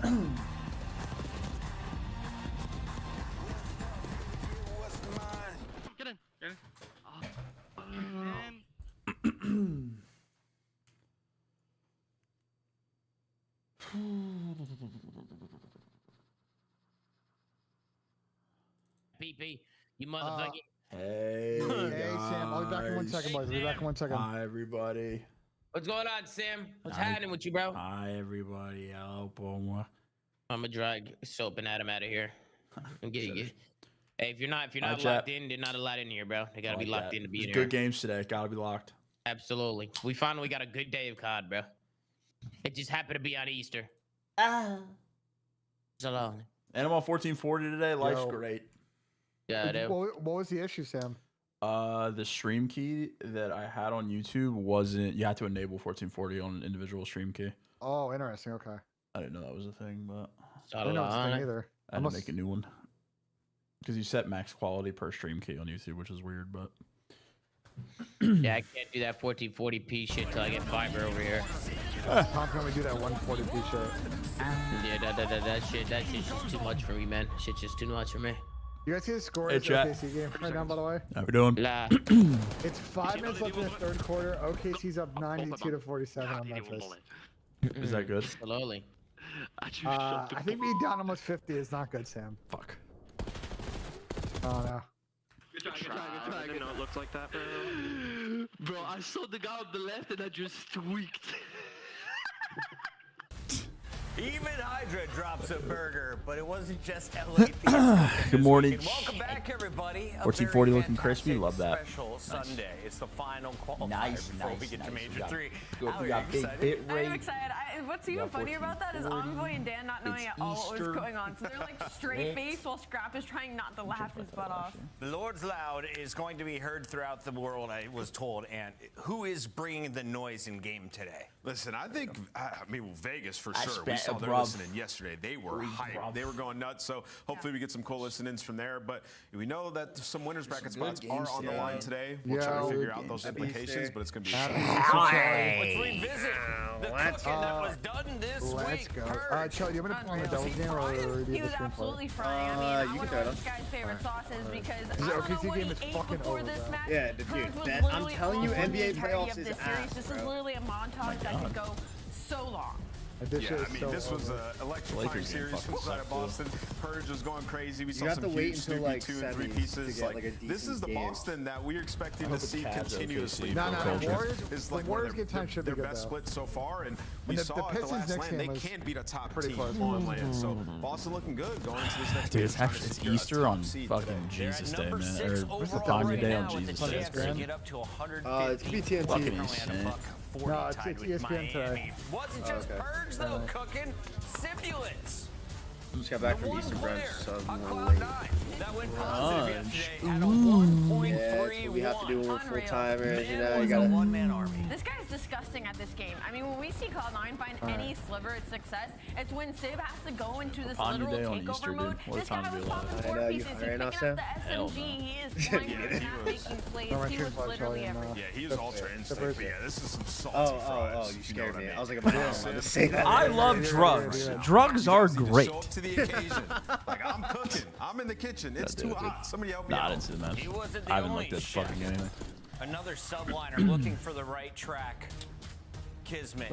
Get in. Get in. Oh, PP, you motherfucker. Hey, hey Sam, I'll be back in 1 second, boys. I'll be back in 1 second. Hi, everybody. What's going on, Sam? What's happening with you, bro? Hi, everybody. Hello, I'm gonna drag Soap and Adam out of here. And get. Hey, if you're not locked in, they're not allowed in here, bro. They gotta be locked in to be in here. Good games today. Gotta be locked. Absolutely. We finally got a good day of COD, bro. It just happened to be on Easter. So long. And I'm on 1440 today. Life's Yo. great. Yeah, dude. What was the issue, Sam? The stream key that I had on YouTube wasn't. You had to enable 1440 on an individual stream key. Oh, interesting. Okay. I didn't know that was a thing, but I didn't know it's a thing either. I had to make a new one because you set max quality per stream key on YouTube, which is weird, but. Yeah, I can't do that 1440p shit till I get fiber over here. How can we do that 140p shit? Yeah, that shit's just too much for me, man. Shit's just too much for me. You guys see the score Hey, of the chat. OKC game right now, by the way? How we doing? La. It's 5 minutes left in the third quarter. OKC's up 92-47 on Memphis. Is that good? Slowly. I think being down almost 50 is not good, Sam. Fuck. Oh no. Good try. I didn't know it looked like that, bro. Bro, I saw the guy on the left and I just tweaked. Even Hydra drops a burger, but it wasn't just LA Thieves. Good morning. Welcome back, everybody. 1440 looking crispy. Love that. Special Sunday. It's the final qualifier Nice, before nice, we get to nice. Major 3. We got big bit I'm rate. excited. What's even funnier about that is Envoy and Dan not knowing at all what was going on. So they're like straight face while Scrap is trying not to laugh his butt off. The Lord's Loud is going to be heard throughout the world, I was told. And who is bringing the noise in game today? Listen, I think, Vegas for sure. We saw their listening yesterday. They were hyped. They were going nuts. So hopefully we get some cool listenings from there. But we know that some winners bracket spots are on the line today. We'll try to figure out those implications, but it's going to be Let's revisit the cooking that was done this week. Let's go. Charlie, you want me to play the double game or He was absolutely frying. I mean, I'm one of those guys' favorite sauces because I don't know what he ate before this match. Yeah, dude, I'm telling you, NBA playoffs is ass, This is literally a montage that could go so long. Yeah, I mean, this was an electrifying series inside of Boston. Purge was going crazy. We saw some huge Snoopy 2 and 3 pieces. This is the Boston that we're expecting to see continuously. No, the Warriors get time should be their good, best though. split so far, and we saw at the last land they can't beat a top team on land. So Boston looking good going into this next. Dude, it's Easter on fucking Jesus Day, man. Or Lasagna Day on Jesus Day. It's crazy. It's BTNT. Fucking insane. No, it's ESPN today. Wasn't just Purge though cooking, simulants. Just got back from Easter brunch, so I'm a little Cloud9, late. that went positive yesterday at a 1.31. Yeah, that's what we have to do when we're full timers. You know, you was a gotta. one-man army. This guy is disgusting at this game. I mean, when we see Cloud9 find any sliver of success, it's when Sib has to go into this literal Day on Easter, takeover mode. dude. What a This guy time to was be alive. popping I know, four you pieces. He's hiring picking us, up the Hell SMG. no. He is flying and not making plays. He was literally everywhere. Yeah, he is ultra instinct. But yeah, this is some salty Oh, fries. you scared me. I was like, I'm to say that. I love drugs. Drugs are great. Show up to the occasion. Like, I'm cooking. I'm in the kitchen. It's too hot. Somebody help me Nah, I out. didn't see the match. He wasn't the I haven't only looked at chef. fucking anything. Another subliner looking for the right track. Kismet.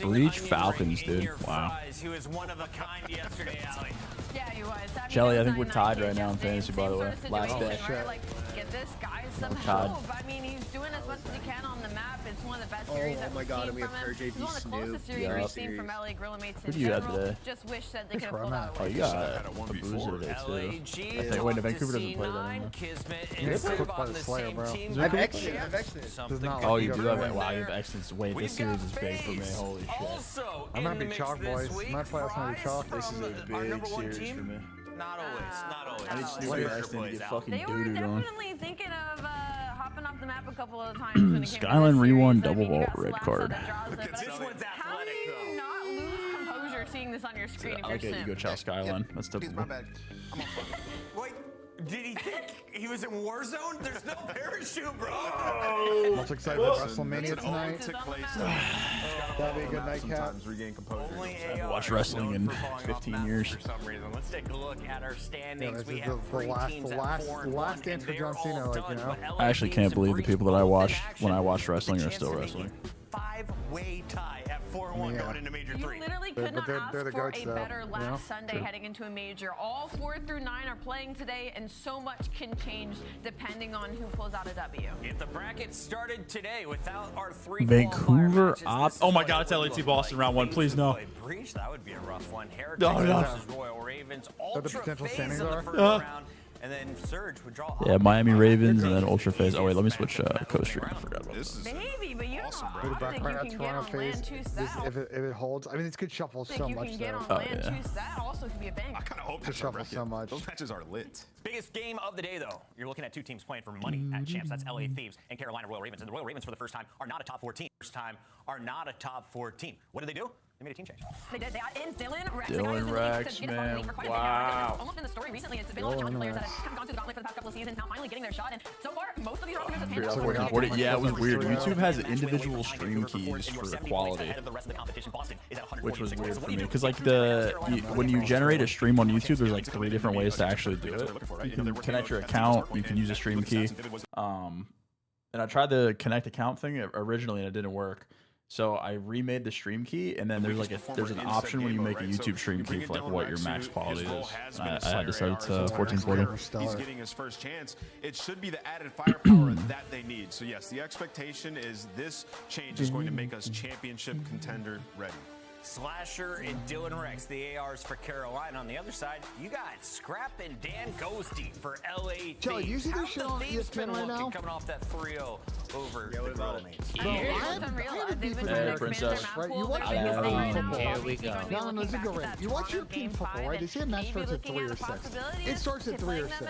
Bleach Falcons, dude. Wow. He was one of a kind yesterday, Allie. Yeah, he was. I mean, Shelly, it I was think we're 99 tied right now in yesterday, fantasy, by same the sort way. of Last situation, day. right? Like, get this guy some tied. hope. I mean, he's doing as much as he can on the map. It's one of the best series that my we've God, seen and we from have him. Purge, It's one of the Snoop. closest series Yeah. we've seen from LA Gorilla Mates in Who do you have general. today? Just wish that they could have where pulled I'm out at. a Oh, win. you got Had a a 1v4. boozer today, too. LAG I think, wait, no, Vancouver doesn't play that C9, anymore. Kismet, They and put Sib by on the the Slayer, same bro. team. Is I've that exited. I've exited. Does not Oh, like you go do through have it. it. Wow, you have excellence. Wait, We've this series got is big for me. FaZe Holy shit. Also I'm in gonna the be mix chalk, this boys. week, My playoff's gonna be Fries chalk. This is from a our big number one series team. for me. Not always, not always. I need What Snoopy Whatever Ashton to plays get out. fucking They were doo-dooed on. definitely thinking of hopping off the map a couple of times when it came to Skyline this Re1 series. I double mean, you vault got red Slapshot card. that draws it, but This one's how do athletic, you though. not lose composure seeing this on your screen if I you're like it. You Sim? go chow Skyline. That's Please, typical. my bad. I'm on fire. Wait, did he think he was in Warzone? There's no parachute, bro. Oh much excited for WrestleMania tonight. That'll be a good nightcap. Sometimes regain composure. I haven't watched wrestling in 15 years. For some reason. Let's take a look at our standings. Yeah, this is the last dance for John Cena, like, you know. I actually can't believe the people that I watched when I watched wrestling are still wrestling. Five-way tie at 4-1 going into Major 3. You literally could not ask they're the for goats, a though, better you last know? Sunday heading into a major. All 4 through 9 are playing today, and so much can change depending on who pulls out a W. If the bracket started today without our 3 Vancouver qualifier matches, op. this Oh is my what God, it it's would LAT look Boston like. round 1. Please no. Breach, that would be a rough one. Heritage No. versus Royal Ravens. What the Ultra potential phase standings in the are? first round, and then Surge would draw. Yeah, Miami Ravens and then Ultra Phase. Oh wait, let me switch co-stream. I forgot about This that. is Maybe, but you know awesome, how bro. The often back you right can now, get on Toronto land phase. 2 This, stat. if it holds, I mean, this could shuffle Think so you much can get though. on Oh, land yeah. 2 stat also could be a banger. I kind of hope that's shuffle a record. so much. Those matches are lit. Biggest game of the day, though. You're looking at 2 teams playing for money at champs. That's LA Thieves and Carolina Royal Ravens. And the Royal Ravens, for the first time, are not a top 4 team. First time, are not a top 4 team. What did they do? They made a team change. They did. They got in Dylan Rex. Dylan Rex, man. Wow. It's almost been the story recently. It's been all the challenge players that have kind of gone through the gauntlet for the past couple of seasons, now finally getting their shot. And so far, most of these rosters have Weird, handled I forgot about it. Yeah, it was weird. YouTube has individual stream keys for quality, which was weird for me. Because like when you generate a stream on YouTube, there's like 3 different ways to actually do it. You can connect your account. You can use a stream key. And I tried the connect account thing originally, and it didn't work. So I remade the stream key, and then there's an option when you make a YouTube stream key for like what your max quality is. I had to set it to 1440. He's getting his first chance. It should be the added firepower that they need. So yes, the expectation is this change is going to make us championship contender ready. Slasher and Dylan Rex, the ARs for Carolina. On the other side, you got Scrap and Dan Ghosty for LA Joey, you see this shit on ESPN right now? Coming off that 3-0 over the Girl Mates. Bro, I have beef with Hey, American Princess. right? You watch Here we go. No, this is go right. You watch European football, right? They say a match starts at 3 or 6. It starts at 3 or 6.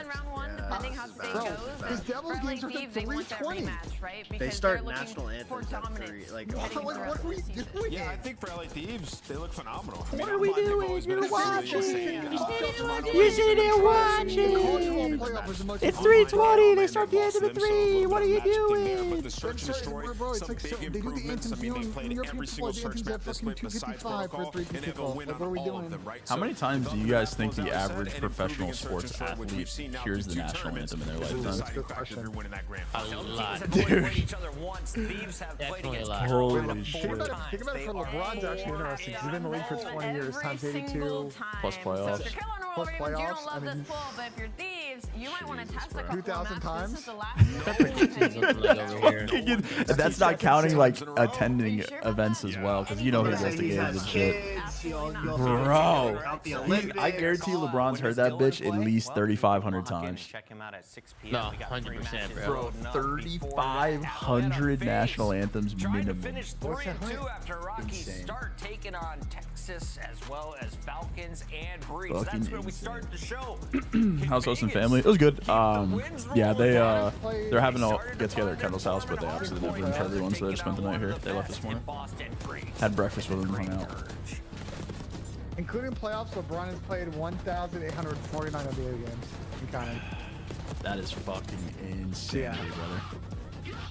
Bro, this Devils game starts at 3:20. They start national anthems at 3. Like, What are we doing? Yeah, I think for LA Thieves, they look phenomenal. What are we doing? You're watching. You're sitting there watching. It's 3:20. They start the end of the 3. What are you doing? But the search and destroy, Bro, it's some like so, big they do the improvements. I anthem mean, they feeling played European every football. single The search anthem's at map this fucking way besides 255 for protocol, 3 and they have a kickoff. win Like, what are we on all of doing? them, right? How many times do you guys think the average And professional improving in search and sports destroy, which athlete we've seen now hears through the 2 national tournaments, anthem in their is a lifetime? deciding factor if you're winning that grand A final. lot. Dude. Each other once. Thieves have played Definitely a against lot. Holy Carolina shit. 4 Think Think about it for times. LeBron's actually interesting. He's been in the league for 20 years, times 82. Plus playoffs. So if you're Carolina Plus Royal Ravens, you playoffs, don't love I this mean- pool, but if you're Thieves, you might want to test a bro. couple 2,000 matches. This is times? the last And that's not counting like attending events as well, because you know he goes to games and shit. Bro, I guarantee LeBron's heard that bitch at least 3,500 times. Check him out at 6 p.m. No, We got 3 100%, matches bro. loading up before that. 3,500 national anthems Trying to minimum. finish 3-2 after Rocky Insane. start taking on Texas as well as Falcons and Breeze. Fucking That's where we insane. start the show. House host and family. It was good. Yeah, they're having a get together at Kendall's house, but they obviously didn't have room for everyone, so they just spent the night here. They left this morning. Had breakfast with them and hung out. Including playoffs, LeBron has played 1,849 video games. And counting. That is fucking insane, Yeah. brother.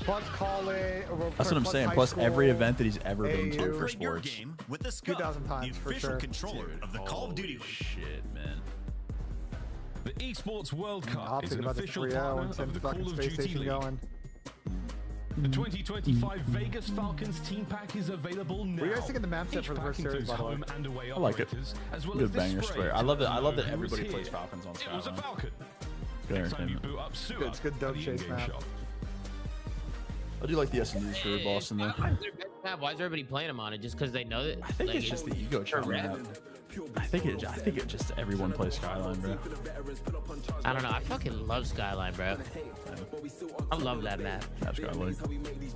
Plus college. That's what I'm saying. Plus every event that he's ever been to for sports. With the 2,000 times for sure. controller of the Call of Duty League. Shit, man. The Esports World I'll Cup is think an about the official 3-0 partner and of send the fucking Call of space Duty station League. going. The 2025 Vegas Falcons team pack is available now. What do you guys think of the map set Each for the pack first series, includes by the way? home and away I like it. operators, as well Good as this banger spray spray. to I love that know who's everybody plays here. Falcons on It was a Skyline. Falcon. Good Next time you entertainment. boot up Sua It's good at dope the chase in-game map. shop. I do like the S&Ds for Boston though. Why is everybody playing them on it? Just because they know that? I think it's just the ego challenge. I think it just everyone plays Skyline, bro. I don't know. I fucking love Skyline, bro. I love that map. That's Skyline. To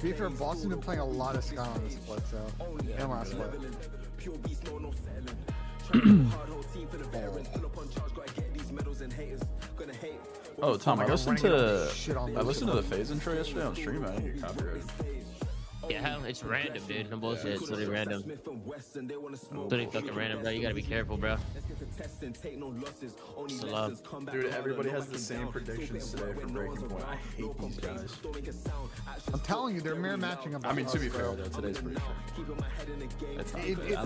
be fair, Boston been playing a lot of Sky on this split, so. And last split. Oh, Tom, I listened running to shit on the Phase intro yesterday on stream. I didn't get copyrighted. Yeah, hell, it's random, dude. No bullshit. It's literally random. Literally fucking random, bro. You gotta be careful, bro. It's a love. Dude, everybody has the same predictions today for Breaking Point. I hate these guys. I'm telling you, they're mirror matching them. I mean, to be fair, though, today's pretty fair.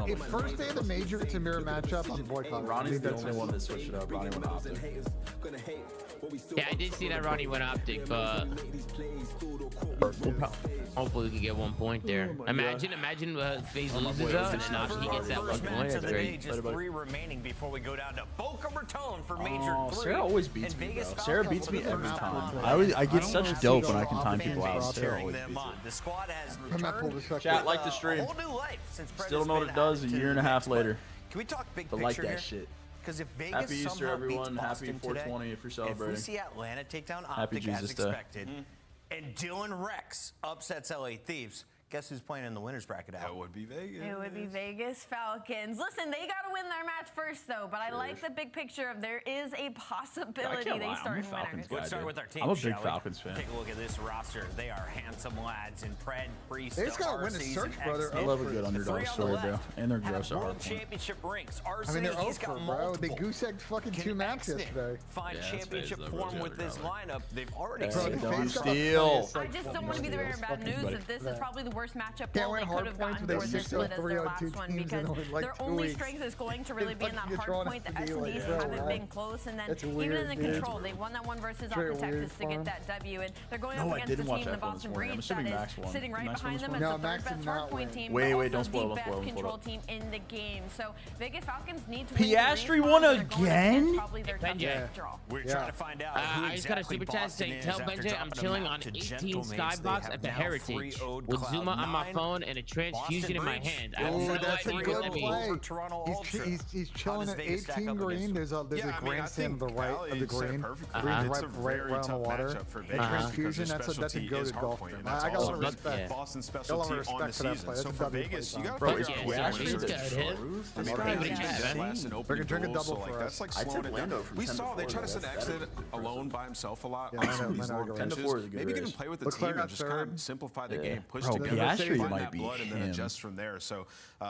If first day of the major it's a mirror matchup, I'm boycotting. Ronnie's the only one that switched it up. Ronnie went optic. Yeah, I did see that Ronnie went optic, but hopefully we can get 1 point there. Imagine FaZe loses though, and then after he gets that 1 point, that's great. Just 3 remaining before we go down to Boca Raton for major 3. Sarah always beats me, bro. Sarah beats me every time. I get such dope when I can time people out. Sarah always beats me. The squad has Chat, like the stream. Still know what it does a year and a half later. Can we talk big but picture like that here? shit. Because if Vegas Happy Easter, somehow everyone. beats Happy Boston 420 today, if you're celebrating. If we see Atlanta take down Happy Optic as Jesus Day. expected, and Dylan Rex upsets LA Thieves, guess who's playing in the winners bracket out? That would be Vegas. It would be Vegas Falcons. Listen, they got to win their match first, though. But I like the big picture of there is a possibility they start winners. Let's start with our team. I'm a big Falcons fan. Take a look at this roster. They are handsome lads in Pred, Priest, they just gotta win a search, brother. I love a good underdog story, bro. And they're gross at hard. Championship ranks. I mean, they're over, bro. They goose-egged fucking 2 maps yesterday. Find championship form with this lineup. They've already steal. I just don't want to be the bearer of bad news that this is probably the worst matchup they could have gotten for this split as their last one, because their only strength is going to really be in that hard point. The S&Ds haven't been close, and then even in the control, they won that one versus Texas to get that W, and they're going up against the team, the Boston Breach, that is sitting right behind them as the third best hard point team, but also the best control team in the game. So Vegas Falcons need to win. Piastri won again? Probably their toughest draw. We're trying to find out I just got a super chat saying, tell Benji I'm chilling on 18 Skybox at the Heritage with Zuma on my phone and a transfusion in my hand. Oh, that's a good play. He's chilling at 18 green. There's a grandstand to the right of the green. Green's right on the water. Transfusion, that's a goated golf game. I got a lot of respect. Boston specialty on the season. So for Vegas, you got Bro, to figure out They're gonna drink a double for us. That's like slowing it down. We saw they try to send Exit alone by himself a lot on some of these long pitches. Maybe get him play with the team and just kind of simplify the game, push together, find that blood, and then adjust from there. So,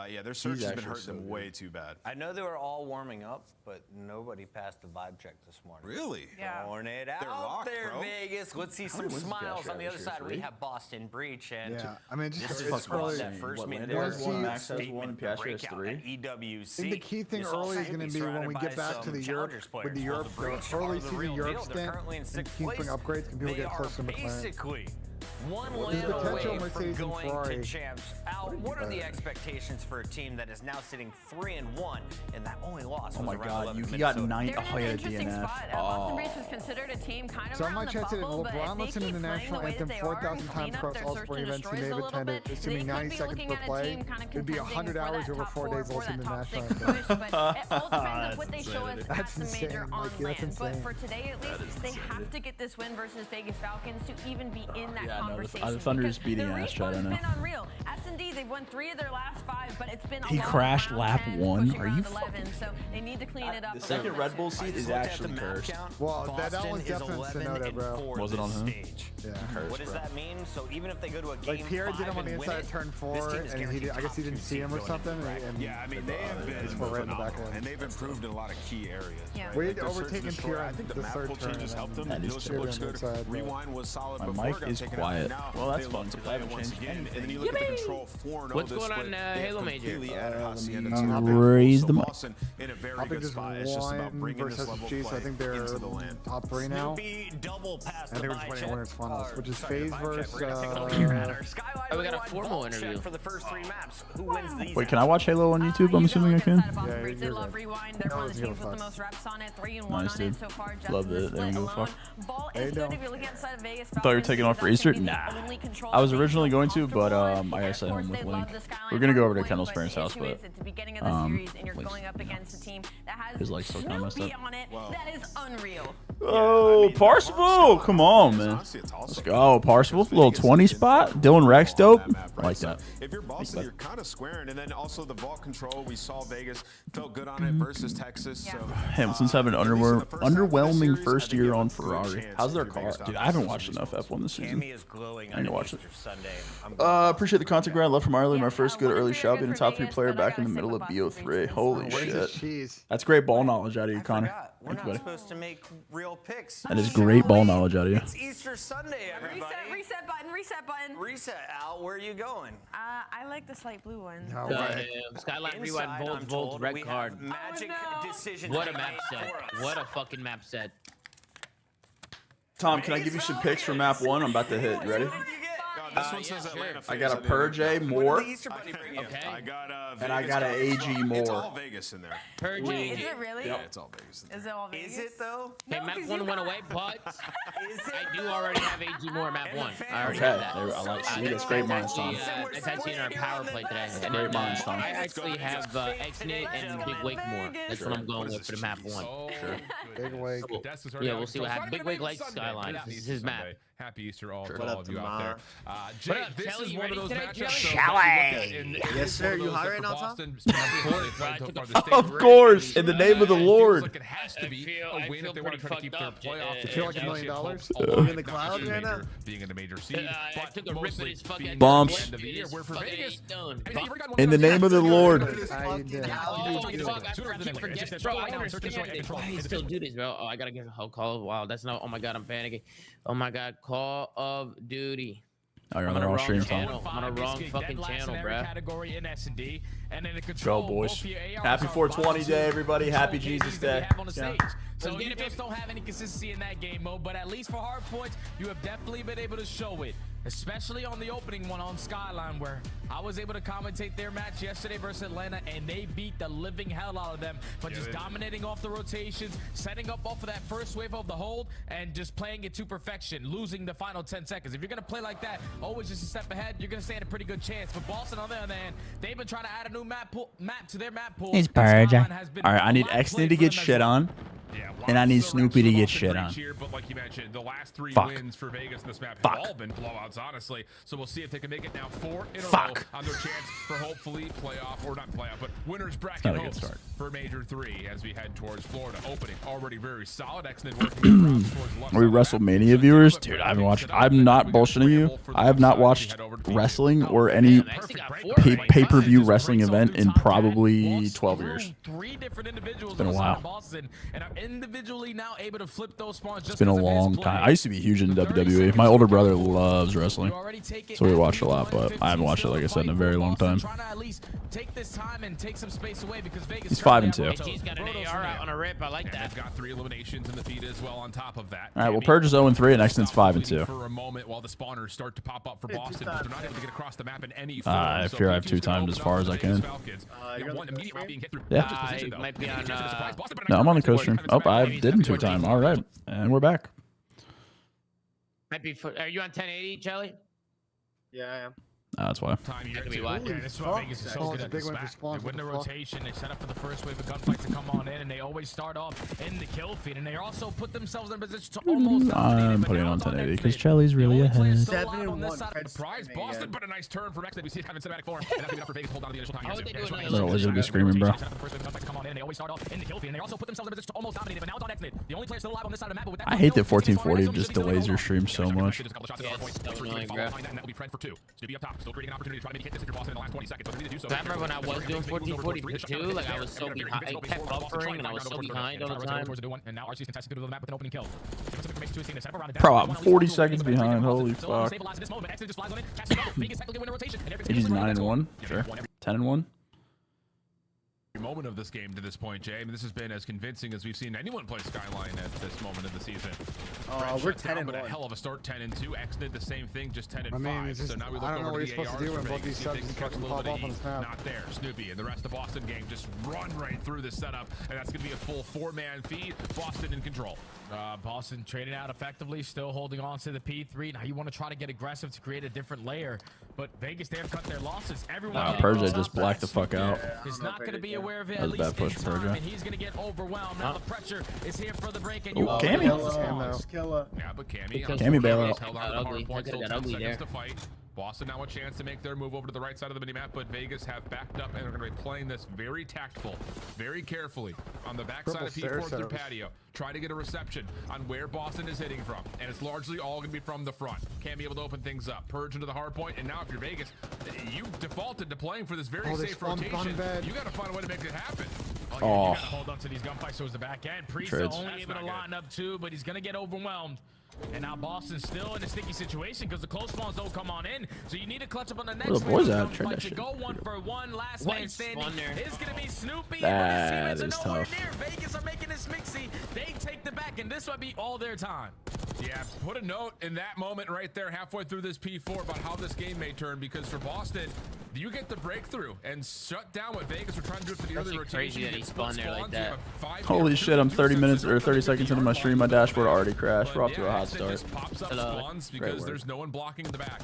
yeah, their search has been hurting them way too bad. I know they were all warming up, but nobody passed the vibe check this morning. Really? Yeah. Throwing it out there, Vegas. Let's see some smiles. On the other side, we have Boston Breach, and I mean, this is that first meeting. Max has 1 and Piastri has 3. EWC. I think the key thing early is going to be when we get back to the Europe, with the Europe, early season Europe stint, and keeping upgrades, can people get close to McLaren? One win away from going to champs. Al, what are the expectations for a team that is now sitting 3-1 and that only loss was around 11 he got 9. They're in an interesting spot. Boston Breach was considered a team kind of around the bubble, but if they keep playing the way that they are and clean up their search and destroys a little bit, they could be looking at a team kind of contending for that top 4, for that top 6 push, but it all depends on what they show us at the major on land. But for today, at least, they have to get this win versus Vegas Falcons to even be in that conversation. The Thunder is beating ass, Chad, I know. Been unreal. S&D, they've won 3 of their last 5, but it's been a He crashed lap 1. Are you 11, so they need to clean it up. The second Red Bull seat is actually cursed. Well, that was definitely Sonoda, bro. Was it on him? Yeah. What does that mean? So even if they go to a game like Pierre did him on the inside of turn 4, and I guess he didn't see him or something. Yeah, I mean, they have been phenomenal, and they've improved in a lot of key areas. Yeah. We had overtaken Pierre. I think the map pull changes helped them. The dealership looks good. Rewind was solid before. My mic is quiet. Well, that's fun. To play once again, and then you look at the control 4-0. What's going on Halo Major? Raise the mic. In a very good spot. It's just about bringing this level of play I think they're into the land. top 3 now. Double pass. I think we're playing winners finals, which is FaZe versus. We got a formal interview for the first 3 maps. Who wins these? Wait, can I watch Halo on YouTube? I'm assuming I can. Yeah, they love Rewind. They're one of the teams with the most reps on it. 3-1 Nice, on dude. it so far. Love it. There you go. Fuck. Ball is good if you're looking outside of Vegas. I thought you were taking off for Easter. Nah. I was originally going to, but I gotta stay home with Link. We're gonna go over to Kendall's parents' house, but his leg's still kind of messed up. That is unreal. Oh, Parsifal! Come on, man. Let's go, Parsifal. Little 20 spot. Dylan Rex dope. I like that. If you're Boston, you're kind of squaring, and then also the vault control. We saw Vegas felt good on it versus Texas. So Hamilton's having an underwhelming first year on Ferrari. How's their car? Dude, I haven't watched enough F1 this season. I need to watch it. Appreciate the content grant. Love from Ireland. My first good early shot being a top 3 player back in the middle of BO3. Holy shit. That's great ball knowledge out of you, Connor. We're not supposed to make real picks. That is great ball knowledge out of you. It's Easter Sunday, everybody. Reset button, reset button. Reset, Al. Where are you going? I like the slight blue one. No, Skyline rewind, bold, red card. Magic decisions. What a map set. What a fucking map set. Tom, can I give you some picks for map 1? I'm about to hit. You ready? This one says Atlanta. I got a Purge more. Okay. I got Vegas. And I got an AG more. It's all Vegas in there. Purge. Wait, is it really? Yeah, it's all Vegas. Is it all Vegas? Is it though? Okay, map 1 went away, but I do already have AG more map 1. I already Okay, have that. I like see. It's great minds, Tom. It's actually in our power play today. It's great minds, Tom. I actually have Xnit and Big Wake more. That's what I'm going with for the map 1. Sure. Big Wake. Yeah, we'll see what happens. Big Wake likes Skyline. This is his map. Happy Easter all to all of you out there. Jay, this is one of those matchups. Shelly! Yes, sir. You high right now, Tom? Of course, in the name of the Lord. It has to be a win if they want to try to keep their playoff. You feel like $1 million? I'm in the clouds right now. Being in the major seed, I took a rip at his fucking Bumps. In the name of the Lord. Why do you still do this, bro? Oh, I gotta get a whole call. Wow, that's not. Oh my god, I'm panicking. Oh my god, Call of Duty. Oh, you're on the wrong stream, Tom. I'm on the wrong fucking channel, bro. Go, boys. Happy 420 day, everybody. Happy Jesus Day. So you just don't have any consistency in that game mode, but at least for hard points, you have definitely been able to show it. Especially on the opening one on Skyline, where I was able to commentate their match yesterday versus Atlanta, and they beat the living hell out of them, but just dominating off the rotations, setting up off of that first wave of the hold, and just playing it to perfection, losing the final 10 seconds. If you're going to play like that, always just a step ahead, you're going to stand a pretty good chance. But Boston, on the other hand, they've been trying to add a new map to their map pool. He's Purge. All right, I need Xnit to get shit on. And I need Snoopy to get shit on. But like you mentioned, the last 3 Fuck. wins for Vegas in this map have all been blowouts, honestly. So we'll see if they can make it now 4 in a row on their chance for hopefully playoff, or not playoff, but winners bracket hopes for Major 3 as we head towards Florida. Opening already very solid. Xnit working towards Are we WrestleMania viewers? Dude, I haven't watched. I'm not bullshitting you. I have not watched wrestling or any pay-per-view wrestling event in probably 12 years. It's been a while. Now able to flip those spawns. It's been a long time. I used to be huge in WWE. My older brother loves wrestling, so we watched a lot, but I haven't watched it, like I said, in a very long time. He's 5-2. He's got an AR out on a rip. I like that. They've got 3 eliminations in the feed as well on top of that. All right, well, Purge is 0-3, and Xnit's 5-2. For a moment while the spawners start to pop up for Boston, but they're not able to get across the map in any form. I fear I have 2 timed as far as I can. Yeah. Might be on, no, I'm on the coast stream. Oh, I didn't 2 time. All right, and we're back. Might be. Are you on 1080, Charlie? Yeah, I am. That's why. This is why Vegas is so good at this map. They win the rotation, they set up for the first wave of gunfight to come on in, and they always start off in the kill feed, and they also put themselves in a position to almost I'm putting it on 1080 because Charlie's really ahead. 7-1. Surprise Boston, but a nice turn for Xnit. We see it having cinematic form, and that's enough for Vegas to hold on to the initial time. They're always gonna be screaming, bro. I hate that 1440 just delays your stream so much. I remember when I was doing 1442, like I was so behind, it kept buffering, and I was so behind all the time. Bro, I'm 40 seconds behind. Holy fuck. He's 9-1. Sure. 10-1. Moment of this game to this point, Jay. I mean, this has been as convincing as we've seen anyone play Skyline at this moment of the season. We're 10-1. But a hell of a start, 10-2. Xnit the same thing, just 10-5. I mean, just, so now we look I don't know over what the you're supposed to do when both these subs fucking pop off on the snap. Not there. Snoopy and the rest of the Boston gang just run right through the setup, and that's going to be a full 4-man feed. Boston in control. Boston trading out effectively, still holding on to the P3. Now you want to try to get aggressive to create a different layer, but Vegas, they have cut their losses. Everyone Purge just blacked the fuck out. Is not going to be aware of it. That was a bad push, Purge. And he's going to get overwhelmed. Now the pressure is here for the break, and you Cammy. Yeah, but Cammy bailout. held on to the hard point, still 10 seconds to fight. Boston now a chance to make their move over to the right side of the minimap, but Vegas have backed up and are going to be playing this very tactful, very carefully on the backside of P4 through patio. Try to get a reception on where Boston is hitting from, and it's largely all going to be from the front. Can't be able to open things up. Purge into the hard point, and now if you're Vegas, you defaulted to playing for this very safe rotation. You got to find a way to make it happen. Oh, yeah, you gotta hold on to these gunfights towards the back end. Priest's only able to line up 2, but he's gonna get overwhelmed. And now Boston's still in a sticky situation because the close spawns don't come on in. So you need to clutch up on the next gunfight to go 1-for-1. Last man standing is going to be Snoopy. That is tough. Vegas are making this mixy. They take the back, and this might be all their time. Yeah, put a note in that moment right there halfway through this P4 about how this game may turn, because for Boston, you get the breakthrough and shut down what Vegas were trying to do for the early rotation. Crazy that he spawned there like that. Holy shit, I'm 30 minutes or 30 seconds into my stream. My dashboard already crashed. We're off to a hot start. Just pops up spawns because there's no one blocking in the back.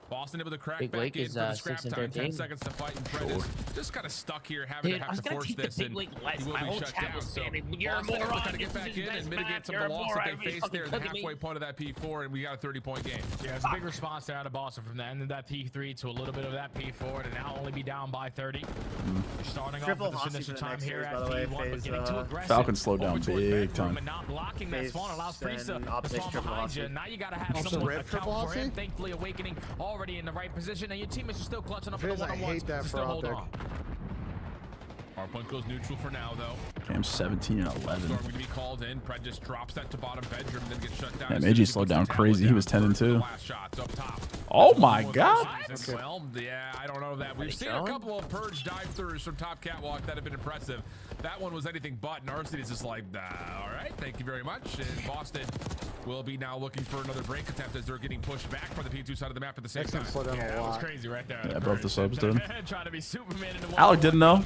Boston able to crack back in for the scrap time. 10 seconds to fight, and Fred is just kind of stuck here, having to force this, and he will be shut down. So Boston able to kind of get back in and mitigate some of the loss that they faced there in the halfway point of that P4, and we got a 30-point game. Yeah, it's a big response there out of Boston from the end of that P3 to a little bit of that P4, and now only be down by 30. You're starting off with this initial time here at P1, but getting too aggressive. Falcons slowed down big time. And not blocking that spawn allows Priest to spawn behind you. Now you got to have someone account for him. Thankfully, Awakening already in the right position. And your teammates are still clutching up in the one-on-ones to still hold on. Hardpoint goes neutral for now, though. Cam 17 and 11. Storm going to be called in. Pred just drops that to bottom bedroom, then gets shut down. Damn, AG slowed down crazy. He was 10 and 2. Last shots up top. Oh my god. Well, yeah, I don't know that. We've seen a couple of purge dive-throughs from top catwalk that have been impressive. That one was anything but. Narcity is just like, all right, thank you very much. And Boston will be now looking for another break attempt as they're getting pushed back from the P2 side of the map at the same time. Yeah, that was crazy right there. Yeah, both the subs did. Trying to be Superman in the Alec didn't know.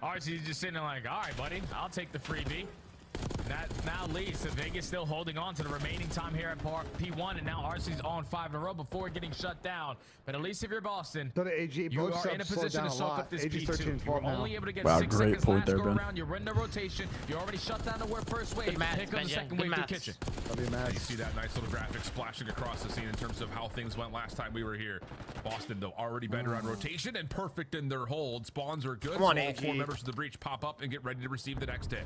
RC's just sitting there like, all right, buddy, I'll take the freebie. That now leads to Vegas still holding on to the remaining time here at P1, and now RC's on 5 in a row before getting shut down. But at least if you're Boston, you are in a position to soak up this P2. You're only able to get 6 seconds last go around. You're in the rotation. You already shut down the first wave. Here comes the second wave to kitchen. You see that nice little graphic splashing across the scene in terms of how things went last time we were here. Boston, though, already better on rotation and perfect in their hold. Spawns are good. Come on, so all 4 members of the breach pop up and get ready to receive the next hit.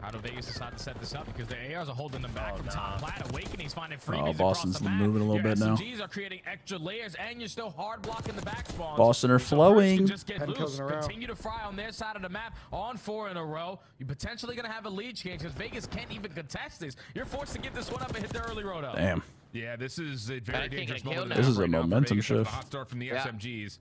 How do Vegas decide to set this up? Because the ARs are holding them back from top plat. Awakening's finding freebies. Boston's moving a little bit now. SMGs are creating extra layers, and you're still hard blocking the back spawns. Boston are flowing. Just get loose. Continue to fry on their side of the map on 4 in a row. You're potentially going to have a lead change because Vegas can't even contest this. You're forced to give this one up and hit the early road up. Damn. Yeah, this is a very dangerous moment. This is a momentum shift. Hot start from the SMGs.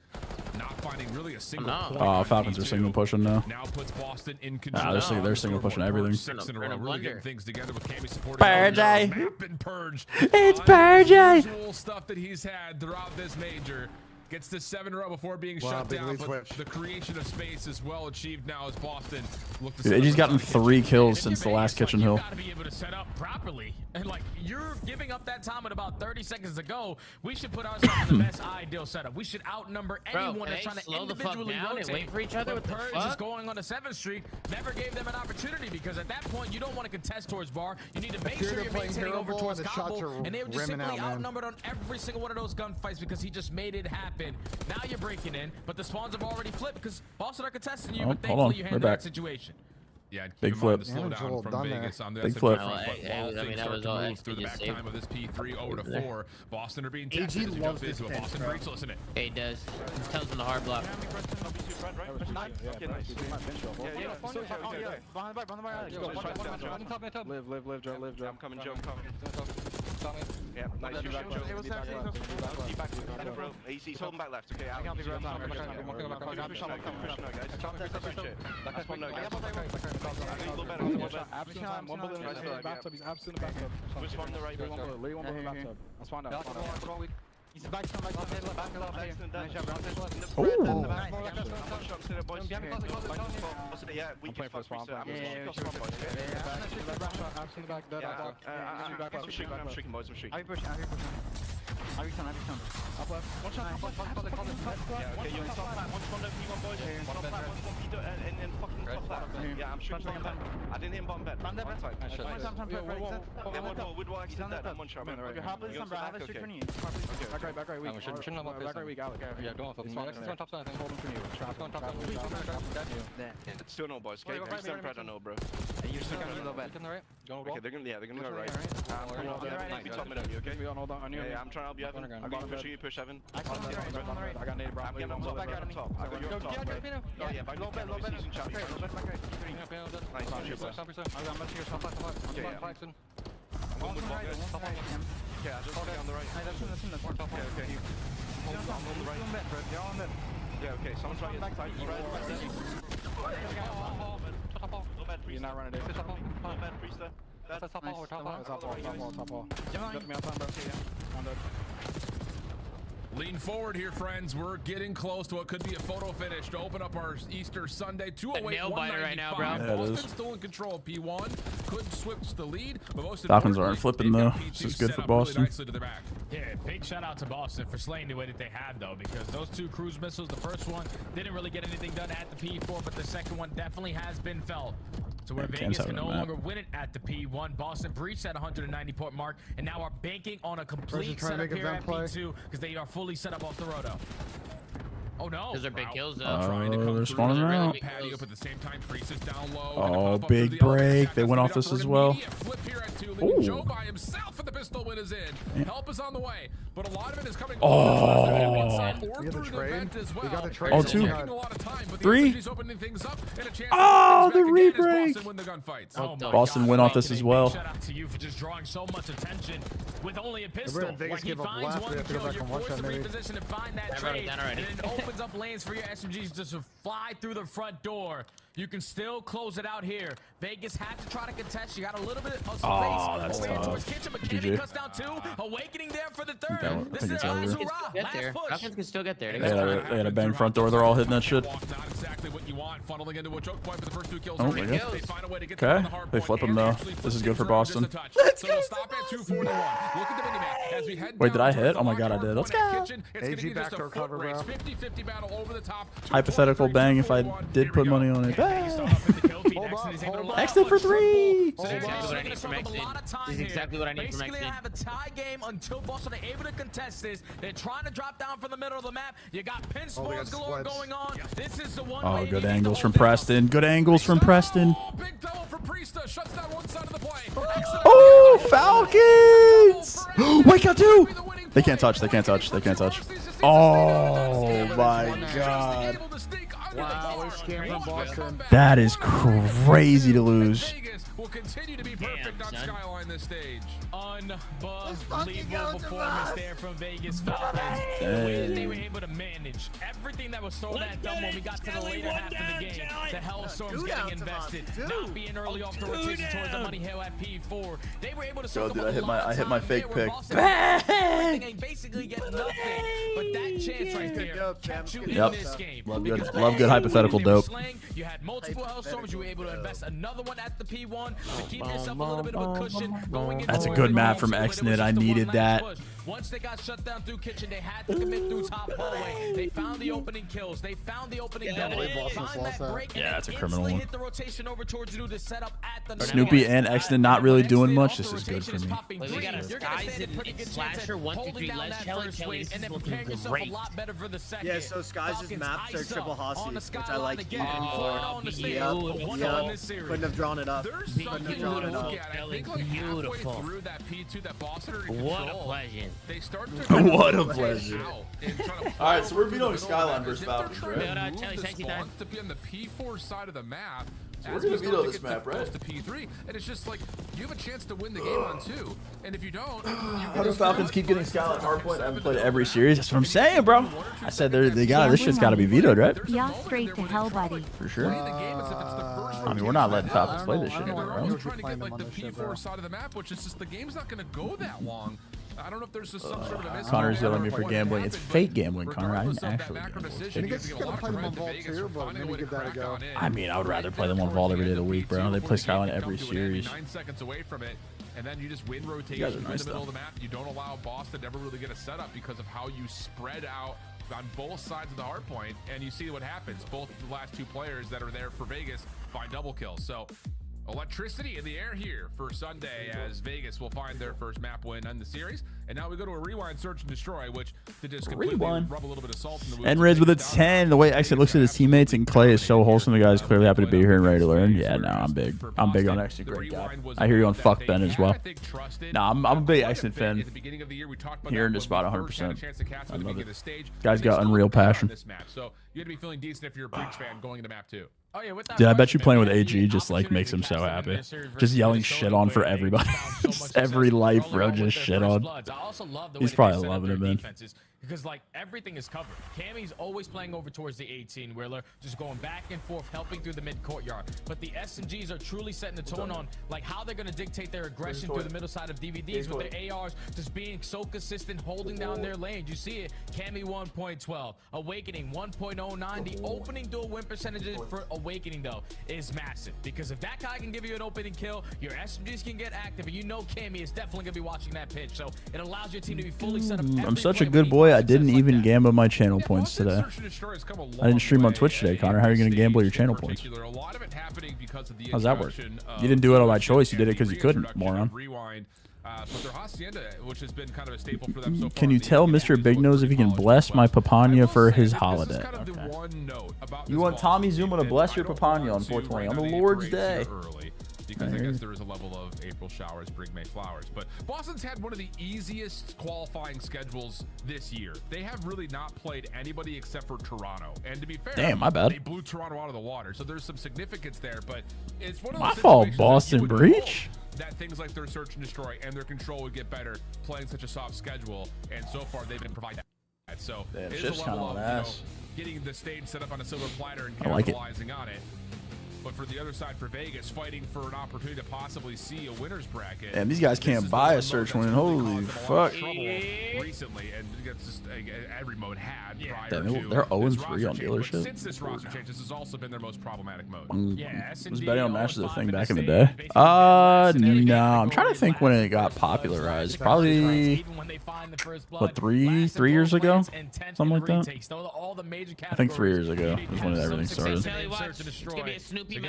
Not finding really a single point. Oh, Falcons are single pushing now. Now puts Boston in control. They're single pushing everything. 6 in a row. Really getting things together with Cammy supporting. Purge. Map and Purge. It's Purge. Unusual stuff that he's had throughout this major. Gets to 7 in a row before being shut down, but the creation of space is well achieved now as Boston look to. Dude, AG's gotten 3 kills since the last Kitchen Hill. You gotta be able to set up properly, and like you're giving up that time at about 30 seconds to go. We should put ourselves in the best ideal setup. We should outnumber anyone that's trying to individually rotate. Wait for each other. But Purge is going on a 7th streak. Never gave them an opportunity because at that point you don't want to contest towards bar. You need to make sure you're maintaining over towards combo, and they were just simply outnumbered on every single one of those gunfights because he just made it happen. Now you're breaking in, but the spawns have already flipped because Boston are contesting you, but thankfully you handled that situation. Yeah, big flip. Slow down from Vegas on the big flip. That was all through the back time of this P3 over to 4. Boston are being tested as we jump into a Boston breaks. Listen it. He does. He tells him the hard block. Live, Joe. I'm coming, Joe. Yeah, nice. He's holding back left. Okay, He's back left. Yeah, we can fuck I'm shooting, boys. I'm shooting. Are you pushing? Every time. Up left. One shot. Yeah, okay, you're in top flat. One over you, boys. One flat, and fucking top flat. Yeah, I'm shooting bottom bed. I didn't hit him bottom bed. One time. Woodwall actually dead. One shot, man. Okay. Back right, weak. Back right, weak, Alec. Yeah, go on, top side, I think. Hold him for you. It's still no, boys. Okay, I'm still proud of no, bro. You're still going to go back. Okay, they're going to go right. You top mid on you, okay? Yeah, I'm trying to help you, Evan. I'm going to push you, push Evan. I got nade, bro. I'm getting on top. I got you on top, bro. Oh, yeah, back low bed. He's using choppy. Nice, I'm going with ball, guys. Okay, I just hold it on the right. Okay. I'm on the right. Yeah, okay, someone's right. You're not running it. Low bed, Priester. That's top ball. Lean forward here, friends. We're getting close to what could be a photo finish to open up our Easter Sunday. 208, nail biter right now, bro. Yeah, Boston still in control of P1. Could switch the lead, but most Falcons aren't flipping though. This is good for Boston. Really yeah, big shout out to Boston for slaying the way that they had though, because those 2 cruise missiles, the first one didn't really get anything done at the P4, but the second one definitely has been felt. So where Vegas can no longer win it at the P1. Boston breached that 190-point mark, and now are banking on a complete setup here at P2 because they are fully set up off the roto. Oh no! Those are big kills though. They're spawning around. Patio, but at the same time, Priest is down low. Oh, big break. They went off this as well. Flip here at 2, leaving Joe by himself, and the pistol win is in. Help is on the way, but a lot of it is coming. Oh, we got the trade. We got the trade. Oh, 2, 3. Oh, the re-break. Boston went off this as well. Shout out to you for just drawing so much attention with only a pistol. When he finds one kill, you're forced to reposition and find that trade, and it opens up lanes for your SMGs just to fly through the front door. You can still close it out here. Vegas had to try to contest. You got a little bit of space. Oh, that's towards Kitchen, but Kenny cuts down 2. Awakening there for the 3rd. This is a last hurrah. Last push. Falcons can still get there. They had a bang front door. They're all hitting that shit. Not exactly what you want. Funneling into a choke point for the first 2 kills. Oh, they find a way to get okay, they flip him though. This is good for Boston. Let's go. Stop at 241. Look at the minimap as we head. Wait, did I hit? Oh my god, I did. Let's go. AG backdoor cover, bro. 50-50 battle over the top. Hypothetical bang if I did put money on it. Exit for 3. This is exactly what I need from Exit. Basically, I have a tie game until Boston are able to contest this. They're trying to drop down from the middle of the map. You got pin spawns galore going on. This is the one. Oh, good angles from Preston. Good angles from Preston. Big double for Priesta. Shuts down one side of the play. Oh, Falcons! Wake up, 2. They can't touch. They can't touch. They can't touch. Oh my god. Wow, from Boston. That is crazy to lose. Will continue to be perfect on Skyline this stage. Unbelievable performance there from Vegas Falcons. The way that they were able to manage everything that was thrown at them when we got to the later half of the game. The Hellstorms getting invested, not being early off the rotation towards the Money Hill at P4. They were able to Yo, dude, I hit my fake pick. They basically get nothing, but that chance right there kept you in this game. Love good hypothetical dope. You had multiple Hellstorms. You were able to invest another one at the P1 to keep yourself a little bit of a cushion going into. That's a good map from Xnit. I needed that. Once they got shut down through Kitchen, they had to commit through top hallway. They found the opening kills. They found the opening double. Find that break, yeah, that's a criminal one. Hit the rotation over towards you to set up at the Snoopy and Xnit not really doing much. This is good for me. Well, we got a Skies and Slasher 1, 2, 3. Let's Kelly. This is looking great. Yeah, so Skies' maps are triple Hossy, which I like. Couldn't have drawn it up. Beautiful. What a pleasure. They start what a pleasure. All right, so we're vetoing Skyline versus Falcons, right? To be on the P4 side of the map. So we're gonna veto this map, right? To P3, and it's just like you have a chance to win the game on 2, and if you don't, how do Falcons keep getting Skyline hardpoint? I haven't played every series. That's what I'm saying, bro. I said they got this shit's got to be vetoed, right? Yeah, straight to hell, buddy. For sure. I mean, we're not letting Falcons play this shit anymore, bro. We're trying to get like the P4 side of the map, which is just the game's not gonna go that long. I don't know if there's just some sort of a Connor's yelling at me for gambling. It's fake gambling, Connor. I didn't actually gamble. I mean, I would rather play them on Vault every day of the week, bro. They play Skyline every series. 9 seconds away from it, and then you just win rotation in the middle of the map. You don't allow Boston to ever really get a setup because of how you spread out on both sides of the hard point, and you see what happens. Both the last 2 players that are there for Vegas find double kills. So electricity in the air here for Sunday as Vegas will find their first map win in the series. And now we go to a rewind, search, and destroy, which to just completely rub a little bit of salt in the wound. And Riz with a 10. The way Exit looks at his teammates and Clay is so wholesome. The guy's clearly happy to be here and ready to learn. Yeah, no, I'm big. I'm big on Exit. Great guy. I hear you on Fuck Ben as well. No, I'm a big Exit fan. Here in this spot 100%. I love it. Guy's got unreal passion. So you had to be feeling decent if you're a Breach fan going into map 2. Oh, yeah, with that Dude, I bet you playing with AG just like makes him so happy. Just yelling shit on for everybody. Just every life, bro, just shit on. He's probably loving it, man. Because like everything is covered. Cammy's always playing over towards the 18-wheeler, just going back and forth, helping through the mid courtyard. But the SMGs are truly setting the tone on like how they're gonna dictate their aggression through the middle side of DVDs with their ARs just being so consistent, holding down their lanes. You see it, Cammy 1.12, Awakening 1.09. The opening dual win percentages for Awakening though is massive because if that guy can give you an opening kill, your SMGs can get active, and you know Cammy is definitely gonna be watching that pitch. So it allows your team to be fully set up. I'm such a good boy. I didn't even gamble my channel points today. I didn't stream on Twitch today, Connor. How are you going to gamble your channel points? How's that work? You didn't do it on my choice. You did it because you couldn't, moron. Can you tell Mr. Big Nose if he can bless my Papania for his holiday? Okay. You want Tommy Zuma to bless your Papania on 420 on the Lord's Day? Because I guess there is a level of April showers bring May flowers. But Boston's had one of the easiest qualifying schedules this year. They have really not played anybody except for Toronto. And to be fair, damn, my bad. They blew Toronto out of the water. So there's some significance there. But it's one of my those fault, Boston Breach. That things like their search and destroy and their control would get better playing such a soft schedule. And so far, they've been providing that. So damn, it is a level of getting the stage set up on a silver platter and capitalizing on it. But for the other side, for Vegas, fighting for an opportunity to possibly see a winner's bracket. And these guys can't buy a search win. Holy fuck! Recently, and it's just every mode had prior to they're 0-3 on dealership. Since this roster change, this has also been their most problematic mode. Yeah, was betting on matches a thing back in the day? No. I'm trying to think when it got popularized. Probably what 3 years ago, something like that. I think 3 years ago is when everything started. I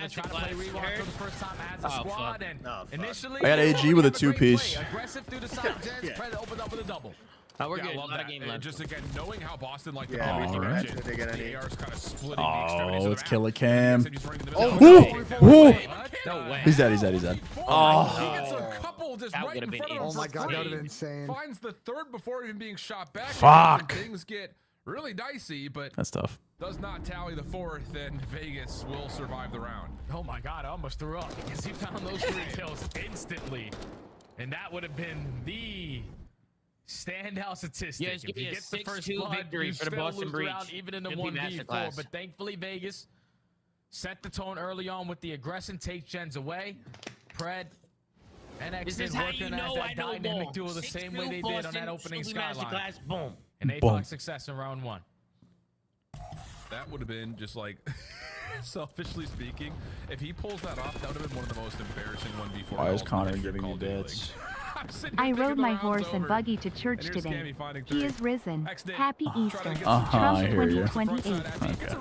got AG with a 2-piece. Oh, we're good. A lot of game left. Just again, knowing how Boston like the AR's kind of splitting let's kill a Cam. No way. He's dead. Oh, he gets a couple just right in front of him. Oh my god, that would have been insane. Finds the third before even being shot back. Fuck. Things get really dicey, but that's tough. Does not tally the fourth, and Vegas will survive the round. Oh my god, I almost threw up because he found those 3 kills instantly. And that would have been the standout statistic. Yeah, it's if you get the first blood, victory for the Boston Breach. Even in the 1v4. But thankfully, Vegas set the tone early on with the aggression, take gens away. Pred and X working as that dynamic duo the same way they did on that opening skyline. Boom. And they found success in round 1. That would have been just like, selfishly speaking, if he pulls that off, that would have been one of the most embarrassing 1v4. Why is Connor giving me bits? I rode my horse and buggy to church today. He is risen. Happy Easter. I hear you. 2028. Okay.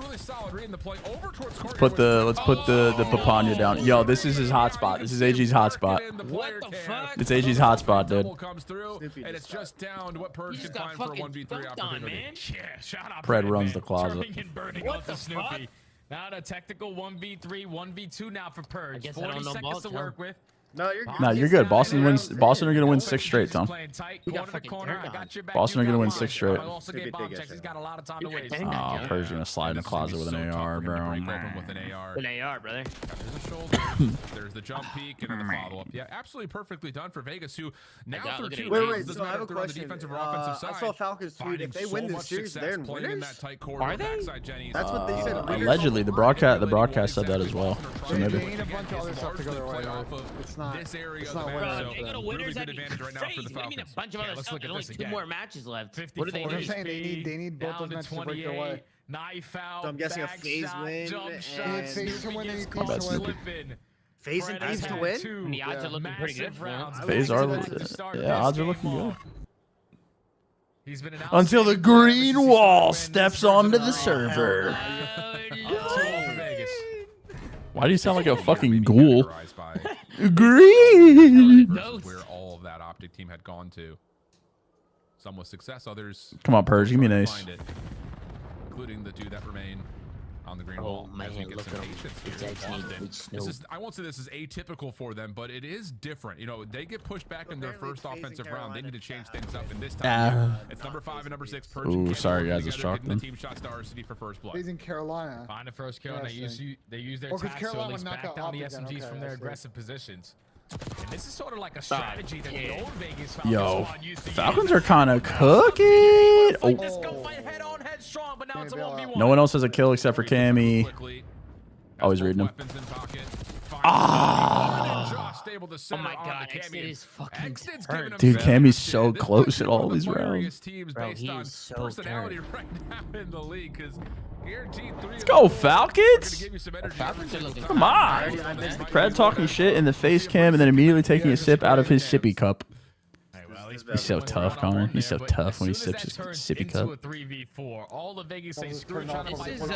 Let's put the Papania down. Yo, this is his hotspot. This is AG's hotspot. What the fuck? It's AG's hotspot, dude. Comes through, and it's just down to what Purge can find for a 1v3 opportunity. Yeah, shout out Pred runs the closet. What the fuck? Now the tactical 1v3, 1v2 now for Purge. 40 seconds to work with. No, you're good. No, you're good. Boston wins. Boston are gonna win 6 straight, Tom. Boston are gonna win 6 straight. Oh, Purge's gonna slide in the closet with an AR, bro. With an AR, brother. There's the jump peek and then the follow up. Yeah, absolutely perfectly done for Vegas, who now through 2 wait. So I have a question. I saw Falcons tweet if they win this series, they're winners. Are they? That's what they said. Allegedly, the broadcast said that as well. So maybe. Ain't a bunch of other stuff to go their way. This area it's of the not map. Bro, they go to winners. That'd be crazy. I mean, a bunch of other stuff. There's only 2 more matches left. What do they They're need? saying they need both those matches to break their way. Knife out. So I'm guessing a phase win. And phase to win, they need Thieves to win. Phase and Thieves to win? And the odds are looking pretty good for them. Phase are, yeah, odds are looking good. He's been until the green wall steps onto the server. Why do you sound like a fucking ghoul? Green. Where all of that optic team had gone to. Some with success, others. Come on, Purge, give me an ace. Including the two that remain on the green wall. Man, look at I won't say this is atypical for them, but it is different. You know, they get pushed back in their first offensive round. They need to change things up, and this time it's number 5 and number 6. Purge. Ooh, sorry guys, it's chalked the team shots to RCD for first blood. He's in Carolina. Find the first kill, and they use their tax to at least back down the SMGs from their aggressive positions. And this is sort of like a strategy that the old Vegas Falcons used to Falcons are kind of cooking. No one else has a kill except for Cammy. Oh, he's reading him. Oh my god, Exit is fucking turned. Dude, Cammy's so close at all these rounds. Bro, he is so turned. Let's go, Falcons! Come on! Brad talking shit in the face cam and then immediately taking a sip out of his sippy cup. He's so tough, Connor. He's so tough when he sips his sippy cup. This is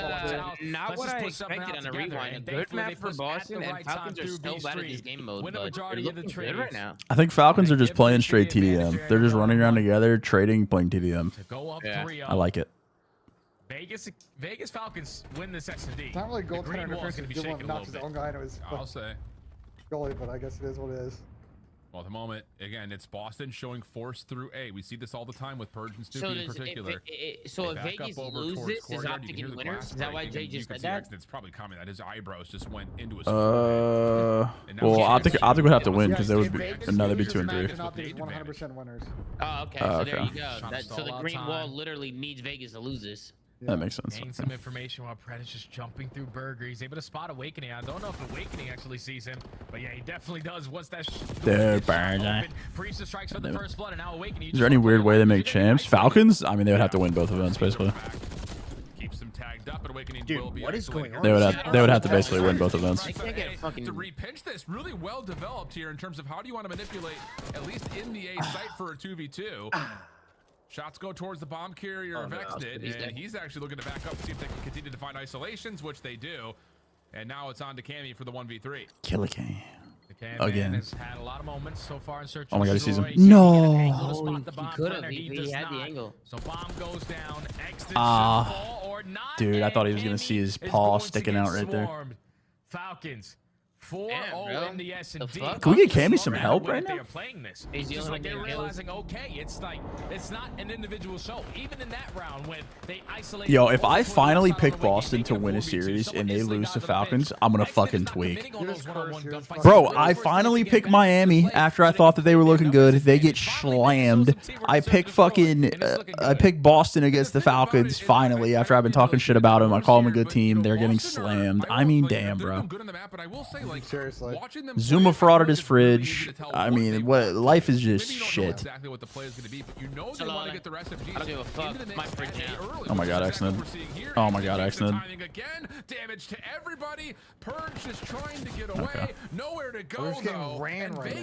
not what I expected on a rewind. Good map for Boston, and Falcons are still bad at this game mode, but they're looking good right now. I think Falcons are just playing straight TDM. They're just running around together, trading, playing TDM. I like it. Vegas Falcons win this S&D. It's not really goaltender difference. Give him not his own guy into his I'll say. goalie, but I guess it is what it is. Well, at the moment, again, it's Boston showing force through A. We see this all the time with Purge and Snoopy in particular. So if Vegas loses, is Optic in winners? Is that why Jay just said that? It's probably coming that his eyebrows just went into his well, Optic would have to win because they would be another be 2 and 3. 100% winners. Oh, okay. So there you go. So the green wall literally needs Vegas to lose this. That makes sense. Gain some information while Pred is just jumping through Burger. He's able to spot Awakening. I don't know if Awakening actually sees him, but yeah, he definitely does. What's that? Dude, Burger. Priest strikes for the first blood, and now Awakening. Is there any weird way they make champs? Falcons? I mean, they would have to win both events, basically. Keeps them tagged up, but Awakening Dude, will be what is going on? They would have to basically win both events. To repinch this, really well developed here in terms of how do you want to manipulate, at least in the A site for a 2v2. Shots go towards the bomb carrier of Exnid, and he's actually looking to back up to see if they can continue to find isolations, which they do. And now it's on to Cammy for the 1v3. Killer Cam. Again. Has had a lot of moments so far in search. Oh my god, he sees him. No. He could have. He had the angle. So bomb goes down. Dude, I thought he was going to see his paw sticking out right there. Falcons. 4-0 in the S&D. Can we get Cammy some help right now? It's just like they're realizing, okay, it's not an individual show. Even in that round when they isolate. Yo, if I finally pick Boston to win a series and they lose to Falcons, I'm gonna fucking tweak. Bro, I finally pick Miami after I thought that they were looking good. They get slammed. I pick Boston against the Falcons finally after I've been talking shit about them. I call them a good team. They're getting slammed. I mean, damn, bro. Seriously. Zuma frauded his fridge. I mean, what life is just shit. Exactly what the play is going to be, but you know they want to get the rest of I don't give a fuck. My fridge now. Oh my god, Exnid. Oh my god, Exnid. Again, damage to everybody. Purge just trying to get away. Nowhere to go though.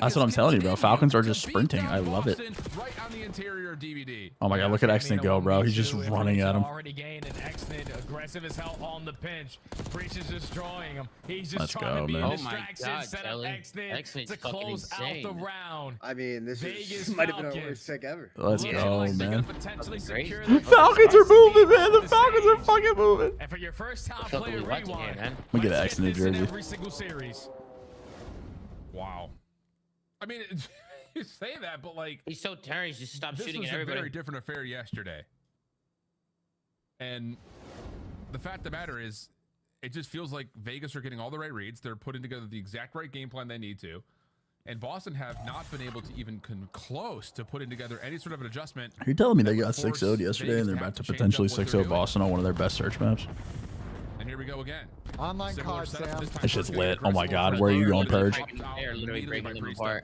That's what I'm telling you, bro. Falcons are just sprinting. I love it. Right on the interior of DVD. Oh my god, look at Exnid go, bro. He's just running at him. Already gained, and Exnid aggressive as hell on the pinch. Breach is destroying him. He's just Let's trying go, to be man. a distraction, set up Exnid to close out the round. I mean, this might have been our worst pick ever. Let's go, man. Falcons are moving, man. The Falcons are fucking moving. And for your first time player rewind, we get X in the jersey. every single series. Wow. I mean, you say that, but like he's so tired. He's just stopped shooting at everybody. This was a very different affair yesterday. And the fact of the matter is, it just feels like Vegas are getting all the right reads. They're putting together the exact right game plan they need to. And Boston have not been able to even come close to putting together any sort of an adjustment. You're telling me they got 6-0'd yesterday and they're about to potentially 6-0 Boston on one of their best search maps? And here we go again. Online COD, Sam. This shit's lit. Oh my god, where are you going, Purge? They're literally breaking them apart.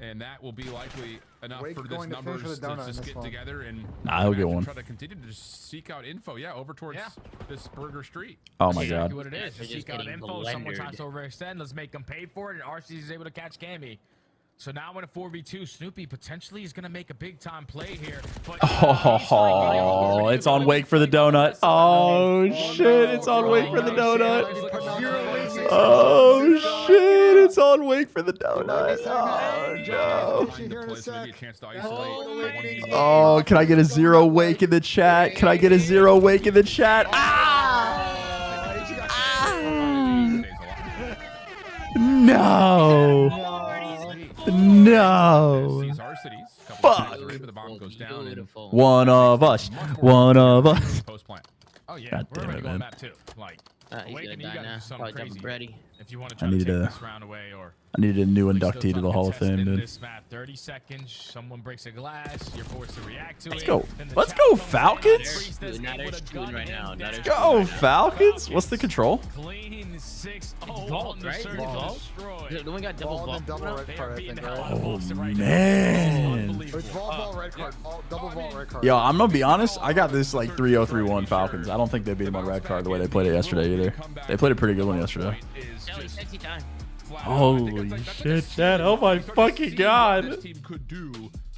And that will be likely enough for this numbers to just get together and he'll get one. Try to continue to just seek out info. Yeah, over towards this Burger Street. Oh my god. What it is. Just seek out info. Someone tries to overextend. Let's make them pay for it. And RC is able to catch Cammy. So now in a 4v2, Snoopy potentially is going to make a big time play here. But, it's on Wake for the donut. Oh shit, it's on Wake for the donut. Oh shit! It's on Wake for the donut. Oh no! Oh, can I get a 0 Wake in the chat? Can I get a 0 Wake in the chat? No! No! Fuck! One of us. One of us. Oh yeah, God damn it, man. He's gonna die now. Probably jumping ready. If you want to try to take this round away, or I needed a new inductee to the Hall of Fame, dude. This map, 30 seconds. Someone breaks a glass. You're forced to react to it. Let's go. Let's go, Falcons. Go, Falcons. What's the control? Clean 6-0 vault, right? The one got double vault. Oh man. It's vault, red card. Double vault, red card. Yo, I'm gonna be honest. I got this like 3-0, 3-1 Falcons. I don't think they beat them on red card the way they played it yesterday either. They played a pretty good one yesterday. Holy shit, Chad. Oh my fucking god.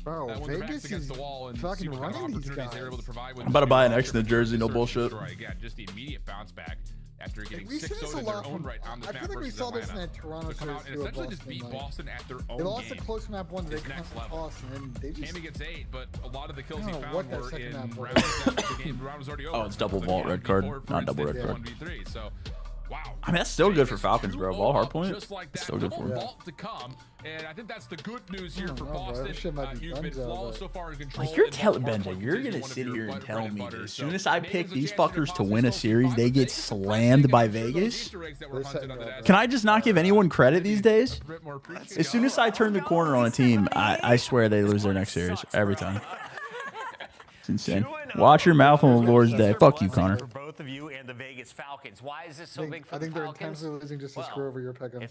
Bro, Vegas is fucking running these guys. I'm about to buy an Exton jersey, no bullshit. Again, just the immediate bounce back after getting We see 6-0 this a in their lot own from, right on this I map feel like we versus saw this in Atlanta. that Toronto To come out and essentially just beat Boston at their own They lost a game. close map one, they It's come next to level. Boston, and they just... Cammy gets 8, but a lot of the kills he I don't know found what that were second in map was. rounds that the game round was already over. Oh, it's double vault red card, not double red card. 1v3, so wow. I mean, that's still good for Falcons, bro. Ball hard point. Just like that. Still good for Double them. vault to come, and I think that's the good news here for bro. Boston. This shit might be You've been Dunzo, flawless but- so far in control. Like, you're in telling both Benja, hard you're points. gonna One of sit your here and bread tell and me butter. that as So soon as I maybe pick there's a these chance for fuckers to Boston win a still series, survive they the get Vegas. slammed by Those Vegas? Easter eggs that were hunted under that. Can I just not give anyone credit these days? As soon as I turn the corner on a team, I swear they lose their next series every time. It's insane. Watch your mouth on the Lord's Day. Fuck you, Connor. For both of you and the Vegas Falcons. Why is this so big for I the think they're Falcons? intentionally losing just to screw over your pick 'em.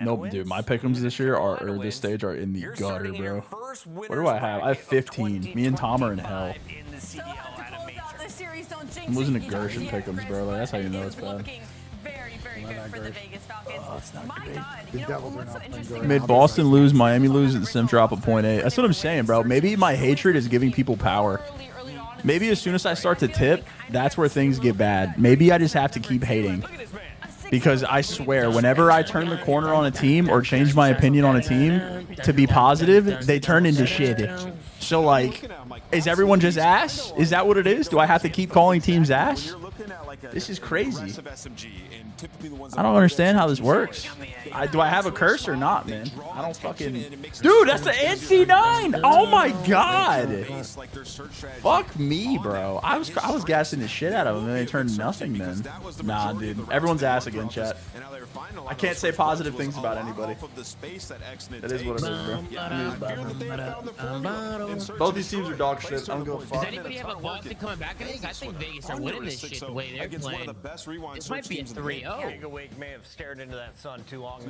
Nope, dude. My pick'ems this year are, or this stage are in the gutter, bro. What do I have? I have 15. Me and Tom are in hell. I'm losing to Gershon pick'ems, bro. Like, that's how you know it's bad. Very good for the Vegas Falcons. Oh, it's not My great. God, you know what's so interesting? Made Boston lose, Miami lose at the sim drop of 0.8. That's what I'm saying, bro. Maybe my hatred is giving people power. Maybe as soon as I start to tip, that's where things get bad. Maybe I just have to keep hating. Because I swear, whenever I turn the corner on a team or change my opinion on a team to be positive, they turn into shit. So, like, is everyone just ass? Is that what it is? Do I have to keep calling teams ass? This is crazy. I don't understand how this works. Do I have a curse or not, man? I don't fucking... Dude, that's the NC9! Oh my god! Fuck me, bro. I was gassing the shit out of them and they turned nothing, man. Nah, dude. Everyone's ass again, chat. I can't say positive things about anybody. That is what it is, bro. Both these teams are dog shit. I don't give a fuck. Does anybody have a Boston coming back? I think Vegas are winning this shit the way they're playing. This might be a 3-0. Wake may have stared into that sun too long.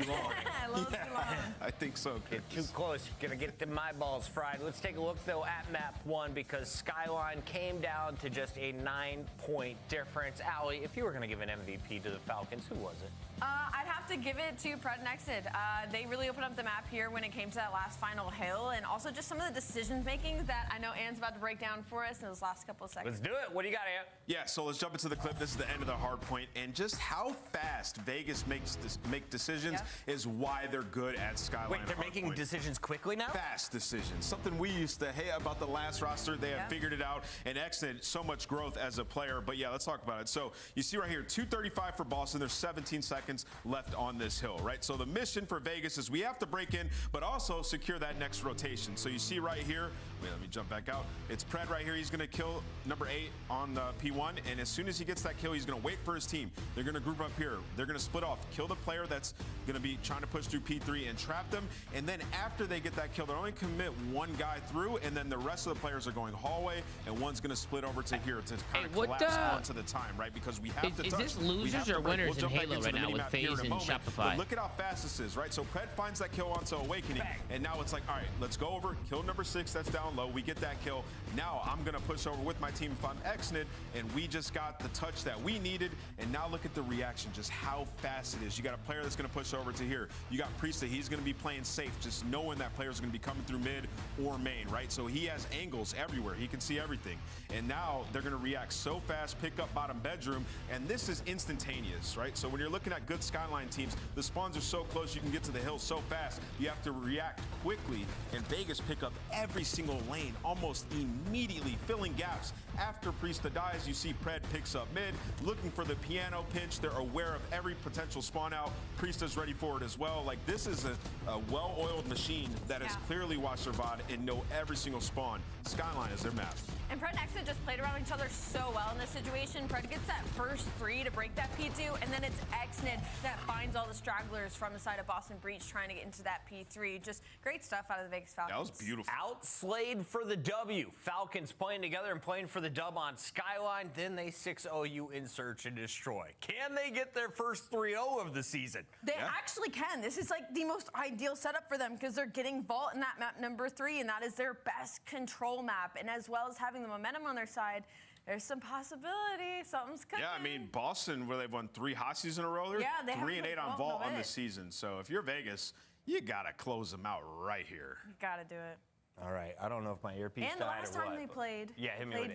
I think so. Get too close, you're gonna get my balls fried. Let's take a look though at map 1 because Skyline came down to just a 9-point difference. Allie, if you were gonna give an MVP to the Falcons, who was it? I'd have to give it to Pred Nexted. They really opened up the map here when it came to that last final hill, and also just some of the decision making that I know Ann's about to break down for us in those last couple of seconds. Let's do it. What do you got, Ann? Yeah, so let's jump into the clip. This is the end of the hard point, and just how fast Vegas make decisions is why they're good at Skyline. Wait, they're making decisions quickly now? Fast decisions. Something we used to hate about the last roster. They have figured it out and exited so much growth as a player. But yeah, let's talk about it. So you see right here, 2:35 for Boston. There's 17 seconds left on this hill, right? So the mission for Vegas is we have to break in, but also secure that next rotation. So you see right here, wait, let me jump back out. It's Pred right here. He's going to kill number 8 on the P1, and as soon as he gets that kill, he's going to wait for his team. They're going to group up here. They're going to split off, kill the player that's going to be trying to push through P3 and trap them, and then after they get that kill, they're only commit one guy through, and then the rest of the players are going hallway, and one's going to split over to here to kind of collapse onto the time, right? Because we have to touch. Is this losers or winners in Halo right now with FaZe and Shopify? But look at how fast this is, right? So Pred finds that kill onto Awakening, and now it's like, all right, let's go over, kill number 6 that's down down low. We get that kill. Now I'm going to push over with my team if I'm Xnid, and we just got the touch that we needed. And now look at the reaction, just how fast it is. You got a player that's going to push over to here. You got Priesta. He's going to be playing safe, just knowing that player's going to be coming through mid or main, right? So he has angles everywhere. He can see everything. And now they're going to react so fast, pick up bottom bedroom, and this is instantaneous, right? So when you're looking at good Skyline teams, the spawns are so close, you can get to the hill so fast, you have to react quickly, and Vegas pick up every single lane almost immediately, filling gaps. After Priesta dies, you see Pred picks up mid, looking for the piano pinch. They're aware of every potential spawn out. Priesta's ready for it as well. Like, this is a well-oiled machine that has clearly watched their VOD and know every single spawn. Skyline is their map. And Pred and Exit just played around each other so well in this situation. Pred gets that first 3 to break that P2, and then it's Xnid that finds all the stragglers from the side of Boston Breach trying to get into that P3. Just great stuff out of the Vegas Falcons. That was beautiful. Outslayed for the W. Falcons playing together and playing for the dub on Skyline. Then they 6-0 you in Search and Destroy. Can they get their first 3-0 of the season? They actually can. This is like the most ideal setup for them because they're getting Vault in that map number 3, and that is their best control map. And as well as having the momentum on their side, there's some possibility. Something's cooking. Yeah, I mean, Boston, where they've won 3 Hossies in a row, they're 3-8 on Vault on the season. So if you're Vegas, you got to close them out right here. You got to do it. All right, I don't know if my earpiece died or what. And the last time they played,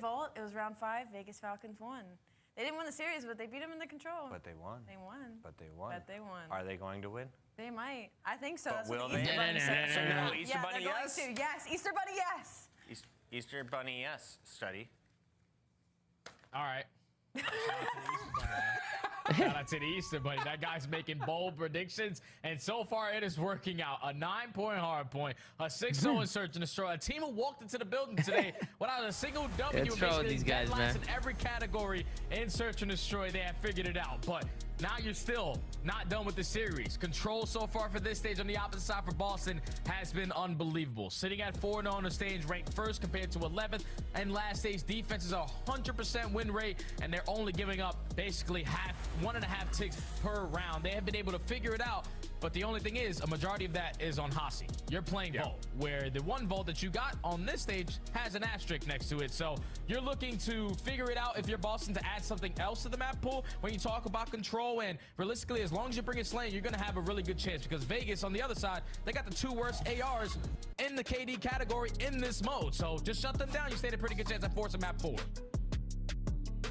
Vault, it was round 5, Vegas Falcons won. They didn't win the series, but they beat them in the control. But they won. They won. But they won. But they won. Are they going to win? They might. I think so. But That's will what the Easter Bunny said. So no, Easter Bunny, yes? Yes, Easter Bunny, yes. Easter Bunny, yes. Study. All right. Shout out to the Easter Bunny. That guy's making bold predictions, and so far it is working out. A 9-point hard point, a 6-0 in Search and Destroy. A team who walked into the building today without a single W. These guys, man. In every category in Search and Destroy, they have figured it out. But now you're still not done with the series. Control so far for this stage on the opposite side for Boston has been unbelievable. Sitting at 4-0 on the stage, ranked first compared to 11th. And last stage defense is a 100% win rate, and they're only giving up basically 1.5 ticks per round. They have been able to figure it out, but the only thing is a majority of that is on Hossi. You're playing Vault, where the one Vault that you got on this stage has an asterisk next to it. So you're looking to figure it out if you're Boston to add something else to the map pool when you talk about control. And realistically, as long as you bring it Slane, you're going to have a really good chance, because Vegas on the other side, they got the 2 worst ARs in the KD category in this mode. So just shut them down. You stand a pretty good chance at forcing map forward.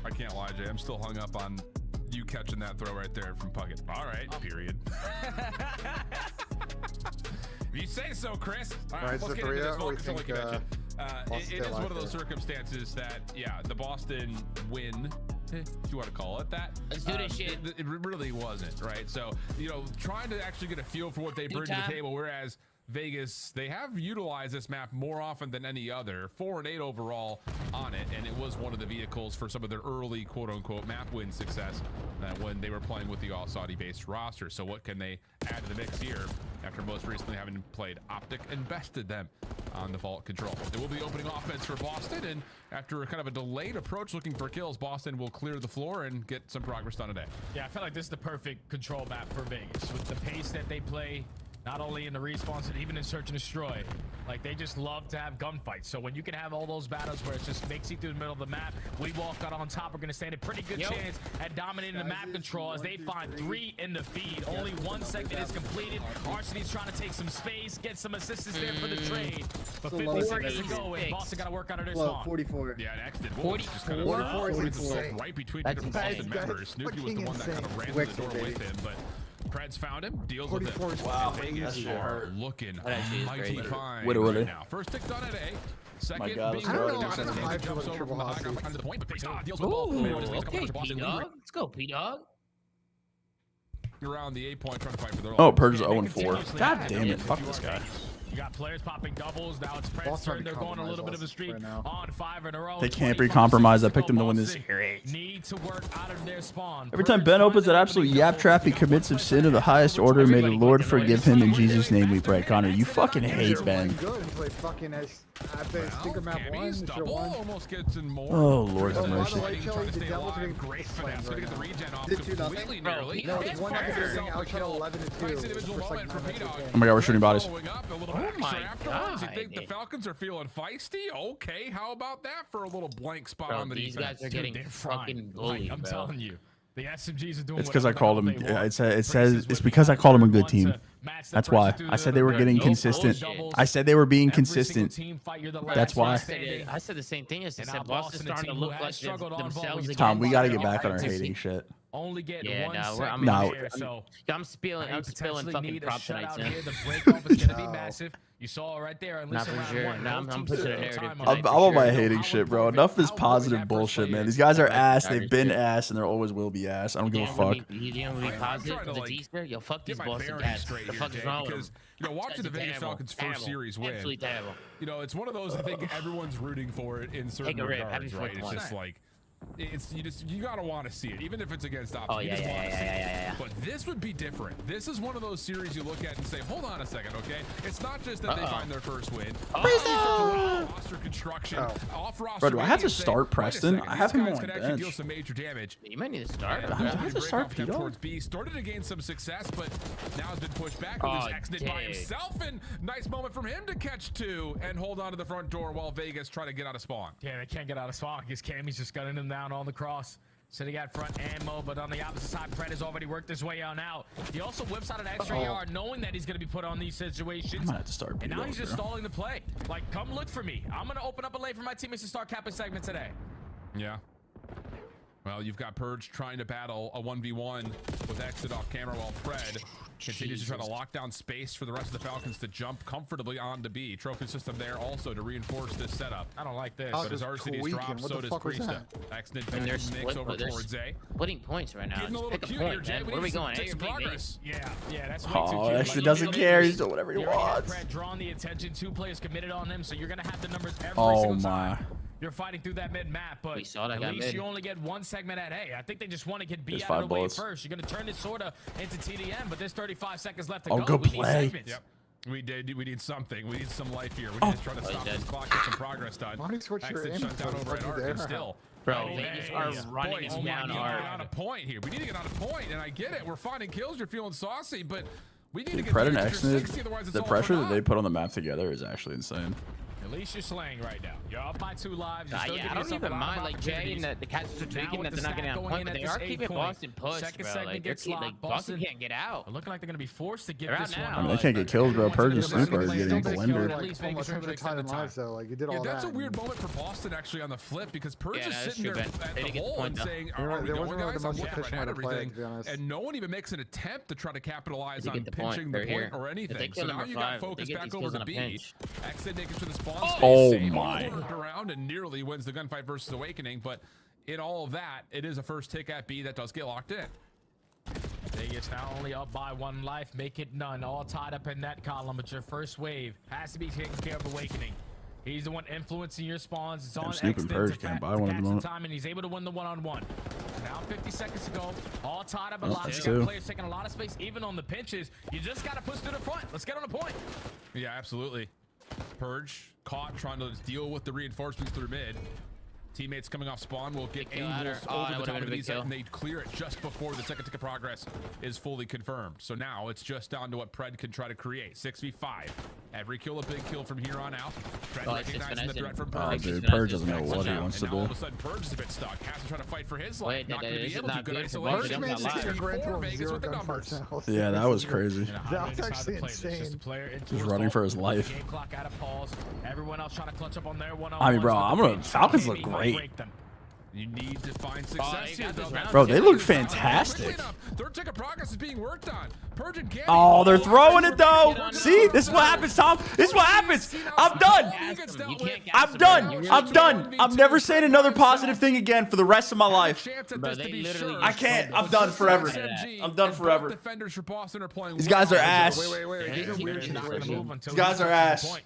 I can't lie, Jay. I'm still hung up on you catching that throw right there from Puckett. All right, period. If you say so, Chris. All right, let's get into this Vault control convention. It is one of those circumstances that, the Boston win, if you want to call it that. Let's do this shit. It really wasn't, right? So, trying to actually get a feel for what they bring to the table, whereas Vegas, they have utilized this map more often than any other. 4-8 overall on it, and it was one of the vehicles for some of their early quote-unquote map win success when they were playing with the all-Saudi-based roster. So what can they add to the mix here after most recently having played Optic and bested them on the Vault control? It will be opening offense for Boston, and after kind of a delayed approach looking for kills, Boston will clear the floor and get some progress done today. Yeah, I feel like this is the perfect control map for Vegas with the pace that they play. Not only in the respawns, but even in Search and Destroy. Like, they just love to have gunfights. So when you can have all those battles where it just makes you through the middle of the map, we walk out on top. We're going to stand a pretty good chance at dominating the map control as they find 3 in the feed. Only 1 second is completed. Arseny's trying to take some space, get some assistance there for the trade. But 50 seconds to go, and Boston got to work out of their spawn. 44. Yeah, and X did. 44? Right between two Boston members. Snooki was the one that kind of ran through the door with him, but Pred's found him, deals with it. Wow, Vegas are looking mighty fine right now. First tick done at A. Second being jumps over from the high ground behind the point, but deals with both. Okay, P-Dog. Let's go, P-Dog. Around the 8-point trying to fight for their own. Purge is 0-4. God damn it. Fuck this guy. You got players popping doubles. Now it's Pred's turn. They're going a little bit of a streak on 5 in a row. They can't be compromised. I picked them to win this series. need to work out of their spawn. Every time Ben opens that absolute yap trap, he commits of sin of the highest order. May the Lord forgive him. In Jesus' name we pray. Connor, you fucking hate Ben. Oh, Lord have mercy. Oh my God, we're shooting bodies. Oh my God. You think the Falcons are feeling feisty? Okay, how about that for a little blank spot on the these defense? guys are getting fucking bullied, I'm telling you. The SMGs are doing It's because I called him. It says it's because I called him a good team. That's why. I said they were getting consistent. I said they were being consistent. That's why. I said the same thing. I said Boston's starting to look like themselves again. Tom, we got to get back on our hating shit. Only get I'm spilling fucking props tonight. The break-off is gonna be massive. You saw it right there. Not for sure. No, I'm pushing a narrative. I'm on my hating shit, bro. Enough of this positive bullshit, man. These guys are ass. They've been ass, and there always will be ass. I don't give a fuck. You don't be positive for the Easter? Yo, fuck these Boston guys. The fuck is wrong with them? You know, watching the Vegas Falcons first series win. Absolutely terrible. You know, it's one of those I think everyone's rooting for it in certain regards, right? It's just like. You gotta want to see it, even if it's against options. Oh yeah. But this would be different. This is one of those series you look at and say, hold on a second, okay? It's not just that they find their first win. Roster construction, off roster. Bro, do I have to start Preston? I have him on bench. Deal some major damage. You might need to start. I have to start Peter. Towards B, started to gain some success, but now has been pushed back with his exit by himself, and nice moment from him to catch two and hold on to the front door while Vegas try to get out of spawn. Yeah, they can't get out of spawn because Cammy's just gunning him down on the cross. So they got front ammo, but on the opposite side, Pred has already worked his way on out. He also whips out an extra AR, knowing that he's going to be put on these situations. I'm gonna have to start and now he's just stalling the play. Like, come look for me. I'm going to open up a lane for my teammates to start capping segment today. Yeah. Well, you've got Purge trying to battle a 1v1 with exit off camera while Pred continues to try to lock down space for the rest of the Falcons to jump comfortably onto B. Trophy system there also to reinforce this setup. I don't like this. But as RCD's dropped, so does Priesta. Accident Nick's over towards A. Splitting points right now. Getting a little cute here, Jay. Where are we going? Take some progress. Yeah, that's way too cute. Actually doesn't care. He's doing whatever he wants. Pred drawing the attention. 2 players committed on him, so you're going to have the numbers every single time. You're fighting through that mid-map, but at least you only get one segment at A. I think they just want to get B out of the way first. You're going to turn this sort of into TDM, but there's 35 seconds left to go. Good play. Yep. We need something. We need some life here. We need to try to stop this clock, get some progress done. Exit shut down over at Arc and still. Bro, Vegas are running us down hard. On a point here. We need to get on a point, and I get it. We're finding kills. You're feeling saucy, but we need to get Pred and extra 60, the pressure that they put on the map together is actually insane. At least you're slaying right now. You're up by 2 lives. Yeah, I don't even mind like Jay and the Cats are tweaking that they're not getting on point, but they are keeping Boston pushed, bro. Like Boston can't get out. Looking like they're gonna be forced to get this one. I mean, they can't get kills, bro. Purge and Snoop are getting blended. That's a weird moment for Boston actually on the flip because Purge is sitting there at the hole and saying, "Are we going, guys? I'm looking right at everything," and no one even makes an attempt to try to capitalize on pinching the point or anything. So now you got focus back over to B. Exit naked to the spawn. Oh my! Around and nearly wins the gunfight versus Awakening, but in all of that, it is a first tick at B that does get locked in. Vegas now only up by 1 life, make it none, all tied up in that column. But your first wave has to be taken care of. Awakening. He's the one influencing your spawns. It's on Snoop and Purge can't buy one at the moment. Time, and he's able to win the 1-on-1. Now 50 seconds to go. All tied up. A lot of players taking a lot of space, even on the pinches. You just got to push to the front. Let's get on the point. Yeah, absolutely. Purge caught trying to deal with the reinforcements through mid. Teammates coming off spawn will get angles over the top of these and they clear it just before the second tick of progress is fully confirmed. So now it's just down to what Pred can try to create. 6v5. Every kill a big kill from here on out. Pred recognizing the threat from Purge. Dude, Purge doesn't know what he wants to do. All of a sudden, Purge is a bit stuck. Has to try to fight for his life. Not going to be able to. Good isolation. Vegas with the numbers. Yeah, that was crazy. That was actually insane. Just running for his life. Game clock out of pause. Everyone else trying to clutch up on their 1-on-1. I mean, bro, Falcons look great. You need to find success here, though. Bro, they look fantastic. Third tick of progress is being worked on. Purge and Gammy. Oh, they're throwing it, though. See? This is what happens, Tom. This is what happens. I'm done. I'm done. I'm done. I'm never saying another positive thing again for the rest of my life. I can't. I'm done forever. I'm done forever. These guys are ass. These guys are ass.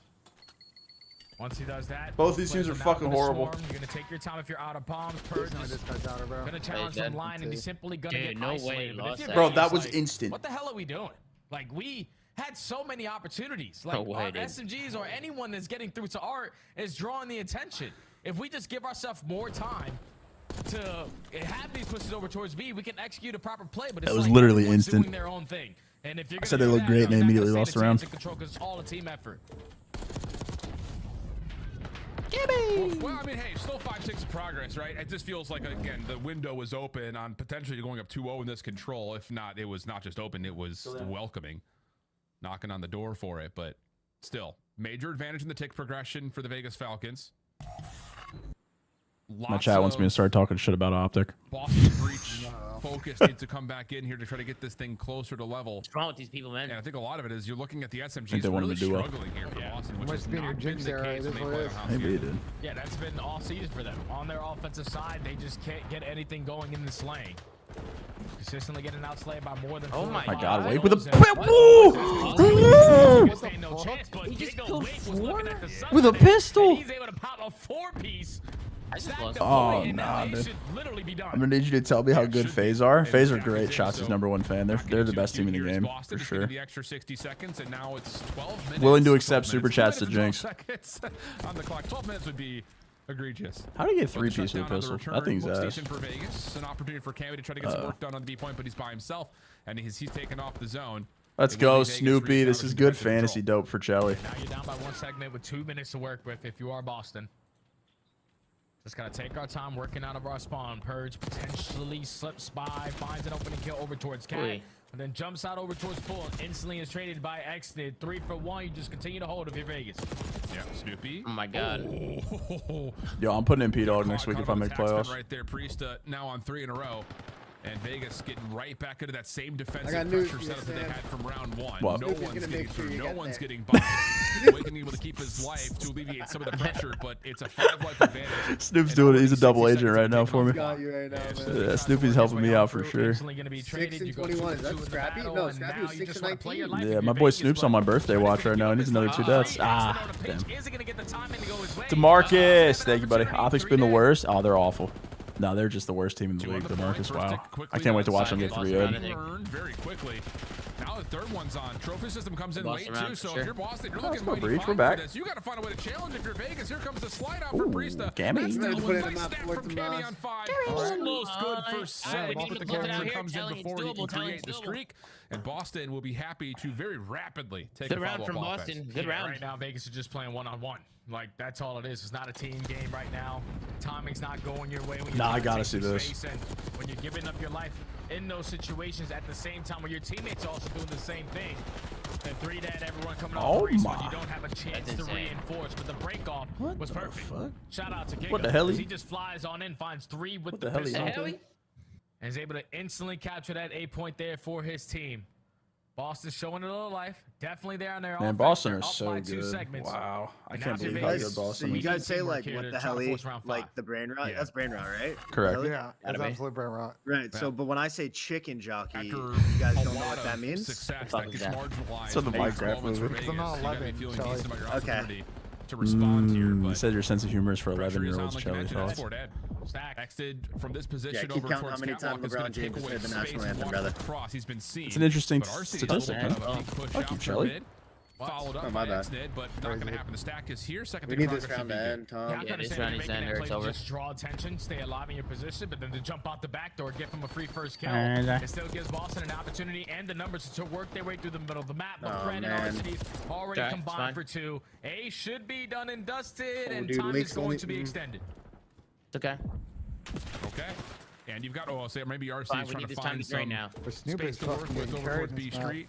Once he does that, both these teams are fucking horrible. You're gonna take your time if you're out of bombs. Purge is gonna challenge from line, and he's simply gonna get isolated. Bro, that was instant. What the hell are we doing? Like, we had so many opportunities. Like, our SMGs or anyone that's getting through to art is drawing the attention. If we just give ourselves more time to have these pushes over towards B, we can execute a proper play. But it's that was like literally instant. doing their own thing. And if you're I said they looked great and they immediately lost the round. It's all a team effort. Well, I mean, hey, still 5-6 of progress, right? It just feels like, again, the window was open on potentially going up 2-0 in this control. If not, it was not just open, it was welcoming, knocking on the door for it. But still, major advantage in the tick progression for the Vegas Falcons. My chat wants me to start talking shit about Optic. Boston breach focus needs to come back in here to try to get this thing closer to level. What's wrong with these people, man? And I think a lot of it is you're looking at the SMGs they really to do struggling here for Boston, which has not been the case when they play on house. Maybe they did. Yeah, that's been all season for them. On their offensive side, they just can't get anything going in this lane. Consistently getting outslayed by more than 4 my God, wait with a with a pistol. He's able to pop a 4-piece. Oh, nah, dude. I'm gonna need you to tell me how good FaZe are. FaZe are great. Shots is #1 fan. They're the best team in the game, for sure. The extra 60 seconds, and now it's 12 minutes. Willing to accept super chats to Jinx. On the clock, 12 minutes would be egregious. How do you get 3-piece with a pistol? That thing's ass. For Vegas, an opportunity for Cammy to try to get some work done on the B point, but he's by himself, and he's taken off the zone. Let's go, Snoopy. This is good fantasy dope for Chelly. Now you're down by 1 segment with 2 minutes to work with if you are Boston. Just gotta take our time working out of our spawn. Purge potentially slips by, finds an opening kill over towards Cat, and then jumps out over towards Bull. Instantly is traded by Xnid. 3 for 1. You just continue to hold if you're Vegas. Yeah, Snoopy. Oh my God. Yo, I'm putting in P-Dog next week if I make playoffs. Right there, Priesta now on 3 in a row. And Vegas getting right back into that same defensive pressure setup that they had from round 1. What? No one's getting through. No one's getting by. Waking able to keep his life to alleviate some of the pressure, but it's a 5-life advantage. Snoop's doing it. He's a double agent right now for me. Got you right now, Yeah, Snoopy's helping me out for sure. 6 and 21. Is that Scrappy? No, Scrappy was 6 and 19. Yeah, my boy Snoop's on my birthday watch right now. He needs another 2 deaths. Ah, damn. DeMarcus, thank you, buddy. Optic's been the worst. Oh, they're awful. No, they're just the worst team in the league, DeMarcus. Wow. I can't wait to watch them get 3-0. Very quickly. Now the third one's on. Trophy system comes in late too, so if you're Boston, you're looking mighty fine for this. You got to find a way to challenge if you're Vegas. Here comes the slide out for Priesta. Gammy. That's the one nice snap from Gammy on 5. Almost good for 7. But the character comes in before he can create the streak. And Boston will be happy to very rapidly take a round from Boston. Good round. Right now, Vegas is just playing 1-on-1. Like, that's all it is. It's not a team game right now. Timing's not going your way. Nah, I gotta see this. And when you're giving up your life in those situations at the same time where your teammates are also doing the same thing. The 3 dead, everyone coming off the race, but you don't have a chance to reinforce. But the break off was perfect. Shout out to Giga. What the hell? He just flies on in, finds 3 with the pistol. And is able to instantly capture that 8 point there for his team. Boston's showing a little life. Definitely there on their Man, Boston are so good. Wow. I can't believe how good Boston is. You guys say, like, what the hell, like the brain rot? That's brain rot, right? Correct. Yeah, that's absolutely brain rot. Right. So, but when I say chicken jockey, you guys don't know what that means? Success that gets marginalized. So the Minecraft movie. Because I'm not 11, Okay. To respond here, but you said your sense of humor is for 11-year-olds, Charlie. From this position keep counting how many times LeBron James said the national anthem, brother. It's an interesting statistic, huh? Fuck you, Charlie. Followed up by Xnid, but not going to happen. The stack is here. Second, we need this round to end, Tom. Yeah, this round is end or it's over. Just draw attention, stay alive in your position, but then to jump out the back door, give him a free first kill. It still gives Boston an opportunity and the numbers to work their way through the middle of the map. But Fred and Arsenal's already combined for 2. A should be done and dusted, and time is going to be extended. It's okay. Okay. And you've got, I'll say maybe RC is trying to find some right now. space to work with over towards B Street.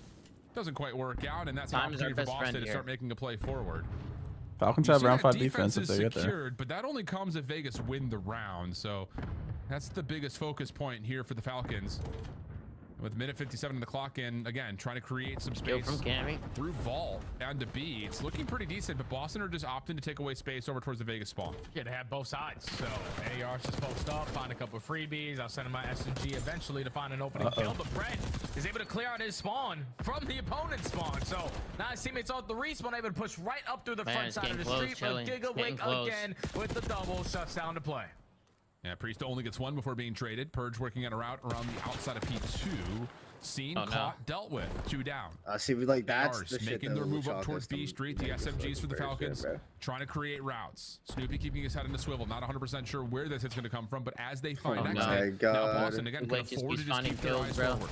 Doesn't quite work out, and that's an opportunity for Boston to start making a play forward. Falcons have round 5 defense if they get there. But that only comes if Vegas win the round, so that's the biggest focus point here for the Falcons. With minute 57 on the clock in, again, trying to create some space through vault down to B. It's looking pretty decent, but Boston are just opting to take away space over towards the Vegas spawn. Yeah, they have both sides. So AR's just post up, find a couple of freebies. I'll send him my SMG eventually to find an opening kill. But Brett is able to clear out his spawn from the opponent's spawn. So now his teammates on the respawn, able to push right up through the front side of the street. But Gigawick again with the double shuts down the play. Yeah, Priest only gets one before being traded. Purge working on a route around the outside of P2. Seen, caught, dealt with. 2 down. See, like that's the making their move up towards B Street. The SMGs for the Falcons trying to create routes. Snoopy keeping his head in the swivel. Not 100% sure where this is going to come from, but as they find next hit, now Boston again can afford to just keep their eyes forward.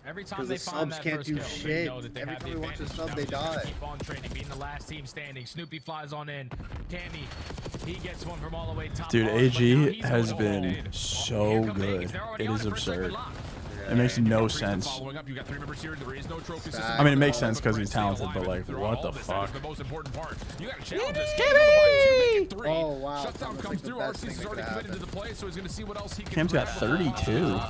Every time they find that first kill, they know that they have the advantage. Now they keep on training, being the last team standing. Snoopy flies on in. Cammy, he gets one from all the way top. Dude, AG has been so good. It is absurd. It makes no sense. I mean, it makes sense because he's talented, but like, what the fuck? Oh wow! Shutdown comes through. RC's already committed to the play, so he's going to see what else he can. Cam's got 32. No.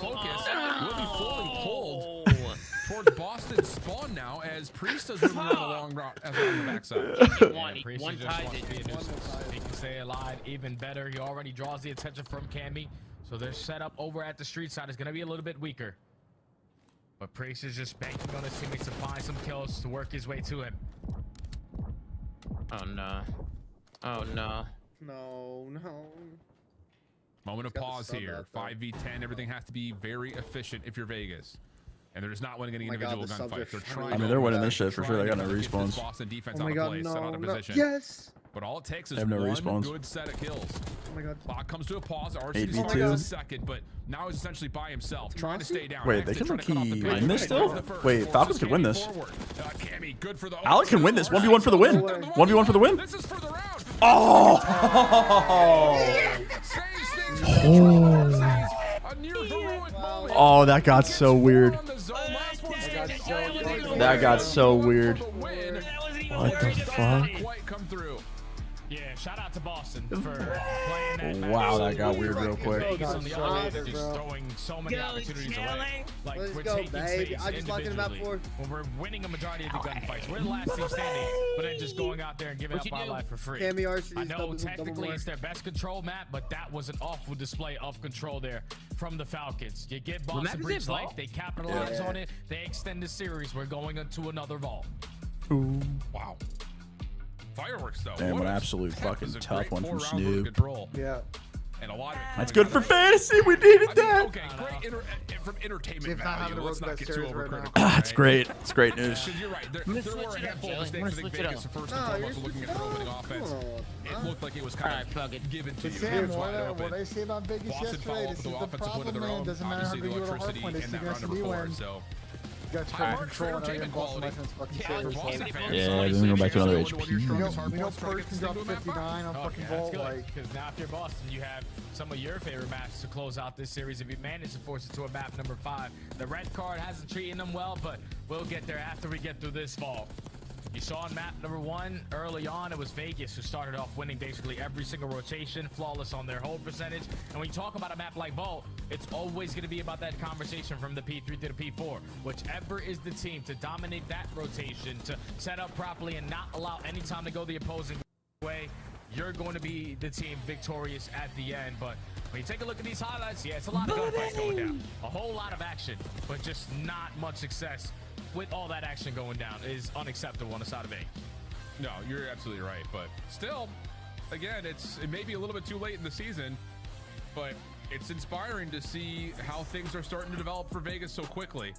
Focus will be fully pulled towards Boston's spawn now as Priest does moving around a long route on the backside. One ties it. He can stay alive even better. He already draws the attention from Cammy, so their setup over at the street side is going to be a little bit weaker. But Priest is just banking on his teammates to find some kills to work his way to him. Oh no! Oh no! No. Moment of pause here. 5v10. Everything has to be very efficient if you're Vegas. And they're just not winning any individual gunfights. They're trying. I mean, they're winning this shit for sure. They got no respawns. Boston defense out of place, set out of position. Yes. But all it takes is one good set of kills. Oh my god. Clock comes to a pause. RC's a second, but now he's essentially by himself, trying to stay down. Wait, they can win this still? Wait, Falcons can win this. Alec can win this. 1v1 for the win. 1v1 for the win. This is for the round. Oh! Oh, that got so weird. That got so weird. What the fuck? Yeah, shout out to Boston for playing that. Wow, that got weird real quick. Just throwing so many opportunities away. Like, let's we're go, taking babe. space I'm just locking him out for. When we're winning a majority of the gunfights, we're the last team standing, but then just going out there and giving up our life for free. I know technically it's their best control map, but that was an awful display of control there from the Falcons. You get Boston Breach life, they capitalize on it, they extend the series. We're going into another vault. Ooh. Wow. Fireworks though. Damn, what an absolute fucking tough one from Snoop. Yeah. And a lot of That's good for fantasy. We needed that. Okay, great from entertainment value. Let's not get too overcritical. That's great. It's great news. You're right. There were a handful of mistakes. I think Vegas first and foremost looking at their opening offense. It looked like it was kind of given to you. Sam, what I say about Vegas yesterday, this is the problem, man. Doesn't matter how good you are at hardpoint, it's the SMG win. You got total control and everything. Boston defense fucking savers. Yeah, then we go back to another HP. We know Purge can drop 59 on fucking Vault. Because now if you're Boston, you have some of your favorite maps to close out this series. If you manage to force it to a map number 5, the red card hasn't treated them well, but we'll get there after we get through this vault. You saw on map number 1 early on, it was Vegas who started off winning basically every single rotation, flawless on their hold percentage. And when you talk about a map like Vault, it's always going to be about that conversation from the P3 to the P4. Whichever is the team to dominate that rotation, to set up properly and not allow any time to go the opposing way, you're going to be the team victorious at the end. But when you take a look at these highlights, yeah, it's a lot of gunfights going down. A whole lot of action, but just not much success. With all that action going down is unacceptable on the side of A. No, you're absolutely right, but still, again, it may be a little bit too late in the season, but it's inspiring to see how things are starting to develop for Vegas so quickly.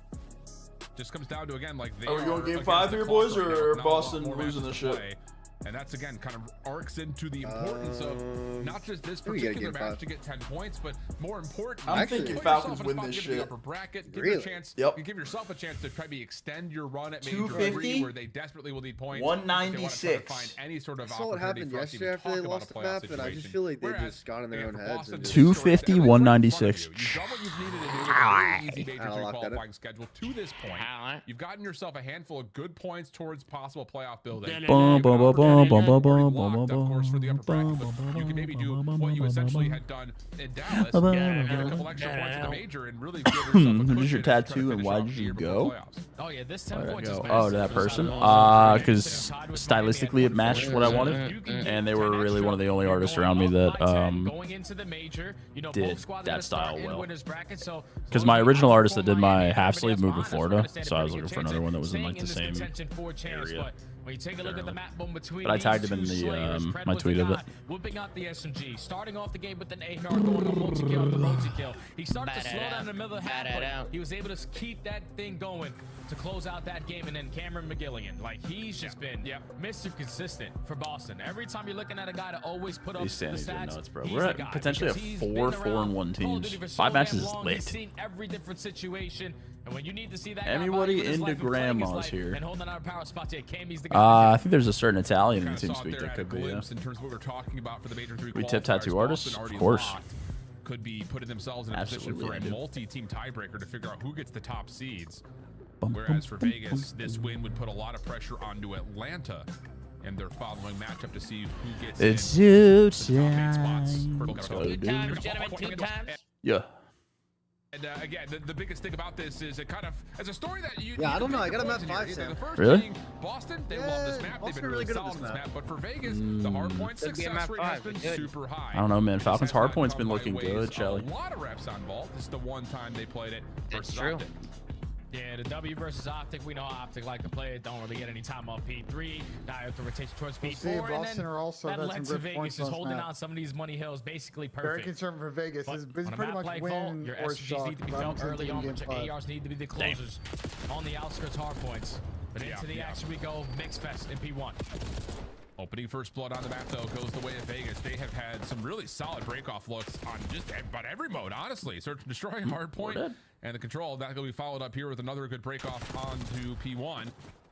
Just comes down to, again, like they are we going game 5 here, boys, or Boston losing the shit? And that's, again, kind of arcs into the importance of not just this particular match to get 10 points, but more important, I'm thinking Falcons win this shit. Upper bracket, give a chance, give yourself a chance to maybe extend your run at Major 3, where they desperately will need points. 196. Find any sort of I saw what happened yesterday after they lost the map, and I just feel like they just got in their own heads. 250, 196. You've done what you've needed to do with a very easy Major 3 qualifying schedule to this point. You've gotten yourself a handful of good points towards possible playoff building. course, for the upper bracket, but you can maybe do what you essentially had done in Dallas, get a couple extra points in the major, and really give yourself a cushion. Who's your tattoo and why did you go? Oh yeah, this 10 points is to that person. Because stylistically it matched what I wanted, and they were really one of the only artists around me that did that style well. Because my original artist that did my half sleeve moved to Florida, so I was looking for another one that was in like the same area. When you take a look at the map bomb between but I tagged him in the my tweet of it. Whipping out the SMG, starting off the game with an AR going on multi-kill after multi-kill. He started to slow down in the middle of the half, but he was able to keep that thing going to close out that game. And then Cameron McGilligan, like he's just been Mr. Consistent for Boston. Every time you're looking at a guy to always put up the stats, nuts, bro. We're at potentially a 4-4-1 teams. 5 matches is lit. He's seen every different situation. And when you need to see that anybody into grandmas here. And holding out a power spot, I think there's a certain Italian in TeamSpeak that could be. In terms of what we're talking about for the major 3 we tip tattoo artists, of course. Could be putting themselves in a position for a multi-team tiebreaker to figure out who gets the top seeds. Whereas for Vegas, this win would put a lot of pressure onto Atlanta and their following matchup to see who gets it's yeah. And again, the biggest thing about this is it kind of as a story that you. Yeah, I don't know. I got a map 5, Sam. Really? Boston, they love this map. They've been really good on this map. But for Vegas, the hardpoint success rate has been super high. I don't know, man. Falcons hardpoint's been looking good, Shelly. A lot of reps on Vault. This is the one time they played it versus Octane. Yeah, the W versus Optic, we know Optic like to play it. Don't really get any time off P3. Now you have to rotate towards P4. And then that led to Vegas is holding on some of these money hills basically perfect. Very concerned for Vegas. It's pretty much like win your or SGs need to be felt early on, but your ARs need to be the closers on the outskirts hard points. But into the action we go, Mix Fest in P1. Opening first blood on the map, though, goes the way of Vegas. They have had some really solid break-off looks on just about every mode, honestly. Search and destroy, hardpoint, and the control. That's going to be followed up here with another good break-off onto P1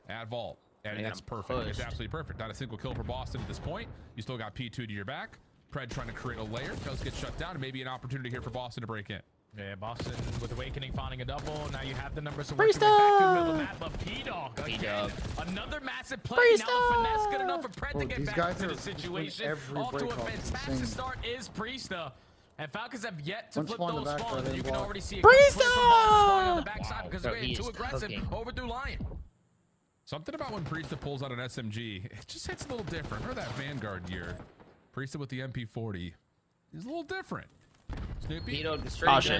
at Vault. And that's perfect. It's absolutely perfect. Not a single kill for Boston at this point. You still got P2 to your back. Pred trying to create a layer. Does get shut down, and maybe an opportunity here for Boston to break in. Yeah, Boston with Awakening finding a double. Now you have the numbers to work back to the middle of the map. But P-Dog again, another massive play. Now the finesse good enough for Pred to get back into the situation. Off to a fantastic start is Priesta. And Falcons have yet to flip those spawns. You can already see a Priesta on the backside because they're getting too aggressive over through Lion. Something about when Priesta pulls out an SMG, it just hits a little different. Remember that Vanguard gear? Priesta with the MP40 is a little different. Snoopy, the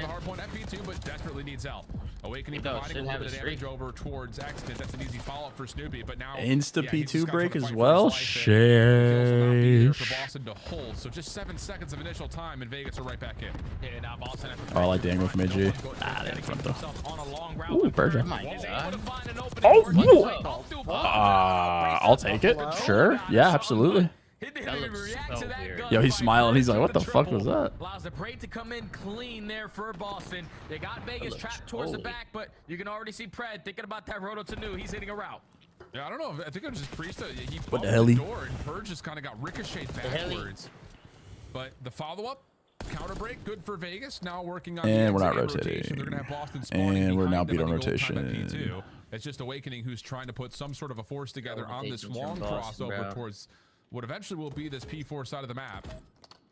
hard point at P2, but desperately needs help. Awakening providing a little bit of damage over towards Extant. That's an easy follow-up for Snoopy, but now insta P2 break as well. Shit. For Boston to hold, so just 7 seconds of initial time, and Vegas are right back in. Yeah, now Boston. Oh, I like the angle from AG. Ah, they in front though. Ooh, Berger. I'll take it. Sure. Yeah, absolutely. Yo, he's smiling. He's like, what the fuck was that? Allows the break to come in clean there for Boston. They got Vegas trapped towards the back, but you can already see Pred thinking about that roto to new. He's hitting a route. Yeah, I don't know. I think it was just Priesta. He what the hell? The door and Purge just kind of got ricocheted backwards. But the follow-up counter break, good for Vegas. Now working on and we're not rotating. They're gonna have Boston and we're now beat on rotation. It's just Awakening who's trying to put some sort of a force together on this long crossover towards what eventually will be this P4 side of the map.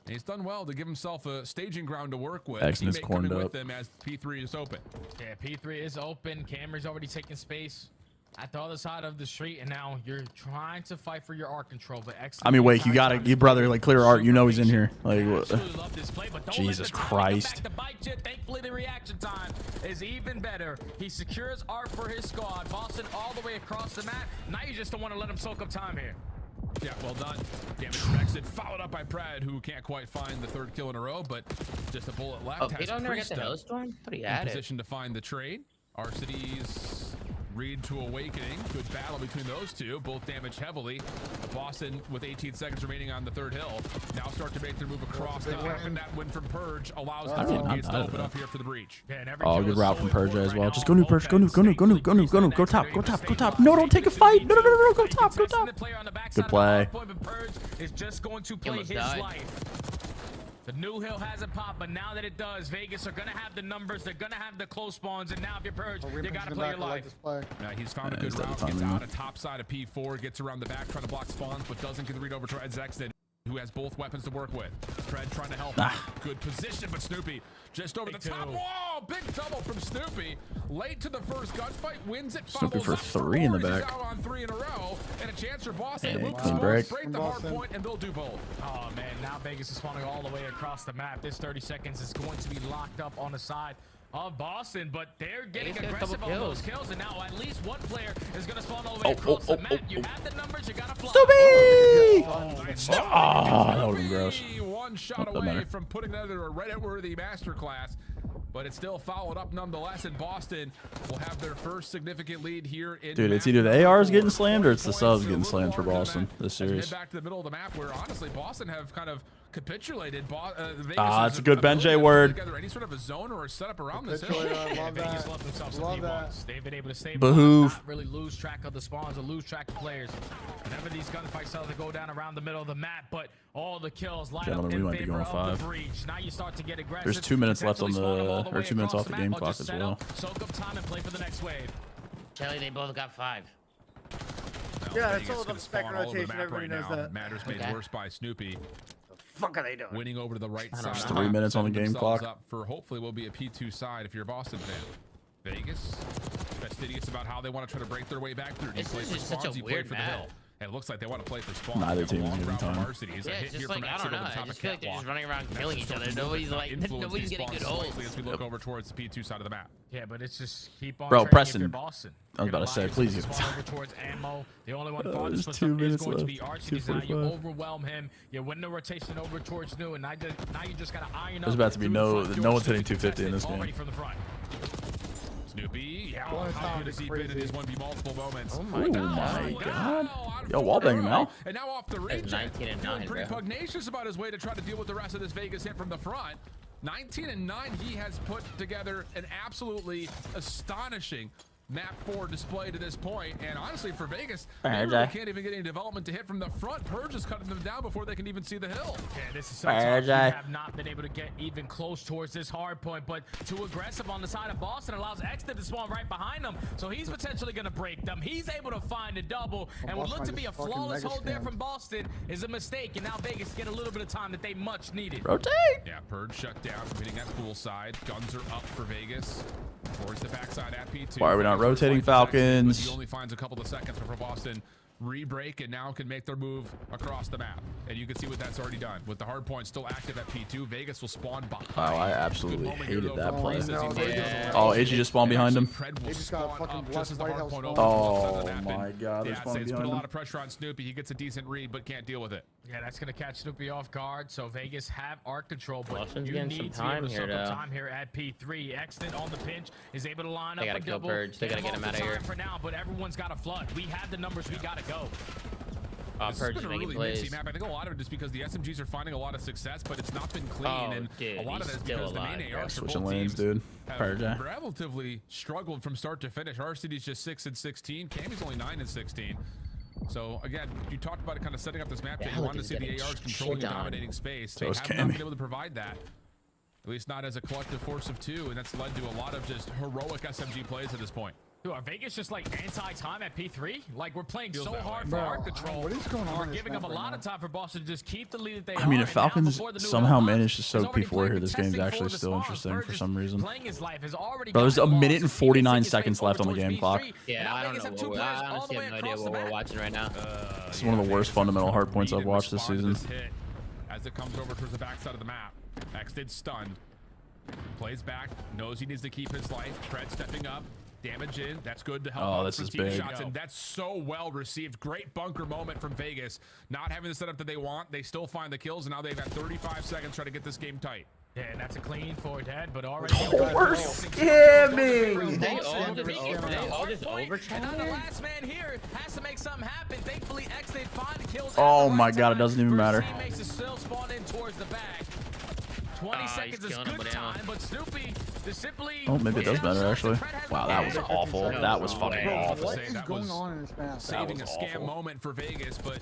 And he's done well to give himself a staging ground to work with. He may come in with them as P3 is open. Yeah, P3 is open. Camry's already taking space at the other side of the street, and now you're trying to fight for your art control. But I mean, wait, you gotta, you brother, like clear art. You know he's in here. Like, what? Jesus Christ. Thankfully, the reaction time is even better. He secures art for his squad. Boston all the way across the map. Now you just don't want to let him soak up time here. Yeah, well done. Damage from Exit, followed up by Pred, who can't quite find the 3rd kill in a row, but just a bullet left. He don't never get the Hailstorm? But he had in position to find the trade. Arcides read to Awakening. Good battle between those two. Both damaged heavily. Boston with 18 seconds remaining on the 3rd hill. Now start to make their move across the map, and that win from Purge allows the floodgates to open up here for the breach. Oh, good route from Purge as well. Just go new, Purge. Go new, go new, go new, go new, go new. Go top, go top, go top. No, don't take a fight. No, no, no, no, go top, go top. Good play. Is just going to play his life. The new hill hasn't popped, but now that it does, Vegas are going to have the numbers. They're going to have the close spawns. And now if you're Purge, you got to play your life. He's found a good route. Gets out of top side of P4. Gets around the back, trying to block spawns, but doesn't get the read over to Exton, who has both weapons to work with. Fred trying to help. Good position, but Snoopy just over the top wall. Big double from Snoopy. Late to the first gunfight, wins it. Snoopy for 3 in the back. Out on 3 in a row, and a chance for Boston to move clean the break. break the hard point, and they'll do both. Oh man, now Vegas is spawning all the way across the map. This 30 seconds is going to be locked up on the side of Boston, but they're getting aggressive on those kills, and now at least one player is going to spawn all the way across the map. You have the numbers, you got to fly. Snoopy! That would be gross. One shot away from putting together a Reddit-worthy masterclass, but it's still followed up nonetheless, and Boston will have their first significant lead here in Dude, it's either the ARs getting slammed or it's the subs getting slammed for Boston this series. Head back to the middle of the map where honestly Boston have kind of capitulated. It's a good Ben J word. Any sort of a zone or a setup around this hill. Vegas love themselves some D1s. They've been able to save not really lose track of the spawns or lose track of players. Whenever these gunfights start to go down around the middle of the map, but all the kills line up in favor of the breach. Now you start to get aggressive. There's 2 minutes left on the, or 2 minutes off the game clock as well. Soak up time and play for the next wave. Kelly, they both got 5. Yeah, that's all about spec rotation. Everybody knows that. Matters made worse by Snoopy. Fuck are they doing? Winning over to the right side. There's 3 minutes on the game clock. Up for hopefully will be a P2 side if you're a Boston fan. Vegas, fastidious about how they want to try to break their way back through. This is just such a weird map. And it looks like they want to play for spawn. Neither team is giving time. Yeah, it's just like, I don't know. I just feel like they're just running around killing each other. Nobody's getting good ults. As we look over towards the P2 side of the map. Yeah, but it's just keep on. Bro, Preston. Boston. I was about to say, please give over towards ammo. The only one farthest there's for 2 some is minutes going to left. be Archie. Now you overwhelm him. You win the rotation over towards New, and now you just got to iron up. There's about to be no one's hitting 250 in this game. From the front. Snoopy, how good has he been in his 1v multiple moments? Oh my god. Yo, wallbang him out. And now off the region, 19 and 9, pretty pugnacious about his way to try to deal with the rest of this Vegas hit from the front. 19 and 9, he has put together an absolutely astonishing map 4 display to this point, and honestly for Vegas, they really can't even get any development to hit from the front. Purge is cutting them down before they can even see the hill. Yeah, this is so tough. We have not been able to get even close towards this hard point, but too aggressive on the side of Boston allows Exton to spawn right behind him, so he's potentially going to break them. He's able to find a double, and what looked to be a flawless hold there from Boston is a mistake, and now Vegas get a little bit of time that they much needed. Rotate! Yeah, Purge shut down from hitting that pool side. Guns are up for Vegas. Towards the backside at P2. Why are we not rotating Falcons? He only finds a couple of seconds before Boston re-break and now can make their move across the map. And you can see what that's already done. With the hard point still active at P2, Vegas will spawn behind. Oh, I absolutely hated that play. Yeah. Oh, AG just spawned behind him. They just got fucking just as the hard point oh my god, they're spawning it's behind put a him. lot of pressure on Snoopy. He gets a decent read, but can't deal with it. Yeah, that's going to catch Snoopy off guard. So Vegas have arc control, but Boston's you need some time to be able to here, soak up time here at P3. Exton on the pinch is able to line they up gotta a kill double. Purge. They gotta get him out of here. For now, but everyone's got a flood. We have the numbers. We got to go. Purge is making plays. Map. I think a lot of it is because the SMGs are finding a lot of success, but it's not been clean, and dude, a lot of it is because the main ARs for switching both lanes, teams dude. have relatively struggled from start to finish. RCD's just 6 and 16. Cammy's only 9 and 16. So again, you talked about it kind of setting up this map that you wanted to see the ARs controlling and dominating space. They have not been able to provide that. At least not as a collective force of 2, and that's led to a lot of just heroic SMG plays at this point. Dude, are Vegas just like anti-time at P3? Like we're playing so hard for arc control. What is going on? We're giving up a lot of time for Boston to just keep the lead that they I mean, if Falcons somehow manage to soak P4 here, this game's actually still interesting for some reason. Bro, there's a minute and 49 seconds left on the game clock. Yeah, I don't know. I honestly have no idea what we're watching right now. This is one of the worst fundamental hard points I've watched this season. As it comes over towards the backside of the map, Exton stunned. Plays back, knows he needs to keep his life. Fred stepping up. Damage in, that's good to help. Oh, this is big. Shots, and that's so well received. Great bunker moment from Vegas. Not having the setup that they want, they still find the kills, and now they've got 35 seconds trying to get this game tight. Yeah, and that's a clean for Dad, but already we're scamming. They all just overtime. And now the last man here has to make something happen. Thankfully, X they find the kills. Oh my god, it doesn't even matter. Teammates is still spawned in towards the back. 20 seconds is good time, but Snoopy is simply... Oh, maybe it does matter, actually. Wow, that was awful. That was fucking awful. What is going on in this map? Saving a scam moment for Vegas, but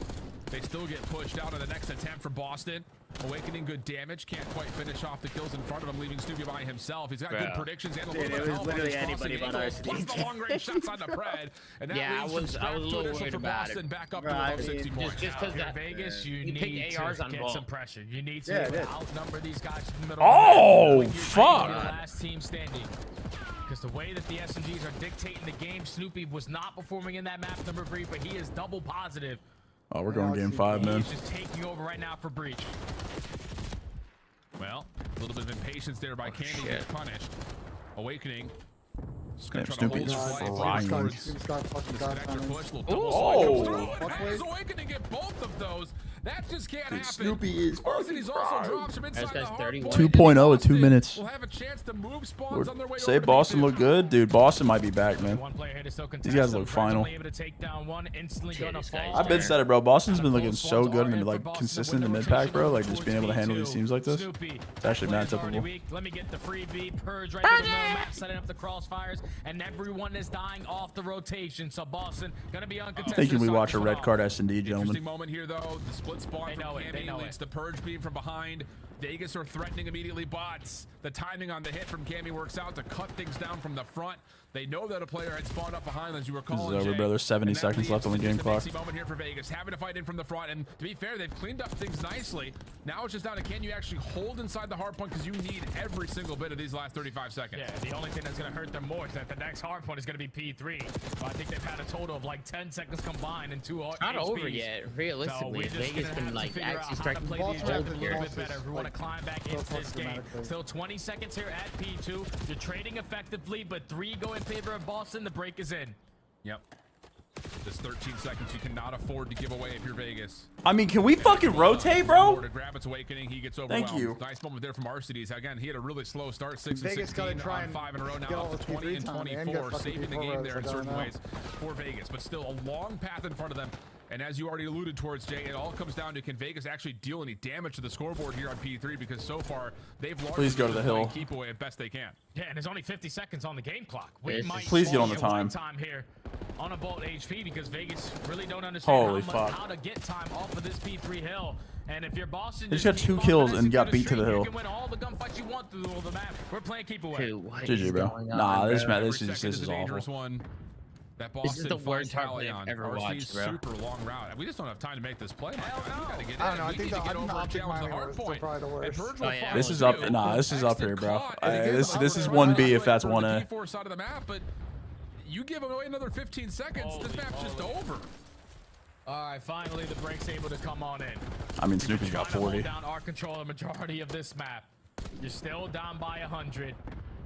they still get pushed out of the next attempt for Boston. Awakening good damage, can't quite finish off the kills in front of him, leaving Snoopy by himself. He's got good predictions and a little bit of help. Literally anybody but plus the long range shots on the Pred, and that I was a little worried about it. Back up to about 60 points. Just because Vegas, you need to get some pressure. You need to outnumber these guys in the middle. Oh, fuck! Last team standing. Because the way that the SMGs are dictating the game, Snoopy was not performing in that map number 3, but he is double positive. Oh, we're going game 5, man. He's just taking over right now for Breach. Well, a little bit of impatience there by Candy getting punished. Awakening. Damn, Snoopy is frying. Oh! As Awakening get both of those. That just can't happen. Snoopy is Arseny's also drops from inside the hard point. 2.0 at 2 minutes. We'll have a chance to move spawns on their way Say Boston look good, dude. Boston might be back, man. These guys look final. I've been said it, bro. Boston's been looking so good and like consistent in the mid pack, bro. Like just being able to handle these teams like this. It's actually mad typical. Let me get the freebie purge right in the map, setting up the crossfires, and everyone is dying off the rotation. So Boston gonna be uncontested. Thinking we watch a red card S&D, gentlemen. Interesting moment here, though. The split spawn from Cammy leads the purge beam from behind. Vegas are threatening immediately bots. The timing on the hit from Cammy works out to cut things down from the front. They know that a player had spawned up behind, as you recall. This is over, brother. 70 seconds left on the game clock. Moment here for Vegas, having to fight in from the front, and to be fair, they've cleaned up things nicely. Now it's just down to can you actually hold inside the hard point, because you need every single bit of these last 35 seconds. Yeah, the only thing that's going to hurt them more is that the next hard point is going to be P3. So I think they've had a total of like 10 seconds combined and 2 HPs. Not over yet. Realistically, so Vegas been like actually striking play these a little bit better if we want to climb back into this game. Still 20 seconds here at P2. You're trading effectively, but 3 go in favor of Boston. The break is in. Yep. Just 13 seconds you cannot afford to give away if you're Vegas. I mean, can we fucking rotate, bro? To grab its Awakening, he gets overwhelmed. Thank you. Nice moment there from RCDs. Again, he had a really slow start, 6 and 16 on 5 in a row now, up to 20 and 24, saving the game there in certain ways for Vegas, but still a long path in front of them. And as you already alluded towards, Jay, it all comes down to can Vegas actually deal any damage to the scoreboard here on P3, because so far they've largely please go to the hill. Keep away as best they can. Yeah, and there's only 50 seconds on the game clock. Please get on the time here on a Bolt HP, because Vegas really don't understand how to get time off of this P3 hill. And if you're Boston, they just got 2 kills and got beat to the hill. You can win all the gunfights you want through the map. We're playing keep away. GG, bro. Nah, this is awful. One. That this is the worst hard play I've ever watched, bro. Super long route. We just don't have time to make this play. I don't know. I think the object mining was probably the worst. This is up. Nah, this is up here, bro. This is 1B if that's 1A. Side of the map, but you give away another 15 seconds. This map's just over. All right, finally the break's able to come on in. I mean, Snoopy's got 40. Down our control the majority of this map. You're still down by 100.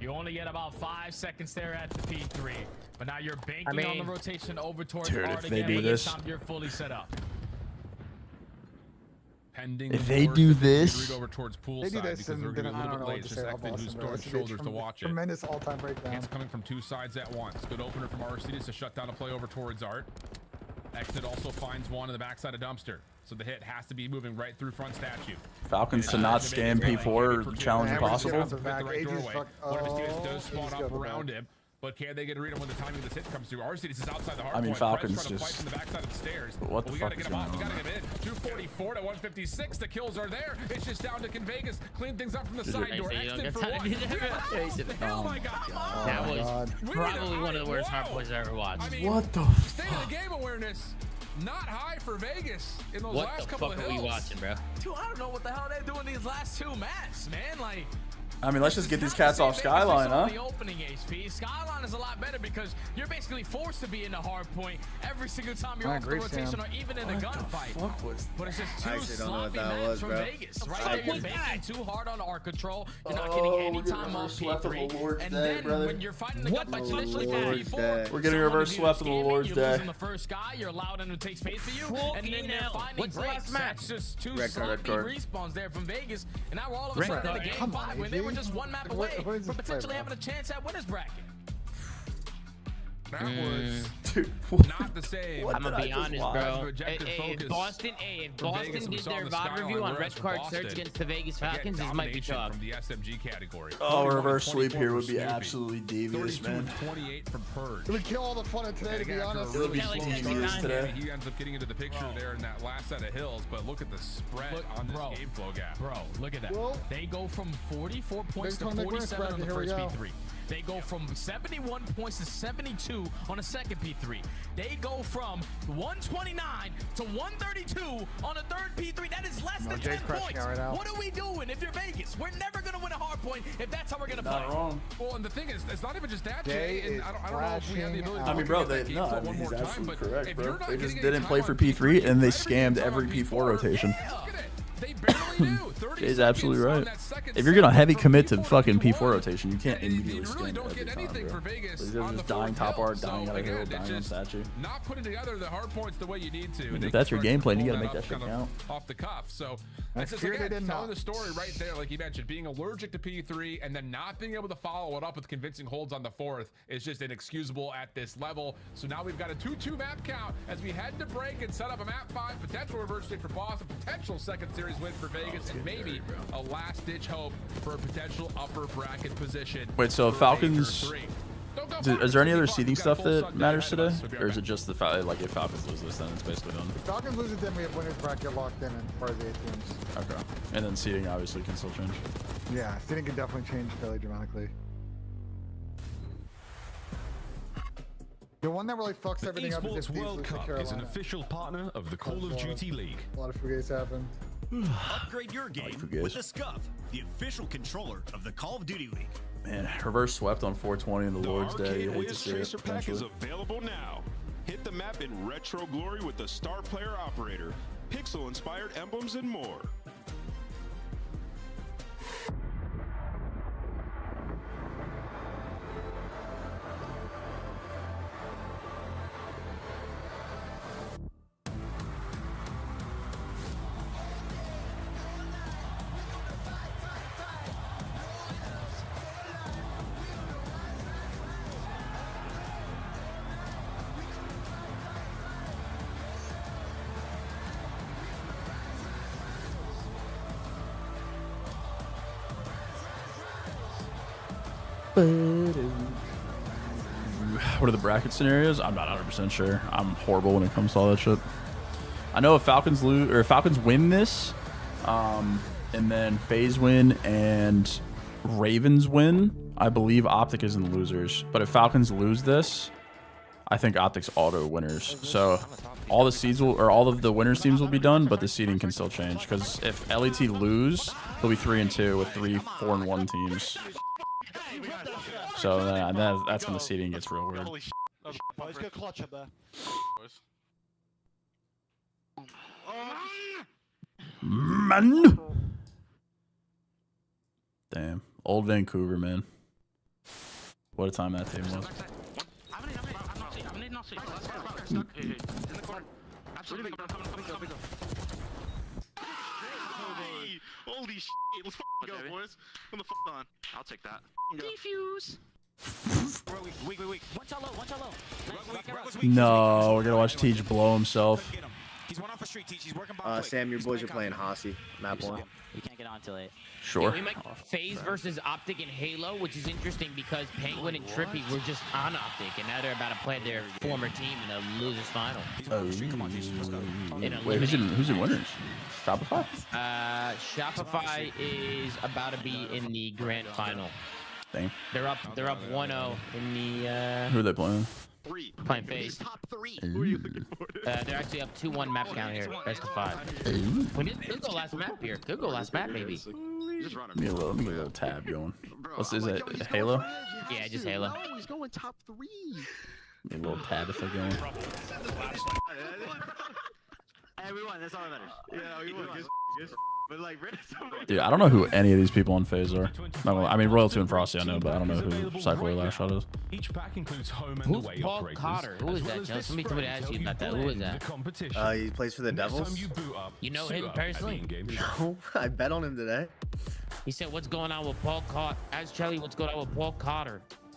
You only get about 5 seconds there at the P3, but now you're banking on the rotation over towards if they do this, you're fully set up. Pending if they do this, over towards poolside because they're going to be a little bit late. It's just Octane who's throwing shoulders to watch it. Tremendous all-time breakdown. It's coming from 2 sides at once. Good opener from RCDs to shut down a play over towards Art. Exit also finds one in the backside of Dumpster. So the hit has to be moving right through front statue. Falcons to not scam P4 challenge impossible. One of his teammates does spawn up around him, but can they get a read on when the timing of this hit comes through? RCDs is outside the hard point. I mean, Falcons just fight from the backside of the stairs. What the fuck is going on? We gotta get him in. 244 to 156. The kills are there. It's just down to Vegas clean things up from the side door. Oh my god. That was probably one of the worst hard points I ever watched. I mean, what the state of the game awareness. Not high for Vegas in those last couple of hills. What the fuck are we watching, bro? Dude, I don't know what the hell they're doing these last 2 maps, man. Like, I mean, let's just get these cats off Skyline, huh? The opening HP. Skyline is a lot better because you're basically forced to be in the hard point every single time you're off the rotation or even in a gunfight. But it's just 2 sloppy maps from Vegas. Right there, you're banking too hard on our control. You're not getting any time off P3. And then when you're fighting the gunfight, you literally get P4. We're getting reverse swept on the Lord's Day. You're losing the first guy. You're allowing him to take space for you. And then they're finding breaks. That's just 2 sloppy respawns there from Vegas. And now we're all of a sudden in the game 5 when they were just 1 map away from potentially having a chance at winner's bracket. That was not the same. I'm gonna be honest, bro. If Boston did their VOD review on Red Card Search against the Vegas Falcons, this might be tough. From the SMG category. Oh, reverse sweep here would be absolutely devious, man. 28 from Purge. It would kill all the fun of today, to be honest. It would be devious today. He ends up getting into the picture there in that last set of hills, but look at the spread on this game flow gap. Bro, look at that. They go from 44 points to 47 on the first P3. They go from 71 points to 72 on a second P3. They go from 129 to 132 on a third P3. That is less than 10 points. What are we doing if you're Vegas? We're never going to win a hard point if that's how we're going to play. Not wrong. Well, and the thing is, it's not even just that, Jay. And I don't know if we have the ability to bro, he's absolutely correct, bro. They just didn't play for P3, and they scammed every P4 rotation. They barely do. Jay's absolutely right. If you're gonna heavy commit to fucking P4 rotation, you can't immediately really don't get anything for Vegas. They're just dying top art, dying out of hill, dying on statue. Not putting together the hard points the way you need to. If that's your game plan, you gotta make that shit count. Off the cuff. So that's just again, telling the story right there, like you mentioned, being allergic to P3 and then not being able to follow it up with convincing holds on the fourth is just inexcusable at this level. So now we've got a 2-2 map count as we head to break and set up a map 5 potential reverse sweep for Boston, potential second series win for Vegas, and maybe a last-ditch hope for a potential upper bracket position. Wait, so Falcons, is there any other seeding stuff that matters today, or is it just the like if Falcons lose this, then it's basically done? If Falcons lose it, then we have winners bracket locked in as far as the 8 teams. Okay, and then seeding obviously can still change. Yeah, seeding can definitely change fairly dramatically. The one that really fucks everything up is if World Cup is an official partner of the Call of Duty League. A lot of fugates happen. Upgrade your game with the Scuff, the official controller of the Call of Duty League. Man, reverse swept on 420 in the Lord's Day. The Arcade Tracer pack is available now. Hit the map in retro glory with the Star Player Operator, pixel-inspired emblems, and more. What are the bracket scenarios? I'm not 100% sure. I'm horrible when it comes to all that shit. I know if Falcons lose or if Falcons win this, and then FaZe win and Ravens win, I believe Optic is in the losers. But if Falcons lose this, I think Optic's auto winners. So all the seeds will, or all of the winners teams will be done, but the seeding can still change. Because if LET lose, they'll be 3-2 with 3 4-1 teams. So that's when the seeding gets real weird. Boys, go clutch up there. Man. Damn. Old Vancouver, man. What a time that team was. Holy shit, let's go, boys. What the fuck on? I'll take that. Defuse. Wait. Watch out low. No, we're gonna watch Teach blow himself. He's one off a street, Teach. He's working by Sam, your boys are playing Hossy. Map 1. We can't get on till 8. Sure. Yeah, we might FaZe versus Optic and Halo, which is interesting because Penguin and Trippy were just on Optic, and now they're about to play their former team in a losers final. Wait, who's in winners? Shopify? Shopify is about to be in the grand final. Dang. They're up 1-0 in the. Who are they playing? Playing FaZe. Top 3. Who are you looking for? They're actually up 2-1 map count here. Best of 5. Could go last map here. Could go last map maybe. Let me get a little tab going. Is it Halo? Yeah, just Halo. No, he's going top 3. A little tab if they're going. Hey, we won. That's all that matters. Yeah, we won. But like, dude, I don't know who any of these people on FaZe are. I mean, Royalty and Frosty, I know, but I don't know who Cypher Last Shot is. Each pack includes home and away Paul operators. Carter? Who is that, Joe? Somebody asked you about that. Who is that? He plays for the Devils. You know him personally? No, I bet on him today. He said, "What's going on with Paul Carter?" Ask Charlie, "What's going on with Paul Carter?"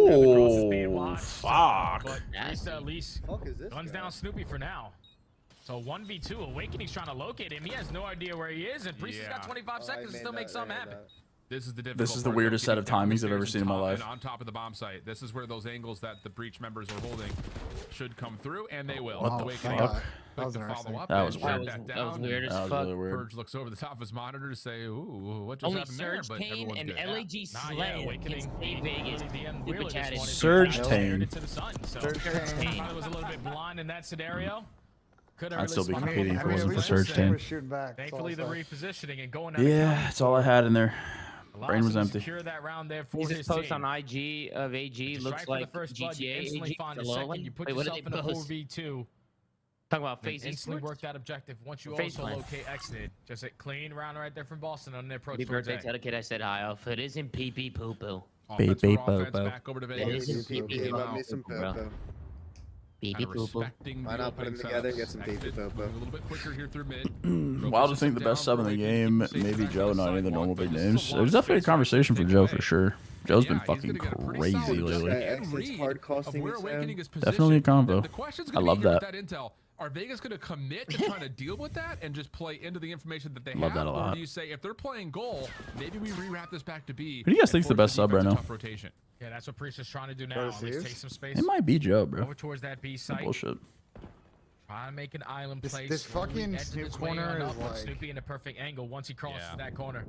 Oh, fuck. But at least this guns guy? down Snoopy for now. So 1v2, Awakening's trying to locate him. He has no idea where he is, and Priest has got 25 seconds to still make something happen. This is the difficult This is the part, weirdest though, set of keeping timings I've ever stairs seen in my top life. and on top of the bomb site. This is where those angles that the breach members are holding should come through, and they will. What the Awakening fuck? quick to follow up. That was and weird. shut That was down. weird as That was fuck. really weird. Purge looks over the top of his monitor to say, "Ooh, what just Only happened there?" Surge But Kane everyone's and good. LAG Slay against Vegas. Super chatted. Surge Tane. It was a little bit blind in that scenario. I'd still be competing if it wasn't for Surge Tane. Thankfully, the repositioning and going. Yeah, that's all I had in there. Brain was empty. That round there for He's his just post team. on IG of AG looks like GTA instantly AG. find a second. You put yourself in a 4v2. Talking about phase instantly work that objective. Once you also locate Xnid, just a clean round right there from Boston on their approach. Happy birthday to the kid I said hi off. It isn't pee pee poo poo. Beep beep poo poo. Back over to Vegas. Love me some poo-poo. Pee pee poo poo. Why not put them together, get some pee pee poo-poo. A little bit quicker here through mid. Wild to think the best sub in the game, maybe Joe, not any of the normal big names. There's definitely a conversation for Joe for sure. Joe's been fucking crazy lately. Definitely a combo. I love that. Are Vegas going to commit to trying to deal with that and just play into the information that they Love have? that a lot. Or do you say, if they're playing goal, maybe we rewrap this back to B? Who do you guys think's the best sub right now? Rotation? Yeah, that's what Priest is trying to do now. Take some space. It might be Joe, bro. Over towards that B site. Bullshit. Try to make an island play. This fucking Snoop corner is like... Snoopy in a perfect angle once he crosses that corner.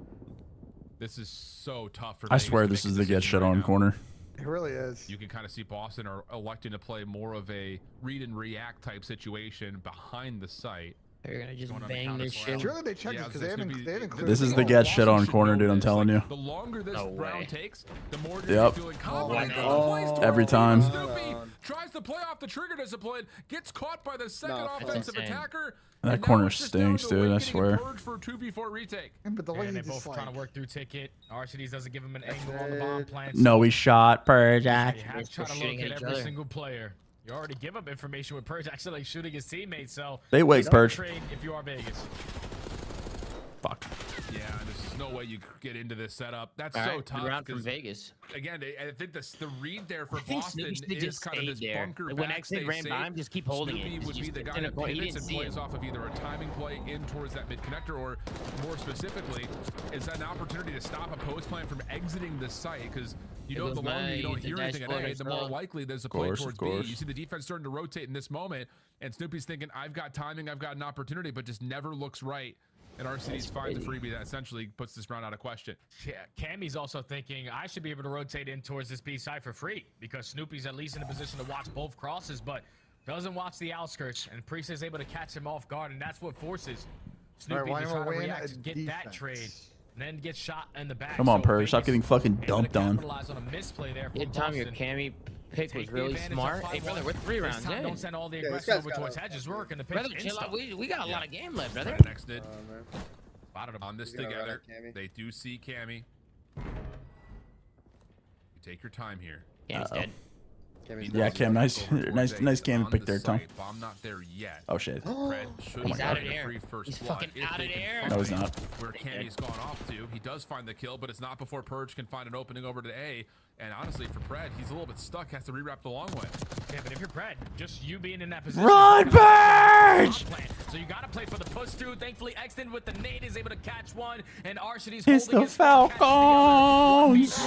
This is so tough for I Vegas swear to this make is a the get decision shit on now. corner. It really is. You can kind of see Boston are electing to play more of a read and react type situation behind the site. They're gonna just bang this shit. Surely they checked this because they haven't cleared. This is the get shit on corner, dude. I'm telling you. The longer this round takes, the more Yep. you're feeling confident. Every time. Snoopy tries to play off the trigger discipline, gets caught by the second offensive attacker. That corner stinks, dude. I swear. For 2v4 retake. But the way they he both just trying to work through ticket. RCDs doesn't give him an angle on the bomb plant. No, we shot Purge. You have to try to locate every single player. You already give up information with Purge actually shooting his teammates, so they wait, Purge. Trade if you are Vegas. Fuck. Yeah, there's no way you could get into this setup. That's All so right, tough. round from Vegas. Again, I think the read there for I think Boston Snoopy should is just kind of this stay there. bunker Like, back, when stay Xnid ran safe. by him, just keep holding Snoopy it. would be Just the guy in a that corner. He pivots didn't and see plays him. off of either a timing play in towards that mid connector, or more specifically, is that an opportunity to stop a post plan from exiting the site? Because you know, the longer you don't hear anything at A, the more likely there's a play towards B. You see the defense starting to rotate in this moment, and Snoopy's thinking, I've got timing, I've got an opportunity, but just never looks right. And RCD's finds the freebie that essentially puts this round out of question. Yeah, Cammy's also thinking, I should be able to rotate in towards this B side for free, because Snoopy's at least in a position to watch both crosses, but doesn't watch the outskirts, and Priest is able to catch him off guard, and that's what forces Snoopy to try to react to get that trade, and then get shot in the back. Come on, So Purge. Stop getting fucking dumped on. capitalize on a misplay there from Good time your Boston. Cammy pick was really smart. Hey, brother, we're 3 rounds in. Don't send all the aggression over towards Hedges. Work in the pitch. Brother, chill out. We got a lot of game left, brother. Next did. On this together, they do see Cammy. You take your time here. Cammy's dead. Yeah, Cam, nice Cam pick there, Tom. Bomb not there yet. Oh shit. He's out of there. He's fucking out of there. No, he's not. Where Cammy's gone off to, he does find the kill, but it's not before Purge can find an opening over to A. And honestly, for Pred, he's a little bit stuck, has to rewrap the long way. Yeah, but if you're Pred, just you being in that position. Run, Purge! So you gotta play for the push through. Thankfully, Exton with the nade is able to catch one, and RCD's It's the Falcons!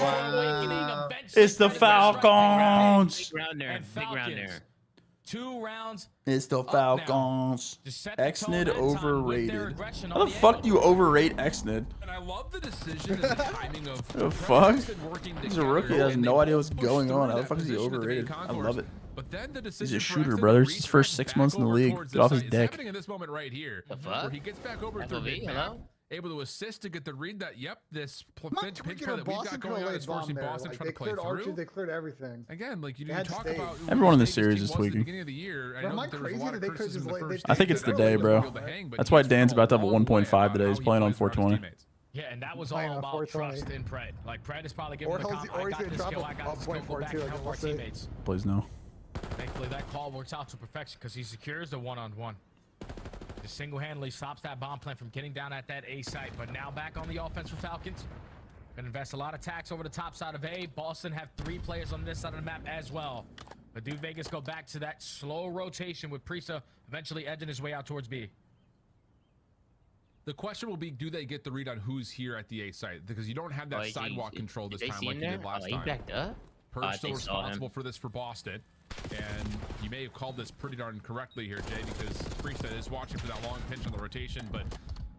It's the Falcons! Big round there. Big round there. 2 rounds. It's the Falcons. Xnid overrated. How the fuck do you overrate Xnid? And I love the decision and the timing of the fuck? He's a rookie. He has no idea what's going on. How the fuck is he overrated? I love it. But then the He's a shooter, brother. It's his first 6 months in the league. Get off his dick. Happening in this moment right here, the fuck? where he gets back over to the map, able to assist to get the read that, yep, this pinch play that we've got going on is forcing Boston trying to play through. They cleared everything. Again, like you talk about everyone in this series is tweaking. Beginning of the year, I know there was a lot of criticism in the first. I think it's the day, bro. That's why Dan's about to have a 1.5 today. He's playing on 420. Yeah, and that was all about trust in Pred. Like, Pred is probably giving him the I got this skill, I got this skill, go back and help our teammates. Please no. Thankfully, that call works out to perfection because he secures the one-on-one. Just single-handedly stops that bomb plant from getting down at that A site. But now back on the offense for Falcons. Gonna invest a lot of tax over the top side of A. Boston have 3 players on this side of the map as well. But do Vegas go back to that slow rotation with Priesta eventually edging his way out towards B? The question will be, do they get the read on who's here at the A site? Because you don't have that sidewalk control this time like you did last time. He backed up? Purge still responsible for this for Boston. And you may have called this pretty darn correctly here, Jay, because Freeset is watching for that long pinch on the rotation, but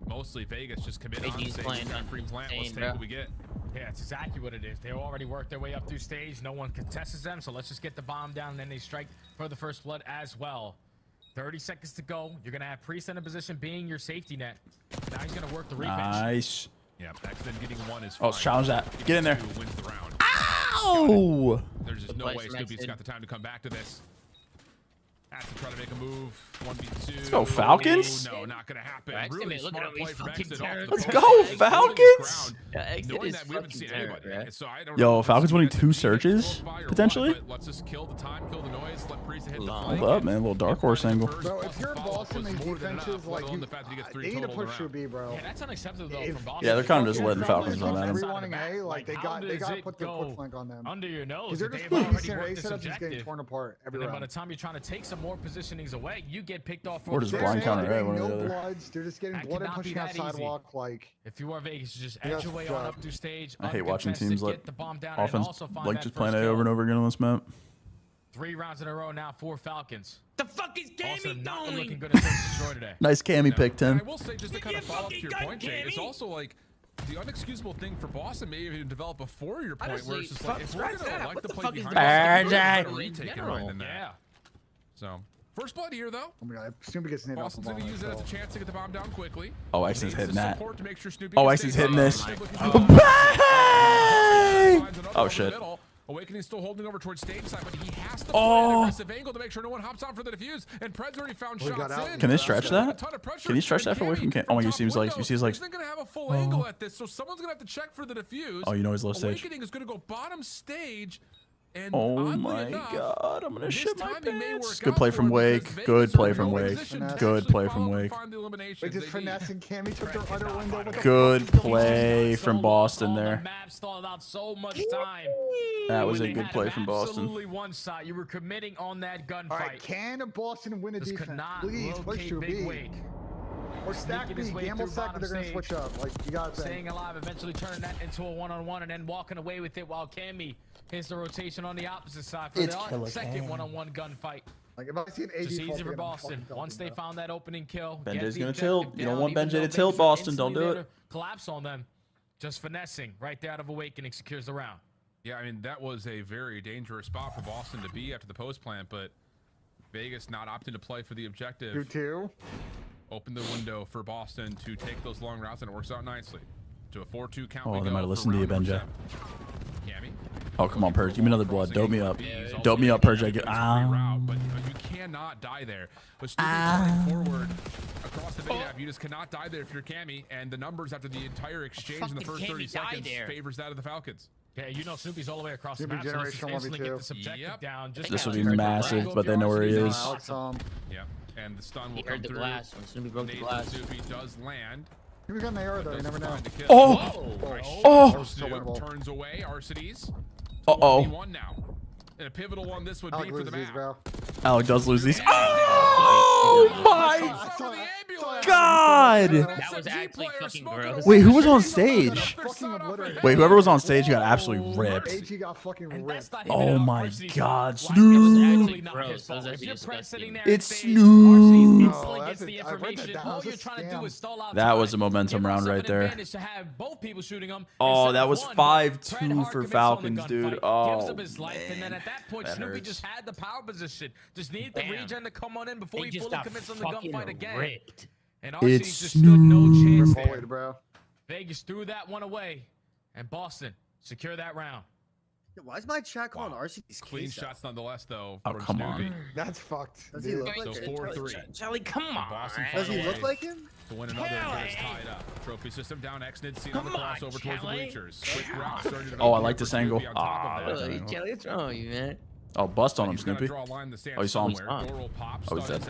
mostly Vegas just commit on stage. We've got free plant. Let's take what we get. Yeah, it's exactly what it is. They already worked their way up through stage. No one contests them, so let's just get the bomb down, and then they strike for the first blood as well. 30 seconds to go. You're going to have Priest in a position being your safety net. Now he's going to work the revenge. Nice. Yeah, Octane getting one is fine. Oh, challenge that. Get in there. Wins the round. Ow! There's just no way Snoopy's got the time to come back to this. Has to try to make a move. 1v2. Let's go, Falcons. No, not gonna happen. Right, Really look smart at play from Exit. Let's go, Falcons. Knowing that we haven't seen anybody. So I don't Yo, Falcons winning 2 searches, potentially. Let's just kill the time, kill the noise, let Priest hit the Hold up, man. A little dark horse angle. Bro, if you're Boston, these defenses, like, they need to push your B, bro. Yeah, that's unacceptable though from Boston. Yeah, they're kind of just letting Falcons run at him. Everyone A, like, they got to put the quick flank on them. Under your nose. They're just putting these A setups just getting torn apart every round. By the time you're trying to take some more positionings away, you get picked off. Or just blind counter, right? One or the other. Bloods. They're just getting blood and pushing out sidewalk. Like, if you are Vegas, you just edge your way on up through stage. I hate watching teams let the bomb down offense like just playing A over and over again on this map. 3 rounds in a row now for Falcons. The fuck is Cammy not doing? looking good at destroy today. Nice Cammy pick, Tim. I will say, just to kind of follow up to your point, Jay, it's also like the unexcusable thing for Boston may even develop before your point, where it's just like, if we're gonna like the play behind us, we're retake it right in there. Yeah. So first blood here, though. Oh my God, Snoopy gets hit off the Boston's gonna use it as a chance to get the bomb down quickly. Oh, X's hitting that. Oh, X's hitting this. Oh shit. Awakening's still holding over towards stage side, but he has to play an aggressive angle to make sure no one hops on for the defuse. And Pred's already found shots in. Can they stretch that? Can you stretch that for away from Cam? Oh my God, he seems like he's not gonna have a full angle at this, so someone's gonna have to check for the defuse. Oh, you know he's low stage. Awakening is gonna go bottom stage. And oh my God, I'm gonna shit my pants. Good play from Wake. Good play from Wake. Good play from Wake. Wait, just finessing Cammy took their other window. Good play from Boston there. That was a good play from Boston. Absolutely one side. You were committing on that gunfight. All right, can Boston win a defense? Please push your B. Or stack B, gamble stack, they're gonna switch up. Like, you gotta think. Staying alive, eventually turning that into a one-on-one, and then walking away with it while Cammy hits the rotation on the opposite side for the second one-on-one gunfight. Like, if I see an AD, just easy for Boston. Once they found that opening kill, Benjay's gonna tilt. You don't want Benjay to tilt, Boston. Don't do it. Collapse on them. Just finessing right there out of Awakening secures the round. Yeah, I mean, that was a very dangerous spot for Boston to be after the post plant, but Vegas not opting to play for the objective. You too. Open the window for Boston to take those long routes, and it works out nicely. To a 4-2 count. Oh, they might have listened to you, Benjay. Cammy. Oh, come on, Purge. Give me another blood. Dope me up. Dope me up, Purge. I get. But you cannot die there. But Snoopy forward across the map, you just cannot die there if you're Cammy. And the numbers after the entire exchange in the first 30 seconds favors that of the Falcons. Yeah, you know Snoopy's all the way across the map. So let's instantly get the subjective down. This will be massive, but they know where he is. Yeah, and the stun will he come heard the through. Glass when Snoopy broke the glass. Snoopy does land. He got an arrow though, you never know. Oh! Turns away Arcides. Uh-oh. One now. And a pivotal one this would be for the map. Alec does lose these. Oh my God! That was actually fucking gross. Wait, who was on stage? Wait, whoever was on stage got absolutely ripped. AG got fucking ripped. Oh my God, Snoop! It's Snoop! That was a momentum round right there. Oh, that was 5-2 for Falcons, dude. Oh, man. At that point, Snoopy just had the power position. Just needed the regen to come on in before he fully commits on the gunfight again. And RC just stood no chance there. Bro. Vegas threw that one away, and Boston secure that round. Why is my chat calling RC's clean shots nonetheless, though? Oh, come on. That's fucked. Does he look like him? 4-3. Charlie, come on. Boston does he look like him? To win another and get us tied up. Trophy system down. Xnid seen on the crossover towards the bleachers. Quick route starting to Oh, I like this angle. Charlie, what's wrong with you, man? Oh, bust on him, Snoopy. Oh, you saw him. Oh, he's dead.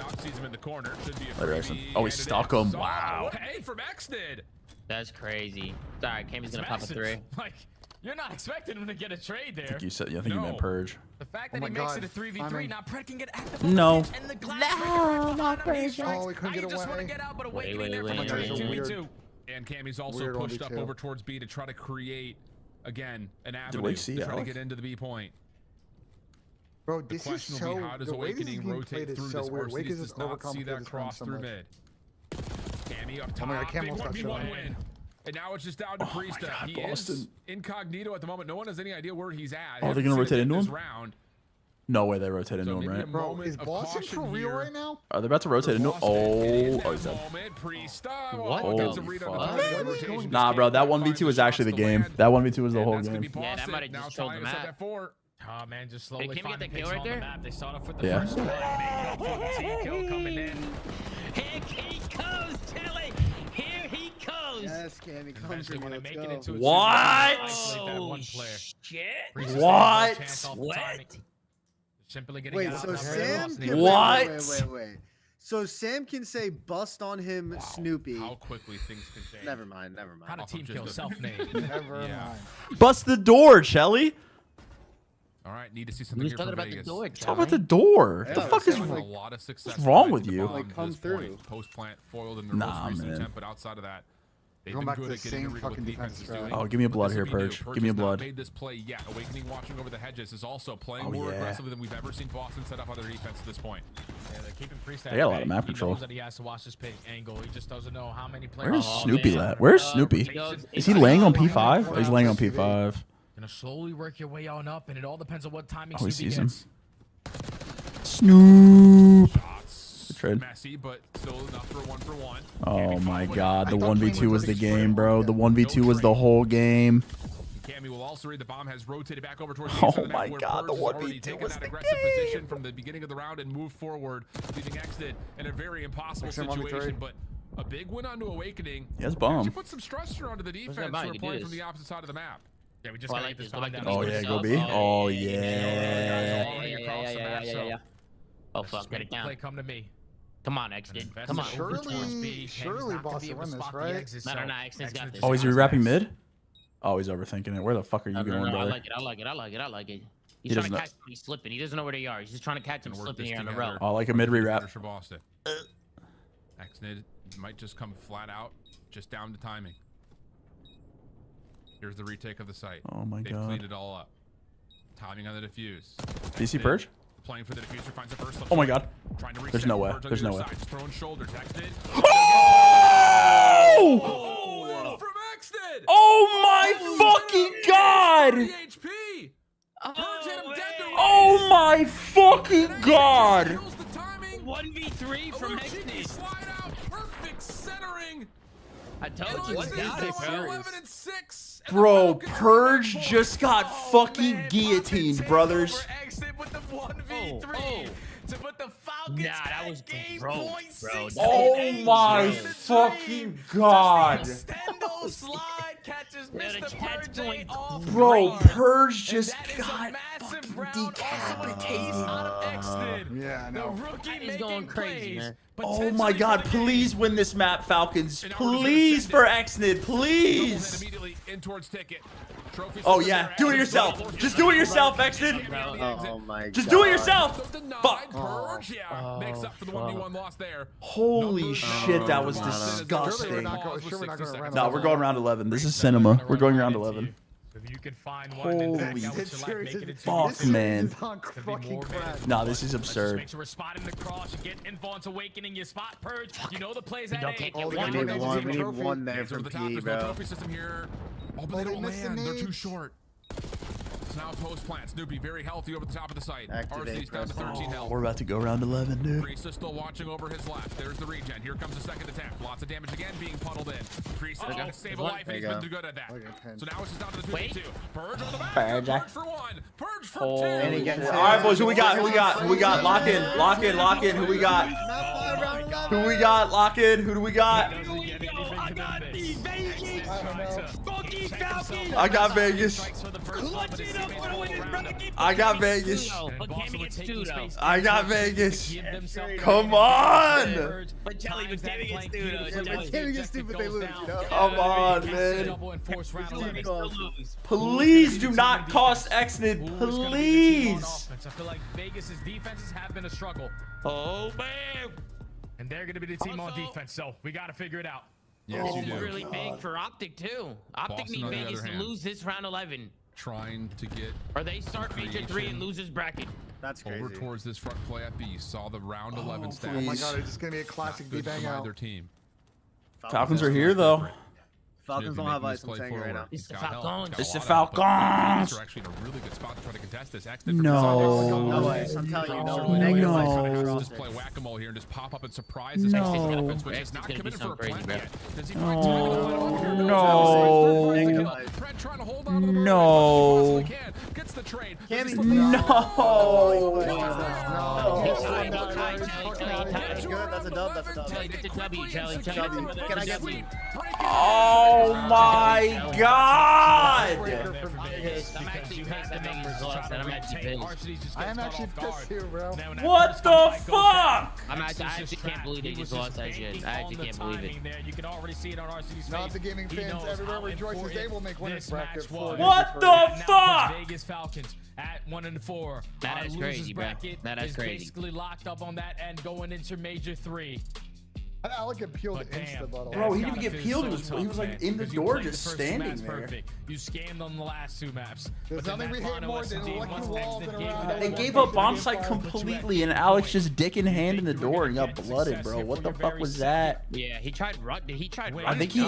Later, oh, he stuck him. Wow. Hey, from Xnid. That's crazy. Sorry, Cammy's gonna pop a 3. Like, you're not expecting him to get a trade there. I think you said. Yeah, I think you meant Purge. The fact that he makes it a 3v3, now Pred can get active. No. And the glass not Purge. Oh, we couldn't get just want to get out, but Awakening there from a 2v2. And Cammy's also pushed up over towards B to try to create, again, an avenue to try to get into the B point. Bro, this is so. How does The way this is Awakening being rotate played is through so this? weird. Wake Arceus is does not see that cross through mid. Cammy up top. Oh my God, Big Camel's got 1v1 shot. win. And now it's just down to Priesta. God, He Boston. is incognito at the moment. No one has any idea where he's at. Oh, they're gonna rotate into him? Round. No way they rotate into him, right? Bro, is Boston for real right now? Are they about to rotate into him? Oh, he's dead. What? Holy nah, bro, that 1v2 was actually the game. That 1v2 was the whole game. Yeah, that might have just trolled the map. Oh man, just slowly Hey, can we finding get the picks kill on right the there? map. They start off with the Yeah. first play. Kill coming in. Here he goes, Kelly. Here he goes. Yes, Cammy, come Eventually, to when me. they Let's make it go. into a What? isolate that one player. Shit. Reese's What? chance off the timing. Simply getting Wait, out so of Sam the can What? wait. So Sam can say bust on him, Snoopy. How quickly things can change. Never mind. How to team kill self-made. Never mind. Bust the door, Shelly. All right, need to see something Who's here talking from about the Vegas. door? Talk about the door. What the Yeah, fuck is A lot of success what's wrong tonight with to the you? bomb Like, to come this through. point. Post plant foiled in the Nah, recent man. attempt, but outside of that, they've Going been back good to at the getting same rid of what fucking the defense is defense doing. strat. Oh, give me a But blood this here, will be new. Purge. Purge Give me a has not blood. made this play yet. Awakening watching over the hedges is also playing Oh, more yeah. aggressively than we've ever seen Boston set up on their defense at this point. Yeah, they're keeping Priest They got a lot of map He control. knows that he has to watch his pick angle. He just doesn't know how many players. Where's Oh, Snoopy man. at? Where's Snoopy? Is he laying on P5? Oh, he's laying on P5. Gonna slowly work your way on up, and it all depends on what timing Oh, he Snoopy sees him. gets. Snoop. Shots. Good trade. Messy, but still enough for a 1-for-1. Oh my God, the I thought 1v2 was the Twin was game, bro. The yeah. 1v2 was the whole game. Cammy will also read the bomb has rotated back over towards the Oh east side of the my map, where God, the Purge has already 1v2 taken was that the aggressive game. position from the beginning of the round and moved forward, leaving Exted in a very impossible Extend 1v3. situation. But a big win onto Awakening. He has Actually bomb. put some structure onto the defense that bomb? who are You playing do from this. the opposite side of the map. Yeah, we just Oh, I gotta like get this this. Go bomb back down. to Oh me. yeah, go yourself. B. Oh Yeah. yeah. Oh fuck, get it Play down. come to me. Come on, Exton. Come on. Surely Boston win this, right? No, Exton's got this. Oh, is he rewrapping mid? Oh, he's overthinking it. Where the fuck are you No, going, I brother? like it. I like it. He's He trying doesn't to know. catch him. He's slipping. He doesn't know where they are. He's just trying to catch him Gonna work slipping this here on the together. row. Oh, like a mid rewrap. For Boston. Exnid might just come flat out, just down to timing. Here's the retake of the site. Oh my They've God. cleaned it all up. Timing on the defuse. DC Exnid Purge? Playing for the diffuser, finds the first. Oh my God. Trying to There's reset no way. Purge on There's the no other way. side. Just throwing shoulders. Exnid. Oh! Oh, from Exnid. Oh my fucking God! HP. Purge hit him dead to Oh my fucking God! Kills the timing. 1v3 from Exton. Slide out. Perfect centering. I told you. Exnid Got it, now bro. 11-6. Bro, Purge just got fucking guillotined, brothers. Exit with the 1v3 to put the Falcons Nah, that was game gross, point bro. 6. Oh my fucking God. Extendo slide catches Yeah, the Mr. chat's Purge going off Bro, guard. Purge just And that is a got massive fucking round, also a case out of Exton. Yeah, I The know. rookie He's making going crazy, plays, man. Oh my God, potentially for the game. please win this map, Falcons. In order to Please defend for it. Exnid, Double hit please. immediately in towards ticket. Trophy Oh system yeah, there, do it Exnid yourself. double Just do it yourself, Exnid. Oh my God. Just do it yourself. So denied. Fuck. Purge, yeah, makes up for the 1v1 loss there. Holy Numbers shit, now that for was Boston as the disgusting. early Sure we're pause with not 60 gonna run seconds No, left. we're going round 11. This is cinema. We're going round 11. If you can find one, then Holy that would select, make it into fuck, your- man. This is on fucking crack. Nah, this is Let's just absurd. make sure we're spotting the cross. You get info onto Awakening, you spot Purge. You know the plays We at don't A. get We one. need one. We need Trophy. one there Answer from to the top. P, There's no bro. trophy system here. Oh, but Oh, they they don't missed the land. They're too nades. short. So now post plant. Snoopy very healthy over the top of the site. Activate RC's down to press. 13 health. We're about to go round 11, dude. Priest is still watching over his left. There's the regen. Here comes the second attempt. Lots of damage again being puddled in. Priest is going to save a life, and he's been good at that. Okay, 10. So now it's just down to the 2v2. Wait. Purge over the back. Purge. Purge for one. Purge for Oh, two. And he gets all right, boys. Who we got? Who we got? Who we got? Lock in. Lock in. Lock in. Who we got? Who we got? Lock in. Who do we got? I got Vegas. I got Vegas. But Cammy gets two, though. I got Vegas. Come on. But Jelly, but Cammy gets two, though. But Cammy gets two, but they lose, you know? Come on, man. They still lose. Please do not cost Exnid. Please. I feel like Vegas's defenses have been a struggle. Oh, man. And they're going to be the team on defense, so we got to figure it out. Yes, This you is do. really big for Optic, too. Optic Boston, need on the Vegas other to hand. lose this round 11. trying to get. Or they start Major 3 and loses bracket. That's crazy. Over towards this front play at B. You saw the round 11 stats. Oh my god, it's just gonna be a classic B bang out. Either team. Falcons are here though. Falcons don't have ice, I'm saying right now. It's the Falcons. It's the Falcons. They're actually in a really good spot to try to contest this. No. No ice, I'm telling you, no. No. Just play whack-a-mole here and just pop up and surprise this offense, which is not committed for a plan yet. Does he find time to let No. Fred trying to hold on to the No. he can. Gets the trade. That's a dub, that's a dub. It's a W, Charlie. Can I get some? Oh my god! I'm actually pissed that Vegas lost, and I'm actually pissed. I am actually pissed too, bro. What the fuck? I actually can't believe they just lost that shit. I actually can't believe it. You can already see it on RCD's face. Not the gaming fans everywhere rejoices. They will make winners bracket. What the fuck? Vegas Falcons at 1-4. That is crazy, bro. That is crazy. Basically locked up on that end going into Major 3. Alec get peeled insta bottle. Bro, he didn't get peeled. He was like in the door just standing there. Perfect. You scammed on the last 2 maps. There's nothing we hate more than electric walls in a round. They gave up bomb site completely, and Alex just dick in hand in the door and got blooded, bro. What the fuck was that? Yeah, he tried run. He tried run. I think he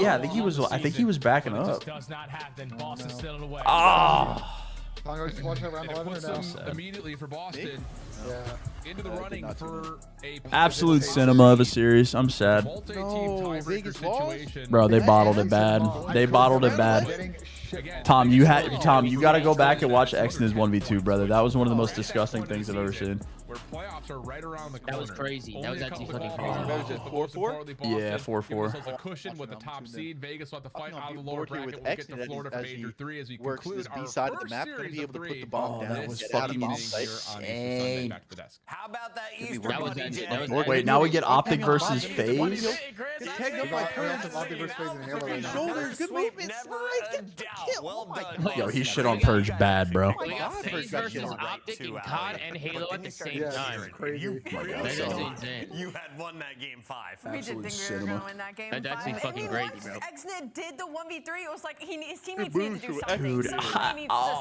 was backing up. Does not happen. Boston still away. Ah. Congo just watching around 11 or now. Immediately for Boston. Yeah. Into the running for a Absolute cinema of a series. I'm sad. No, Vegas situation. Bro, they bottled it bad. They bottled it bad. Tom, you got to go back and watch X's 1v2, brother. That was one of the most disgusting things I've ever seen. Where playoffs are right around the corner. That was crazy. That was actually fucking crazy. That was 4-4? Yeah, 4-4. A cushion with the top seed. Vegas will have to fight out of the lower bracket. We'll get to Florida for Major 3 as we conclude our side of the first map. Gonna series be of able to 3. put the bomb down. That was fucking insane. Back to the desk. How about that Easter? Wait, now we get Optic versus FaZe? Shoulders, good movement. Yo, he shit on Purge bad, bro. FaZe versus Optic and COD and Halo at the same time. Crazy. That's insane. You had won that game 5. We did think we were going to win that game. That's actually fucking crazy, bro. Xnet did the 1v3. It was like his teammates needed to do something. Dude, He needs to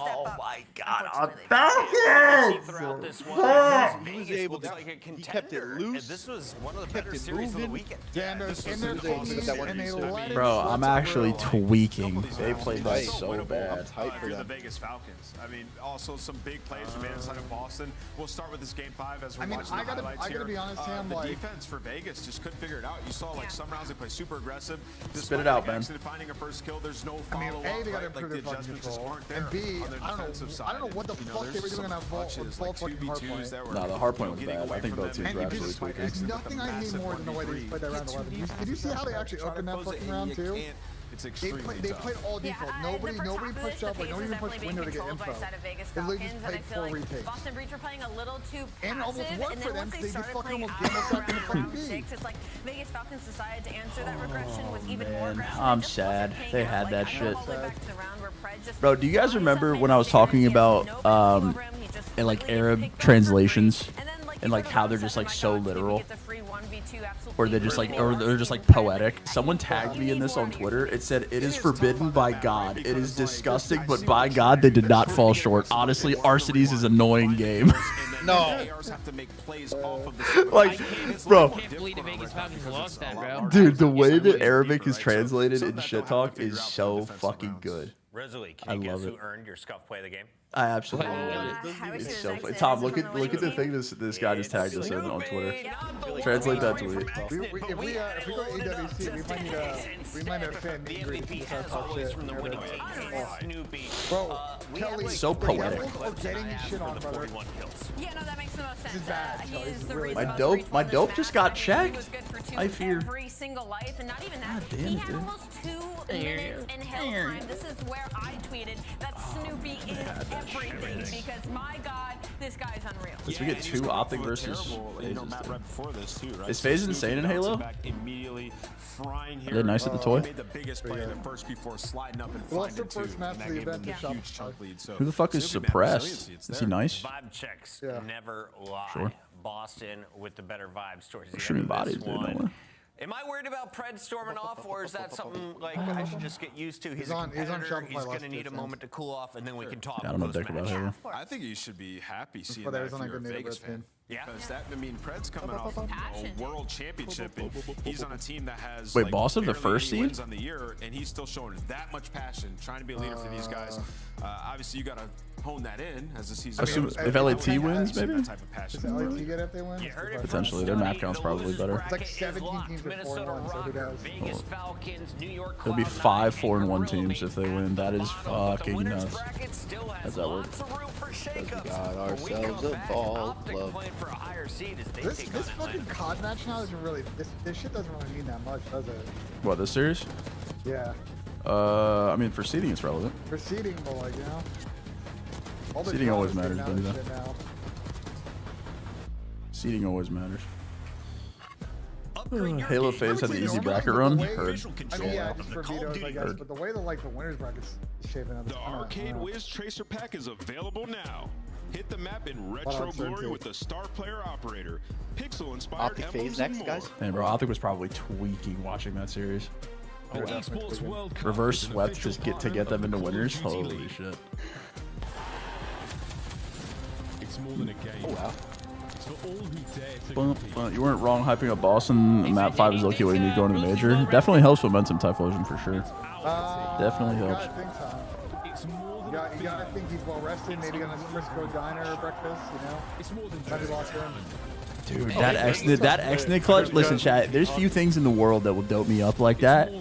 step up. my god, Throughout Falcons! this one, He was able to. He kept it loose. This was one of the better series of the weekend. Yeah, in their faces, and they let it Bro, I'm actually tweaking. They They played that so bad. You're the Vegas Falcons. I mean, also some big plays from the side of Boston. We'll start with this game 5 as we're watching the highlights here. I gotta be honest, Sam. The Like, defense for Vegas just couldn't figure it out. You saw like some rounds they play super aggressive. Spit it out, Ben. Finding a first kill, there's no I mean, follow-up. A, they gotta Like improve the their fucking adjustments just control, aren't there and B, on the I defensive side. don't know what the fuck they were doing on that vault fucking hardpoint. Nah, the hardpoint was bad. I think both teams were And absolutely tweaking. there's nothing I hate more than the way they played that round 11. Did you see how they actually opened that fucking round too? It's extremely They played all default. Nobody pushed up. Like nobody even pushed window to get info. They literally just played 4 retakes. Boston Breach were playing a little too passive, And it almost worked for them once because they just started fucking playing almost gave us up in the around fucking round B. 6, it's like Vegas Falcons decided to answer that regression with even more Man, aggression. I'm It just sad. wasn't They paying had off. that Like, I shit. know all the way back to the round where Pred just Bro, do you guys tried remember something when I was figured talking he has about no back over him, he just in like literally Arab picked up translations the free. And then, like, and you like go to how round they're just 7, like my so God, literal, it's a free 1v2, absolutely or they're just like, or they're just like poetic. Someone tagged me in this on Twitter. It said, "It is forbidden by God. It is disgusting, but by God, they did not fall short." Honestly, Arcides is an annoying game. No. Like, bro, I can't believe the Vegas Falcons lost that, bro. dude, the way that Arabic is translated in shit talk is so fucking good. Rosalie, I can you guess love who it. earned your scuff play of the game? I absolutely love it. It's so funny. Tom, look at the thing this guy just tagged us in on Twitter. Translate that tweet. If we go AWC, we might have fan meet and greet and just talk shit. Bro, Kelly, So poetic. Are getting shit on, brother. Yeah, no, that makes the most sense. This is bad. He's the Really reason My those dope, my retweets dope this just match. got He checked. was good for 2 I fear. every single life, and not even that. God damn, He had dude. almost 2 minutes in hell time. This is where I tweeted that Snoopy is everything because my God, this guy's unreal. Let's we get 2 Optic versus FaZe. Is FaZe insane in Halo? Are they nice at the toy? Well, it's the first match of the event. Who the fuck is suppressed? Is he nice? Vibe checks Yeah. never lie. Sure. Boston with the better vibes towards the Shooting end of bodies, this dude. one. No way. Am I worried about Pred storming off, or is that something like I should just get used to? He's on Shopify. He's going to need a moment to cool off, and then we can talk. I don't know dick about Halo. I think you should be happy seeing that if you're a Vegas fan. Yeah. Because that, I mean, Pred's coming off a world championship, and he's on a team that has wait, Boston the first seed wins on the year, and he's still showing that much passion, trying to be a leader for these guys. Obviously, you got to hone that in as the season. If LAT wins, maybe. Does LAT get if they win? Potentially, their map count's probably better. It's like 17 teams with 4-1, so who knows? It'll be 5 4-1 teams if they win. That is fucking nuts. How's that work? We got ourselves a ball club. This fucking COD match now isn't really this shit doesn't really mean that much, does it? What, this series? Yeah. I mean, for seeding, it's relevant. For seeding, but like, you know. Seeding always matters, don't you? Seeding always matters. Halo FaZe had the easy bracket run. Heard. I mean, yeah, just for vetoes, I guess. But the way the winners bracket's shaping up. The Arcade Wiz Tracer Pack is available now. Hit the map in retro glory with the Star Player Operator. Pixel-inspired emblems and more. Hey, bro, Optic was probably tweaking watching that series. Reverse swept just to get them into winners. Holy shit. It's more than a game. Oh wow. It's for all who dare to you weren't wrong hyping up Boston. Map 5 is okay when you need going to the major. Definitely helps momentum Typhlosion for sure. Definitely helps. You gotta think he's well rested. Maybe gonna Frisco diner breakfast. You know. It's more than just lost in. Dude, that X-Nid clutch. Listen, chat. There's few things in the world that will dope me up like that.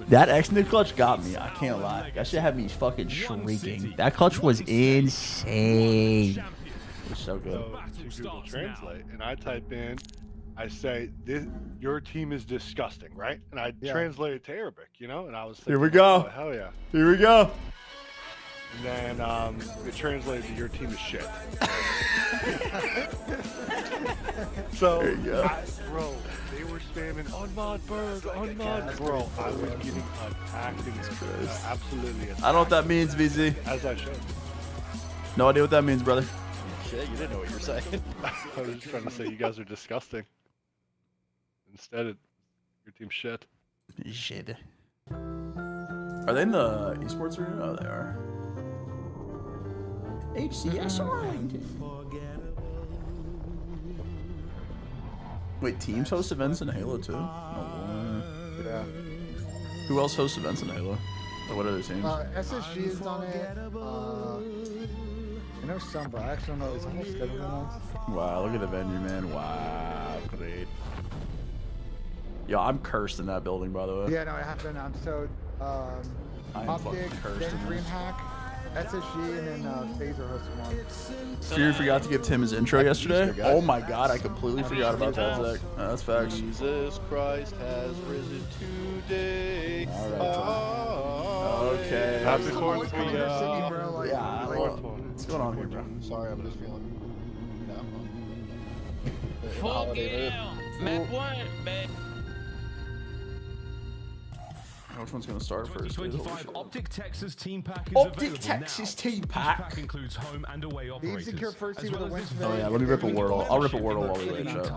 That X-Nid clutch got me. I can't lie. That shit had me fucking shrieking. That clutch was insane. It was so good. So Google Translate, and I type in, I say, your team is disgusting, right? And I translate it to Arabic, you know? And I was thinking, here we go. Oh, hell yeah. Here we go. And then it translated to your team is shit. So, bro, they were spamming unmod bird, unmod. Bro, I was getting attacked in this. Absolutely attacked. I don't know what that means, VZ. As I should. No idea what that means, brother. Shit, you didn't know what you were saying. I was just trying to say you guys are disgusting. Instead, your team's shit. Shit. Are they in the esports arena? Oh, they are. HCSR. Wait, teams host events in Halo too? No. Yeah. Who else hosts events in Halo? Or what other teams? SSG is on it. I know some, but I actually don't know. Is the whole schedule on? Wow, look at the venue, man. Wow, great. Yo, I'm cursed in that building, by the way. Yeah, no, it happened. I'm so Optic, then DreamHack, SSG, and then FaZe are hosting one. Fury forgot to give Tim his intro yesterday. Oh my god, I completely forgot about that, Zach. That's facts. Jesus Christ has risen today. All right. Okay. Happy 4th. Yeah. What's going on here, bro? Sorry, I'm just feeling. Fuck yeah. Map 1, man. Which one's gonna start first? 2025 Optic Texas Team Pack is Optic Texas Team Pack. This pack includes home and away operators. Oh yeah, let me rip a Wordle. I'll rip a Wordle while we wait, chat.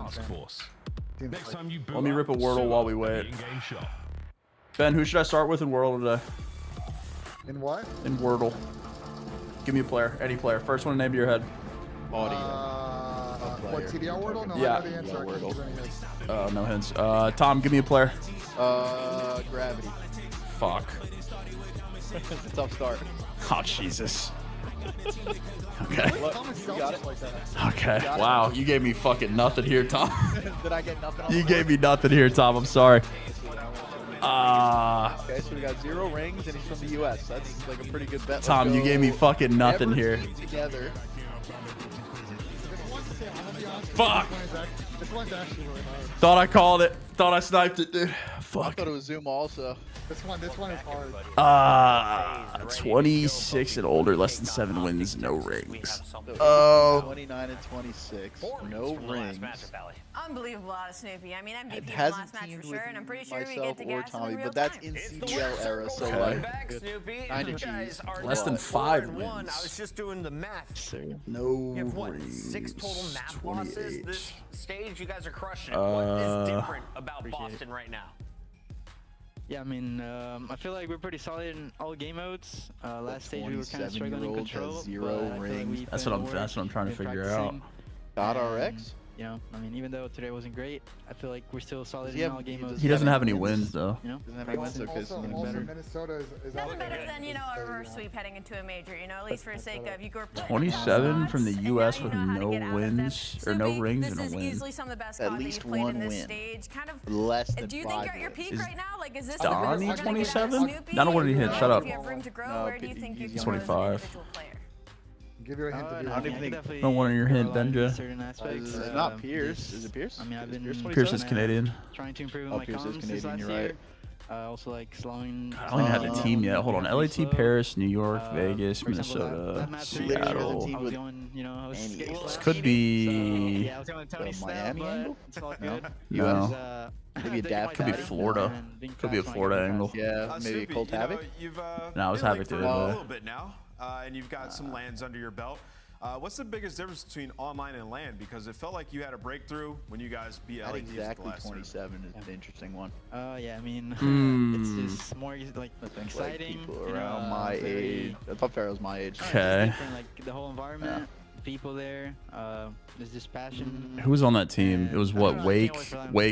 Next time you Let me rip a Wordle while we wait. Ben, who should I start with in Wordle today? In what? In Wordle. Give me a player, any player. First one to name to your head. Audio. What, TDL Wordle? No, yeah. I know the answer. No hints. Tom, give me a player. Gravity. Fuck. It's a tough start. Oh, Jesus. Okay. You got it. Okay. Wow, you gave me fucking nothing here, Tom. Did I get nothing? You gave me nothing here, Tom. I'm sorry. Okay, so we got 0 rings, and he's from the U.S. That's like a pretty good bet. Tom, you gave me fucking nothing here. Together. Fuck. This one's actually really hard. Thought I called it. Thought I sniped it, dude. Fuck. I thought it was Zoom also. This one is hard. 26 and older, less than 7 wins, no rings. Oh. 29 and 26, no rings. Unbelievable out of Snoopy. I mean, MVP from last match for sure, and I'm pretty sure we get to gas in real but that's time. in CDL era, so like less than 5 wins. I was just doing the math. No You have what, rings. 6 total map losses this stage? You guys are crushing it. What is different about about Boston right now? Yeah, I mean, I feel like we're pretty solid in all game modes. Last stage we were kind of struggling in control. Zero rings. That's what I'm trying to figure out. .RX? You know, I mean, even though today wasn't great, I feel like we're still solid in all game modes. He doesn't have any wins though. You know, doesn't have any wins, okay, so also Minnesota is nothing better than, you know, a reverse sweep heading into a major, you know, at least for the sake of you go 27 from the U.S. with no wins or no rings and a This is win. easily some of the best At COD that least you've played one in this win. stage. Kind of. Less than Do you think 5 you're at your wins. peak right now? Like, is this Donnie 27? I don't want to hit. Shut up. Do you have room to grow? Where do you think you can 25. grow as an individual player? Give you a hint. I don't even think. Don't want your hint, Benja. Certain aspects. It's not Pierce. Is it Pierce? I mean, I've been Pierce is Canadian. trying to improve Oh, my Pierce is comms this Canadian, last you're year. right. Also, like slowing. I don't even have a team yet. Hold on. LAT, Paris, New York, Vegas, for example, Minnesota, that match Seattle. I was going, you know, I was getting This flashed. could be. Yeah, I was going to Tony Miami Snell, angle? but it's all good. No. Maybe a Daft. Could be Florida. Could be a Florida angle. Yeah, maybe a Colt Havoc. No, it was Havoc for the a other day. little bit now, and you've got some lands under your belt. What's the biggest difference between online and land? Because it felt like you had a breakthrough when you guys beat LA Thieves Exactly the last 27 is an interesting one. Yeah, I mean, it's just more like exciting. People around my age. I thought Pharaoh's my age. Okay. Like the whole environment, people there. There's just passion. Who was on that team? It was what? Wake,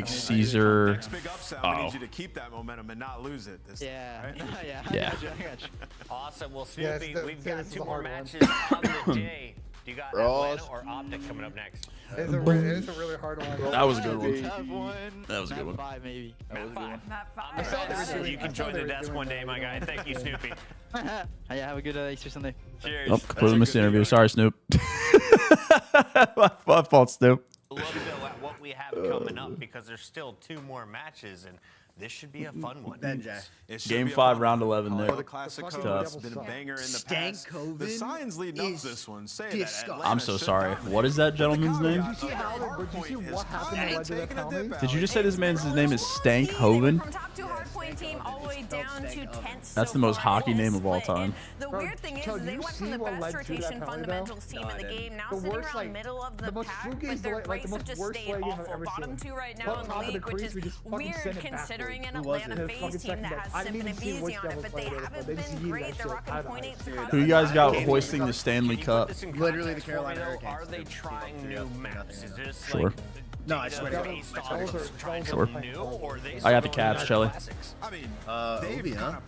Caesar. Next big upset, we need you to keep that momentum and not lose it this time, right? Yeah. Yeah. I got you. Awesome. Well, Snoopy, we've got 2 more one. matches on the day. Do you got Atlanta or Optic coming up next? It's a really hard one. That was a good one. Tough one. That was a good one. Map 5 maybe. Map 5. I So you can join the desk one day, my guy. Thank you, Snoopy. Yeah, have a good Easter Sunday. Cheers. Oh, completely missed the interview. Sorry, Snoop. My fault, Snoop. Look though at what we have coming up because there's still 2 more matches and this should be a fun one. Game 5, round 11 there. The classic It's code tough. has been a banger in the Stank past. COVID The signs leading up to this one say that Atlanta I'm so should sorry. dominate. What is that gentleman's name? Did you see what happened that led to that penalty? Did you just say this man's name is Stank Hoven? From top 2 hardpoint team all the way down to 10th. That's the most hockey name of all time. The weird thing is they went from the best rotation fundamentals team in the game, now sitting around middle of the pack, but their race have just stayed awful. Bottom 2 right now in the league, which is weird considering an Atlanta FaZe team that has Simp and Beezy on it, but they haven't been great. They're rocking .8 Who you guys got hoisting the Stanley Cup? Literally the Carolina Hurricanes. Are they trying new maps? Is this Sure. like No, I swear to God. Sure. I got the Caps, Shelly. I mean, Obi, huh?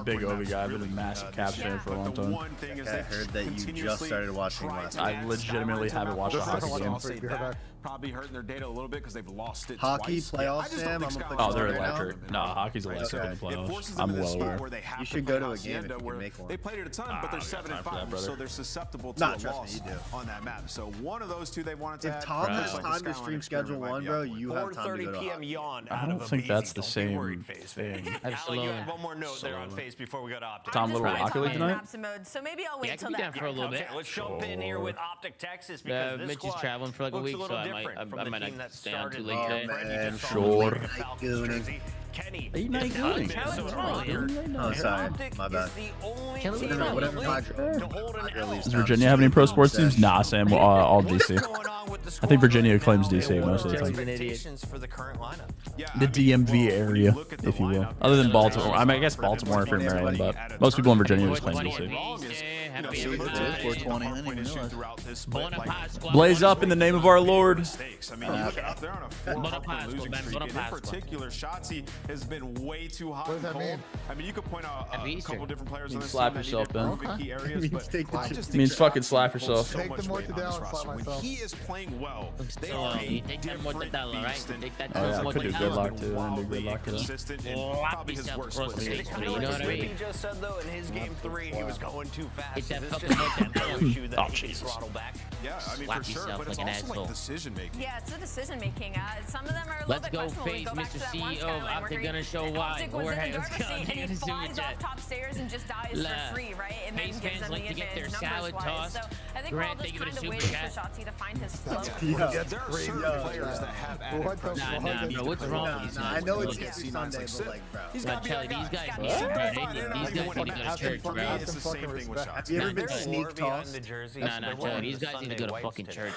Big Obi guy. I've been a massive Caps fan for a long time. I heard that you just started watching last night. I legitimately haven't watched a hockey game. Probably hurting their data a little bit because they've lost it Hockey twice. playoffs, I just Sam? don't think I'm gonna Skyline Oh, they're right now? electric. No, hockey's electric in the It playoffs. forces them I'm into well this spot aware. where they have You to should play go to a game if Hacienda, you where can make one. They played it a ton, but they're 7-5, brother. so they're susceptible to Nah, a trust me, loss you do. on that map. So one of those two they wanted to If add. Tom Right. has time to stream schedule one, bro, you have time to go to 4:30 p.m. hockey. yawn. I out don't of a think that's Beezy. the Don't be worried, same FaZe. thing. Allie, you had one more note there on FaZe before we go to Optic. Tom, little Rocket League tonight? So maybe I'll Yeah, I wait could till be down that. for a little bit. Okay, let's jump in here with Optic Texas because this Mitch is squad traveling for like a looks week, little so I different might from the not team that stay on too started late today. man. Sure. Jersey. Kenny. Late night Minnesota going. Oh, sorry. Optic My bad. is the only Kelly, team whatever, in the whatever, league Hydra. to hold an Hydra L. leaves Does town Virginia have any pro sports teams? Nah, Sam. All DC. I think Virginia claims DC most of the time. Expectations for the current lineup. The DMV area, if you will. Other than Baltimore. I mean, I guess Baltimore if you're in Maryland, but most people in Virginia just claim DC. 420. I didn't even realize. Blaze up in the name of our Lord. I mean, you look at they're on a 4-point losing streak, and in particular, Shotzi has been way too hot and cold. I mean, you could point out a couple different players on this slap team that yourself, need to Ben. improve in key areas, but I just think Means fucking Shotzi slap holds yourself. so Take much the weight on multi-down this and roster. slap When myself. he is playing well, they are a Take that different multi-dollar, right? beast, and Take that Oh, yeah, I could do multi-dollar. good luck too. I do good luck today. consistent and probably his worst across the split. face, you know what I mean? He just said though in his game 3 he was going too fast. Hit that Is this fucking just multi-dollar. an issue that Oh, he can Jesus. throttle back? Yeah, I mean, Slap for sure, yourself but it's like an also asshole. like decision making. Yeah, it's the decision making. Some of them are a little Let's bit go, questionable. We FaZe, go back Mr. to that one CEO of Skyline where Optic he- gonna show why. Optic was in Jorge, the let's driver's go. seat and he Super flies chat. off top stairs and just dies Look, for free, right? And then FaZe gives fans them like the to get their advantage salad numbers-wise. tossed. So I think Grant, we're all thank just you for kind the of super waiting for chat. Shotzi to find his flow. There are certain players that have added What the pressure. Nah, bro, what's wrong with you? I know it's Look at Easter C9's Sunday, like but like, bro. He's But got to be Kelly, that these guy. guys need to, bro. These guys need to go to church, bro. It's the same thing with Shotzi. Have you ever been There's sneak more behind tossed? the jersey. Nah, Kelly, these guys need to go to fucking church,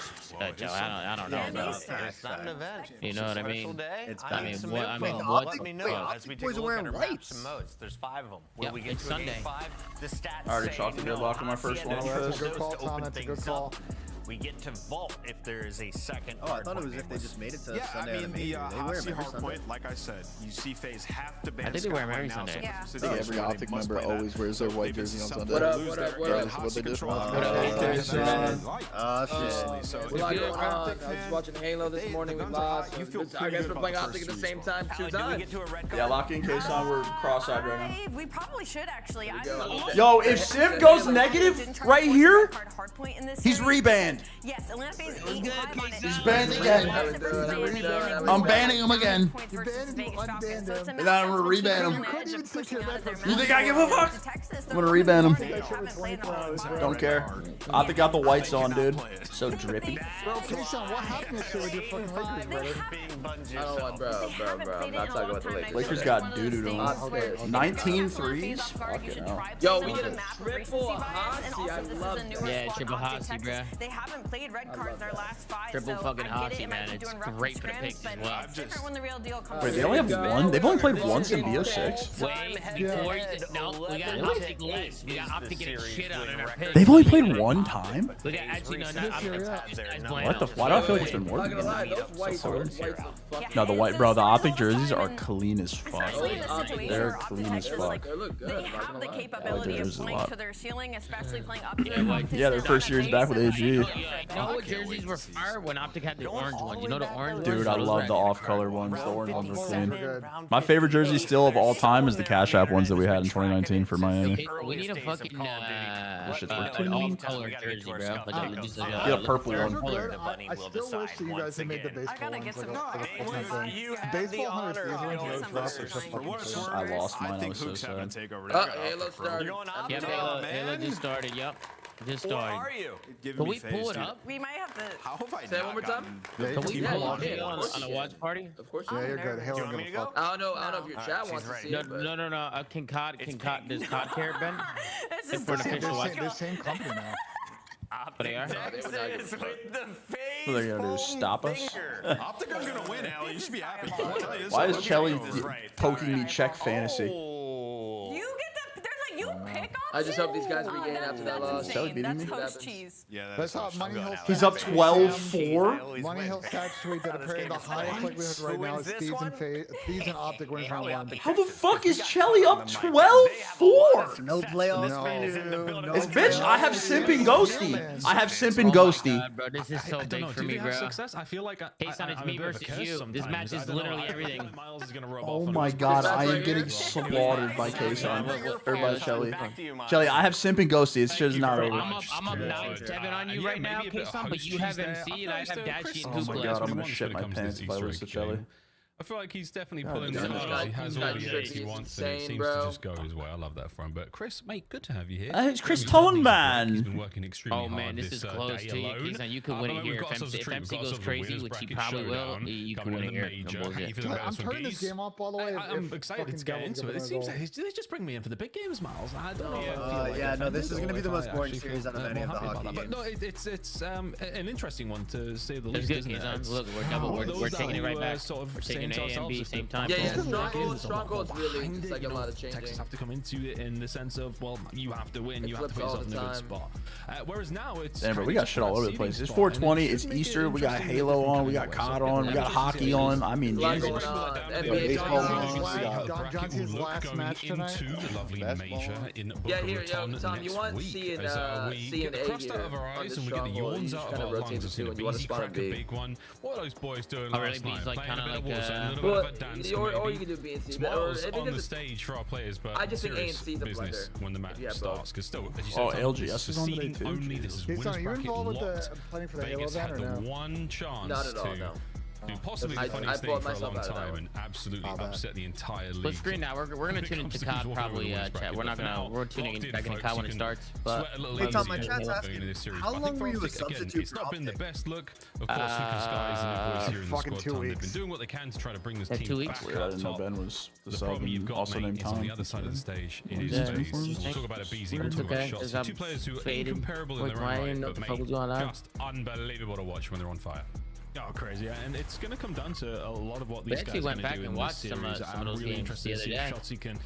Joe. I don't know, bro. It's not an event. You know what I mean? It's I mean, what? I mean, what? what? Let me know as we take a look at maps and modes. There's 5 of them. When we get to Sunday. Game 5, the stats I already chalked the gridlock on my first one. Good call, Tom. That's a good call. We get to vault if there is a second. Oh, I thought it was if they just made it to Sunday. I mean, the Hossie hardpoint, like I said, you see FaZe have to ban. I think they wear them every Sunday. I think every Optic member always wears their white jersey on Sunday. What up? What they do? Shit. We're going on. I was watching Halo this morning. We lost. I guess we're playing Optic at the same time 2 times. Yeah, lock in Kason. We're cross-eyed right now. We probably should actually. Yo, if Civ goes negative right here, he's rebanned. Yes, Atlanta FaZe 8-5 on it. He's banned again. I'm banning him again. And then I'm gonna reban him. You think I give a fuck? I'm gonna reban him. Don't care. Optic got the whites on, dude. So drippy. Bro, Kason, what happened this year with your fucking Lakers, brother? I don't want, bro. I'm not talking about the Lakers. Lakers got doo-doo to them. 19 threes? Fucking hell. Yo, we get a triple Hossie. I love it. Yeah, triple Hossie, bro. They haven't played red cards their last 5. Triple fucking Hossie, man. It's great for the picks as well. Wait, they only have one? They've only played once in BO6? Wait, before no, we got Optic less. We got Optic getting shit on in our picks. They've only played one time? We got actually no, not Optic. What the? Why do I feel like it's been more than that? No, the white, bro. The Optic jerseys are clean as fuck. They're clean as fuck. They have the capability of playing to their ceiling, especially playing up to Yeah, their first year's back with AG. You know what jerseys were fire when Optic had the orange ones? You know the orange ones? Dude, I love the off-color ones. The orange ones are clean. My favorite jersey still of all time is the Cash App ones that we had in 2019 for Miami. We need a fucking off-color jersey, bro. Like get a purple one. I still wish that you guys had made the baseball ones. Baseball 100 I lost mine. I was so sad. Halo started. Yep, Halo just started. Yep. Just started. Where are you? Can we pull it up? We might have to. How have I Say it one more time. Can we pull up Halo on a watch party? Of course. Yeah, you're good. Halo, want me to go? I don't know if your chat wants to see it. No. Can COD, does COD care, Ben? It's for an official watch. They're the same company now. But they are? What What are they gonna do? Stop us? Optic are gonna win, Allie. You should be happy. Why is Chelly poking me check fantasy? You pick on I just hope these guys regain after that loss. Chelly beating me? That's cheese. Yeah, That's how Money Hill. He's up 12-4. Money Hill stats tweet that apparently the highest likelihood right now is Thieves and Optic wins round 1. How the fuck is Chelly up 12-4? No playoffs. It's bitch. I have Simp and Ghosty. I have Simp and Ghosty. Bro, this is so big for me, bro. Success? I feel like Kason, it's me versus you. This match is literally everything. Oh my god, I am getting slaughtered by Kason. Or by Chelly. Chelly, I have Simp and Ghosty. It's just not over. I'm up 9-7 on you right now, Kason, but you have MC and I have Dashi and Oh my Hoopla. god, I'm gonna shit my pants if I lose to Chelly. I feel like he's definitely pulling damn some it. out. He has all the eggs he He's wants, and it insane, seems bro. to just go his way. I love that from. But Chris, mate, good to have you here. It's Chris He's Tone, man. He's been working extremely Oh man, hard this is close day to you, alone. Kason. You could win it here. If MC goes crazy, which he probably will, you can win it here. No bullshit. I'm turning this game up all the way. I'm excited to get into it. It seems like they just bring me in for the big games, Miles. I don't know. Yeah, no, this is going to be the most boring series out of any of the hockey games. But no, it's an interesting one to say the It's least, good, isn't it? Kason. Look, we're taking it right back. We're taking A and B same time. Yeah, Stronghold's really just like a lot of changing. Texas have to come into it in the sense of, well, you have to win, you have to put yourself in a good spot. Whereas now it's... Damn, bro, we got shit all over the place. It's 420, it's Easter, we got Halo on, we got COD on, we got hockey on. I mean, John John's last match tonight. Yeah, here, Tom, you want C and A here on this Stronghold. You just kind of rotate the two and you want to spawn a B. What are those boys doing last night? Like kind of like or you can do B and C. Smiles on the stage for our players, but I just think A and C is a business blender. when the match starts. Because still, as you said, LGS is on today too. Only this is Hey, winners son, are you bracket involved with locked. the planning for the Halo Vegas event had or the no? one chance Not at all, to no. Dude, possibly the funniest thing for a long time and absolutely upset the entire league. Split screen now. We're gonna tune into COD probably. Chat. We're tuning back into COD when it starts. But hey Tom, my chat's asking, how long were you a substitute? It's not been the best look. Of course, Lucas Skies and the boys here in the squad time. They've been doing what they can to try to bring this team back up top. Ben was the problem you've got, also mate, is on the other side of the stage. It is we'll talk about a BZ, we'll talk about shots. Two players who are incomparable in their own right, but mate, just unbelievable to watch when they're on fire. Oh, crazy, yeah. And it's going to come down to a lot of what these guys went are back do and in watched this series. some of those really games interested to see if Shotsy can,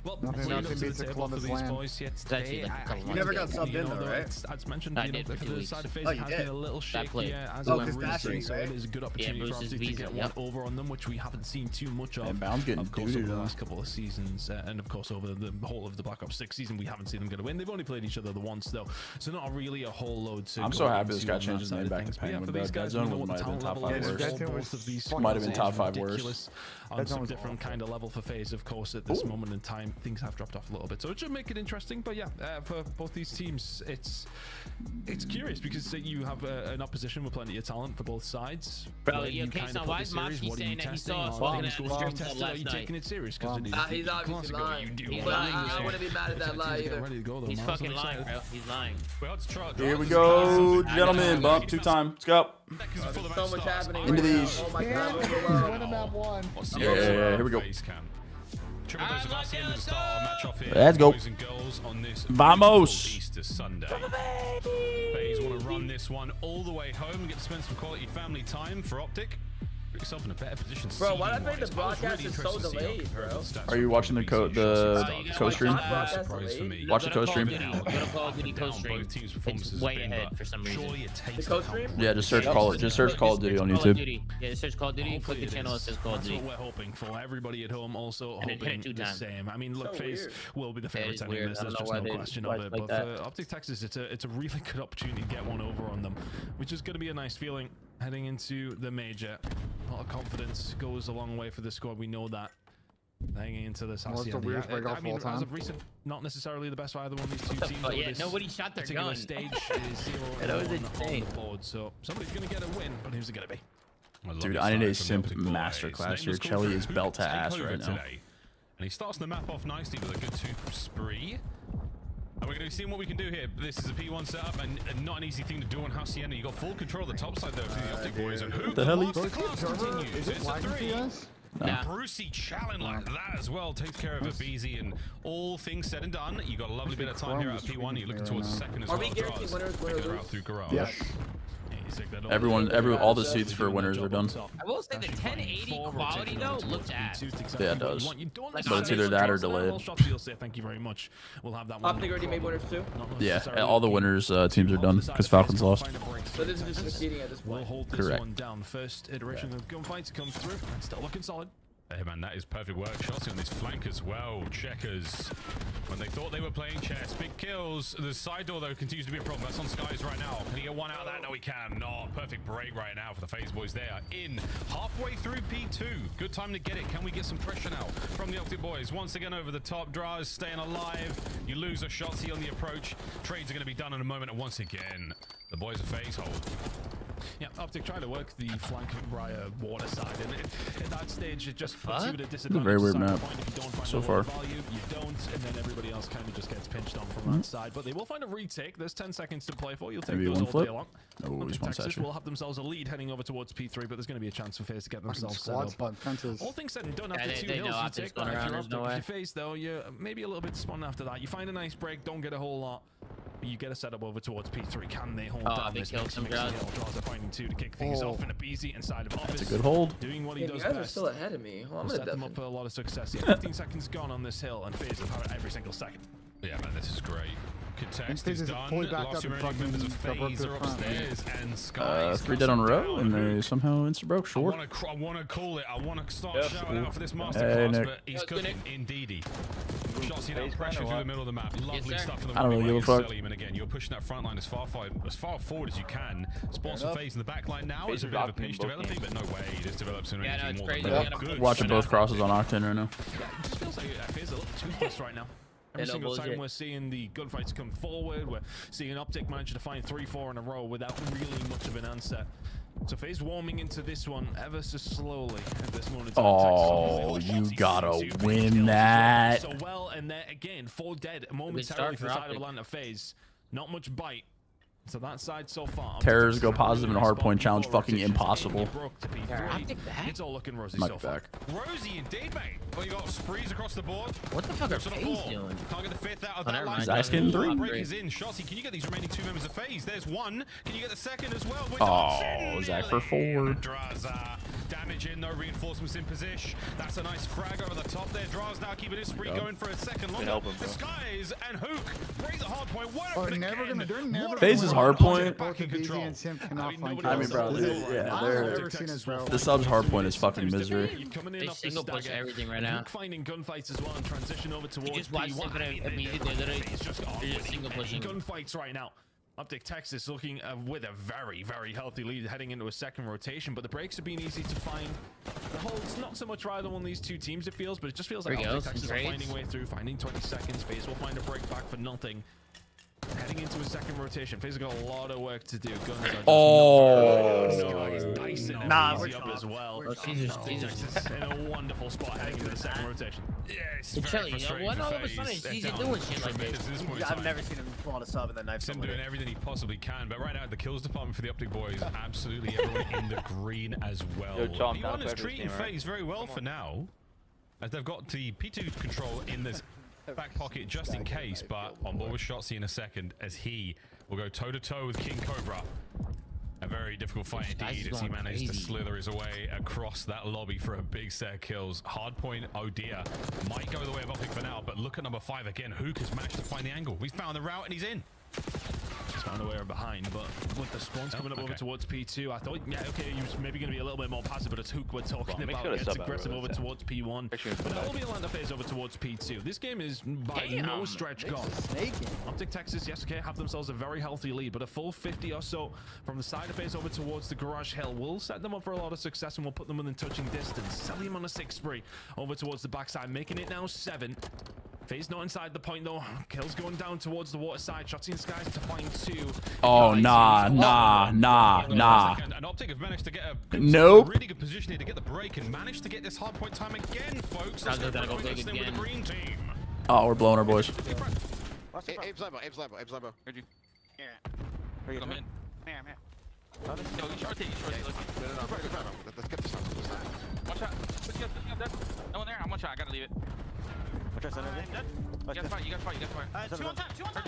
well, nothing beats a Columbus land. You never got subbed in though, right? As mentioned, for the side of phase, it has been a little shaky as well. So it is a good opportunity for us to get one over on them, which we haven't seen too much of. And Bound's getting over the last couple of seasons, and of course over the whole of the Black Ops 6 season, we haven't seen them get a win. They've only played each other the once though, so not really a whole load to. I'm so happy this guy changed his name back to Penguin. That zone might have been top 5 worst. Might have been top 5 worst. On some different kind of level for phase, of course, at this moment in time, things have dropped off a little bit, so it should make it interesting. But yeah, for both these teams, it's curious because you have an opposition with plenty of talent for both sides. Bro, why is Moxie saying that he saw us walking out the strip club last night? Taking it serious because he's obviously lying. I don't want to be mad at that lie either. He's fucking lying, bro. He's lying. Here we go, gentlemen. Bump 2 time. Let's go. So much happening. Into these. Oh my god. Yeah, here we go. Let's go. Vamos. Easter Sunday. Bays want to run this one all the way home and get to spend some quality family time for Optic. Put yourself in a better position. Bro, why do I think the broadcast is so delayed, bro? Are you watching the co-stream? Watch the co-stream. It's way ahead for some reason. The co-stream? Yeah, just search Call of Duty on YouTube. Yeah, just search Call of Duty. Click the channel that says Call of Duty. That's what we're hoping for. Everybody at home also hoping the same. I mean, look, FaZe will be the favorites anyway. There's just no question of it. But for Optic Texas, it's a really good opportunity to get one over on them, which is going to be a nice feeling heading into the major. A lot of confidence goes a long way for the squad. We know that. Hanging into this hacienda. I mean, as of recent, not necessarily the best for either one of these two teams. Yeah, nobody shot their gun. Stage is 0-1 on the board, so somebody's gonna get a win, but who's it gonna be? Dude, I need a simp masterclass here. Chelly is belt to ass right now. And he starts the map off nicely with a good 2 spree. And we're going to be seeing what we can do here. This is a P1 setup and not an easy thing to do on Hacienda. You got full control of the top side though for the Optic boys. And who the hell continues? It's a 3. Nah. Brucey challenge like that as well takes care of a BZ, and all things said and done, you got a lovely bit of time here at P1. You're looking towards the second as well. Are we guaranteed winners? Through garage. Yes. All the seats for winners are done. I will say the 1080 quality though looks ass. Yeah, it does. But it's either that or delayed. Thank you very much. We'll have that one. Optic already made winners too. Yeah, all the winners teams are done because Falcons lost. So this is just succeeding at this point. We'll hold this one down. First iteration of gunfights come through. And still looking solid. Hey man, that is perfect work. Shots on this flank as well. Checkers. When they thought they were playing chess. Big kills. The side door though continues to be a problem. That's on Skies right now. Can he get one out of that? No, he can not. Perfect break right now for the FaZe boys. They are in halfway through P2. Good time to get it. Can we get some pressure now from the Optic boys? Once again over the top. Draz staying alive. You lose a Shotsy on the approach. Trades are going to be done in a moment. And once again, the boys of FaZe hold. Yeah, Optic trying to work the flank via water side, and at that stage it just puts you at a disadvantage. A very weird map so far. Value, you don't, and then everybody else kind of just gets pinched on from that side. But they will find a retake. There's 10 seconds to play for. You'll take maybe those all day long. Oh, he's Texas will have themselves a lead heading over towards P3, but there's going to be a chance for FaZe to get themselves set up. All things said and done after 2 hills, you take that. If you're Optic, if you FaZe though, you're maybe a little bit spun after that. You find a nice break, don't get a whole lot. You get a setup over towards P3. Can they hold down this mix? Draws are finding 2 to kick things off in a BZ inside of office. That's a good hold. Doing what he does best. You best. guys are still ahead of me. Well, I'm set them up for a lot of success. Yeah, 15 seconds gone on this hill, and FaZe have had it every single second. Yeah, man, this is great. Contest is done. Last remaining members of FaZe are upstairs, and Skies 3 dead on a row, and they somehow insta-broke short. I want to call it. I want to start shouting out for this masterclass, but he's cooking. Indeedy. Shotsy now pressure through the middle of the map. Lovely stuff for the I don't really give a fuck. And again, you're pushing that front line as far forward as you can. Spots of FaZe in the back line now. It's a bit of a pinch developing, but no way this develops into anything more than good. Watching both crosses on Octane right now. Yeah, it just feels like FaZe a little toothless right now. Every single time we're seeing the gunfights come forward, we're seeing Optic manage to find 3-4 in a row without really much of an answer. So FaZe warming into this one ever so slowly at this moment. Oh, you gotta win that. So well, and there again, 4 dead momentarily for the side of Atlanta. FaZe, not much bite. So that side so far. Terrors go positive in a hardpoint challenge. Fucking impossible. It's all looking rosy Might so be far. back. Rosy indeed, mate. Well, you got sprees across the board. What the fuck are FaZe doing? Can't get the 5th out of that line. Zach's getting 3. Break is in. Shotzi, can you get these remaining 2 members of FaZe? There's 1. Can you get the 2nd as well? Oh, Zach for 4. Draza. Damage in, no reinforcements in position. That's a nice frag over the top there. Draz now keeping his spree going for a second longer. The Skies and Hook break the hard point. FaZe's hard point. Both of BZ and Sim cannot find I mean, bro, the sub's hard point is fucking misery. They single push everything right now. Finding gunfights as well and transition over towards just watch them immediately. They're just single pushing. Gunfights right now. Optic Texas looking with a very, very healthy lead heading into a second rotation, but the breaks have been easy to find. The holds not so much either on these two teams, it feels, but it just feels like Optic Texas are finding way through, finding 20 seconds. FaZe will find a break back for nothing. Heading into a second rotation. FaZe got a lot of work to do. Guns are just easy up as well. Texas in a wonderful spot heading into the second rotation. Yes, what all of a sudden is CZ doing shit like this? I've never seen him pull out a sub and then knife Sim somebody. doing everything he possibly can, but right now the kills department for the Optic Boys, absolutely everyone in the green as well. P1 is treating FaZe very well for now, as they've got the P2 control in this back pocket just in case, but on board with Shotzi in a second as he will go toe-to-toe with King Cobra. A very difficult fight indeed as he managed to slither his way across that lobby for a big set of kills. Hardpoint, oh dear, might go the way of Optic for now, but look at number 5 again. Hook has managed to find the angle. He's found the route and he's in. He's found a way behind, but with the spawns coming up over towards P2, I thought, yeah, okay, he was maybe going to be a little bit more passive, but it's Hook we're talking about. Gets aggressive over towards P1, but that will be Atlanta FaZe over towards P2. This game is by no stretch gone. Optic Texas, yes, okay, have themselves a very healthy lead, but a full 50 or so from the side of FaZe over towards the Garage Hill will set them up for a lot of success and will put them within touching distance. Selling on a 6 spree over towards the backside, making it now 7. FaZe not inside the point though. Kills going down towards the water side. Shots in skies to find 2. Oh, nah. And Optic have managed to get a really good position here to get the break and managed to get this hard point time again, folks. Let's go with the green team. Oh, we're blowing our boys. Abe's Lambo. Heard you. Here. Come in. Here. Yo, you shorty. Let's get this one. One shot. No one there. I'm one shot. I gotta leave it. You guys fight. 2 on top.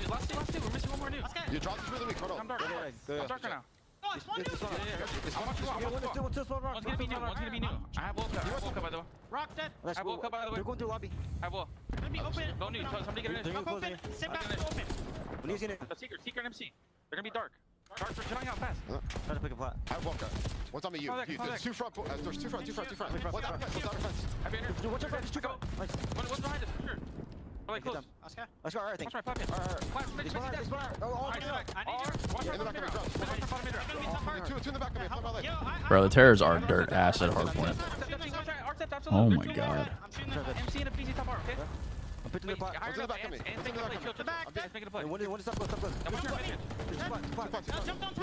Last two. We're missing one more dude. You dropped this really weak. Hold on. I'm dark. I'm dark right now. No, it's one dude. One's gonna be new. I have woke up by the way. Rock dead. I have woke up by the way. They're going through lobby. I will. Gonna be open. Go new. Somebody get in. Rock open. Sit back. Open. When he's in it. Secret and MC. They're gonna be dark. Dark for shutting out fast. Try to pick a flat. I have one guy. One's on me. There's 2 front. There's 2 front. One's out of fence. I've been here. Watch out, there's 2 go. One's behind us for sure. Like close. Let's go, I think. Watch my pocket. Bro, the Terrors are dirt ass at hardpoint. Oh my god. I'm pitching the pot. One's in the back of me. One's in the back. I'm making a play. One is up. Jump down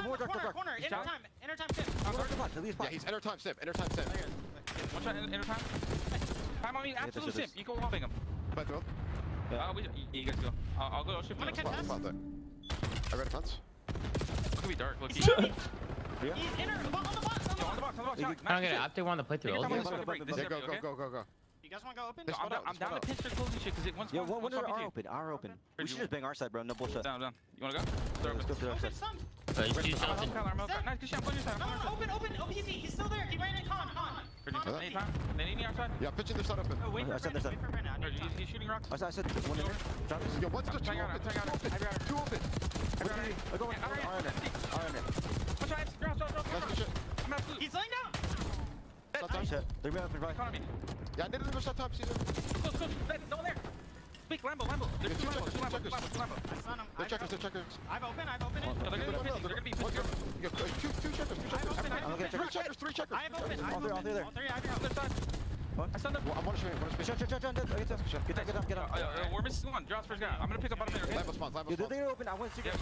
corner. Enter time. Yeah, he's enter time sim. One shot enter time. Time on me. Absolute simp. You go lobbing him. You guys go. I'll go. I'll shoot. I got a fence. It's gonna be dark. Look. He's in on the box. I don't get it. Optic want to play through. Go. You guys want to go open? I'm down to pinch their closing shit because it once. Yo, one are open. We should just bang our side, bro. No bullshit. Down. You wanna go? Let's go through our side. Nice, good shot. Open. OPZ. He's still there. He ran in con. Anytime. They need me outside. Yeah, pitching their side open. Wait for Brandon. He's shooting rocks. I said one in there. Yo, what's the 2 open? 2 open. I go R in it. He's laying down. They're up and right. Yeah, I did it in shot time season. Close. No one there. Quick, Lambo. There's 2 Lambo. They're checkers. I've opened it. They're gonna be 2 checkers. 3 checkers. I have opened. All three there. All 3. I stunned him. I want to shoot. Get up. We're missing one. John's first guy. I'm gonna pick up bottom there. Lambo spawns. They're open. I went secret.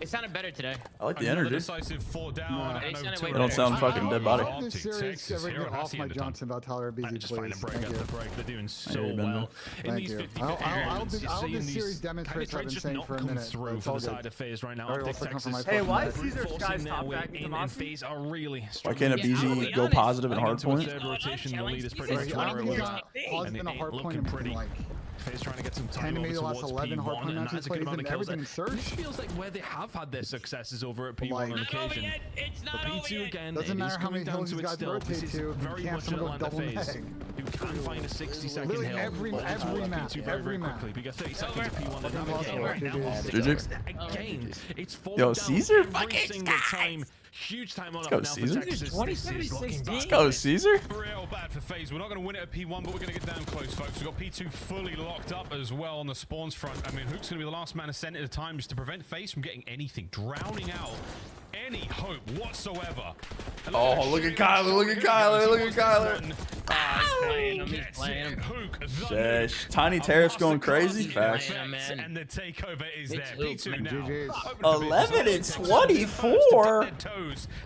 It sounded better today. I like the energy. Decisive 4 down. They don't sound fucking dead body. I this series ever get off my Johnson about Tyler Beasy, please. Thank you. They're doing so well. Thank you. I'll this series demonstrate what I've been saying for a minute. Through for the side of FaZe right now. Hey, why is Caesar Sky's top back in the FaZe are really why can't a BZ go positive in hard point? Rotation, the lead is pretty positive in a hard point and like FaZe trying to get some time 10 maybe the last 11 hard point and matches played and everything in Surge. This feels like where they have had their successes over at P1 on occasion. But P2 again, doesn't matter how many hills these guys rotate to. Very much an Atlanta FaZe who can find a 60-second hill. Every map, very quickly. We got 30 seconds of P1 again. It's 4 Yo, Caesar every single time. Huge time on up now Caesar. For Texas. Let's go, Caesar. Real bad for FaZe. We're not going to win it at P1, but we're going to get down close, folks. We've got P2 fully locked up as well on the spawns front. I mean, Hook's going to be the last man ascent at a time just to prevent FaZe from getting anything, drowning out any hope whatsoever. Oh, look at Kyler, look at Kyler, look at Kyler. Sheesh. Tiny Tariff's going crazy. Facts. And the takeover is there. P2 now. 11 and 24.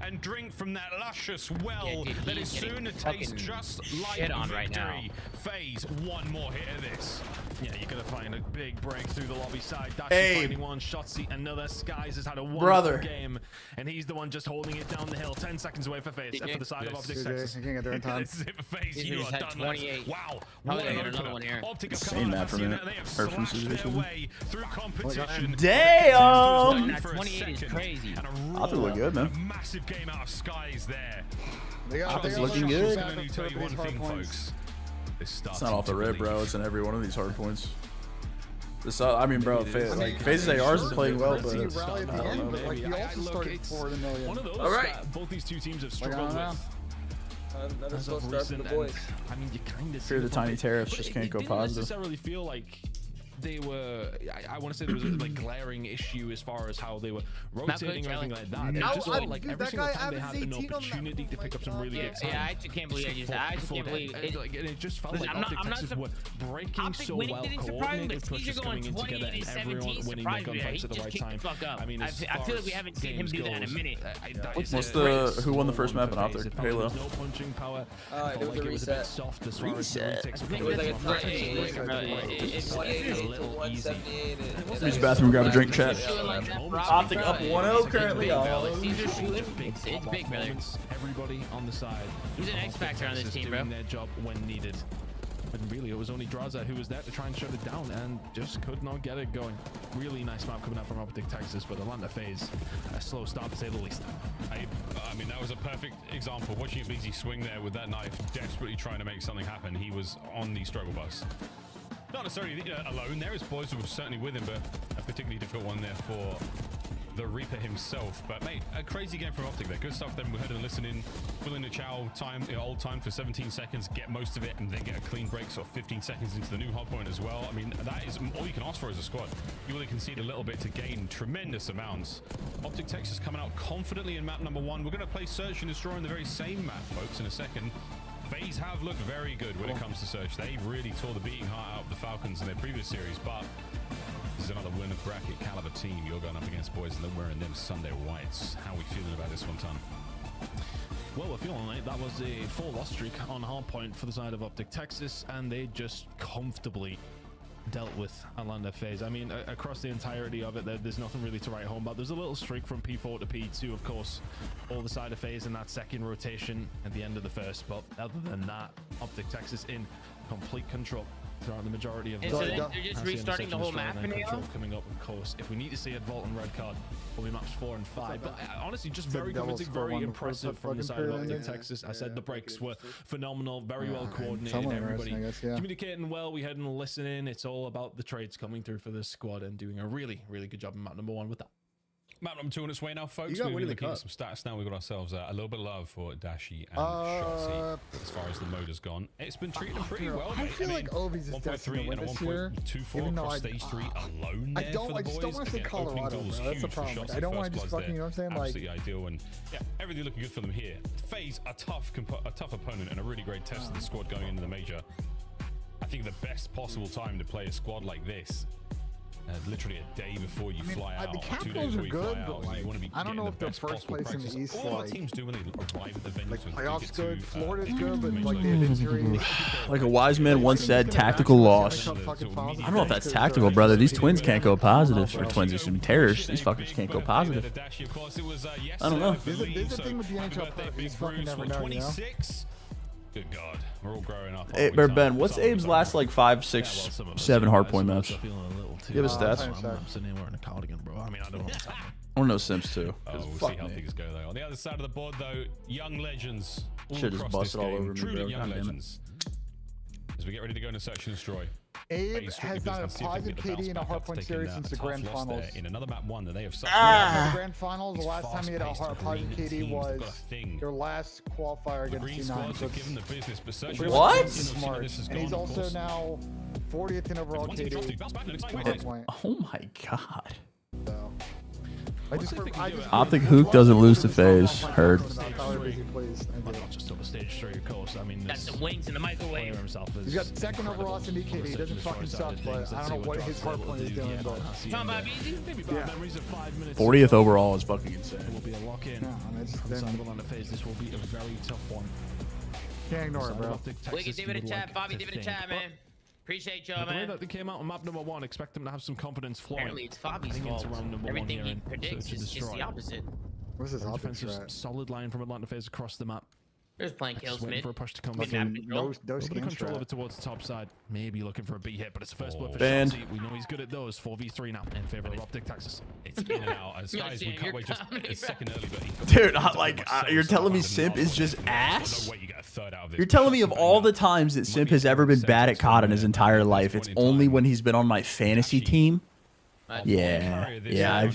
And drink from that luscious well that is soon to taste just like victory. FaZe, one more hit of this. Yeah, you're gonna find a big break through the lobby side. Dashi finding one, Shotzi another. Skies has had a wonderful game, and he's the one just holding it down the hill. 10 seconds away for FaZe, for the side of Optic Texas. You can't get there in time. This is it for FaZe. You are done. 28. Wow. Another one here. Optic have Same map for a minute. They have slashed their way through competition. Damn. 28 is crazy. Optic look good, man. A massive game out of Skies there. Optic's looking good. I'm gonna tell you one thing, folks. It's not off the rip, bro. It's in every one of these hard points. I mean, bro, FaZe's ARs are playing well, but I don't know. Like, he also started 4 million. One of those that both these two teams have struggled with. Another slow start for the boys. I mean, you kind of fear the Tiny Tariffs just can't go positive. I necessarily feel like they were, I want to say there was a like glaring issue as far as how they were rotating or anything like that. It just felt like every single time they had an opportunity to pick up some really good time. Yeah, I just can't believe I just can't believe it. It just felt like Optic Texas were breaking so well, coordinated pushes coming in together, and everyone winning their gunfights at the right time. I mean, I feel like we haven't seen him do that in a minute. What's who won the first map in Optic? Halo. No punching power. It was a reset. Soft as far as little easy. Use the bathroom, grab a drink, chat. Optic up 1-0 currently. It's big, brother. Everybody on the side. He's an X factor on this team, bro. Doing their job when needed. But really, it was only Draza who was there to try and shut it down and just could not get it going. Really nice map coming out from Optic Texas, but Atlanta FaZe, a slow start to say the least. I mean, that was a perfect example. Watching BZ swing there with that knife, desperately trying to make something happen. He was on the struggle bus. Not necessarily alone. There is boys who were certainly with him, but a particularly difficult one there for the Reaper himself. But mate, a crazy game from Optic there. Good stuff. Then we heard him listening, willing to chow time, old time for 17 seconds, get most of it, and then get a clean break, sort of 15 seconds into the new hard point as well. I mean, that is all you can ask for as a squad. You only concede a little bit to gain tremendous amounts. Optic Texas coming out confidently in map number 1. We're going to play Search and Destroy in the very same map, folks, in a second. FaZe have looked very good when it comes to Search. They really tore the beating heart out of the Falcons in their previous series, but this is another winner bracket caliber team. You're going up against boys and they're wearing them Sunday whites. How are we feeling about this one, Tom? Well, we're feeling like that was a 4-loss streak on hardpoint for the side of Optic Texas, and they just comfortably dealt with Atlanta FaZe. I mean, across the entirety of it, there's nothing really to write home about. There's a little streak from P4 to P2, of course, all the side of FaZe in that second rotation at the end of the first, but other than that, Optic Texas in complete control throughout the majority of the so they're just restarting the whole map in control coming up, of course. If we need to see a Vault and red card, will be maps 4 and 5. But honestly, just very convincing, very impressive from the side of Optic Texas. I said the breaks were phenomenal, very well coordinated. Everybody communicating well. We had and listening. It's all about the trades coming through for this squad and doing a really, really good job in map number 1 with that. Map number 2 on its way now, folks. We're looking at some stats now. We've got ourselves a little bit of love for Dashi and Shotzi as far as the mode has gone. It's been treated pretty well, mate. I feel like Ovi's is destined to win this year. 1.24 across stage 3 alone there for the boys. I just don't want to say Colorado, bro. That's the problem. I don't want to just fucking, you know what I'm saying? Absolutely ideal. And yeah, everything looking good for them here. FaZe, a tough opponent and a really great test of the squad going into the major. I think the best possible time to play a squad like this Literally a day before you fly out. The 2 days Capitals before are you good, fly out. but like, You want to be I don't know if they're best first possible place in the practice. East. All our Like, teams do when they arrive at the venue. like so playoffs good, to, Florida's good, but like they have injuries. Like a wise man once said, tactical loss. I don't know if that's tactical, brother. These twins can't go positive. Or twins, these are terrorists. These fuckers can't go positive. I don't know. There's a thing with the NHL player. You just fucking never know, you know? Good God, we're all growing up. Hey, Ben, what's Abe's last like 5, 6, 7 hardpoint match? Do you have a stats? I'm sitting here wearing a cardigan, bro. I mean, I don't know what's happening. I want to know Sims too. We'll see how things go though. On the other side of the board though, young legends. Should just busted all over me, Truly bro. young legends. As we get ready to go into search and destroy. Abe has done a positive KD in a hardpoint series since the grand finals. In another map one that they have The grand finals, the last time he had a positive KD was their last qualifier against C9. So what? Smart. And he's also now 40th in overall KD. Oh my God. So. Optic Hook doesn't lose to FaZe. Heard. Just over stage 3, of course. I mean, got some wings in the microwave. He's got second overall in EKD. He doesn't fucking suck, but I don't know what his hardpoint is doing. But 40th overall is fucking insane. It will be a lock-in. This will be a very tough one. Can't ignore it, bro. Wiggy, give it a chat. Bobby, give it a chat, man. Appreciate y'all, man. The way that they came out on map number 1, expect them to have some confidence flowing. Apparently, it's Fabi's fault. Everything he predicts is the opposite. What's his defensive solid line from Atlanta FaZe across the map. There's playing kills waiting mid. for a push to come Mid through. control. Control over towards the top side. Maybe looking for a B hit, but it's the first blood for Banned. Shotzi. We know he's good at those. 4v3 now in favor of Optic Texas. It's in and out. As guys, we can't wait just a second early, but Dude, you're telling me Simp is just ass? You're telling me of all the times that Simp has ever been bad at COD in his entire life, it's only when he's been on my fantasy team? Yeah,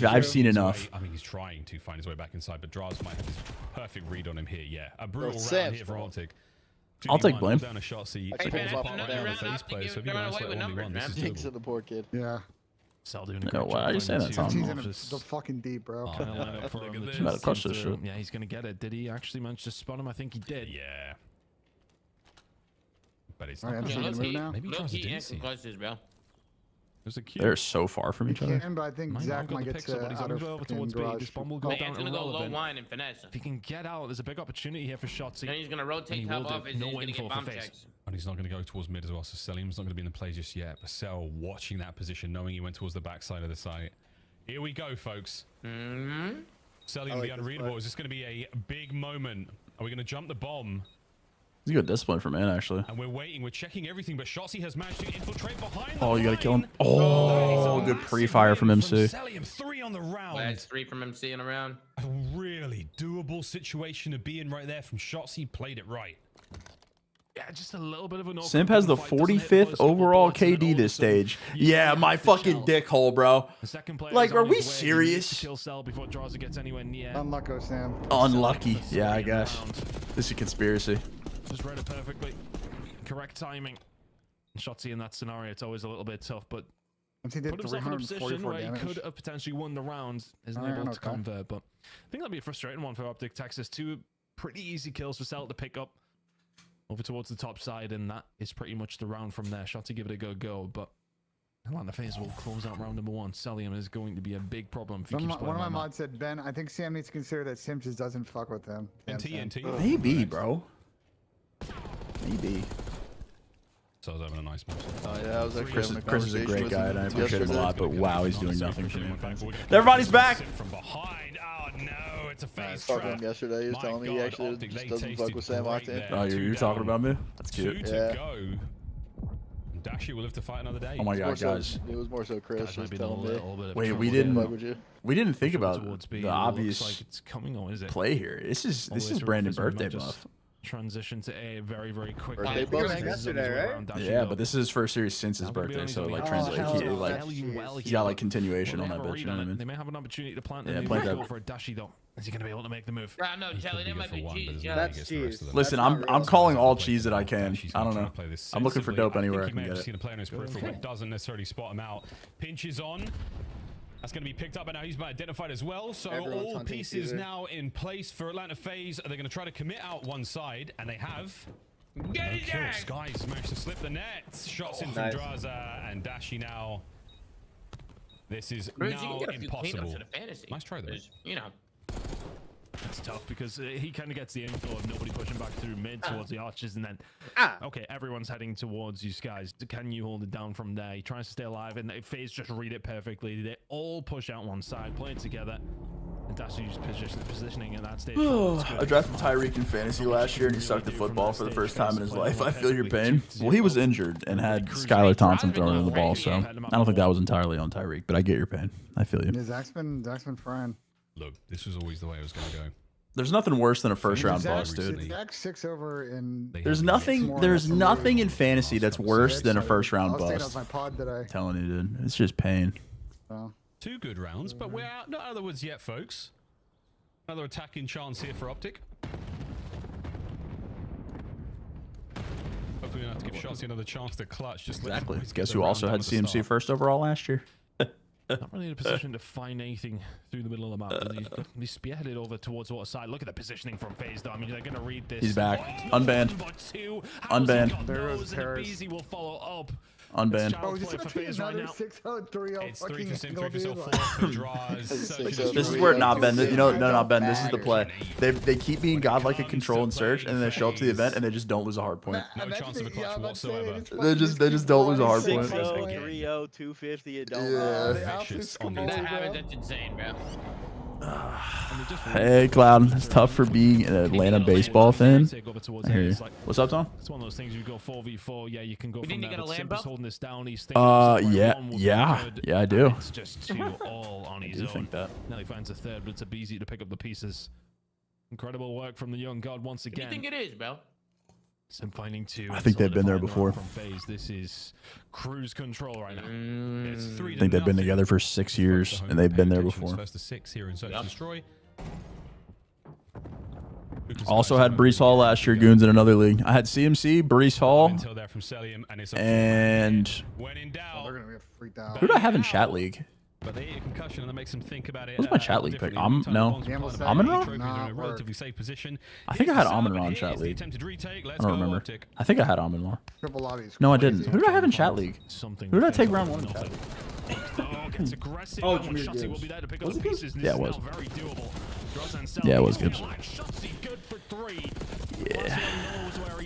I've seen enough. I mean, he's trying to find his way back inside, but Draz might have his perfect read on him here. Yeah, a brutal round here for Optic. I'll take blame. Down a shot, so you pulls up down the face player, so if you want to slip 1v1, this is Jinx the poor kid. Yeah. Why are you saying that, Tom? He's in the fucking deep, bro. Gotta crush this shit. Yeah, he's gonna get it. Did he actually manage to spot him? I think he did. Yeah. But it's not. Maybe he tries to do bro. They're so far from each other. But I think Zach might get to out of over towards B. This bomb will go down gonna go low line and finesse. If he can get out, there's a big opportunity here for Shotzi. Then he's gonna rotate top off and he's gonna get bomb checks. And he's not going to go towards mid as well, so Selim's not going to be in the play just yet. But Sel watching that position, knowing he went towards the backside of the site. Here we go, folks. Selim, the unreadable. Is this going to be a big moment? Are we going to jump the bomb? He's a good discipline for man, actually. And we're waiting. We're checking everything, but Shotzi has managed to infiltrate behind. Oh, you got to kill him. Oh, good pre-fire from MC. Selim, 3 on the round. Well, that's 3 from MC in a round. A really doable situation to be in right there from Shotzi. Played it right. Yeah, just a little bit of an Simp has the 45th overall KD this stage. Yeah, my fucking dick hole, bro. Like, are we serious? Unlucky, Sam. Unlucky. Yeah, I guess. This is a conspiracy. Just read it perfectly. Correct timing. Shotzi in that scenario, it's always a little bit tough, but he did put himself in a position where he could have potentially won the round. Isn't able to convert, but I think that'll be a frustrating one for Optic Texas. 2 pretty easy kills for Cell to pick up. Over towards the top side, and that is pretty much the round from there. Shot to give it a go, but Atlanta FaZe will close out round number 1. Selim is going to be a big problem if he keeps playing. One of my mods said, Ben, I think Sam needs to consider that Sim just doesn't fuck with him. Maybe, bro. Maybe. So I was having a nice match. Oh yeah, I was actually Chris is a great guy, and I appreciate him a lot, but wow, he's doing nothing for me. Everybody's back! From behind. Oh no, it's a face trap. I talked to him yesterday. He was telling me he actually just doesn't fuck with Sam Octane. Oh, you're talking about me? That's cute. Yeah. Dashi will live to fight another day. Oh my god, guys. It was more so Chris was telling me. Wait, we didn't think about the obvious play here. This is Brandon's birthday buff. Transition to A very, very quick. Birthday buff yesterday, right? Yeah, but this is his first series since his birthday, so like translate. He got like continuation on that bitch. You know what I mean? They may have an opportunity to plant. Yeah, plant that. Go for a Dashi though. Is he gonna be able to make the move? No, Jelly, that might be cheese. That's cheese. Listen, I'm calling all cheese that I can. I don't know. I'm looking for dope anywhere I can get it. Doesn't necessarily spot him out. Pinches on. That's going to be picked up, and now he's been identified as well. So all pieces now in place for Atlanta FaZe. They're going to try to commit out one side, and they have. Get it down! Skies managed to slip the net. Shots in from Draza, and Dashi now This is Bruce, now impossible. Nice try, though. You know. It's tough because he kind of gets the inflow of nobody pushing back through mid towards the arches, and then okay, everyone's heading towards you guys. Can you hold it down from there? He tries to stay alive, and FaZe just read it perfectly. They all push out one side, playing together. And that's just positioning at that stage. I drafted Tyreek in fantasy last year, and he sucked at football for the first time in his life. I feel your pain. Well, he was injured and had Skylar Thompson throwing him the ball, so I don't think that was entirely on Tyreek, but I get your pain. I feel you. Yeah, Zach's been frying. Look, this was always the way it was going to go. There's nothing worse than a first round bust, dude. Zach's 6 over in. There's nothing in fantasy that's worse than a first round bust. My pod today. I'm telling you, dude, it's just pain. 2 good rounds, but we're not out of the woods yet, folks. Another attacking chance here for Optic. Hopefully we don't have to give Shotzi another chance to clutch. Just exactly. Guess who also had CMC first overall last year? Not really in a position to find anything through the middle of the map. He spearheaded over towards water side. Look at the positioning from FaZe, though. I mean, they're going to read this. He's back. Unbanned. Unbanned. There goes Harris. Will follow up. Unbanned. Oh, is this another 6-0-3-0 It's 3 for Sim, 3 for Sil, 4 for draws. This is where not Ben. You know, no, Ben. This is the play. They keep being godlike at control and search, and then they show up to the event and they just don't lose a hard point. No chance of a clutch whatsoever. They just don't lose a hard point. 6-0, 3-0, 250. It don't. Vicious on the That's insane, bro. Hey, Cloud. It's tough for being an Atlanta baseball fan. I hear you. What's up, Tom? It's one of those things you go 4v4. Yeah, you can go from there. But Simba's holding this down. He's yeah, I do. It's just 2 all on his own. Think that. Now he finds a third, but it's a easy to pick up the pieces. Incredible work from the young god once again. What do you think it is, bro? Sim finding 2. I think they've been there before. From FaZe. This is cruise control right now. It's 3 I think they've been together for 6 years, and they've been there before. First to 6 here in Search and Destroy. Also had Brees Hall last year, Goons, in another league. I had CMC, Brees Hall, and who do I have in chat league? But they hit a concussion and that makes them think about it. What's my chat league pick? No. Amon-Ra? Relatively safe position. I think I had Amon-Ra in chat league. I don't remember. I think I had Amon-Ra. No, I didn't. Who did I have in chat league? Who did I take round 1 in chat league? Oh, yeah, it was. Yeah, it was Gibbs. Yeah.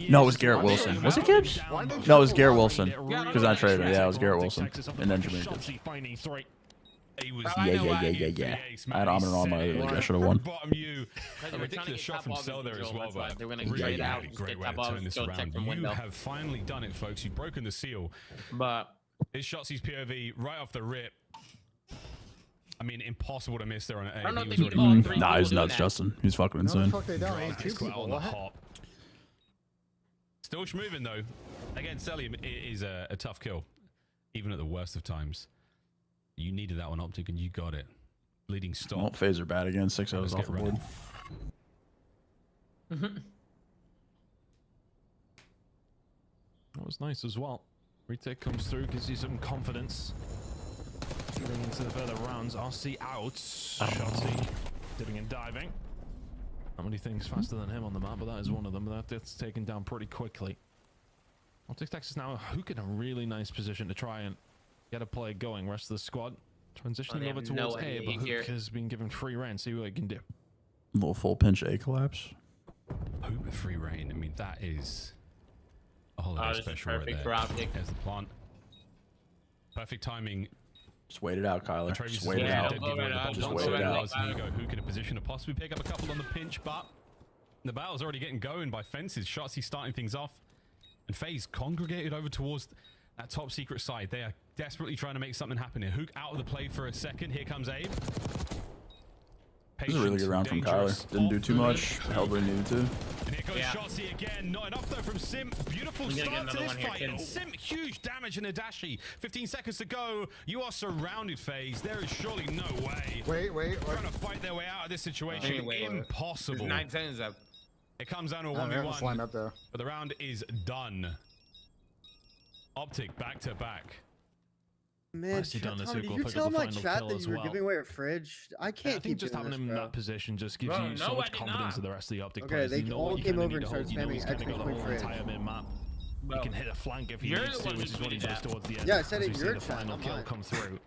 No, it was Garrett Wilson. Was it Gibbs? No, it was Garrett Wilson. Because I traded him. Yeah, it was Garrett Wilson. And then Jermaine Gibbs. Yeah. I had Amon-Ra on my league. I should have won. A ridiculous shot from Cell there as well, but really great way to turn this around. You have finally done it, folks. You've broken the seal. But it's Shotzi's POV right off the rip. I mean, impossible to miss there on an A. Nah, he's nuts, Justin. He's fucking insane. On the hop. Still moving though. Again, Selim is a tough kill, even at the worst of times. You needed that one, Optic, and you got it. Leading stop. Well, FaZe are bad again. 6-0 off the board. That was nice as well. Retake comes through, gives you some confidence. Getting into the further rounds. RC out. Shotzi dipping and diving. Not many things faster than him on the map, but that is one of them. That's taken down pretty quickly. Optic Texas now Hook in a really nice position to try and get a play going. Rest of the squad transitioning over towards A, but Hook has been given free reign. See what he can do. A little full pinch A collapse. Hook with free reign. I mean, that is a whole lot of special right there. There's the plant. Perfect timing. Just wait it out, Kyler. Just wait it out. Just wait it out. Hook in a position to possibly pick up a couple on the pinch, but the battle's already getting going by fences. Shotzi starting things off. And FaZe congregated over towards that top secret side. They are desperately trying to make something happen here. Hook out of the play for a second. Here comes Abe. This is a really good round from Kyler. Didn't do too much. Held where he needed to. And here goes Shotzi again. Not enough though from Sim. Beautiful start to this fight. Sim, huge damage in Adachi. 15 seconds to go. You are surrounded, FaZe. There is surely no way. Wait. Trying to fight their way out of this situation. Impossible. 9 seconds up. It comes down to a 1v1. Up there. But the round is done. Optic back to back. Man, did you tell my chat that you were giving away a fridge? I can't keep just having him in that position just gives you so much confidence in the rest of the Optic players. Okay, they all came over and started spamming extra quick fridge. You can hit a flank if you need to, which is what he does towards the end. Yeah, I said it in your chat. Final kill come through.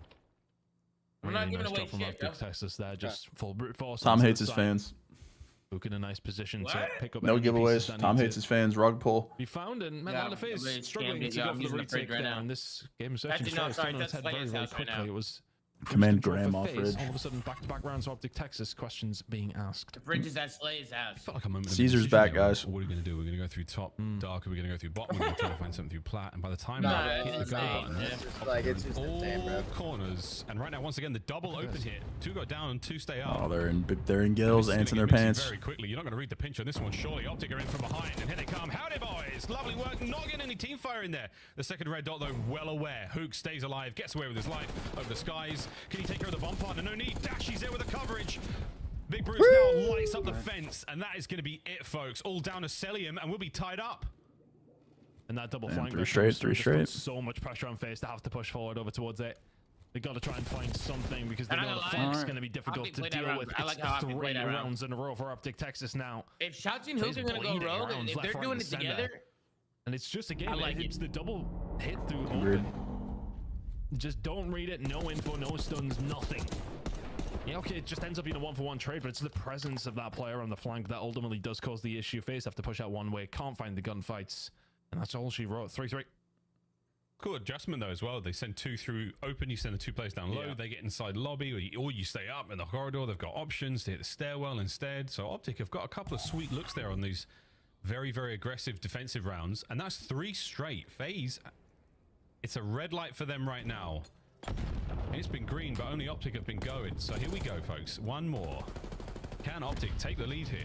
We're not giving away from shit, Texas there, just full brute force. Tom hates his fans. Luke in a nice position to pick up. No giveaways. Tom hates his fans. Rug pull. He found and on the face, struggling to go for the retake there. And this game is actually head very, very quickly. It was Command Graham off Fridge. All of a sudden, back-to-back rounds of Optic Texas. Questions being asked. The Fridge is at Slay's house. I felt like a moment Caesar's back, guys. What are we going to do? We're going to go through top, dark, or we're going to go through bottom. We're going to try to find something through plat. And by the time we hit the go button, it's just all corners. And right now, once again, the double open here. 2 go down and 2 stay up. Oh, they're in gills, ants in their pants. Very quickly. You're not going to read the pinch on this one. Surely Optic are in from behind, and here they come. Howdy, boys! Lovely work. Not getting any team fire in there. The second red dot, though, well aware. Hook stays alive, gets away with his life over the skies. Can he take care of the bomb partner? No need. Dashy's there with the coverage. Big Bruce now lights up the fence, and that is going to be it, folks. All down to Celium, and we'll be tied up. And that double flank. 3 straight. So much pressure on FaZe to have to push forward over towards it. They got to try and find something because they know the flank's going to be difficult to deal with. It's 3 rounds in a row for Optic Texas now. If Shotzi and Hook are going to go rogue, and if they're doing it together, and it's just a game. It's the double hit through open. Just don't read it. No info, no stuns, nothing. Yeah, okay, it just ends up being a 1-for-1 trade, but it's the presence of that player on the flank that ultimately does cause the issue. FaZe have to push out one way, can't find the gunfights, and that's all she wrote. 3-3. Cool adjustment, though, as well. They send 2 through open, you send the 2 players down low, they get inside lobby, or you stay up in the corridor. They've got options to hit the stairwell instead. So Optic have got a couple of sweet looks there on these very, very aggressive defensive rounds, and that's 3 straight. FaZe, it's a red light for them right now. It's been green, but only Optic have been going. So here we go, folks. One more. Can Optic take the lead here?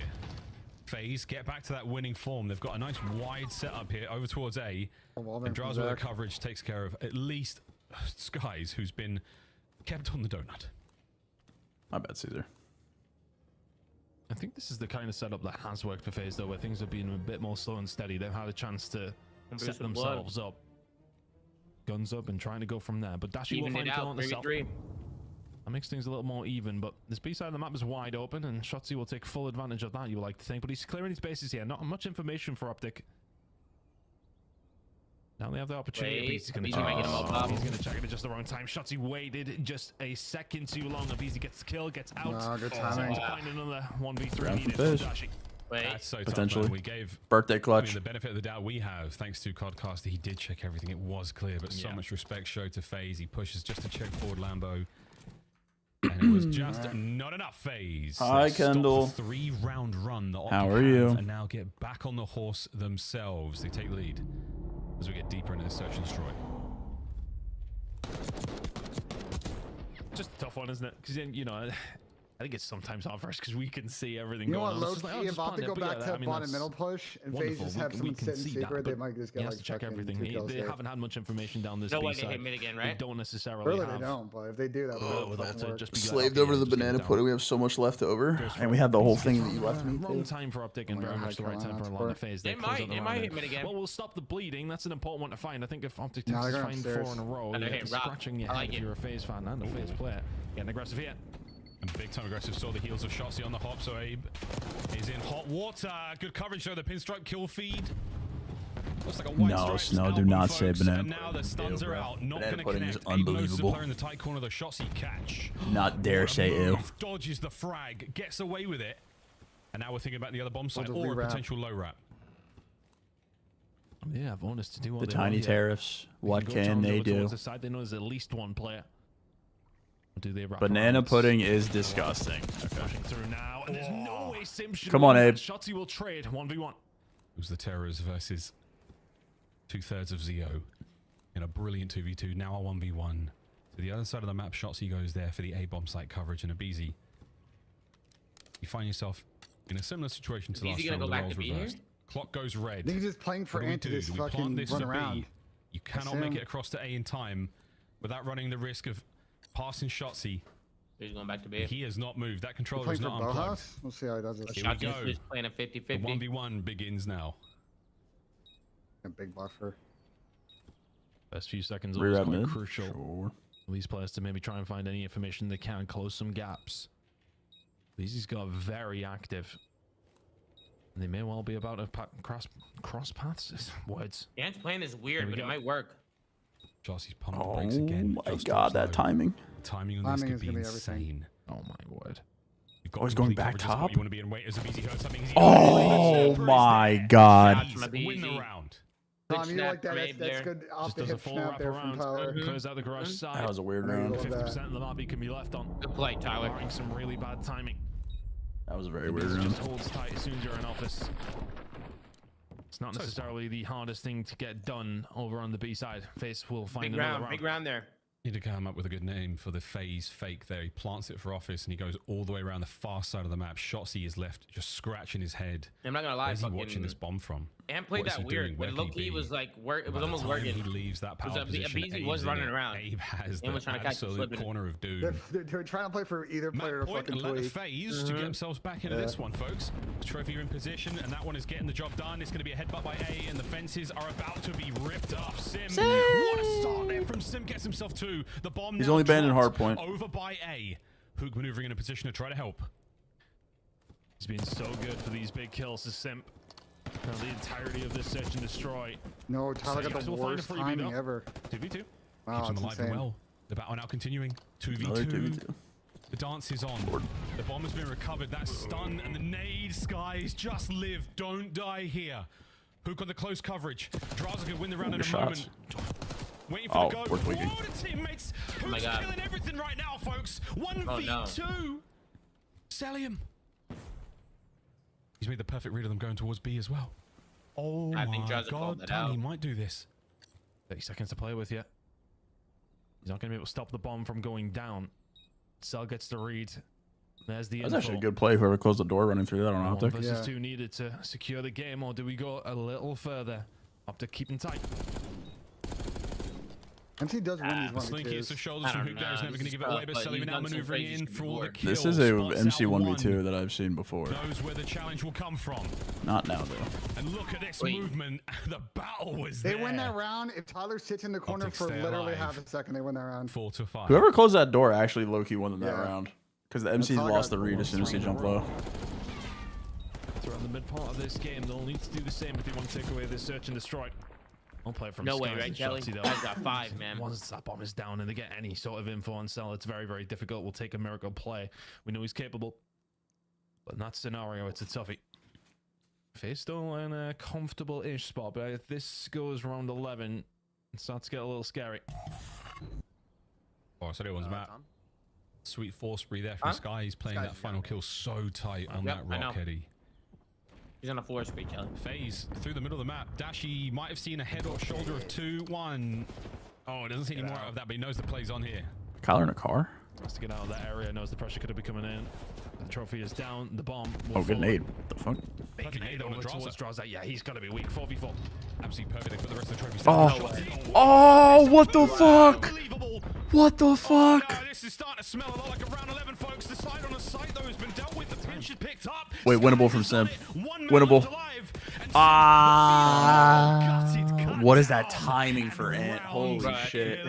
FaZe get back to that winning form. They've got a nice wide setup here over towards A. And draws with the coverage, takes care of at least Skies, who's been kept on the donut. My bad, Caesar. I think this is the kind of setup that has worked for FaZe, though, where things have been a bit more slow and steady. They've had a chance to set themselves up. Guns up and trying to go from there. But Dashy will find a kill on the self. That makes things a little more even, but this B side of the map is wide open, and Shotzi will take full advantage of that, you would like to think. But he's clearing his bases here. Not much information for Optic. Now they have the opportunity. He's going to check it at just the wrong time. Shotzi waited just a second too long. Abizi gets the kill, gets out. Good timing. To find another 1v3 needed for Dashy. That's so potentially. Tough, we gave birthday clutch. I mean, the benefit of the doubt we have, thanks to Codcaster, he did check everything. It was clear, but so much respect showed to FaZe. He pushes just to check forward Lambo, and it was just not enough. FaZe. Hi, Kendall. 3-round run. The How are you? And now get back on the horse themselves. They take the lead as we get deeper into the search and destroy. Just a tough one, isn't it? Because then, you know, I think it's sometimes hard for us because we can see everything going on. Low key, if Optic go back to bottom middle push and FaZe just have someone sit in secret, they might just get like check everything. They haven't had much information down this B side. They hit mid again, right? They don't necessarily really they don't, but if they do, that would just be slaved over to the banana pudding. We have so much left over, and we have the whole thing that you left me. Wrong time for Optic and very much the right time for a lot of FaZe. They might hit mid again. Well, we'll stop the bleeding. That's an important one to find. I think if Optic Texas find 4 in a row, you're scratching your head if you're a FaZe fan and a FaZe player. Getting aggressive here. And big time aggressive, saw the heels of Shotzi on the hop, so Abe is in hot water. Good coverage though, the pinstripe kill feed. Looks like a white no, do not say banana. And now the stuns are out, not banana going to connect. Is unbelievable. In the tight corner of the Shotzi catch. Not dare say ew. Dodges the frag, gets away with it. And now we're thinking about the other bomb site or a potential low wrap. Yeah, bonus to do what the tiny tariffs. What can they do? The side, they know there's at least one player. Do they banana pudding is disgusting. Pushing through now, and there's no way Sim should come on, Abe. Shotzi will trade 1v1. It was the Terrors versus 2/3 of Zio in a brilliant 2v2. Now a 1v1. To the other side of the map, Shotzi goes there for the A bomb site coverage, and Abizi. You find yourself in a similar situation to last time. The roles reversed. Clock goes red. I think he's just playing for Ant to just fucking run around. You cannot make it across to A in time without running the risk of passing Shotzi. He's going back to B. He has not moved. That controller is not unplugged. We'll see how he does it. Here we go. He's playing a 50-50. The 1v1 begins now. A big buffer. First few seconds are quite crucial. Sure. These players to maybe try and find any information they can, close some gaps. He's got very active. And they may well be about to cross paths. Words. Dan's plan is weird, but it might work. Jossy's pump breaks again. Oh my god, that timing. timing on this could be insane. Oh my word. Oh, he's going back top? You want to be in wait as easy hurt something. Oh my god. Win the round. Tom, you like that? That's good. Off the hip snap there from Tyler. Close out the garage side. That was a weird round. 50% of the lobby can be left on. Good play, Tyler. Barring some really bad timing. That was a very weird round. Just holds tight as soon as you're in office. It's not necessarily the hardest thing to get done over on the B side. FaZe will find another round. Big round there. Need to come up with a good name for the FaZe fake there. He plants it for office and he goes all the way around the far side of the map. Shotzzy is left just scratching his head. I'm not gonna lie. Where's he watching this bomb from? And played that weird. When Loki was like, it was almost working. He leaves that power position. Abizi was running around. Abe has the absolute corner of doom. They're trying to play for either player to fucking let the FaZe to get themselves back into this one, folks. Trophy in position, and that one is getting the job done. It's going to be a headbutt by A, and the fences are about to be ripped up. Sim. What a start there from Sim. Gets himself to the bomb. He's only banned in hardpoint. Over by A. Hook maneuvering in a position to try to help. He's been so good for these big kills to Simp. The entirety of this search and destroy. No, Tyler got the worst timing ever. 2v2. Wow, keeps him alive and well. The battle now continuing. 2v2. The dance is on. The bomb has been recovered. That stun and the nade. Skies, just live. Don't die here. Hook on the close coverage. Draza can win the round in a moment. Waiting for the go. Oh, the teammates. Who's killing everything right now, folks? 1v2. Celium. He's made the perfect read of them going towards B as well. Oh my god, Tony might do this. 30 seconds to play with yet. He's not going to be able to stop the bomb from going down. Cell gets the read. There's the info. That's actually a good play. Whoever closed the door running through that on Optic. 1 versus 2 needed to secure the game, or do we go a little further? Optic keeping tight. MC does win these 1v2s. Slinky, it's the shoulders from Hook there. He's never going to give it away, but Celium now maneuvering in for all the kills. This is a MC 1v2 that I've seen before. Knows where the challenge will come from. Not now, though. And look at this movement. The battle was there. They win that round. If Tyler sits in the corner for literally half a second, they win that round. 4-5. Whoever closed that door actually low-key won that round. Because the MCs lost the read as soon as they jumped low. Around the mid part of this game, they'll need to do the same if they want to take away this search and destroy. I'll play from no way, right, Kelly? I've got 5, man. Once that bomb is down and they get any sort of info on Cell, it's very, very difficult. We'll take a miracle play. We know he's capable. But in that scenario, it's a toughie. FaZe still in a comfortable-ish spot, but if this goes round 11, it starts to get a little scary. Oh, sorry, one's Matt. Sweet force spree there from Sky. He's playing that final kill so tight on that rock, Eddie. He's on a 4-speed, Kelly. FaZe through the middle of the map. Dashy might have seen a head or shoulder of 2-1. Oh, it doesn't see any more of that, but he knows the play's on here. Kyler in a car? Has to get out of that area. Knows the pressure could have been coming in. The trophy is down. The bomb. Oh, good nade. What the fuck? Big nade over towards Draza. Yeah, he's got to be weak. 4v4. Absolutely perfect for the rest of the trophies. Oh, what the fuck? What the fuck? Oh, no, this is starting to smell a lot like a round 11, folks. The side on the site, though, has been dealt with. The pinch is picked up. Wait, winnable from Sim. Winnable. What is that timing for Ant? Holy shit.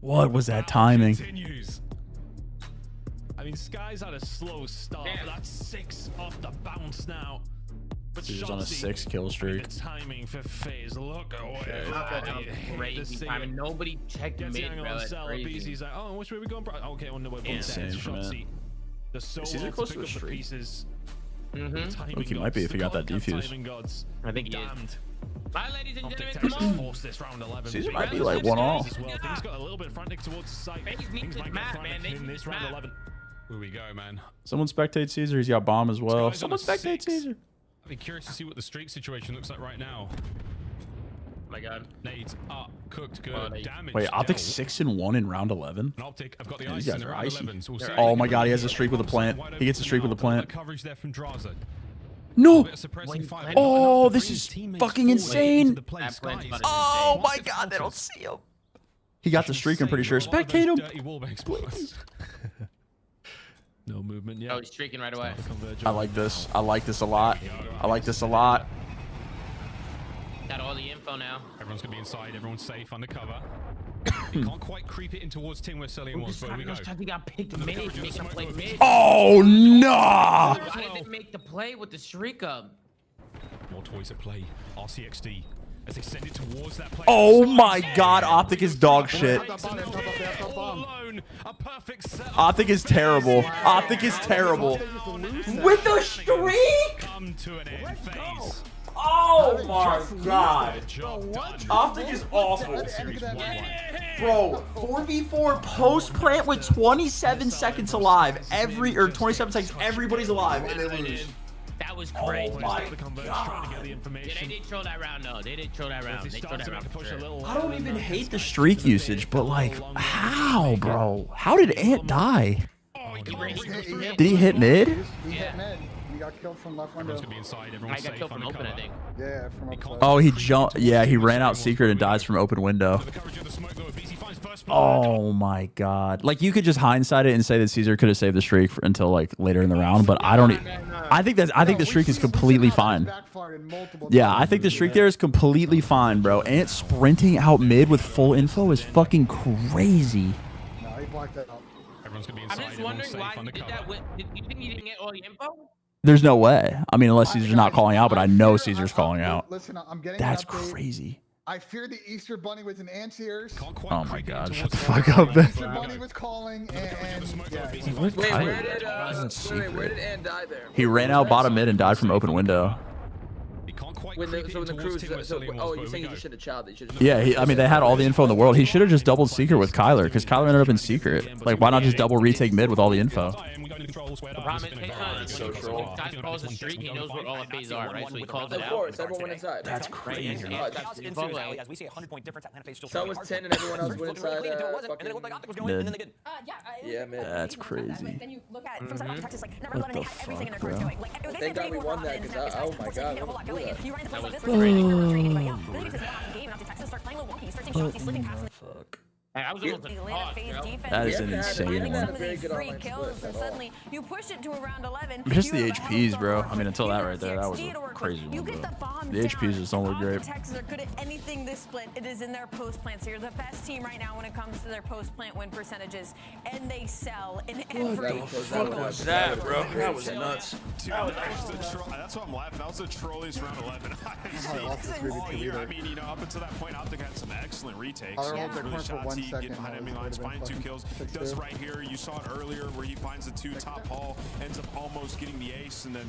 What was that timing? I mean, Sky's had a slow start, but that's 6 off the bounce now. But he's on a 6 kill streak. The timing for FaZe, look away. Crazy timing. Nobody checked mid, bro. He's like, oh, which way we going, bro? Okay, on the way. Insane, man. The solo close to to pick up the pieces. Look, he might be if he got that defuse. I think he is. Bye, ladies and gentlemen. Come on. Force this round 11. Caesar might be like 1 off. Well. Things got a little bit frantic towards the site. Things might get frantic in this round 11. Here we go, man. Someone spectate Caesar. He's got bomb as well. Someone spectate Caesar. I'd be curious to see what the streak situation looks like right now. Oh my god. Nades up, cooked, good. Damage. Wait, Optic 6-1 in round 11. An Optic, I've got the ice in the round 11. So we'll oh my god, he has a streak with a plant. He gets a streak with a plant. Coverage there from Draza. No! Oh, this is fucking insane! Oh my god, they don't see him. He got the streak, I'm pretty sure. Spectate him! Please. No movement yet. Oh, he's streaking right away. I like this. I like this a lot. I like this a lot. Got all the info now. Everyone's gonna be inside. Everyone's safe undercover. He can't quite creep it in towards Ting where Celium was, but here we go. He got picked mid. Make him play mid. Oh no! Why did they make the play with the streak up? More toys at play. RCXD. as they send it towards that player. Oh my god, Optic is dog shit. Optic is terrible. Optic is terrible. With the streak? Come to an end phase. Oh my god. Optic is awful. Bro, 4v4 post plant with 27 seconds alive. 27 seconds, everybody's alive, and they lose. That was crazy. Oh my god. Yeah, they didn't troll that round, no. They didn't troll that round. They trolled that round for sure. I don't even hate the streak usage, but like, how, bro? How did Ant die? Did he hit mid? He hit mid. He got killed from left window. I got killed from open, I think. Yeah, from outside. Oh, he jumped. Yeah, he ran out secret and dies from open window. Oh my god. Like, you could just hindsight it and say that Caesar could have saved the streak until like later in the round, but I don't. I think the streak is completely fine. Yeah, I think the streak there is completely fine, bro. Ant sprinting out mid with full info is fucking crazy. No, he blocked that up. I'm just wondering why he did that. Did you think he didn't get all the info? There's no way. I mean, unless Caesar's not calling out, but I know Caesar's calling out. Listen, I'm getting That's crazy. I fear the Easter Bunny was in Ant's ears. Oh my god, shut the fuck up, man. Easter Bunny was calling, and yeah. Wait, where did Ant die there? He ran out bottom mid and died from open window. So when the crews, oh, you're saying you just should have chopped it? Yeah, I mean, they had all the info in the world. He should have just doubled secret with Kyler, because Kyler ended up in secret. Like, why not just double retake mid with all the info? The problem is, when Ty calls a streak, he knows what all the phases are, right? So he calls it out. Of course, everyone went inside. That's crazy. As we see 100-point difference, Atlanta face still. So was 10 and everyone else went inside. Yeah, man. That's crazy. Then you look at from South Texas, like number 11, they had everything in their cards going. Like, thank God we won that, because oh my god. You run into places like this, where you're not treating anybody else. Then you get to the last game, and after Texas start playing a little wonky, you start seeing shots, he's slipping past. I was almost that is an insane one. Suddenly, you push it to around 11. Just the HPs, bro. I mean, until that right there, that was a crazy one. The HPs just don't look great. Texas are good at anything this split. It is in their post plants. You're the best team right now when it comes to their post plant win percentages, and they sell in every single. Was that, bro? That was nuts. Dude, that's why I'm laughing. That was the trolliest round 11 all year. I mean, up until that point, Optic had some excellent retakes. Really shots. Getting behind enemy lines, finds 2 kills. Does right here. You saw it earlier where he finds the 2 top hall, ends up almost getting the ace, and then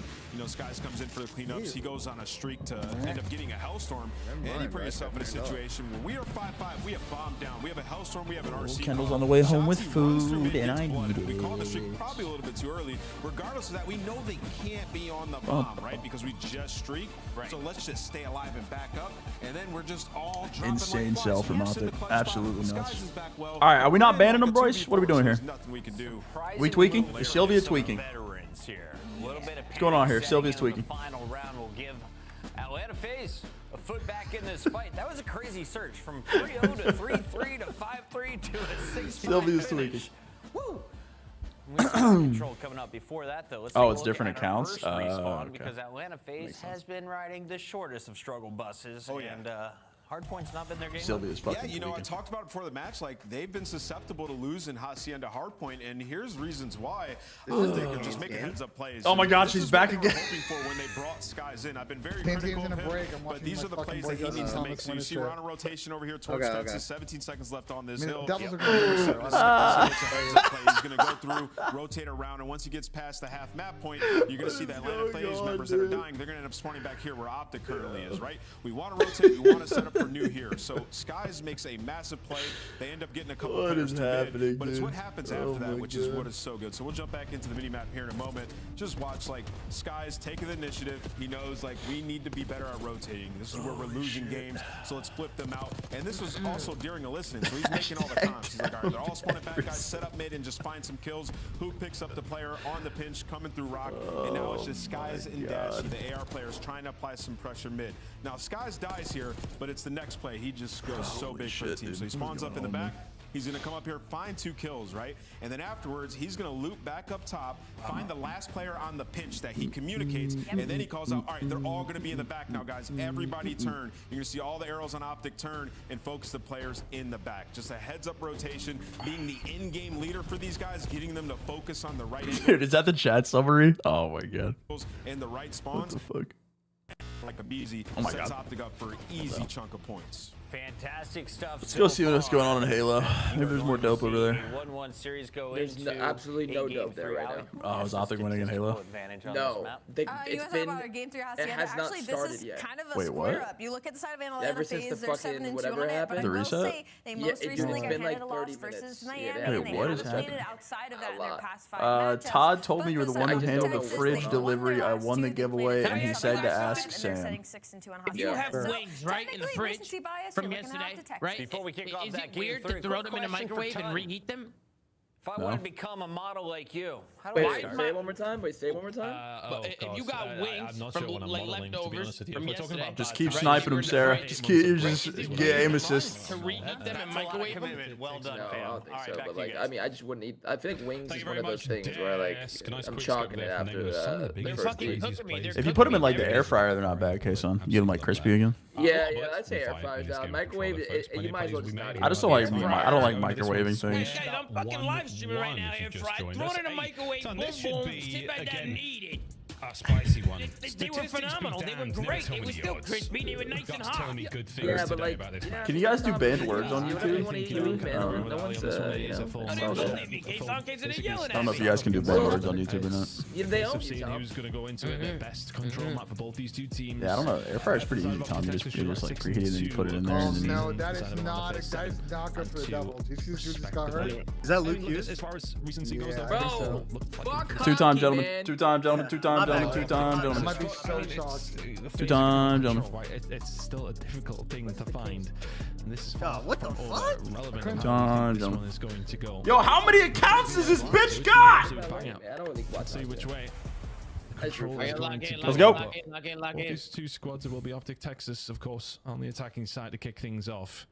Skies comes in for the cleanups. He goes on a streak to end up getting a Hellstorm, and you put yourself in a situation where we are 5-5. We have bombed down. We have a Hellstorm. We have an RC. Kendall's on the way home with food, and I need it. We called the streak probably a little bit too early. Regardless of that, we know they can't be on the bomb, right? Because we just streaked. So let's just stay alive and back up, and then we're just all dropping insane like sell from Optic. Absolutely nuts. Well. All right, are we not banning them, boys? What are we doing here? Nothing we can do. We tweaking? Is Sylvia tweaking? What's going on here? Sylvia's tweaking. Final round will give Atlanta FaZe a foot back in this fight. That was a crazy surge from 3-0 to 3-3 to 5-3 to a 6-5 Sylvia's tweaking. Woo! Control coming up before that, though. Let's it's different accounts. Okay. Because Atlanta FaZe has been riding the shortest of struggle buses, and Hardpoint's not been their game. Sylvia's fucking I talked about it before the match. Like, they've been susceptible to losing Hacienda Hardpoint, and here's reasons why. They can just make heads-up plays. Oh my God, she's back again. Hoping for when they brought Skies in. I've been very critical of him, but these are the plays that he needs to make. So you see we're on a rotation over here towards Texas. 17 seconds left on this hill. He's going to go through, rotate around, and once he gets past the half map point, you're going to see the Atlanta FaZe members that are dying. They're going to end up spawning back here where Optic currently is, right? We want to rotate. We want to set up for new here. So Skies makes a massive play. They end up getting a couple players to mid, but it's what happens after that, which is what is so good. So we'll jump back into the mini map here in a moment. Just watch, like, Skies taking the initiative. He knows, like, we need to be better at rotating. This is where we're losing games, so let's flip them out. And this was also during a listening, so he's making all the comms. He's like, all right, they're all spawning back, guys, set up mid and just find some kills. Who picks up the player on the pinch, coming through rock, and now it's just Skies and Dash, the AR players, trying to apply some pressure mid. Now, Skies dies here, but it's the next play. He just goes so big for the team. So he spawns up in the back. He's going to come up here, find 2 kills, right? And then afterwards, he's going to loop back up top, find the last player on the pinch that he communicates, and then he calls out, all right, they're all going to be in the back now, guys. Everybody turn. You're going to see all the arrows on Optic turn and focus the players in the back. Just a heads-up rotation, being the in-game leader for these guys, getting them to focus on the right. Dude, is that the chat summary? Oh, my God. And the right spawns. What the fuck? like a beezy. Oh my sets God. Optic up for an easy chunk of points. Fantastic stuff. Let's go see what's going on in Halo. Maybe there's more dope over there. 1-1 series go There's into absolutely no dope there right now. Oh, is Optic winning in Halo? No, it's been. It has not started this is yet. kind of a Wait, square what? up. You look at the side of Atlanta Ever since the FaZe, they're 7-2 fucking on whatever it, but happened. I The will reset? say they most recently it's got been like handed a loss 30 versus minutes. Miami, Yeah, and they what haven't is played happening? it outside of that in their past 5 Todd matchups. told me you're the one who handled the fridge delivery. I won the giveaway, and he said to ask Sam. If you have wings right in the fridge from yesterday, right? Before we kick off is that it game weird three, to throw quick them in a question for microwave and Todd. reheat them? If I want to become a model like you, how do Wait, I say it one more time. Wait, say it one more time. If you got wings from like leftovers from yesterday, Just keep sniping him, Sarah. Just get aim assist. to reheat them and microwave them. Well done, No, fam. I don't think All so. right, back But to you like, guys. I mean, I just wouldn't eat. I feel like wings Thank is you one very of those much, things where like Desk. Nice I'm quick chalking scope it there from after Nameless. Some of the the biggest first fucking three. cooking me. They're If you put them in like the cooking me air fryer, they're not bad, K-Son. You get them like crispy again. Yeah, I'd say air fryers out. Microwave, you might as well just not eat. I just don't like. it. I don't like microwaving things. Guys, I'm fucking live streaming right now, air fry. Throw it in a microwave, boom, boom, sit back down and eat it. A spicy one. They were phenomenal. They were great. They were still crispy. They were nice and hot. Telling me good things Yeah, but today like, about this. Can you guys do banned words on You whatever you YouTube? want to eat, you eat, man. No one's, I I don't know if you guys can do banned words on YouTube or not. Yeah, they own you, Seeing Tom. who's going to go into it, their best control map for both these two teams. Yeah, I don't know. Air fryer's pretty easy, Tom. You just like preheat it and you put it in there. Oh And then no, that is not good for the Devils. You see who just got hurt? Is that Luke Hughes? As far as recency goes, Yeah, though, I think so. Fuck Two-time hockey, gentlemen. man. Two-time gentlemen. Two-time gentlemen. Two-time I gentlemen. might be so shocked. Two-time gentlemen. It's still a difficult thing to find. And this is what the fuck? relevant. Two-time This one gentlemen. is going to go. Yo, how many accounts does this bitch got? I don't really watch Let's see which way. Control is going to Let's go. Lock in. These two squads, it will be Optic Texas, of course, on the attacking side to kick things off.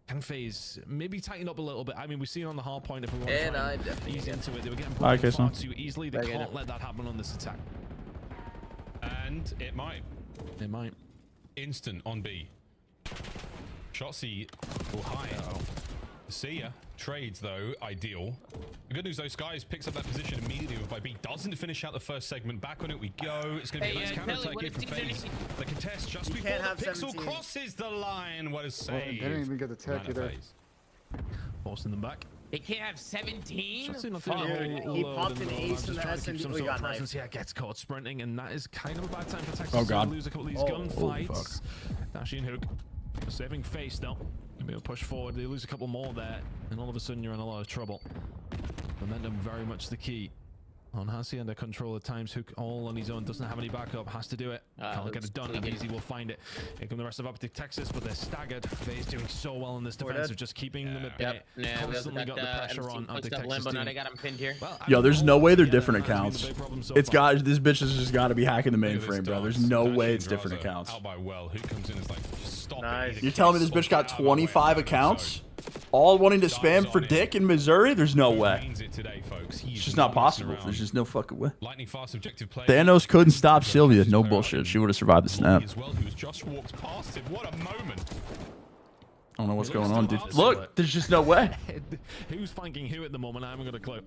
Can FaZe maybe tighten up a little bit? I mean, we've seen on the hard point if we want to And try I'm definitely ease into it. They were getting Alright, broken far Jason. too easily. They can't let that happen on this attack. And it might. They might. Instant on B. Shotzi will hire. See ya. Trades, though, ideal. The good news, though, Skies picks up that position immediately by B. Doesn't finish out the first segment. Back on it we go. It's going to be a nice counter-attack here from FaZe. The contest just before the pixel 17. crosses the line. What a Well, save. they didn't even get the tech either. Forcing them back. They can't have 17? Shotzi not doing a whole He load popped in an the ace just in the trying to keep SMG. some We sort of got presence. knifed. Yeah, gets caught sprinting, and that is kind of a bad time for Texas. Oh, God. To lose a couple of these gunfights. Dashy and Hook saving face, though. Maybe a push forward. They lose a couple more there, and all of a sudden you're in a lot of trouble. Momentum very much the key. On Hasi under control at times. Hook all on his own. Doesn't have any backup. Has to do it. Can't get it done. And easy will find it. Here come the rest of Optic Texas, but they're staggered. FaZe doing so well in this defense of just keeping them at bay. Constantly got the pressure on Optic Texas. Now they got him pinned here. Yo, there's no way they're different accounts. It's got this bitch has just got to be hacking the mainframe, bro. There's no way it's different accounts. Out by well. Who comes in and is like, just stop it. You're telling me this bitch got 25 accounts? All wanting to spam for dick in Missouri? There's no way. It's just not possible. There's just no fucking way. Lightning fast objective play. Thanos couldn't stop Sylvia. No bullshit. She would have survived the snap. As well, who has just walked past him. What a moment. I don't know what's going on, dude. Look, there's just no way. Who's flanking who at the moment? I haven't got a clue.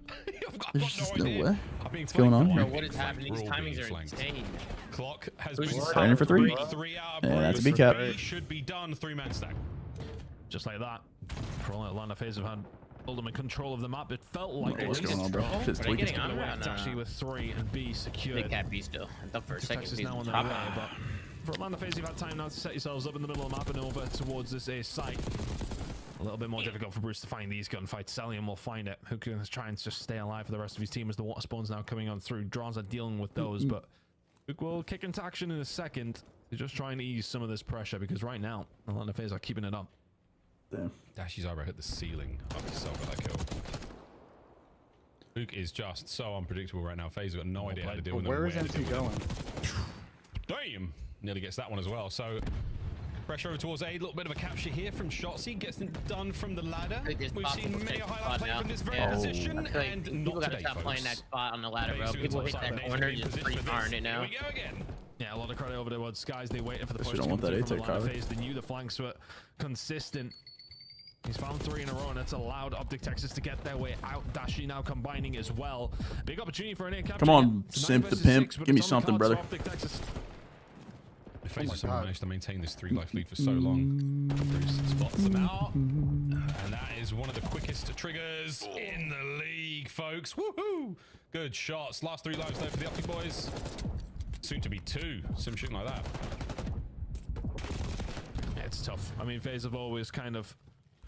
There's just no way. What's going on here? What is happening? These timings are insane. Clock has been Training for three? Yeah, that's a B cap. Should be done. 3-man stack. Just like that. For all Atlanta FaZe have had ultimate control of the map. It felt like What's going on, bro? Shit's tweaking. Actually with 3 and B secured. Big cat B still. I thought for a second Texas he's now on their way, but for Atlanta FaZe, you've had time now to set yourselves up in the middle of the map and over towards this A site. A little bit more difficult for Bruce to find these gunfights. Salian will find it. Who can try and just stay alive for the rest of his team as the water spawns now coming on through. Drons are dealing with those, but Hook will kick into action in a second. They're just trying to ease some of this pressure because right now, Atlanta FaZe are keeping it up. Damn. Dashy's eyebrow hit the ceiling after Selva that kill. Luke is just so unpredictable right now. FaZe have got no idea how to deal with them. Where is MT going? Damn! Nearly gets that one as well. So pressure over towards A. A little bit of a capture here from Shotzi. Gets them done from the ladder. We've seen many a highlight play from this very position. And people not gotta today, stop folks. playing that spot on the ladder, bro. FaZe People to hit the that side. corner, Nate's just in free position for firing this. it now. Here we go again. Yeah, a lot of credit over towards Skies. They waited for the Guess push we to don't come want that through from A-Tech, Atlanta Kyler. FaZe. They knew the flanks were consistent. He's found 3 in a row, and that's allowed Optic Texas to get their way out. Dashi now combining as well. Big opportunity for an air capture. Come on, It's 9 simp the versus pimp. 6, but Give me it's on the something, cards for brother. Optic Texas. FaZe has somehow managed to maintain this 3-life lead for so long. Bruce spots them out. And that is one of the quickest triggers in the league, folks. Woohoo! Good shots. Last 3 lives there for the Optic boys. Soon to be 2. Some shooting like that. Yeah, it's tough. I mean, FaZe have always kind of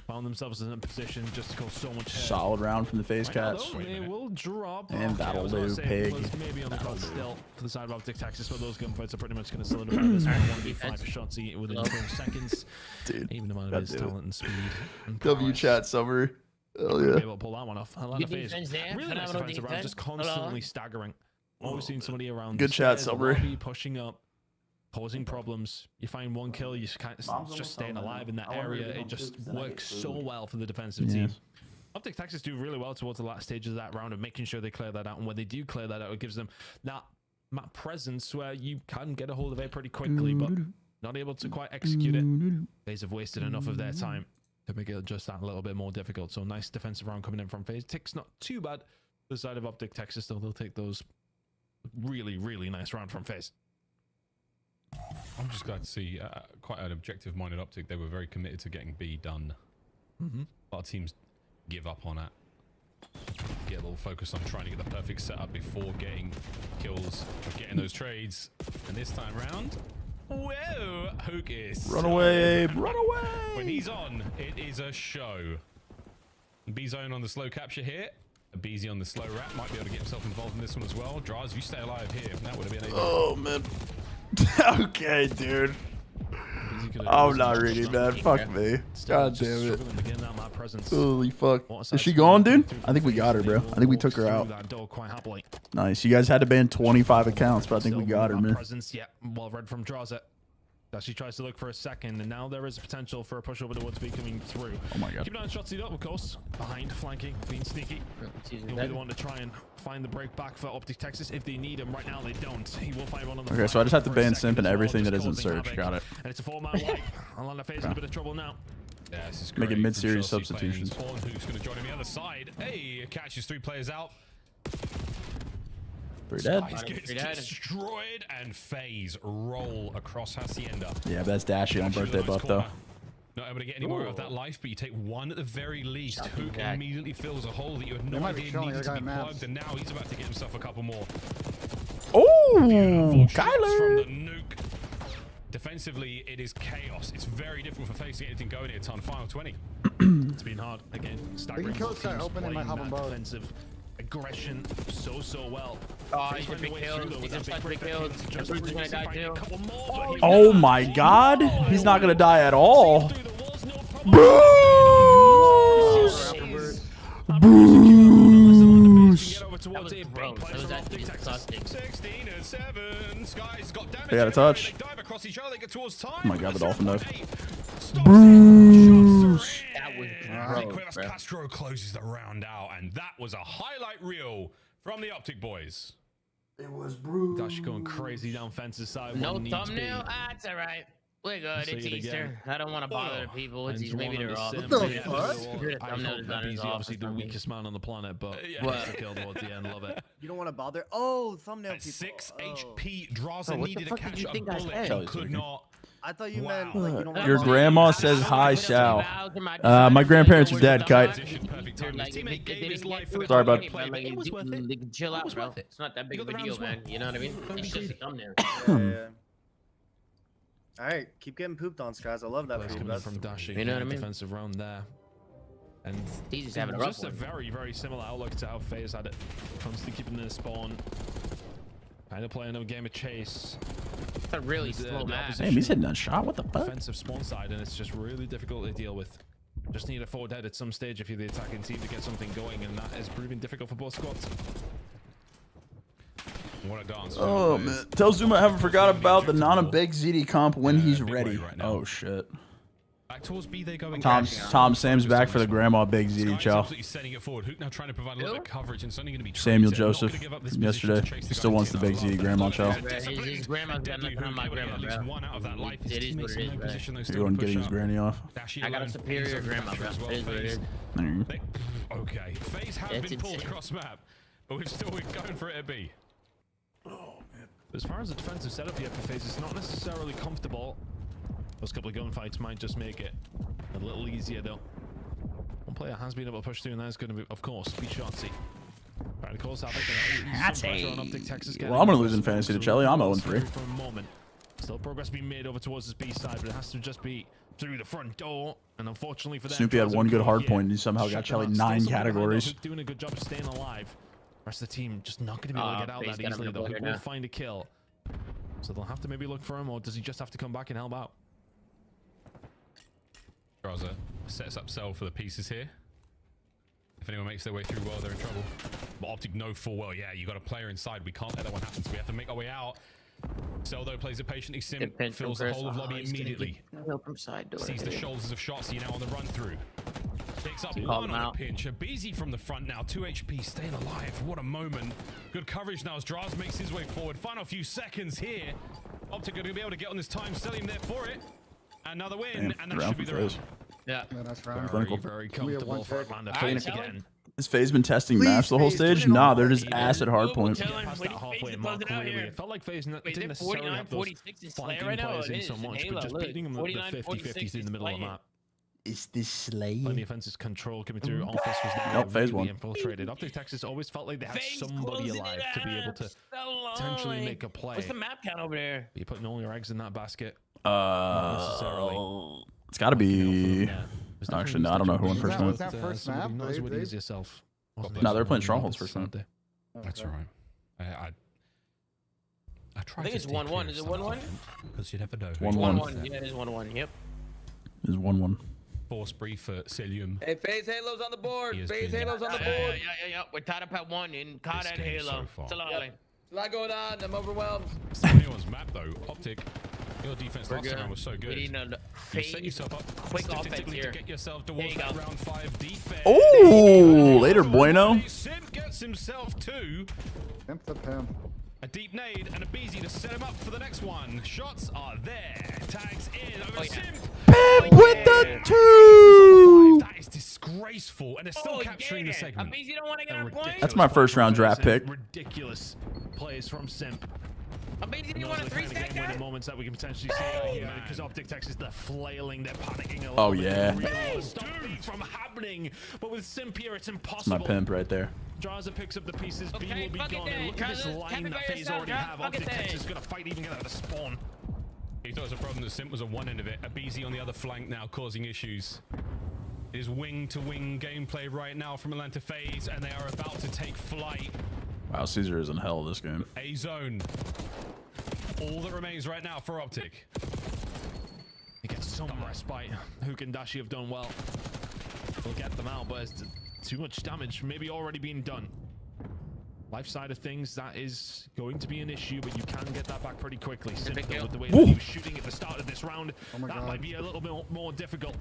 found themselves in a position just to go so much head. Solid round from the FaZe Cats. They will drop. And that'll do, pig. Maybe on the cut still for the side of Optic Texas, but those gunfights are pretty much going to solidify this one. 1v5 shots within 4 seconds. Dude, even amount of his talent and speed. And W chat summer. Hell yeah. Be able to pull that one off. A lot of FaZe. Really nice defensive round, just constantly staggering. Always seen somebody around. Good chat, Silver. Pushing up, posing problems. You find one kill, you just staying alive in that area. It just works so well for the defensive team. Optic Texas do really well towards the last stages of that round of making sure they clear that out. And when they do clear that out, it gives them that map presence where you can get a hold of it pretty quickly, but not able to quite execute it. FaZe have wasted enough of their time to make it just that a little bit more difficult. So nice defensive round coming in from FaZe. Tick's not too bad. The side of Optic Texas, though, they'll take those. Really, really nice round from FaZe. I'm just glad to see quite an objective-minded Optic. They were very committed to getting B done. A lot of teams give up on it. Get a little focus on trying to get the perfect setup before getting kills, getting those trades. And this time round, whoa, Hook is run away, run away. When he's on, it is a show. B-Zone on the slow capture here. BZ on the slow wrap might be able to get himself involved in this one as well. Draz, you stay alive here. That would have been a oh man. Okay, dude. I'm not reading, man. Fuck me. God damn it. Holy fuck. Is she gone, dude? I think we got her, bro. I think we took her out. Nice. You guys had to ban 25 accounts, but I think we got her, man. Yeah, well read from Draws. She tries to look for a second, and now there is a potential for a pushover towards B coming through. Oh my god. Keep an eye on shots up, of course. Behind, flanking, being sneaky. He'll be the one to try and find the break back for Optic Texas if they need him. Right now, they don't. He will find one on the okay, so I just have to ban Simp and everything that isn't search. Got it. And it's a 4-man wipe. Alana FaZe in a bit of trouble now. Yeah, this is making mid-series substitutions. Who's going to join him on the other side? Hey, catches 3 players out. 3 dead. Gets destroyed, and FaZe roll across Hacienda. Yeah, that's Dashy on birthday buff though. Not able to get any more of that life, but you take 1 at the very least. Hook immediately fills a hole that you had no idea needed to be plugged, and now he's about to get himself a couple more. Oh, Kyler! From the nuke. Defensively, it is chaos. It's very difficult for FaZe to get anything going here. Ton final 20. It's been hard again. Staggering teams playing that defensive aggression so well. Oh, he's gonna be killed. He's gonna start to be killed. Bruce is gonna die too. Oh my god. He's not gonna die at all. Bruce. Disgusting. 16 and 7. Sky's got damage. They got a touch. They dive across each other. They get towards time. Oh my god, the dolphin dive. Bruce. That was gross, bro. Castro closes the round out, and that was a highlight reel from the Optic boys. It was Bruce. Dash going crazy down fence's side. No thumbnail? That's all right. We're good. It's Easter. I don't want to bother the people. It's Easter. Maybe they're off. What the fuck? He's obviously the weakest man on the planet, but he's killed towards the end. Love it. You don't want to bother. Oh, thumbnail At people. 6 HP, Draza needed to catch a bullet. Could not. I thought you meant like you don't want Your grandma says hi, Sal. My grandparents are dead, Kite. Sorry, bud. Chill out, bro. It's not that big of a deal, man. You know what I mean? It's just a thumbnail. Yeah. All right, keep getting pooped on, guys. I love that for you. Coming from Dashi, you know what I mean? Defensive round there, and he's just having a rough just a very similar outlook to how FaZe had it. Constantly keeping their spawn, kind of playing a game of chase. It's a really slow match. Damn, he's hitting that shot. What the fuck? Defensive spawn side, and it's just really difficult to deal with. Just need a 4 dead at some stage if you're the attacking team to get something going, and that is proving difficult for both squads. What a dance. Oh man. Tell Zuma I haven't forgot about the Nana Big ZD comp when he's ready. Oh shit. Back towards B they going. Tom Sam's back for the grandma Big ZD chow. Setting it forward. Hook now trying to provide a little bit of coverage and suddenly going to be Samuel Joseph from yesterday. He still wants the Big ZD grandma chow. His grandma's got nothing on my grandma, bro. It is what it is, bro. You're going getting his granny off. I got a superior grandma, bro. It is what it is. Okay. FaZe have been pulled cross map, but we're still going for it at B. Oh man. As far as the defensive setup here for FaZe, it's not necessarily comfortable. Those couple of gunfights might just make it a little easier, though. One player has been able to push through, and that's going to be, of course, be Shotzi. Right, of course, well, I'm going to lose in fantasy to Chelly. I'm 0-3. For a moment. Still progress being made over towards this B side, but it has to just be through the front door. And unfortunately for them, Snoopy had one good hard point, and he somehow got Chelly 9 categories. Doing a good job of staying alive. The rest of the team just not going to be able to get out that easily, though. He will find a kill. So they'll have to maybe look for him, or does he just have to come back and help out? Raza sets up Cell for the pieces here. If anyone makes their way through well, they're in trouble. But Optic know full well, yeah, you got a player inside. We can't let that one happen, so we have to make our way out. Cell, though, plays it patiently. Sim fills the whole of lobby immediately. Sees the shoulders of Shotzi now on the run through. Picks up one on a pinch. A Beezy from the front now. 2 HP, staying alive. What a moment. Good coverage now as Draz makes his way forward. Final few seconds here. Optic are going to be able to get on this time. Selling there for it. Another win, and that should be the round. Yeah, that's round. Very comfortable for Amanda. Again. Has FaZe been testing maps the whole stage? Nah, they're just ass at hard point. Past that halfway mark, really. It felt like FaZe didn't necessarily have those flanking players in so much, but just beating them with the 50-50s in the middle of the map. Is this Slay? Plenty of offensive control coming through. Office was now nope, FaZe really infiltrated. Optic Texas always felt like they had somebody alive to be able to potentially make a play. What's the map count over there? You're putting all your eggs in that basket. Not necessarily. It's got to be. Actually, no, I don't know who won first map. Was that first map? No, they're playing Strongholds first map. That's right. I tried. I think it's 1-1. Is it 1-1? Because you never know. 1-1. Yeah, it is 1-1. Yep. It's 1-1. Force brief for Celium. Hey, FaZe Halo's on the board. FaZe Halo's on the board. Yeah. We're tied up at 1 in COD and Halo. It's a lot going on. I'm overwhelmed. It's not anyone's map though. Optic. Your defense last time was so good. We need you set yourself up quick offense here. To get yourself towards that round 5 defense. Oh, later, Bueno. Simp gets himself two. Simp the pimp. A deep nade and a Beezy to set him up for the next one. Shots are there. Tags in over Simp. Pimp with the 2. That is disgraceful, and they're still capturing the segment. Beezy don't want to get on point. That's my first round draft pick. Ridiculous plays from Simp. Beezy, you want a 3-stack guy? The moments that we can potentially see here, because Optic Texas, they're flailing, they're panicking a lot. Oh yeah. Stop it from happening, but with Simp here, it's That's impossible. my pimp right there. Draza picks up the pieces. B will be gone. And look at this line that FaZe already have. Optic Texas is gonna fight even get out of the spawn. He thought it was a problem that Simp was on one end of it. A Beezy on the other flank now, causing issues. It is wing-to-wing gameplay right now from Atlanta FaZe, and they are about to take flight. Wow, Caesar is in hell this game. A zone. All that remains right now for Optic. He gets some respite. Hook and Dashi have done well. We'll get them out, but it's too much damage maybe already being done. Life side of things, that is going to be an issue, but you can get that back pretty quickly. Simp, though, with the way that he was shooting at the start of this round, that might be a little bit more difficult.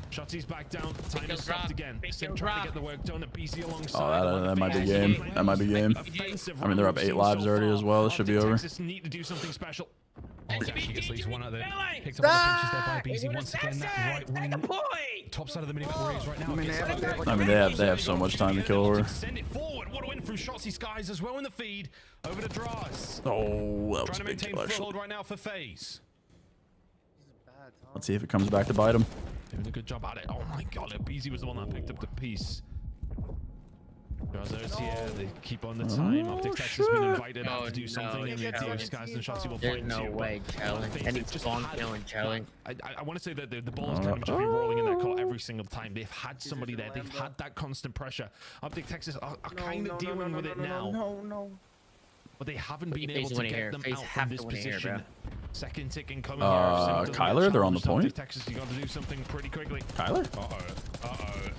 Shotzi's back down. Time is stopped again. Simp trying to get the work done. A BC alongside. Oh, that might be game. That might be game. I mean, they're up 8 lives already as well. It should be over. Need to do something special. Actually gets at least one out there. Picked up the pinches there by BZ once again. That right wing. Top side of the minimap where he is right now. I mean, they have so much time to kill her. Send it forward. What a win from Shotzi Skies as well in the feed. Over to Draz. Oh, that was trying to a big maintain kill, foothold right now for FaZe. Let's see if it comes back to bite him. Doing a good job at it. Oh my god, BZ was the one that picked up the piece. Drazers here, they keep on the time. Optic Texas has been invited out to do something, and the Skies and Shotzi will fight too. There's no way, challenge. And it's spawn killing challenge. I want to say that the ball is kind of just be rolling in their court every single time. They've had somebody there. They've had that constant pressure. Optic Texas are kind of dealing with it now. No. But they haven't been able to get them out from this position. Second tick incoming here. Kyler, they're on the point. Texas, you got to do something pretty quickly. Kyler? Uh-oh.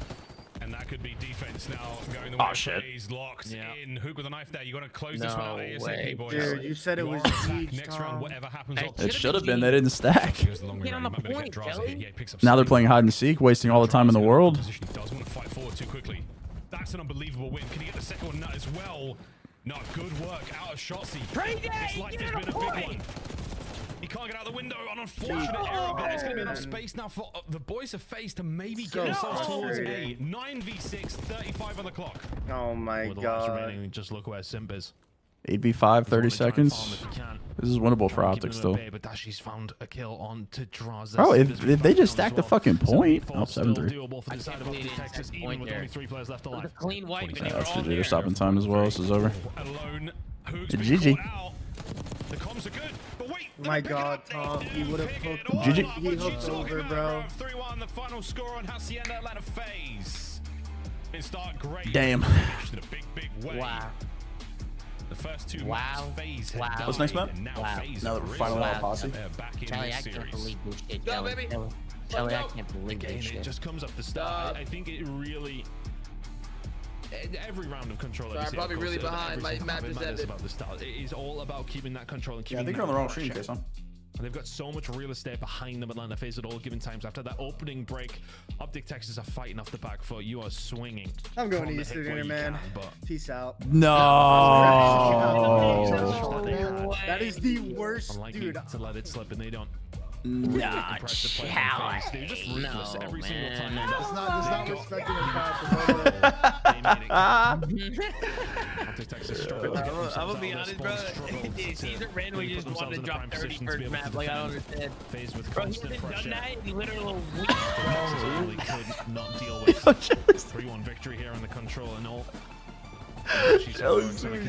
And that could be defense now going the way of FaZe. Locked in. Hook with a knife there. You got to close this one out ASAP, boys. Dude, you said it was next round, whatever happens. It should have been. They didn't stack. Get on the point, Now they're playing hide and seek, wasting all the time in the world. He does want to fight forward too quickly. That's an unbelievable win. Can he get the second one nut as well? No, good work out of Shotzi. This life has been a big one. He can't get out the window, an unfortunate error, but there's going to be enough space now for the boys of FaZe to maybe get themselves towards a 9v6, 35 on the clock. Oh my With the god. remaining, just look where Simp is. 8v5, 30 seconds. This is winnable for Optic still. But Dashi's found a kill on to Draza. Bro, if they just stack the fucking point. Oh, 7-3. Clean wipe. That's for they're stopping time as well. This is over. GG. The comms are good, but wait. My God, Tom, he would have hooked. GG. He hooked over, bro. 3-1, the final score on Hacienda Atlanta FaZe. It started great. Damn. Big way. Wow. The first two FaZe had died, What's next map? Now Now that we're finally out of posse. Back in Charlie, this I can't series. believe this shit. Go, baby. Charlie, I can't believe Again, this it shit. just comes up the start. I think it really. Every round of control. Sorry, I'm probably really behind. My map is ended. About the start. It is all about keeping that control and keeping. Yeah, I think you're on the wrong stream, Jason. And they've got so much real estate behind them, Atlanta FaZe, at all given times. After that opening break, Optic Texas are fighting off the back foot. You are swinging. I'm going to Easter dinner, man. Peace out. No. That is the worst, dude. To let it slip, and they don't. Nah, Charlie. They're just ruthless every single time. It's not respecting the Optic Texas struggle. I'm gonna be honest, bro. Caesar randomly just wanted to drop 30 first map. Like, I don't understand. FaZe with Bro, he constant hasn't pressure. done that in literally a week. Really could not deal with 3-1 victory here in the control and all. Jelly's sweet.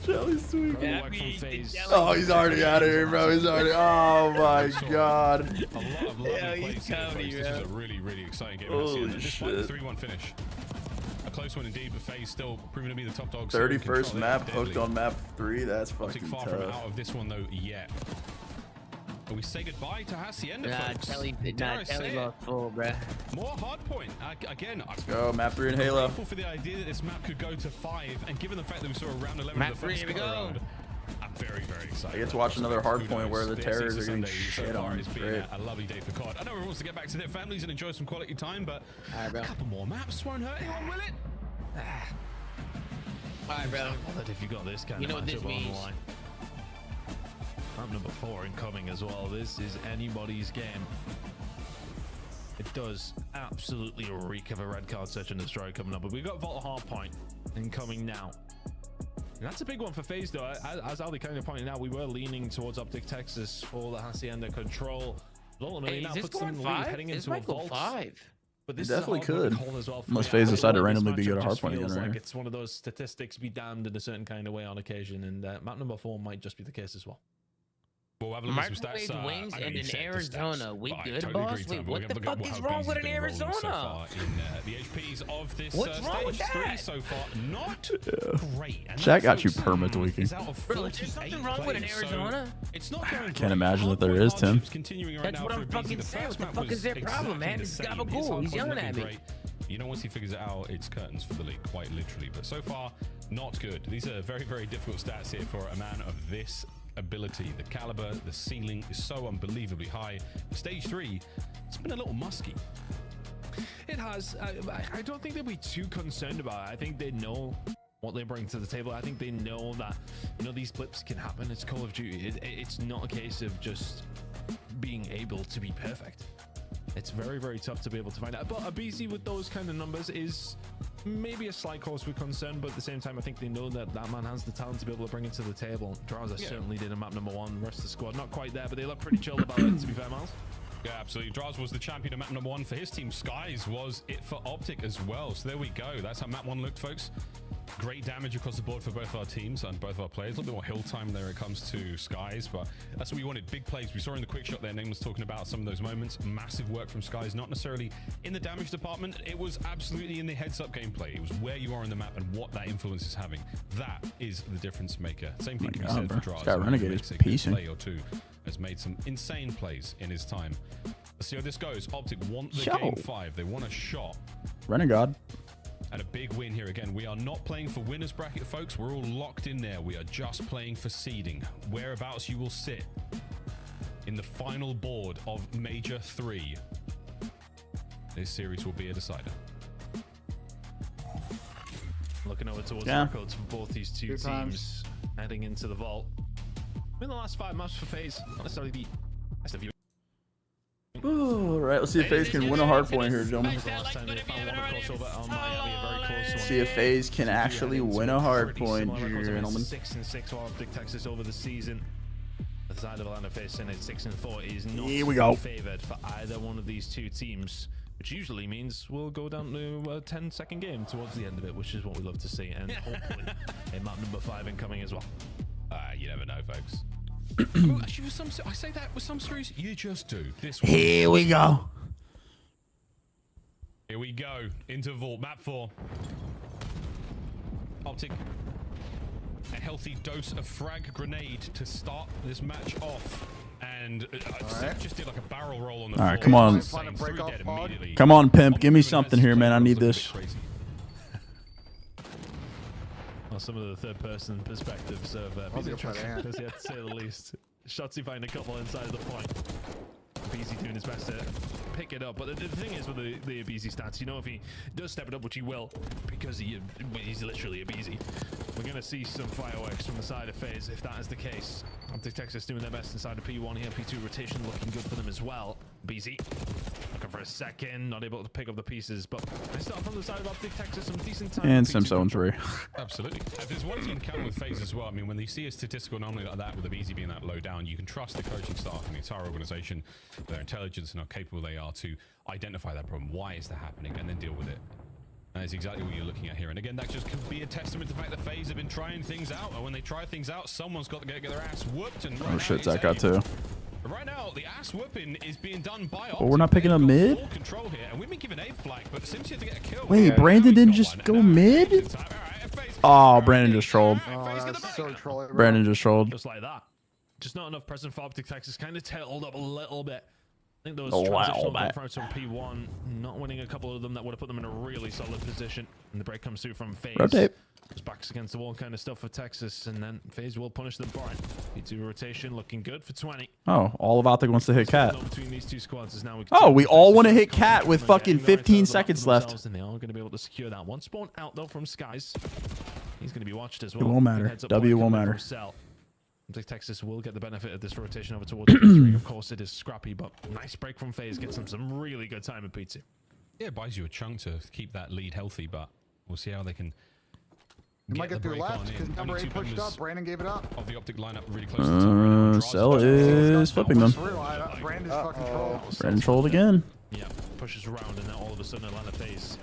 Jelly's sweet. Oh, he's already out of here, bro. He's already. Oh my God. A lot of lovely plays here, folks. This was a really, really exciting game. Holy Despite shit. the 3-1 finish. A close one indeed, but FaZe still proving to be the top dogs. 31st map, hooked on map 3. That's fucking far from tough. out of this one though yet. But we say goodbye to Hacienda, folks. Telly lost full, bruh. More hard point. Again, Let's go, map 3 and Halo. I'm for the idea that this map could go to 5, and given the fact that we saw a round 11 Map of the 3, first here we go. round, I'm very, very excited. I get to watch another hard point where the Terrors are getting shit on. It's been a lovely day for COD. I know everyone wants to get back to their families and enjoy some quality time, but a couple more maps won't hurt anyone, will it? Alright, bro. If you got this kind You know of what this matchup on the means. line. Map number 4 incoming as well. This is anybody's game. It does absolutely reek of a red card search and destroy coming up, but we've got Vault Hardpoint incoming now. And that's a big one for FaZe though. As Ali kind of pointed out, we were leaning towards Optic Texas for the Hacienda control. Ultimately, now puts them in the lead heading into a Vault. But this definitely is a hard could. call as well. Unless FaZe decide to randomly be This good at matchup just hardpoint again, feels right? like it's one of those statistics be damned in a certain kind of way on occasion, and map number 4 might just be the case as well. We'll have a look at some Microwave stats. wings I know and you an said the Arizona. stats, We but I good, totally boss? agree, Wait, Tom. what We're the gonna look fuck at is how wrong Bees with have an been rolling Arizona? So far in the HPs of this What's wrong with stage 3 that? so far, not great. And Chat that, got you folks, perma tweaking. is out of Bro, is there 48 something wrong with an players, so Arizona? it's not going Can't great. imagine that there is, Tim. Hardships continuing right That's now what for I'm Beezy. fucking The saying. first What the map fuck is their was problem, man? exactly This the guy same. a His goal. hardpoint He's yelling wasn't at me. great. You know, once he figures it out, it's curtains for the league, quite literally. But so far, not good. These are very, very difficult stats here for a man of this ability. The caliber, the ceiling is so unbelievably high. Stage 3, it's been a little musky. It has. I don't think they'll be too concerned about it. I think they know what they bring to the table. I think they know that, you know, these blips can happen. It's Call of Duty. It's not a case of just being able to be perfect. It's very, very tough to be able to find out. But a BC with those kind of numbers is maybe a slight cause for concern, but at the same time, I think they know that that man has the talent to be able to bring it to the table. Draza certainly did in map number 1. The rest of the squad not quite there, but they look pretty chilled about it, to be fair, Miles. Yeah, absolutely. Draz was the champion of map number 1 for his team. Skies was it for Optic as well. So there we go. That's how map 1 looked, folks. Great damage across the board for both our teams and both our players. A little bit more hill time there when it comes to Skies, but that's what we wanted. Big plays. We saw in the quick shot there, Name was talking about some of those moments. Massive work from Skies, not necessarily in the damage department. It was absolutely in the heads-up gameplay. It was where you are in the map and what that influence is having. That is the difference maker. Same thing can be said for Draz. This guy Renegade is Basic piecing. play or two has made some insane plays in his time. Let's see how this goes. Optic want the game 5. They want a shot. Renegade. And a big win here again. We are not playing for winners bracket, folks. We're all locked in there. We are just playing for seeding. Whereabouts you will sit in the final board of Major 3. This series will be a decider. Looking over towards the records for both these two teams heading into the vault. In the last 5 maps for FaZe, not necessarily the best of you. All right, let's see if FaZe can win a hard point here, gentlemen. See if FaZe can actually win a hard point here, gentlemen. 6-6 for Optic Texas over the season. The side of Orlando FaZe in at 6-4 is not favored for either one of these two teams, which usually means we'll go down to a 10-second game towards the end of it, which is what we love to see, and hopefully a map number 5 incoming as well. You never know, folks. Actually, with some, I say that with some series, you just do. This one. Here we go. Here we go. Into Vault, map 4. Optic. A healthy dose of frag grenade to start this match off. And just did like a barrel roll on the floor. All right, come on. Come on, pimp. Give me something here, man. I need this. Well, some of the third-person perspectives of interesting, to say the least. Shotsy find a couple inside of the point. BZ doing his best to pick it up, but the thing is with the BZ stats, you know, if he does step it up, which he will, because he's literally a BZ, we're going to see some fireworks from the side of FaZe if that is the case. Optic Texas doing their best inside of P1 here. P2 rotation looking good for them as well. BZ looking for a second, not able to pick up the pieces, but they start from the side of Optic Texas, some decent time. And Sim 3. Absolutely. If there's one thing counter with FaZe as well, I mean, when you see a statistical anomaly like that with the BZ being that low down, you can trust the coaching staff and the entire organization, their intelligence and how capable they are to identify that problem. Why is that happening? And then deal with it. And that's exactly what you're looking at here. And again, that just could be a testament to the fact that FaZe have been trying things out. And when they try things out, someone's got to get their ass whooped. And Oh shit, Zach got 2. Right now, the ass whooping is being done by Optic. Well, we're not picking up mid? Full control here, and we've been given a flag, but Sims had to get a kill. Wait, Brandon didn't just go mid? Oh, Brandon just trolled. Brandon just trolled. Just like that. Just not enough present for Optic Texas. Kind of tailed up a little bit. I think those transitional confronts from P1, not winning a couple of them that would have put them in a really solid position. And the break comes through from FaZe. Rotate. Just backs against the wall kind of stuff for Texas, and then FaZe will punish them for it. P2 rotation looking good for 20. Oh, all of Optic wants to hit Cat. Between these two squads is now we all want to hit Cat with fucking 15 seconds left. And they are going to be able to secure that one. Spawn out though from Skies. He's going to be watched as well. It won't matter. W won't matter. Texas will get the benefit of this rotation over towards P3. Of course, it is scrappy, but nice break from FaZe. Gets them some really good time at P2. Yeah, it buys you a chunk to keep that lead healthy, but we'll see how they can. You might get through left because number 8 pushed up. Brandon gave it up. Of the Optic lineup really close to Cell is flipping them. Brandon's fucking trolled. Brandon trolled again. Yeah, pushes around, and now all of a sudden Atlanta FaZe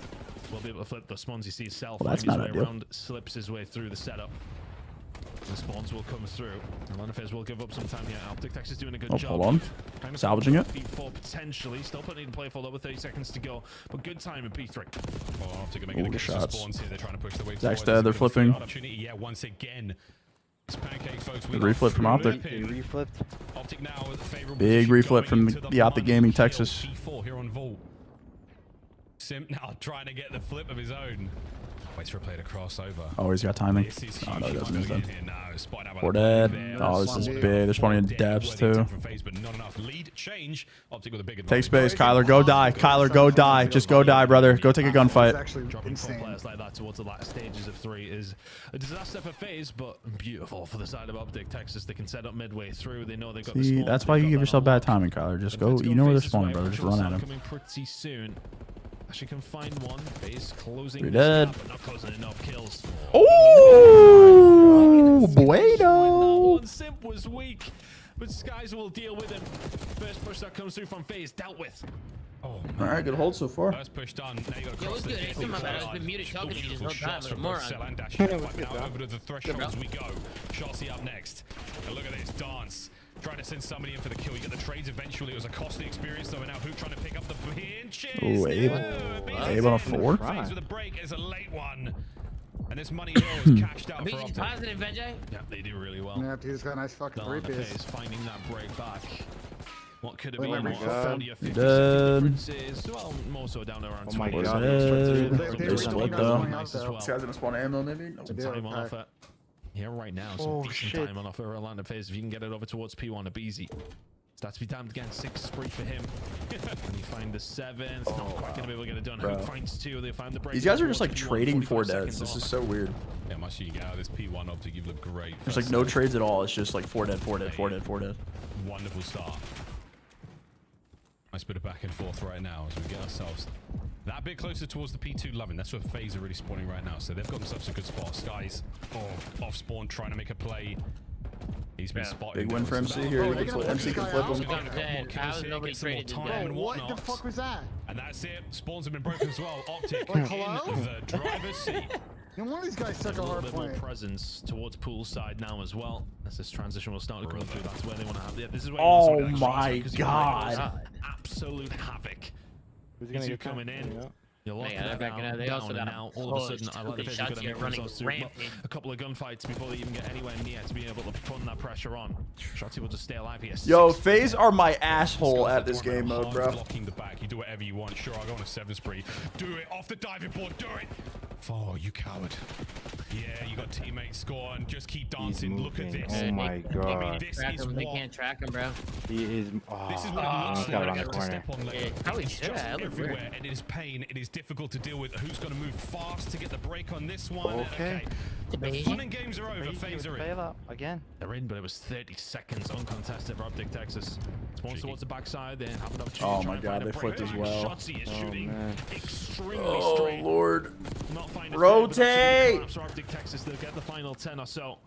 will be able to flip the spawns. You see Cell well, finding his way around, slips his way through the setup. The spawns will come through. Atlanta FaZe will give up some time here. Optic Texas doing a good job. Hold on. Salvaging it. P4 potentially. Still putting in play for over 30 seconds to go. But good time in P3. Oh, Optic are making the shots. Spawns here. They're trying to push the way Zach's dead. They're flipping. Opportunity. Yeah, once again. It's pancakes, folks. Good reflip from Optic. Optic now with favorable big reflip from the Optic Gaming Texas. P4 here on Vault. Sim now trying to get the flip of his own. Waits for a play to cross over. Oh, he's got timing. Oh, no, he doesn't. He's dead. We're dead. Oh, this is big. They're spawning in depths, too. Take space, Kyler. Go die. Kyler, go die. Just go die, brother. Go take a gunfight. Dropping 4 players like that towards the last stages of 3 is a disaster for FaZe, but beautiful for the side of Optic Texas. They can set up midway through. They know they've got the spawn. That's why you give yourself bad timing, Kyler. Just go. You know where they're spawning, brother. Just run at him. Coming pretty soon. Actually can find one. FaZe closing. You're dead. But not closing enough kills. Oh, bueno. Simp was weak, but Skies will deal with him. First push that comes through from FaZe dealt with. Oh, all right, good hold so far. First push done. Now you got to cross the gate. I've been muted talking to you this whole time. Like a moron. Over to the threshold as we go. Shotsy up next. And look at this dance. Trying to send somebody in for the kill. You get the trades eventually. It was a costly experience though. And now who trying to pick up the pinches? Ooh, Abe on a 4. FaZe with a break is a late one. And this money hill is cashed out for Optic. Positive, Vijay. Yeah, they do really well. Yeah, he's got a nice fucking 3 piece. Finding that break back. What could have been? What, 40 or 50 differences? Well, more so down around 20. Oh my god. They're split though. Nice as well. This guy's gonna spawn ammo maybe? Some time on offer. Yeah, right now. Some decent time on offer. Atlanta FaZe. If you can get it over towards P1, a easy. Starts to be damned again. 6 spree for him. Can he find the 7th? Not quite gonna be able to get it done. Who finds 2? They find the break. These guys are just like trading 4 deaths. This is so weird. Yeah, much you get out of this P1 Optic, you look great. There's like no trades at all. It's just like 4 dead, 4 dead, 4 dead, 4 dead. Wonderful start. Nice bit of back and forth right now as we get ourselves that bit closer towards the P2 loving. That's where FaZe are really spawning right now. So they've got themselves a good spot. Sky's off spawn trying to make a play. He's been spotted. Big win for MC here. MC can flip him. What the fuck was that? And that's it. Spawns have been broken as well. Optic in the driver's seat. And one of these guys took a hard point. More presence towards poolside now as well. As this transition will start to come through. That's where they want to have. Yeah, this is where. Oh my god! Absolute havoc. Who's gonna get coming in? Yeah. You're locking that down, they also got now. All of a sudden, I like the FaZe are going to make themselves through a couple of gunfights before they even get anywhere near to being able to put that pressure on. Shotzi will just stay alive here. Yo, FaZe are my asshole at this game mode, bro. Blocking the back. You do whatever you want. Sure, I'll go on a 7 spree. Do it off the diving board. Do it. Oh, you coward. Yeah, you got teammates scoring. Just keep dancing. Look at this. Oh my god. I mean, this is they can't track him, bro. He is. Oh, this is what it looks like. Around the corner. It's just everywhere, and it is pain. It is difficult to deal with. Who's going to move fast to get the break on this one? Okay. The fun and games are over. FaZe are in. Again. They're in, but it was 30 seconds uncontested for Optic Texas. Spawns towards the backside, then have an opportunity. Oh my god, they flipped as well. Shotzi is shooting extremely oh straight. lord. Rotate! Optic Texas, they'll get the final 10 or so.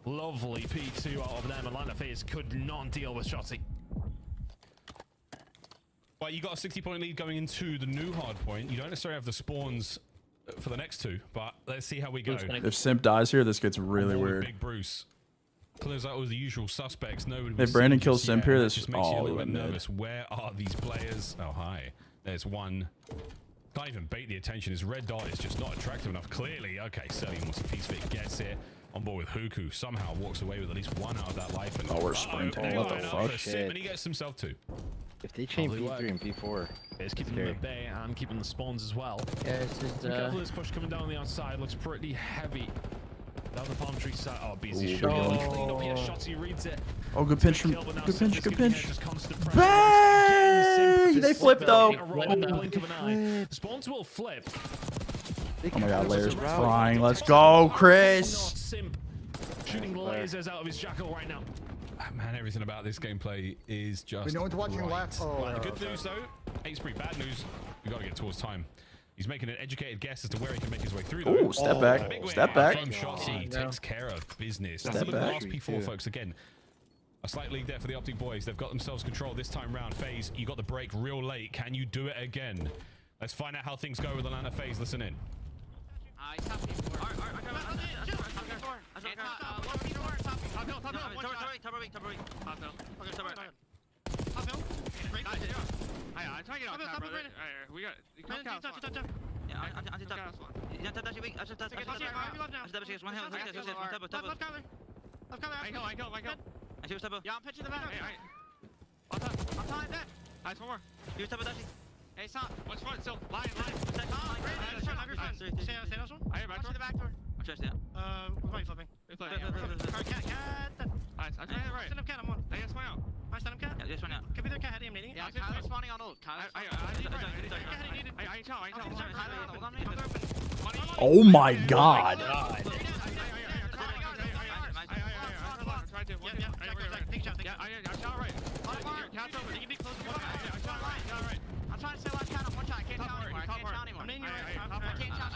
Lovely P2 out of them. Atlanta FaZe could not deal with Shotzi. Well, you got a 60-point lead going into the new hard point. You don't necessarily have the spawns for the next two, but let's see how we go. If Simp dies here, this gets really weird. Big Bruce clears out all the usual suspects. Nobody. If Brandon kills Simp here, this just makes you a little bit nervous. Where are these players? Oh, hi. There's one. Can't even bait the attention. His red dot is just not attractive enough. Clearly, okay, Selly wants a piece of it. Gets it on board with Huku. Somehow walks away with at least one out of that life. And we're sprinting. What the fuck? And he gets himself two. If they chain P3 and P4, it's keeping them at bay and keeping the spawns as well. Yeah, it's just careful, this push coming down the outside looks pretty heavy. Down the palm tree side. Oh, BZ shooting. Cleaned up here. Shotzi reads it. Oh, good pinch from. Good pinch. Good pinch. Bang! They flipped though. Blink of an eye. The spawns will flip. Oh my god, Layers frying. Let's go, Chris. Simp shooting lasers out of his jackal right now. Man, everything about this gameplay is just. No one's watching left. Oh, the good news though, 8 spree. Bad news, we got to get towards time. He's making an educated guess as to where he can make his way through. Ooh, step back. Step back. Shotzi takes care of business. That's the last P4, folks. Again, a slight lead there for the Optic boys. They've got themselves control this time round. FaZe, you got the break real late. Can you do it again? Let's find out how things go with Atlanta FaZe. Listen in. Hey, stop. What's front? Still. Line. Stay back to the back door. I'm just down. We're flipping. Cat. Nice. I'm trying to right. Stand up cat, I'm on. Hey, yes, one out. I stand up cat? Yeah, yes, one out. Could be their cat heading, I'm needing it. Yeah, cat is spawning on ult. Oh my god. I'm trying to stay left cat on one shot. I can't tell anymore. I can't tell anymore. I'm in your right. I can't tell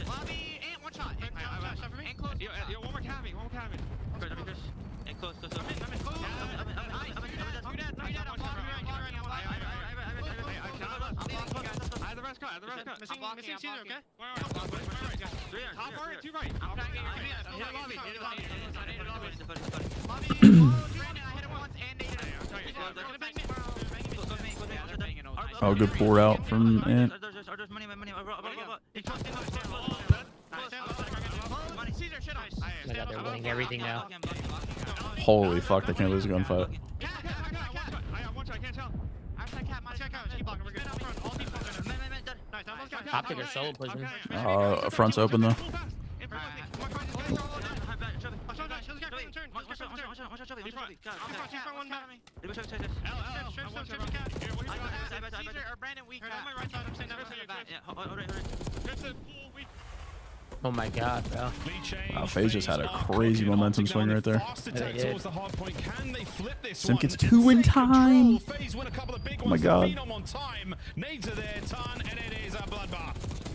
Lobby and one shot. Yo, one more cabin. One more cabin. And close. I'm I have the rest cut. Missing Caesar, okay? Top right, 2 right. I'm tagging lobby. Oh, good pour out from Ant. They're winning everything now. Holy fuck, they can't lose a gunfight. Optic are solo pushing. Front's open though. Oh my god, bro. Wow, FaZe just had a crazy momentum swing right there. Sim gets 2 in time. Oh my god.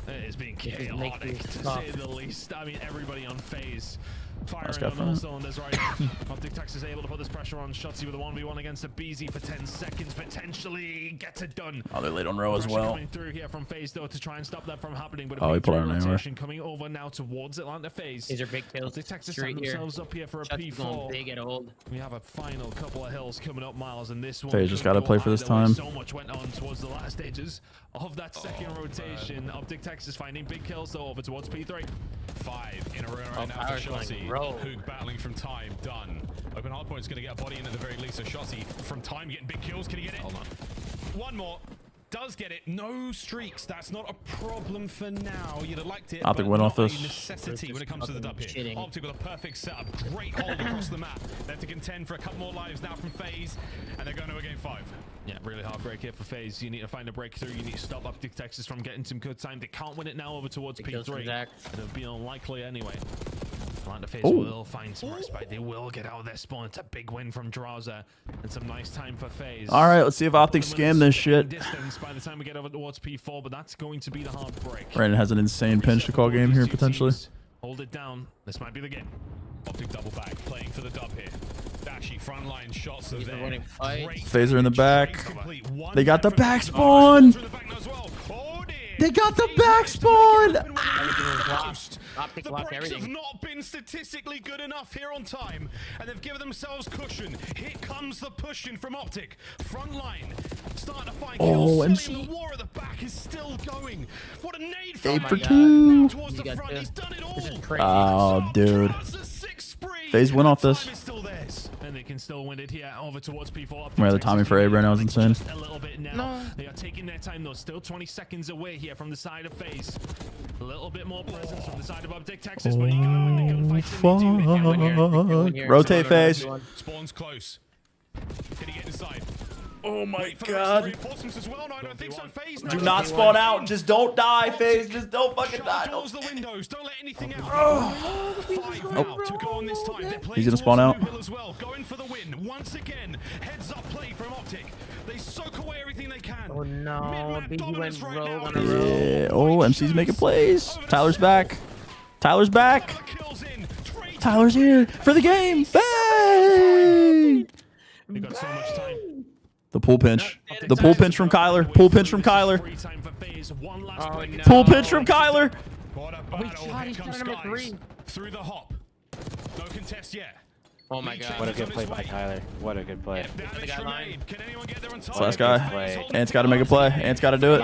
It is being chaotic, to say the least. I mean, everybody on FaZe firing on all cylinders right now. Optic Texas able to put this pressure on Shotzi with a 1v1 against a BZ for 10 seconds, potentially gets it done. Oh, they're late on row as well. Coming through here from FaZe though to try and stop that from happening, but he put on rotation coming over now towards Atlanta FaZe. These are big kills. Optic Texas set themselves up here for a P4. Big at old. We have a final couple of hills coming up, Miles, and this one. FaZe just got to play for this time. So much went on towards the last stages of that second rotation. Optic Texas finding big kills though over towards P3. 5 in a row right now for Shotzi. Hoog battling from time, done. Open hardpoint's going to get a body in at the very least, so Shotzi from time getting big kills. Can he get it? Hold on. One more. Does get it. No streaks. That's not a problem for now. You'd have liked it. Optic went off this. Necessity when it comes to the dub here. Optic with a perfect setup. Great hold across the map. They have to contend for a couple more lives now from FaZe, and they're going to a game 5. Yeah, really hard break here for FaZe. You need to find a breakthrough. You need to stop Optic Texas from getting some good time. They can't win it now over towards P3. It'll be unlikely anyway. Atlanta FaZe will find some respite. They will get out of their spawn. It's a big win from Draza and some nice time for FaZe. All right, let's see if Optic scam this shit. Distance by the time we get over towards P4, but that's going to be the hard break. Brandon has an insane pinch to call game here potentially. Hold it down. This might be the game. Optic double back, playing for the dub here. Dashy frontline shots are there. FaZe are in the back. They got the back spawn. They got the back spawn. The breaks have not been statistically good enough here on time, and they've given themselves cushion. Here comes the pushing from Optic. Front line starting to find kills. MC. The war at the back is still going. What a nade 8 for 2. towards the front. He's done it all. Oh, dude. FaZe went off this. And they can still win it here over towards P4. Where the timing for Abe right now is insane. A little bit now. They are taking their time though. Still 20 seconds away here from the side of FaZe. A little bit more presence from the side of Optic Texas. But you gotta win the gunfight. Rotate FaZe. Spawns close. Can he get inside? Oh my god. Well? No, I don't think so. FaZe Do not spawn out. Just don't die, FaZe. Just don't fucking die. Close the windows. Don't let anything out. 5 now to go on this time. He's gonna spawn out. As well. Going for the win. Once again, heads up play from Optic. They soak away everything they can. Oh no, BG went rogue on a roll. Yeah. Oh, MC's making plays. Tyler's back. Tyler's back. Tyler's here for the game. Bang! We got so much time. The pull pinch. The pull pinch from Kyler. Pull pinch from Kyler. Oh, no. Pull pinch from Kyler. What a battle. Here comes Skies. Through the hop. No contest yet. Oh my god. What a good play by Tyler. What a good play. Last guy. Ant's got to make a play. Ant's got to do it.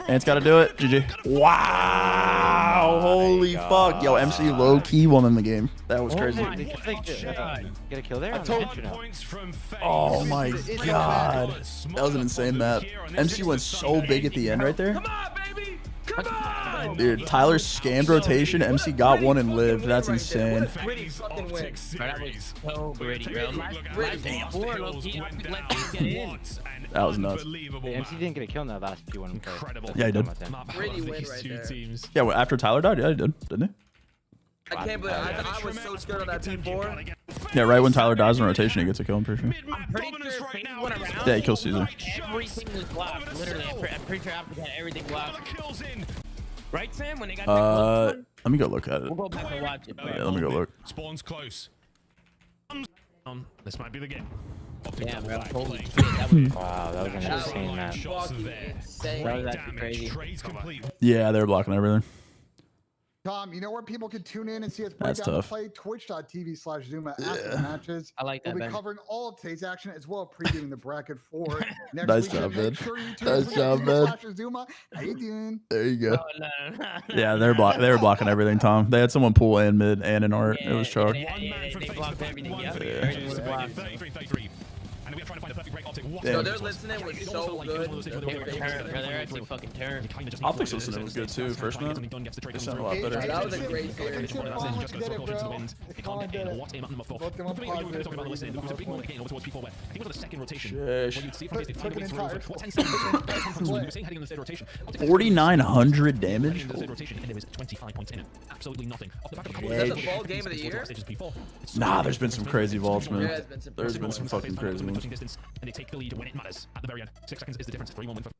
Ant's got to do it. GG. Wow. Holy fuck. Yo, MC low-key won in the game. That was crazy. Get a kill there? Oh my god. That was an insane map. MC went so big at the end right there. Come on, baby. Come on. Dude, Tyler scammed rotation. MC got one and lived. That's insane. Gritty fucking win. That was so gritty, bro. That was nuts. MC didn't get a kill in that last P1. Incredible. Yeah, he did. Gritty win right there. Yeah, well, after Tyler died, yeah, he did, didn't he? I can't believe I was so scared on that P4. Yeah, right when Tyler dies in rotation, he gets a kill, I'm pretty sure. I'm pretty sure FaZe went around. Yeah, he kills Caesar. Everything was blocked. Literally, I'm pretty sure Optic had everything blocked. Right, Sam? When they got let me go look at it. We'll go back and watch it. Yeah, let me go look. Spawns close. This might be the game. Yeah, bro. Holy shit. That was, wow, that was an insane map. That was actually crazy. Yeah, they were blocking everything. Tom, you know where people can tune in and see us break That's down tough. Play? Twitch.tv/Zuma after the matches. I like that. We'll be covering all of today's action as well, previewing the bracket for next Nice week. job, Make man. sure you tune Nice in job, man. Zuma. How you doing? There you go. Oh, no. Yeah, they were blocking everything, Tom. They had someone pull and mid and in art. Yeah, it was chalk. they blocked everything. Yeah. And we have trying to find the perfect break. Optic. No, their listening was so good. They're actually fucking turned. Optic's listening was good too. First minute, they sound a lot better. That was a great series. Shush. 4,900 damage. Absolutely nothing. Was that the fall game of the year? Nah, there's been some crazy vaults, man. There's been some fucking crazy ones. And they take the lead when it matters. At the very end, 6 seconds is the difference. 3-1 win for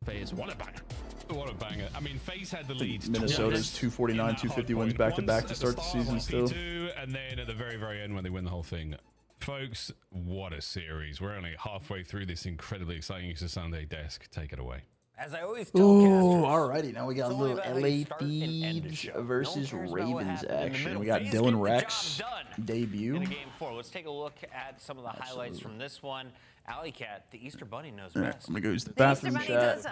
FaZe. What a banger! What a banger! I mean, FaZe had the lead. Minnesota's 249, 250 wins back to back to start the season still. And then at the very, very end when they win the whole thing. Folks, what a series. We're only halfway through this incredibly exciting Easter Sunday desk. Take it away. As I always tell Ooh, alrighty. Now we got a little LA Thieves versus Ravens action. We got Dylan Rex debut. In game 4. Let's take a look at some of the highlights from this one. Alley Cat, the Easter Bunny knows best. I'm gonna go use the bathroom chat.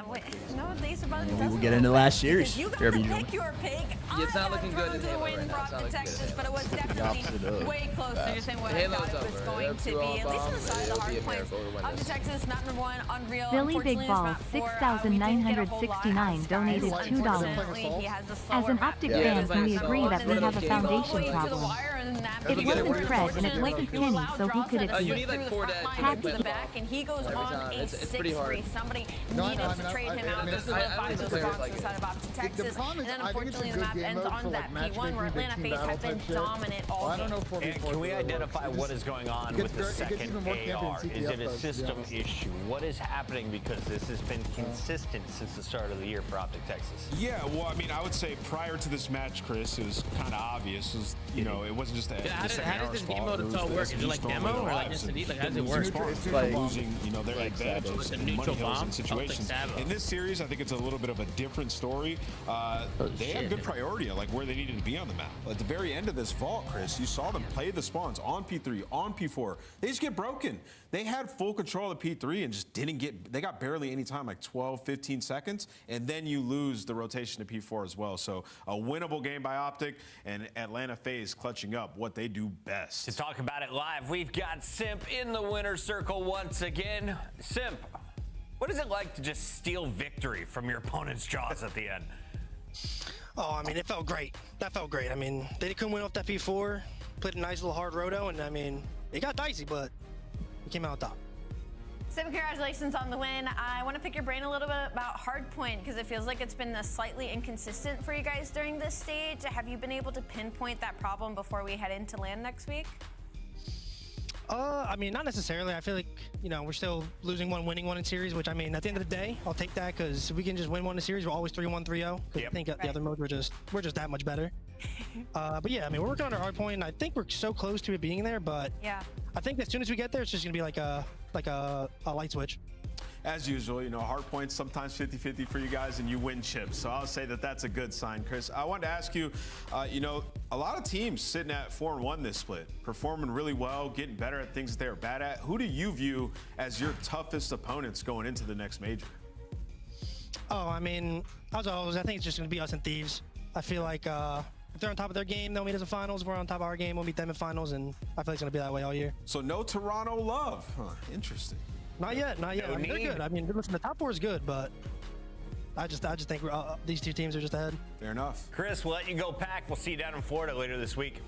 No, the Easter Bunny We will get into the last series. You got to pick your pick. It's not looking good in Halo right now. It's not looking good. But it was definitely way closer than what I thought it was going to be. At least on the side of the hard points. Up to Texas, map number 1, Unreal. Billy Big Ball 6,969 donated $2. As an Optic fan, can we agree that we have a foundation problem? It wasn't Fred and it wasn't Kenny, so who could it You be? need like 4 days. Happy the back, and he goes on a 6-3. Somebody needed to trade him out to solidify those spots inside of Optic Texas. And then unfortunately the map ends on that P1 where Atlanta FaZe have been dominant all game. And can we identify what is going on with the second AR? Is it a system issue? What is happening? Because this has been consistent since the start of the year for Optic Texas. Yeah, well, I mean, I would say prior to this match, Chris, it was kind of obvious. It was, you know, it wasn't just how does this game mode itself work? Is it like demo or like just like how does it work? Like losing, you know, their advantages in money hills and situations. In this series, I think it's a little bit of a different story. They had good priority, like where they needed to be on the map. At the very end of this vault, Chris, you saw them play the spawns on P3, on P4. They just get broken. They had full control of P3 and just didn't get, they got barely any time, like 12, 15 seconds, and then you lose the rotation to P4 as well. So a winnable game by Optic, and Atlanta FaZe clutching up what they do best. To talk about it live, we've got Simp in the winner's circle once again. Simp, what is it like to just steal victory from your opponent's jaws at the end? Oh, I mean, it felt great. That felt great. I mean, they couldn't win off that P4, played a nice little hard roto, and I mean, it got dicey, but we came out top. So congratulations on the win. I want to pick your brain a little bit about Hardpoint because it feels like it's been slightly inconsistent for you guys during this stage. Have you been able to pinpoint that problem before we head into LAN next week? I mean, not necessarily. I feel like, you know, we're still losing one, winning one in series, which I mean, at the end of the day, I'll take that because if we can just win one in series, we're always 3-1, 3-0. I think at the other mode, we're just that much better. But yeah, I mean, we're working on our hard point, and I think we're so close to it being there, but yeah, I think as soon as we get there, it's just gonna be like a light switch. As usual, you know, hard points sometimes 50-50 for you guys, and you win chips. So I'll say that that's a good sign, Chris. I wanted to ask you, you know, a lot of teams sitting at 4-1 this split, performing really well, getting better at things that they're bad at. Who do you view as your toughest opponents going into the next major? Oh, I mean, as always, I think it's just going to be us and Thieves. I feel like if they're on top of their game, they'll meet us in finals. We're on top of our game, we'll meet them in finals, and I feel like it's going to be that way all year. So no Toronto love. Huh, interesting. Not yet, not yet. I mean, they're good. I mean, listen, the top 4 is good, but I just think these two teams are just ahead. Fair enough. Chris, we'll let you go pack. We'll see you down in Florida later this week.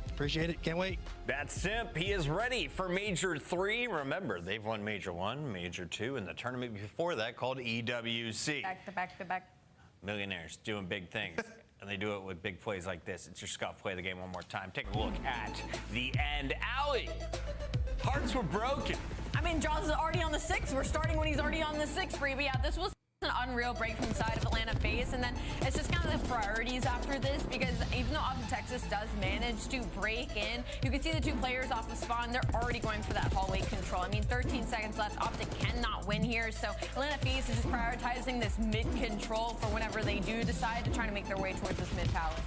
Appreciate it. Can't wait. That's Simp. He is ready for Major 3. Remember, they've won Major 1, Major 2, and the tournament before that called EWC. Back to back to back. Millionaires doing big things. And they do it with big plays like this. It's your Scuff. Play the game one more time. Take a look at the end. Alley. Hearts were broken. I mean, Jaws is already on the 6. We're starting when he's already on the 6 free. But yeah, this was an unreal break from the side of Atlanta FaZe. And then it's just kind of the priorities after this, because even though Optic Texas does manage to break in, you can see the 2 players off the spawn. They're already going for that hallway control. I mean, 13 seconds left. Optic cannot win here. So Atlanta FaZe is just prioritizing this mid control for whenever they do decide to try to make their way towards this mid palace.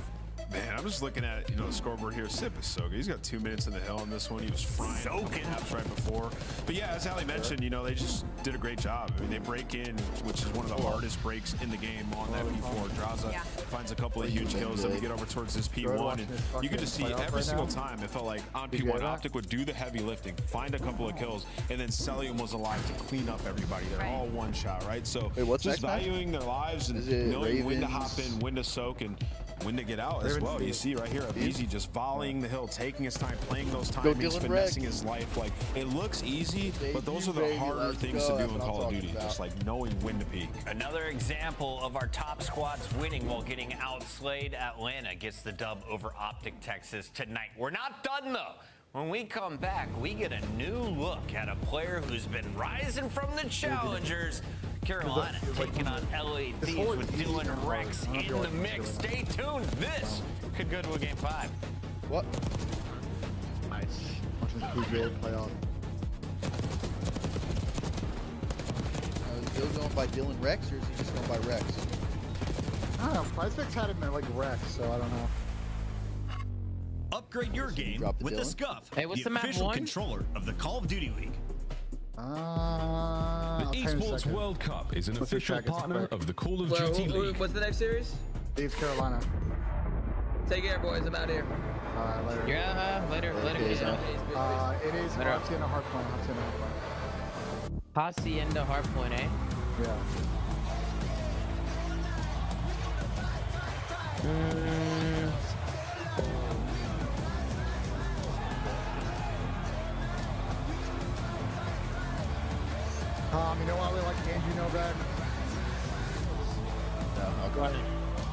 Man, I'm just looking at the scoreboard here. Sip is so good. He's got 2 minutes in the hill on this one. He was frying laps right before. But yeah, as Ali mentioned, they just did a great job. I mean, they break in, which is one of the hardest breaks in the game on that P4. Draza finds a couple of huge kills. Then we get over towards this P1, and you could just see every single time it felt like on P1, Optic would do the heavy lifting, find a couple of kills, and then Celium was alive to clean up everybody. They're all one shot, right? So just valuing their lives and knowing when to hop in, when to soak, and when to get out as well. You see right here, Abizi just volleying the hill, taking his time, playing those timings, finessing his life. Like, it looks easy, but those are the harder things to do in Call of Duty, just like knowing when to peak. Another example of our top squads winning while getting outslayed. Atlanta gets the dub over Optic Texas tonight. We're not done, though. When we come back, we get a new look at a player who's been rising from the challengers. Carolina taking on LA Thieves with Dylan Rex in the mix. Stay tuned. This could go to a game 5. What? Nice. Watching the PGA playoff. Is Bill going by Dylan Rex, or is he just going by Rex? I don't know. PrizePicks had him like Rex, so I don't know. Upgrade your game with the Scuff, hey, what's the official controller of the Call of Duty League. The Esports World Cup is an official partner of the Call of Duty League. What's the next series? Thieves, Carolina. Take care, boys. I'm out here. Later. Yeah, later. It is Hacienda Hardpoint. Hacienda Hardpoint, eh? Yeah. You know why we like games you know better? No, go ahead.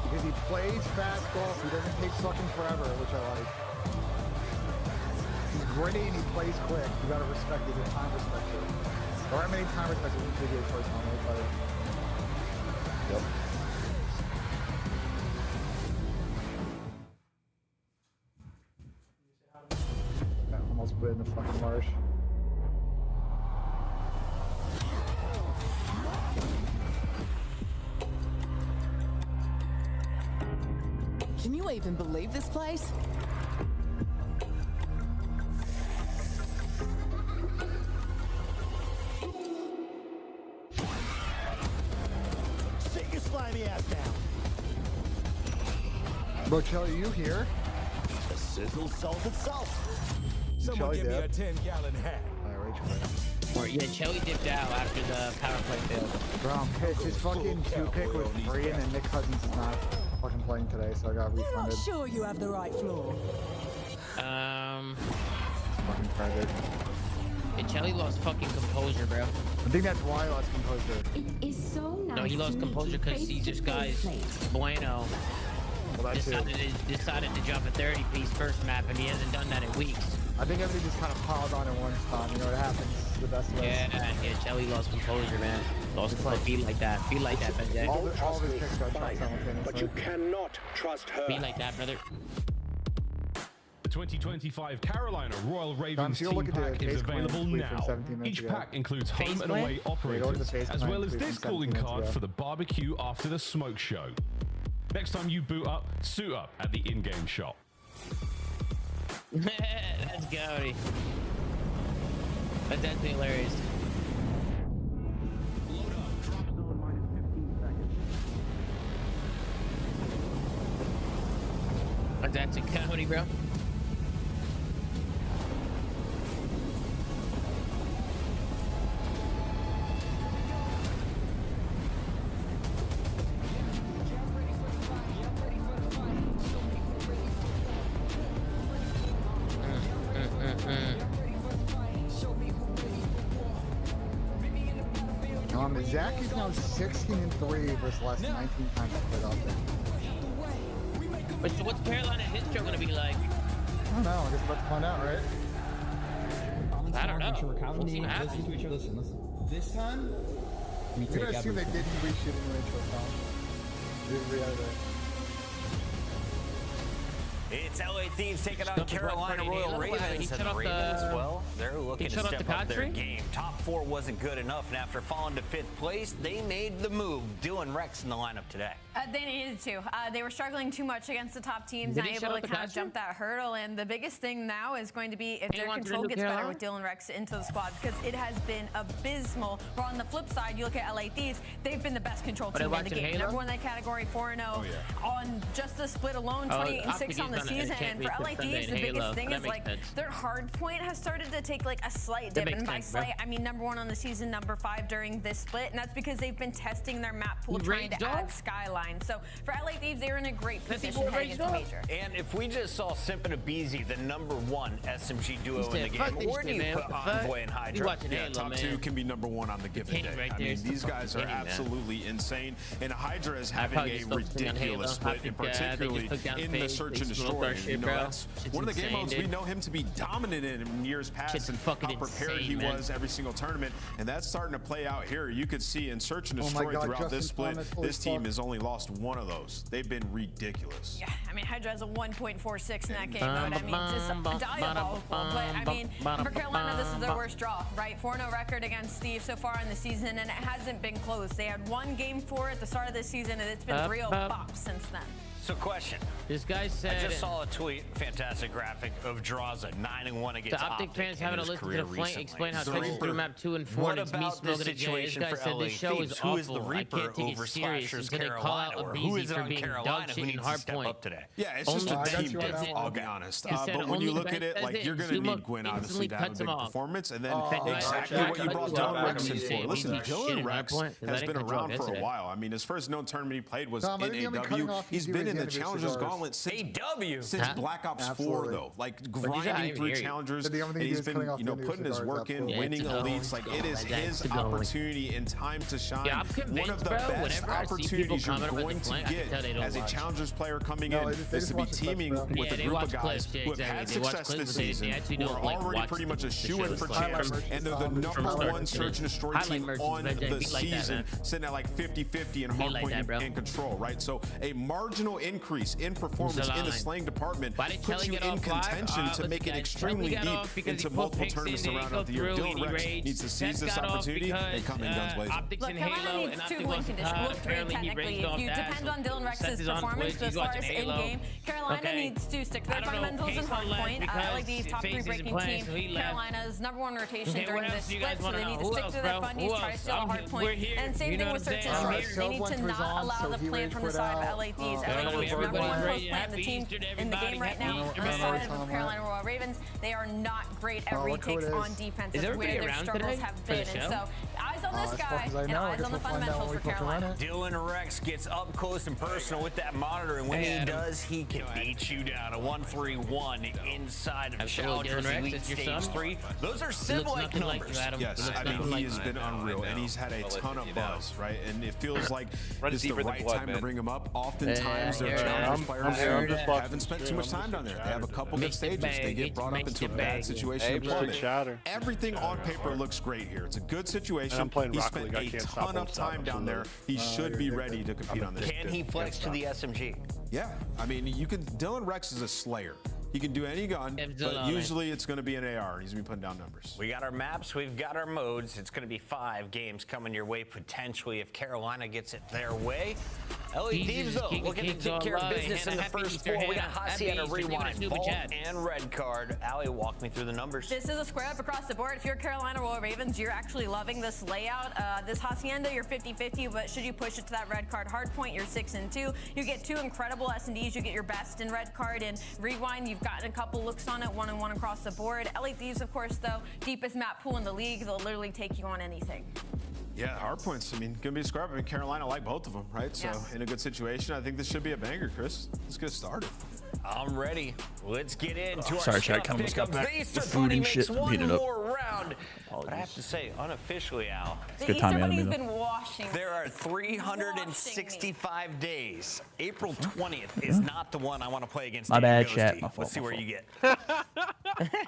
Because he plays fast golf. He doesn't take fucking forever, which I like. He's gritty and he plays quick. You gotta respect it. There's time perspective. There aren't many time perspectives in video personally, but yep. I almost put it in the fucking marsh. Can you even believe this place? Sit your slimy ass down. Bocelli, you here? The sizzle sells itself. Someone give me a 10-gallon hat. Or yeah, Chelly dipped out after the power play failed. Bro, I'm pissed. His fucking 2-pick was free, and then Nick Cousins is not fucking playing today, so I got refunded. I'm not sure you have the right floor. Fucking credit. Yeah, Chelly lost fucking composure, bro. I think that's why I lost composure. It is so nice. No, he lost composure because he's just guys Bueno decided to jump a 30-piece first map, and he hasn't done that in weeks. I think everything just kind of piled on in one spot. You know what happens? The best of us. Yeah, Chelly lost composure, man. Lost composure. Be like that. Be like that, Benjay. All of his picks got shot simultaneously. But you cannot trust her. Be like that, brother. The 2025 Carolina Royal Ravens team pack is available now. Each pack includes home and away operators, as well as this calling card for the barbecue after the smoke show. Next time you boot up, suit up at the in-game shop. That's goaty. That's definitely hilarious. That's a goaty, bro. Zach is now 16-3 versus last 19 times played out there. But so what's Carolina's history going to be like? I don't know. I guess we're about to find out, right? I don't know. We'll see what happens. Listen. This time, we You're gonna assume they didn't reshoot in the intro song. Didn't re-edit It's LA Thieves taking on Carolina Royal Ravens, and the Ravens, well, they're looking to step up their game. Top 4 wasn't good enough, and after falling to 5th place, they made the move. Dylan Rex in the lineup today. They needed to. They were struggling too much against the top teams, not able to kind of jump that hurdle. And the biggest thing now is going to be if their control gets better with Dylan Rex into the squad, because it has been abysmal. But on the flip side, you look at LA Thieves, they've been the best control team in the game. Number 1 in that category, 4-0 on just the split alone, 28-6 on the season. And for LA Thieves, the biggest thing is like their hard point has started to take like a slight dip. And by slight, I mean number 1 on the season, number 5 during this split. And that's because they've been testing their map pool, trying to add Skyline. So for LA Thieves, they're in a great position heading into major. And if we just saw Simpin and Beezy, the number 1 SMG duo in the game, where do you put Envoy and Hydra? Yeah, top 2 can be in number 1 on the given day. I mean, these guys are absolutely insane. And Hydra is having a ridiculous split, and particularly in the Search and Destroy. You know, that's one of the game modes we know him to be dominant in years past, and how prepared he was every single tournament. And that's starting to play out here. You could see in Search and Destroy throughout this split, this team has only lost 1 of those. They've been ridiculous. Yeah, I mean, Hydra has a 1.46 in that game mode. I mean, just diabolical. But I mean, for Carolina, this is their worst draw, right? 4-0 record against Steve so far in the season, and it hasn't been close. They had 1 game 4 at the start of the season, and it's been 3-0 bops since then. So question. This guy said... I just saw a tweet, fantastic graphic, of Draza 9-1 against the Optic fans having to listen to the flank explain how Texas threw map 2 and 4 What and it's me about this smoking a J. This situation guy for said LA this show is Thieves? Who is the awful. I Reaper can't take over it serious Slashers until they call Carolina, out a or who is BZ it for on being Carolina dog who shit in needs to hard step point. up today? Yeah, it's just a team depth, I'll be honest. But when you look at it, like, you're going to need Gwyn, obviously, to have a big performance, and then exactly what you brought Dylan Rex in for. Listen, Dylan Rex has been around for a while. I mean, his first known tournament he played was in AW. He's been in the Challengers Gauntlet since Black Ops 4, though. Like, grinding through Challengers, and he's been, you know, putting his work in, winning elites. Like, it is his opportunity and time to shine. One of the best opportunities you're going to get as a Challengers player coming in is to be teaming with a group of guys who have had success this season, who are already pretty much a shoo-in for champs, and they're the number 1 Search and Destroy team on the season, sitting at like 50-50 in hardpoint and control, right? So a marginal increase in performance in the slaying department puts you in contention to make it extremely deep into multiple tournaments around the year. Dylan Rex needs to seize this opportunity and come in guns blazing. Look, Carolina needs 2 win condition. Well, 3 technically. If you depend on Dylan Rex's performance, but as far as in-game, Carolina needs to stick to their fundamentals and hardpoint. Like the top 3 breaking team, Carolina's number 1 rotation during this split, so they need to stick to their fundies, try to steal a hardpoint. And same thing with Search and Destroy. They need to not allow the plant from the side of LA Thieves. LA Thieves number 1 close plant in the team in the game right now. On the side of Carolina Royal Ravens, they are not great at retakes on defense. That's where their struggles have been. And so, eyes on this guy, and eyes on the fundamentals for Carolina. Dylan Rex gets up close and personal with that monitor, and when he does, he can beat you down. A 1-3-1 inside of Challengers Elite Stage 3. Those are sim-like numbers. Yes, I mean, he has been unreal, and he's had a ton of buzz, right? And it feels like it's the right time to bring him up. Oftentimes, their Challengers players haven't spent too much time down there. They have a couple good stages. They get brought up into a bad situation. Everything on paper looks great here. It's a good situation. He spent a ton of time down there. He should be ready to compete on this. Can he flex to the SMG? Yeah, I mean, you can. Dylan Rex is a slayer. He can do any gun, but usually it's going to be an AR. He's going to be putting down numbers. We got our maps. We've got our modes. It's going to be 5 games coming your way, potentially, if Carolina gets it their way. LA Thieves, though, looking to take care of business in the first 4. We got Hacienda, Rewind, Vault, and Red Card. Allie, walk me through the numbers. This is a square up across the board. If you're Carolina Royal Ravens, you're actually loving this layout. This Hacienda, you're 50-50, but should you push it to that Red Card hardpoint, you're 6-2. You get 2 incredible S&Ds. You get your best in Red Card and Rewind. You've gotten a couple looks on it, 1-1 across the board. LA Thieves, of course, though, deepest map pool in the league. They'll literally take you on anything. Yeah, hard points. I mean, gonna be a scrap. I mean, Carolina like both of them, right? So in a good situation, I think this should be a banger, Chris. Let's get started. I'm ready. Let's get into our sorry, Chad. Kind of just got back the food and shit. Heated up. Round. But I have to say, unofficially, Al, the Easter Bunny's been washing. There are 365 days. April 20th is not the one I want to play against. My bad, Chat. My fault, Let's see where you get. I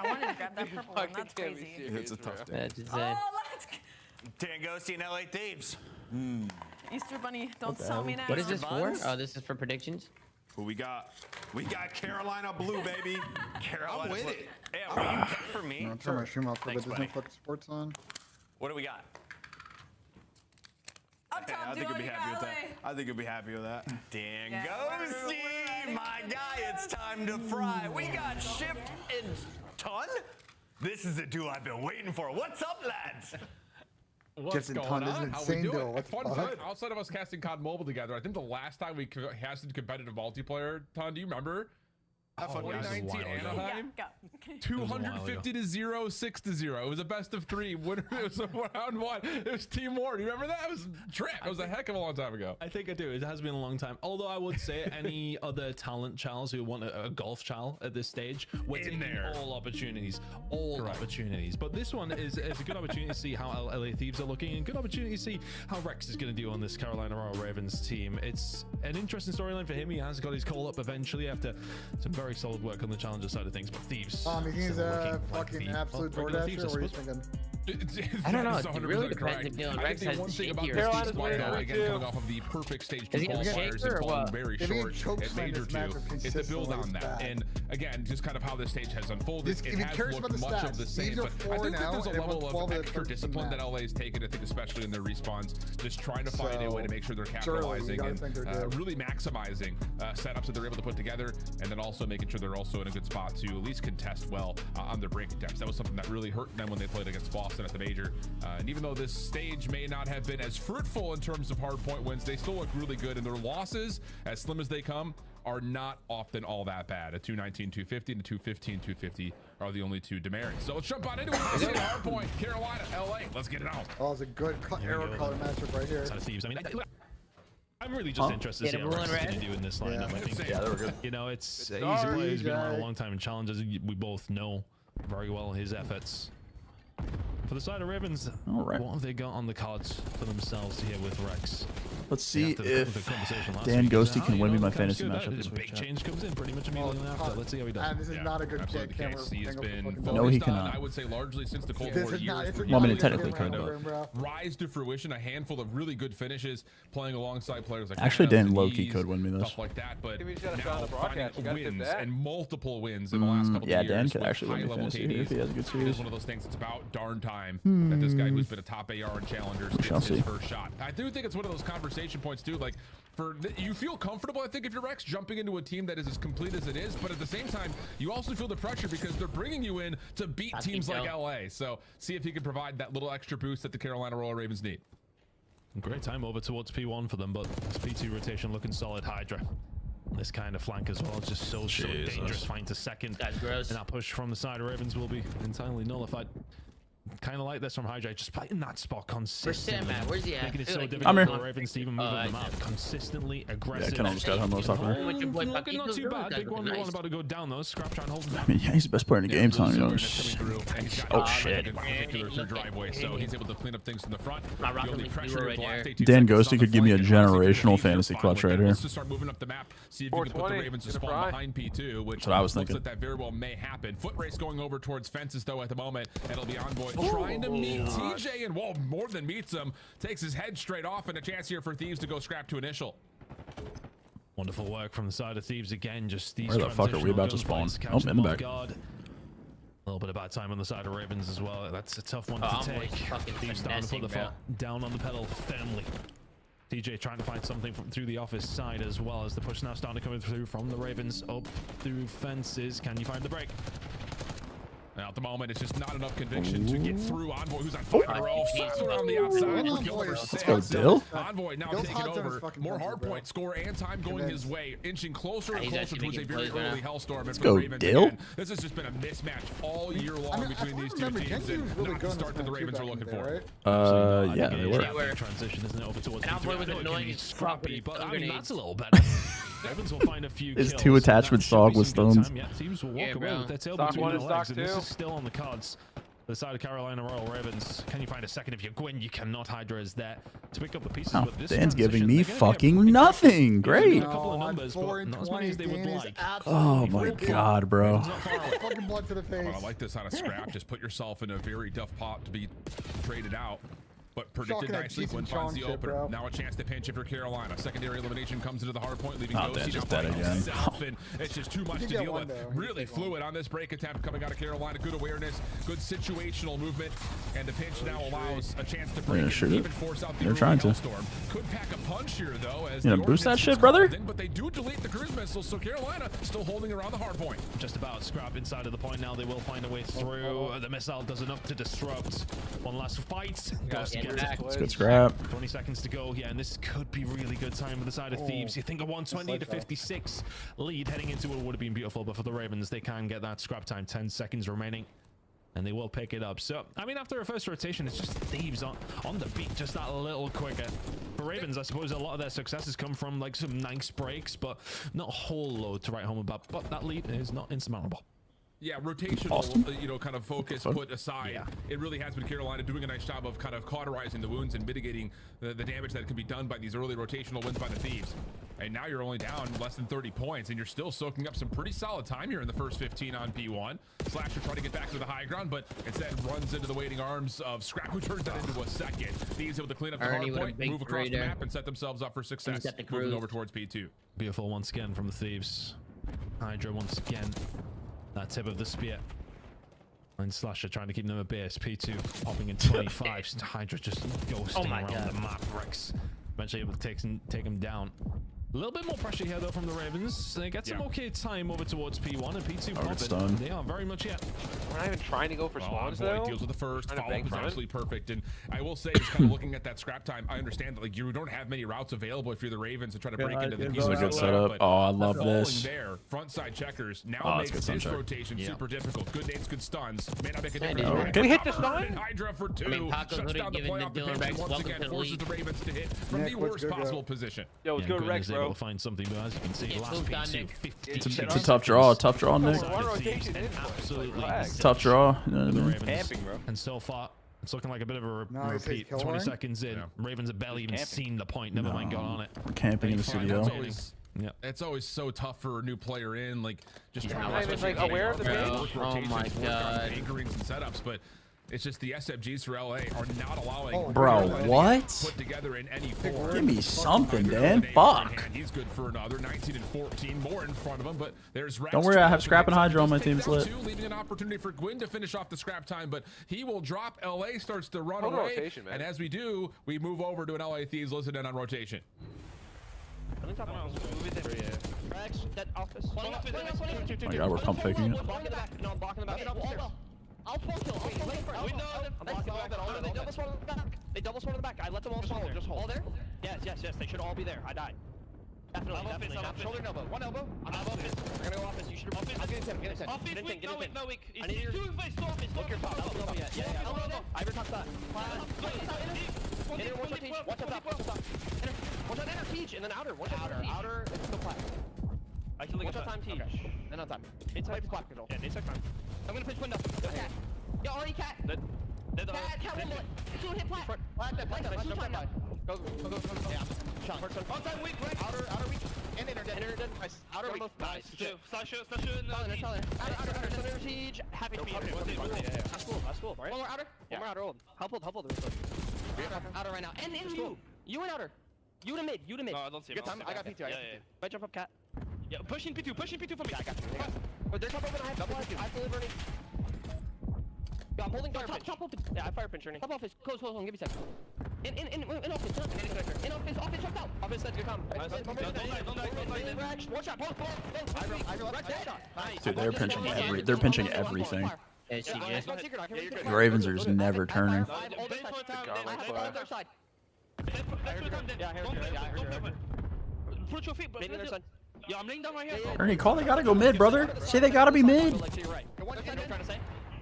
wanted to grab that purple one. That's crazy. It's a tough day. Tangosti and LA Thieves. Easter Bunny, don't sell me now. What is this for? Oh, this is for predictions? Who we got? We got Carolina Blue, baby. Carolina I'm with Blue. it. Yeah, will you pick for me? I'll turn my stream off for a bit. Thanks, There's no fucking sports on. What do we got? I think you'll be happy with that. I think you'll be happy with that. Dan Ghosty, my guy, it's time to fry. We got Shift and Ton. This is the duel I've been waiting for. What's up, lads? What's going on? How we doing? Fun fact, outside of us casting COD Mobile together, I think the last time we casted competitive multiplayer, Ton, do you remember? 2019 Anaheim, 250 to 0, 6 to 0. It was a best of 3. Winner. It was a round 1. It was Team War. Do you remember that? It was a trip. It was a heck of a long time ago. I think I do. It has been a long time. Although I would say any other talent chals who want a golf chal at this stage, we're taking all opportunities, opportunities. But this one is a good opportunity to see how LA Thieves are looking, and good opportunity to see how Rex is going to do on this Carolina Royal Ravens team. It's an interesting storyline for him. He has got his call up eventually after some very solid work on the challenger side of things, but Thieves. He's a fucking absolute DoorDasher, or he's thinking. I don't know. It really depends if Dylan Rex has the shape here. Again, coming off of the perfect stage 2 qualifiers and falling very short at Major 2, it's to build on that. And again, just kind of how this stage has unfolded, it has looked much of the same. But I think that there's a level of extra discipline that LA has taken, I think, especially in their respawns, just trying to find a way to make sure they're capitalizing and really maximizing setups that they're able to put together, and then also making sure they're also in a good spot to at least contest well on their break attempts. That was something that really hurt them when they played against Boston at the Major. And even though this stage may not have been as fruitful in terms of hard point wins, they still look really good, and their losses, as slim as they come, are not often all that bad. A 219, 250 and a 215, 250 are the only two demerits. So let's jump on into it. Hard point, Carolina, LA. Let's get it on. Oh, it's a good arrow color matchup right here. Thieves. I mean, I'm really just interested to see how Rex is going to do in this lineup. I think, they were good. You know, it's easy play. He's been around a long time in challenges. We both know very well his efforts. For the side of Ravens, what have they got on the cards for themselves here with Rex? Let's see if Dan Ghosty can win me my fantasy matchup this week. Big change comes in pretty much immediately after. Let's see how he does. This is not a good camera. No, he cannot. I would say largely since the Cold War years. Well, I mean, it technically could, but rise to fruition. A handful of really good finishes, playing alongside players like actually Dan Loki could win me this. Stuff like that, but now finding wins and multiple wins in the last couple of years. Yeah, Dan could actually win me fantasy if he has a good series. It's one of those things. It's about darn time that this guy who's been a top AR in challengers gets his first shot. I do think it's one of those conversation points too. Like, you feel comfortable, I think, if you're Rex jumping into a team that is as complete as it is, but at the same time, you also feel the pressure because they're bringing you in to beat teams like LA. So see if he can provide that little extra boost that the Carolina Royal Ravens need. Great time over towards P1 for them, but this P2 rotation looking solid. Hydra. This kind of flank as well. It's just so dangerous. Find to second. That's gross. And that push from the side of Ravens will be entirely nullified. Kind of like this from Hydra, just playing that spot consistently. Where's he at? Making it so difficult I'm here. for Ravens to even move them out. Consistently aggressive. Yeah, Ken almost got almost up there. Looking not too bad. Big 1v1 about to go down though. Scrap trying to hold him down. I mean, yeah, he's the best player in the game, Tom. You know. Oh shit! Driveway, so he's able to clean up things from the front. Dan Ghosty could give me a generational fantasy clutch right here. Let's just start moving up the map. See if you can put the Ravens to spawn behind P2, which that's what I was looks thinking. like that very well may happen. Foot race going over towards fences though at the moment. It'll be Envoy trying to meet TJ, and whoa, more than meets him. Takes his head straight off, and a chance here for Thieves to go scrap to initial. Wonderful work from the side of Thieves again. Just these. Where the fuck are we about to spawn? Oh, in the back. A little bit of bad time on the side of Ravens as well. That's a tough one to take. Thieves starting to put the foot down on the pedal firmly. TJ trying to find something from through the office side as well as the push now starting to come through from the Ravens up through fences. Can you find the break? Now at the moment, it's just not enough conviction to get through Envoy, who's on fire. Shots around the outside. Let's go, Dill. Envoy now taking over. More hard point score and time going his way, inching closer and closer towards a very early Hellstorm. Let's go, Dill. This has just been a mismatch all year long between these two teams, and not the start that the Ravens are looking for. Yeah, they were. Transition isn't over towards Envoy was annoying. Scrappy, but I mean that's a little better. Ravens will find a few kills. His 2 attachments dog with stones. Yeah, teams will walk away with their tail between their legs, and this is still on the cards. The side of Carolina Royal Ravens. Can you find a second if you Gwyn? You cannot. Hydra is there to pick up the pieces. But this Dan's giving me fucking nothing. Great. A couple of numbers, but not as many as they would like. Oh my god, bro. Fucking blood to the face. I like this on a scrap. Just put yourself in a very tough pot to be traded out. but predicted nicely. Gwyn finds the opener. Now a chance to pinch it for Carolina. Secondary elimination comes into the hard point, leaving Ghosty just dead again. And it's just too much to deal with. Really fluid on this break attempt coming out of Carolina. Good awareness, good situational movement, and the pinch now allows a chance to break it and even force out the They're trying to. Storm. Could pack a punch here though, as you gonna boost that shit, brother? But they do delete the cruise missiles, so Carolina still holding around the hard point. Just about scrap inside of the point now. They will find a way through. The missile does enough to disrupt. One last fight. Ghosty gets it. It's good scrap. 20 seconds to go. Yeah, and this could be really good time for the side of Thieves. You think a 120 to 56 lead heading into it would have been beautiful, but for the Ravens, they can get that scrap time. 10 seconds remaining, and they will pick it up. So, I mean, after a first rotation, it's just Thieves on the beat, just that little quicker. For Ravens, I suppose a lot of their successes come from like some nice breaks, but not a whole load to write home about. But that lead is not insurmountable. Yeah, rotational, you know, kind of focus put aside. It really has been Carolina doing a nice job of kind of cauterizing the wounds and mitigating the damage that can be done by these early rotational wins by the Thieves. And now you're only down less than 30 points, and you're still soaking up some pretty solid time here in the first 15 on P1. Slasher trying to get back to the high ground, but instead runs into the waiting arms of Scrap, who turns that into a second. Thieves able to clean up the hard point, move across the map, and set themselves up for success, moving over towards P2. Beautiful once again from the Thieves. Hydra once again. That tip of the spear. And Slasher trying to keep them at base. P2 popping in 25. Hydra just ghosting around the map. Rex eventually able to take him down. A little bit more pressure here though from the Ravens. They get some okay time over towards P1 and P2 popping. They are very much yet. We're not even trying to go for spawns though. Deals with the first. Follow is absolutely perfect. And I will say, just kind of looking at that scrap time, I understand that like you don't have many routes available if you're the Ravens to try to break into the piece. This is a good setup. Oh, I love this. There, front side checkers now makes this rotation super difficult. Good nades, good stuns. May not make a difference. Can we hit the stun? Hydra for 2. Shuts down the play off the pitch once again, forces the Ravens to hit from the worst possible position. Yo, let's go Rex, bro. Able to find something, but as you can see, last P2, it's a tough draw, Nick. Absolutely tough draw. You know what I mean? Camping, bro. And so far, it's looking like a bit of a repeat. 20 seconds in, Ravens have barely even seen the point. Never mind got on it. We're camping in the CDL. Yeah, it's always so tough for a new player in, like just trying to like aware of the page. Oh my god. Anchorings and setups, but it's just the SFGs for LA are not allowing. Bro, what? Put together in any form. Give me something, Dan. Fuck. He's good for another 19 and 14, more in front of him. But there's Rex. Don't worry, I have Scrap and Hydra on my team. It's lit. Leaving an opportunity for Gwyn to finish off the scrap time, but he will drop. LA starts to run away, and as we do, we move over to an LA Thieves listed in on rotation. Rex, that office. Oh my god, we're pump faking it. Block in the back. No, I'm blocking the back. I'll pull kill. They double spawn in the back. They double spawn in the back. I let them all spawn there. Just hold. All there? Yes. They should all be there. I died. Definitely. Shoulder and elbow. One elbow. I'm office. We're gonna go office. You should have office. I'll get in 10. Office. Get in 10. No, weak. I need your two face to office. Look your top. Yeah. Elbow. Ivor top side. Inner, watch out, Teach. Watch out, inner. Watch out, inner, Teach, and then outer. Watch out, outer. It's still flat. I can look at time, Teach. And on time. Inside is flat control. Yeah, inside time. I'm gonna pitch window. Go cat. Yo, already cat. Cat, one bullet. Two hit flat. Go. Yeah. Shot. Outside weak, right? Outer weak. And inner dead. Nice. Outer weak. Nice. Slasher in the outer. Center siege. Half HP. That's cool. Right? One more outer. One more outer old. Help hold. Outer right now. And you. You and outer. You to mid. No, I don't see him. Good time. I got P2. I jump up cat. Yeah, pushing P2 for me. I got you. Oh, they're top open. I have double P2. I have fully burning. Yeah, I'm holding fire pinch. Top open. Yeah, I have fire pinch turning. Top office. Close. Give me a second. In office. In office. Jump out. Office. That's good. Come. Watch out. Dude, they're pinching everything. The Ravens are just never turning. Put your feet, bro. Yeah, I'm laying down right here. Ernie, call they gotta go mid, brother. Say they gotta be mid.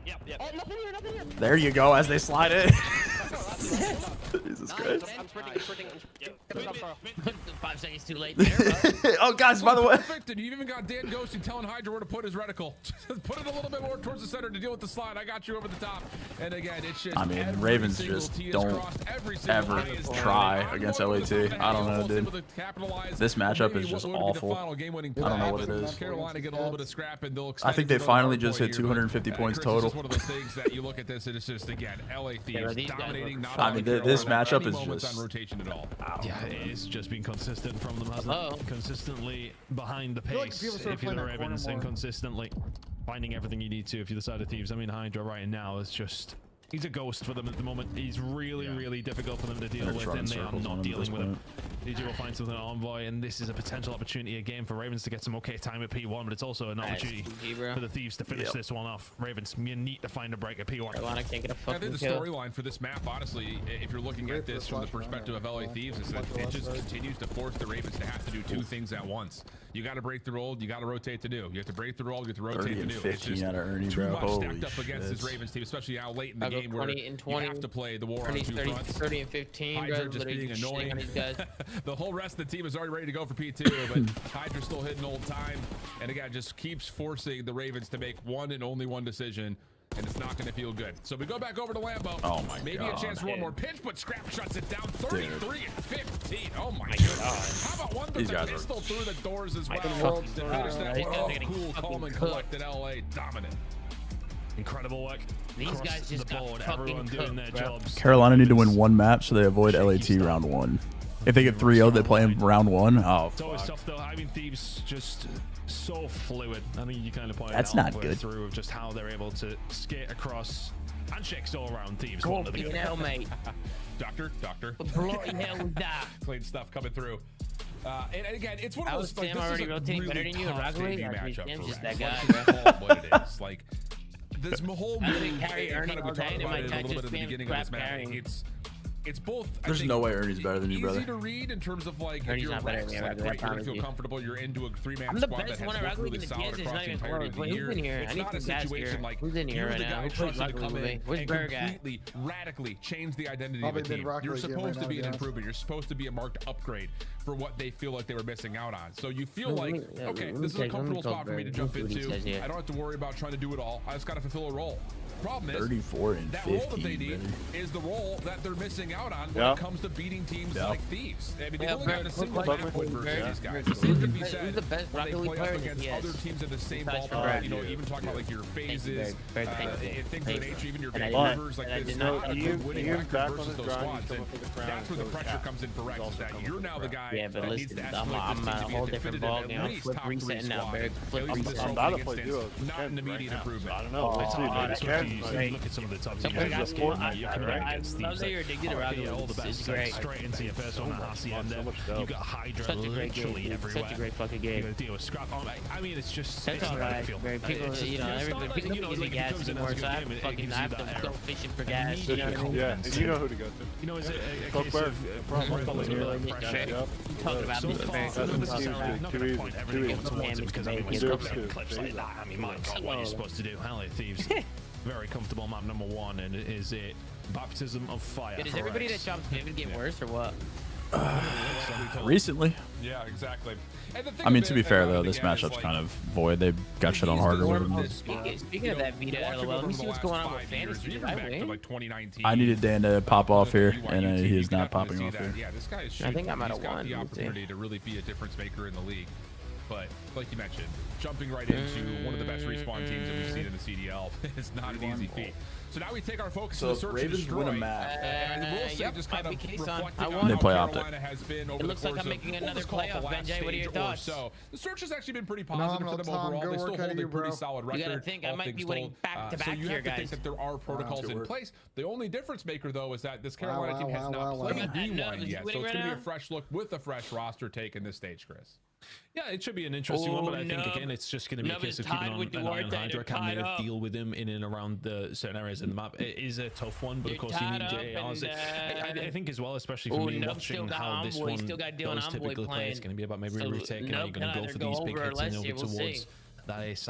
Yeah. Oh, nothing here. There you go, as they slide it. Jesus Christ. I'm sprinting. 5 seconds too late there. Oh, guys, by the way. Perfect, and you even got Dan Ghosty telling Hydra where to put his reticle. Put it a little bit more towards the center to deal with the slide. I got you over the top. And again, it's just. I mean, Ravens just don't ever try against LAT. I don't know, dude. This matchup is just awful. I don't know what it is. Carolina get a little bit of scrap, and they'll. I think they finally just hit 250 points total. One of those things that you look at this, and it's just again, LA Thieves dominating rotating. Not I mean, this matchup is on just rotation at all. Yeah, it's just been consistent from them, hasn't it? Consistently behind the pace. If you're the Ravens, and consistently finding everything you need to. If you're the side of Thieves, I mean, Hydra right now is just. He's a ghost for them at the moment. He's really difficult for them to deal with, and they are not dealing with him. DG will find something on Envoy, and this is a potential opportunity again for Ravens to get some okay time at P1, but it's also an opportunity for the Thieves to finish this one off. Ravens, you need to find a break at P1. I think the storyline for this map, honestly, if you're looking at this from the perspective of LA Thieves, is that it just continues to force the Ravens to have to do two things at once. You got to break the roll, you got to rotate to do. You have to break the roll, you have to rotate to do. 15 out of Ernie, too bro. much stacked up against this Ravens team, especially now late in the game where you have to play the war on two fronts. 30 and 15. Hydra just being annoying. The whole rest of the team is already ready to go for P2, but Hydra's still hitting old time, and again just keeps forcing the Ravens to make one and only one decision, and it's not going to feel good. So we go back over to Lambo. Oh my god. Maybe a chance for one more pinch, but Scrap shuts it down. 33 and 15. Oh my god. How about one with the pistol through the doors as well to finish that one off? Cool, calm, and collected. LA dominant. Incredible work. These guys just got everyone doing their jobs. Carolina need to win one map so they avoid LAT round 1. If they get 3-0, they play in round 1. Oh, it's always tough though. I mean, Thieves just so fluid. I mean, you kind of pointed that's out not good through of just how they're able to skate across handshakes all around Thieves. Bloody hell, mate. Doctor. Bloody hell with that. Clean stuff coming through. And again, it's one of those like, Sam this already is a rotating really better than you in tough Rockway. debut matchup for Just that Rex. guy, What it is like. This whole move, carry Ernie all day, and my a little bit at the beginning of this match. It's both. There's no way Ernie's better than you, brother. Easy to read in terms of like Ernie's if you're not better Rex, than me, like, great, you're gonna feel comfortable. You're into a 3-man squad that has looked really solid across the entirety of the year. It's not a situation like you're the guy trusted to come in and completely, radically change the identity of a team. You're supposed to be an improvement. You're supposed to be a marked upgrade for what they feel like they were missing out on. So you feel like, okay, this is a comfortable spot for me to jump into. I don't have to worry about trying to do it all. I just got to fulfill a role. Problem is, 34 and that 15, role that they need is the role that they're missing out on when it comes to beating teams like Thieves. I mean, they've only got a single map point versus these guys. The same can be said when they play up against other teams in the same ballpark. You know, even talking about like your phases, things of nature, even your Vancouver's. Like, it's not a good winning record versus those squads. And that's where the pressure comes in for Rex, is that you're now the guy that needs to escalate this team to be a definitive, at least top 3 squad. At least this opening instance, not an immediate improvement. I don't know. Look at some of the top teams. I love that you're addicted to Rockway. All the best. Straight into your first one at Hacienda. You got Hydra literally everywhere. Such a great fucking game. You got to deal with Scrap. I mean, it's just. That's all right. People, you know, everybody people get gas anymore, so I have to go fishing for gas. You know what I mean? Yeah, and you know who to go to. You know, is it a case of pressure? Talking about me, because I mean, when Scrap's having clips like that, I mean, my God, what are you supposed to do? LA Thieves. Very comfortable map number 1, and it is a baptism of fire. Is everybody that jumps David get worse or what? Recently. Yeah, exactly. I mean, to be fair though, this matchup's kind of void. They got shit on harder. Speaking of that, Vita, LOL, let me see what's going on with fantasy. I needed Dan to pop off here, and he is not popping off here. Yeah, this guy is. I think I might have won. The opportunity to really be a difference maker in the league. But like you mentioned, jumping right into one of the best respawn teams that we've seen in the CDL is not an easy feat. So now we take our focus to the search and destroy. Win a map. And I will say, just kind of reflecting on they how play Carolina has been over the course of, I'm making another playoff. Benjay, what are your thoughts? So the search has actually been pretty positive for them overall. They still hold a pretty solid record. You gotta think I might be winning back-to-back here, guys. So you have to think that there are protocols in place. The only difference maker, though, is that this Carolina team has not played D1 yet. So it's going to be a fresh look with a fresh roster take in this stage, Chris. Yeah, it should be an interesting one, but I think again it's just going to be a case of keeping an eye on Hydra. Can they deal with him in and around the certain areas in the map? It is a tough one, but of course you need JARs. I think as well, especially for me watching how this one goes typically play, it's going to be about maybe retaking. Are you going to go for these big hits in over towards that is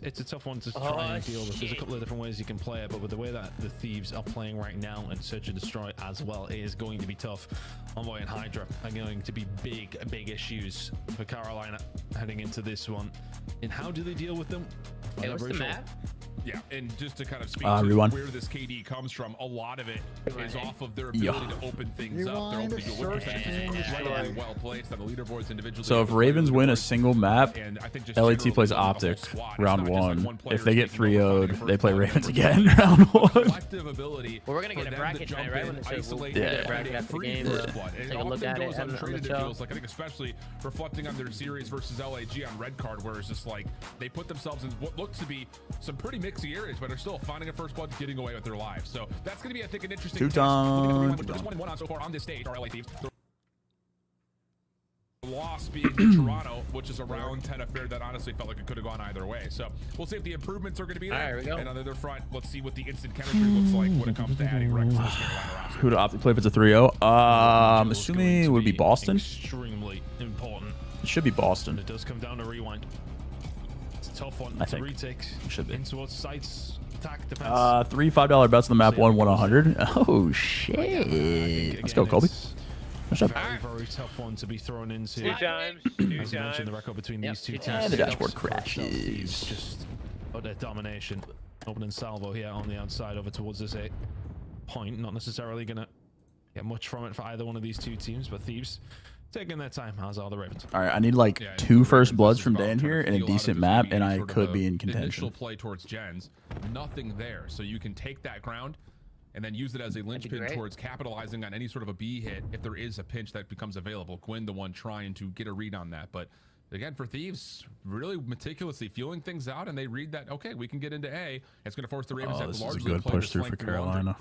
it's a tough one to try and deal with. There's a couple of different ways you can play it, but with the way that the Thieves are playing right now and Search and Destroy as well, it is going to be tough. Envoy and Hydra are going to be big issues for Carolina heading into this one. And how do they deal with them? Hey, what's the map? Yeah, and just to kind of speak to rewind. where this KD comes from, a lot of it is off of their ability to open things up. They're opening to win percentages incredibly well placed on the leaderboards individually. So if Ravens win a single map, LAT plays Optic round 1. If they get 3-0'd, they play Ravens again round 1. Well, we're gonna get a bracket tonight, right? When the bracket after the game. Take a look at it on the show. Feels like, I think especially reflecting on their series versus LAG on red card, where it's just like they put themselves in what looks to be some pretty mixy areas, but are still finding a first blood, getting away with their lives. So that's going to be, I think, an interesting test. Just 1-1 on so far on this stage, our LA Thieves. The loss being in Toronto, which is a round 10 affair that honestly felt like it could have gone either way. So we'll see if the improvements are going to be there. There we go. And on the other front, let's see what the instant chemistry looks like when it comes to adding Rex to this Carolina roster. Who to Optic play if it's a 3-0? I'm assuming it would be Boston. Extremely important. It should be Boston. It does come down to rewind. It's a tough one. I to think retake. Should be. In towards sites, attack, defense. 3 $5 bets on the map, 1-100. Oh shit! Let's go, Colby. Very, very tough one to be thrown into. Two times. As you mentioned, the record between these two teams. And the dashboard crashes. Just their domination. Opening salvo here on the outside over towards this 8 point. Not necessarily going to get much from it for either one of these two teams, but Thieves taking their time, as are the Ravens. All right, I need like 2 first bloods from Dan here and a decent map, and I could be in contention. Initial play towards gens, nothing there, so you can take that ground and then use it as a linchpin towards capitalizing on any sort of a B hit if there is a pinch that becomes available. Gwyn, the one trying to get a read on that, but again, for Thieves, really meticulously feeling things out, and they read that, okay, we can get into A. It's going to force the Ravens to have largely this is a good push through for Carolina.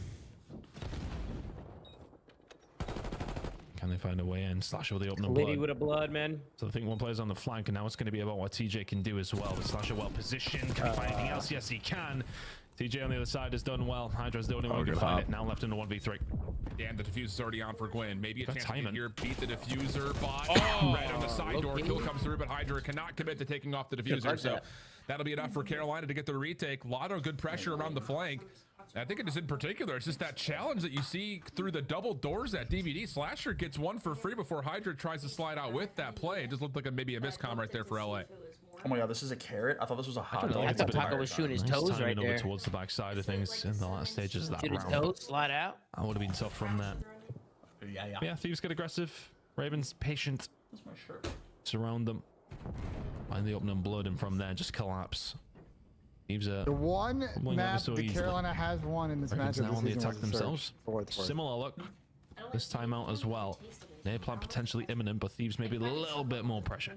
Can they find a way in? Slasher with the opening Lady blood. with a blood, man. So I think one player's on the flank, and now it's going to be about what TJ can do as well. With Slasher well positioned. Can he find anything else? Yes, he can. TJ on the other side has done well. Hydra's the only one who can find it. Now left in the 1v3. And the diffuser's already on for Gwyn. Maybe a chance to get here, beat the diffuser, bot right on the side door. Kill comes through, but Hydra cannot commit to taking off the diffuser. So that'll be enough for Carolina to get the retake. A lot of good pressure around the flank. I think it is in particular, it's just that challenge that you see through the double doors at DVD. Slasher gets one for free before Hydra tries to slide out with that play. It just looked like maybe a miscomm right there for LA. Oh my god, this is a carrot? I thought this was a hot dog. I thought Taco was shooting his toes right there. Towards the back side of things in the last stages of that Shoot his round. toes, slide out. That would have been tough from that. Yeah, Thieves get aggressive. Ravens patient. That's my shirt. Surround them. Find the opening blood, and from there just collapse. Thieves are the one map that Carolina has won in this matchup. Now on the attack themselves. Similar look this time out as well. Their plan potentially imminent, but Thieves maybe a little bit more pressure.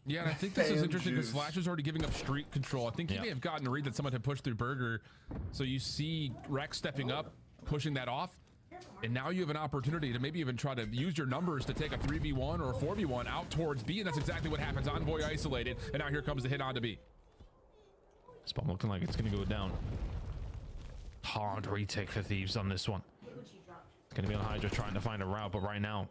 Yeah, and I think this is interesting because Slasher's already giving up street control. I think he may have gotten a read that someone had pushed through Burger. So you see Rex stepping up, pushing that off. And now you have an opportunity to maybe even try to use your numbers to take a 3v1 or a 4v1 out towards B. And that's exactly what happens. Envoy isolated. And now here comes the hit on to B. Spot looking like it's going to go down. Hard retake for Thieves on this one. It's going to be on Hydra trying to find a route, but right now,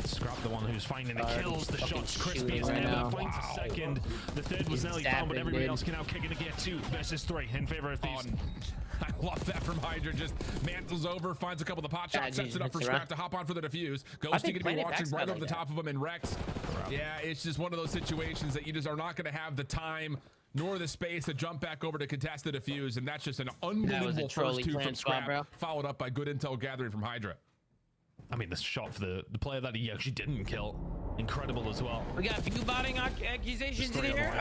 Scrap the one who's finding the kills. The shot's crispy. It's never finds a second. The third was nearly found, but everybody else can now kick it to get 2 versus 3 in favor of Thieves. I love that from Hydra. Just mantles over, finds a couple of the pot shots, sets it up for Scrap to hop on for the defuse. Ghosty going to be watching right over the top of him, and Rex. Yeah, it's just one of those situations that you just are not going to have the time nor the space to jump back over to contest the defuse, and that's just an unbelievable first 2 from Scrap, followed up by good intel gathering from Hydra. I mean, the shot for the player that he actually didn't kill, incredible as well. We got a few botting accusations in here.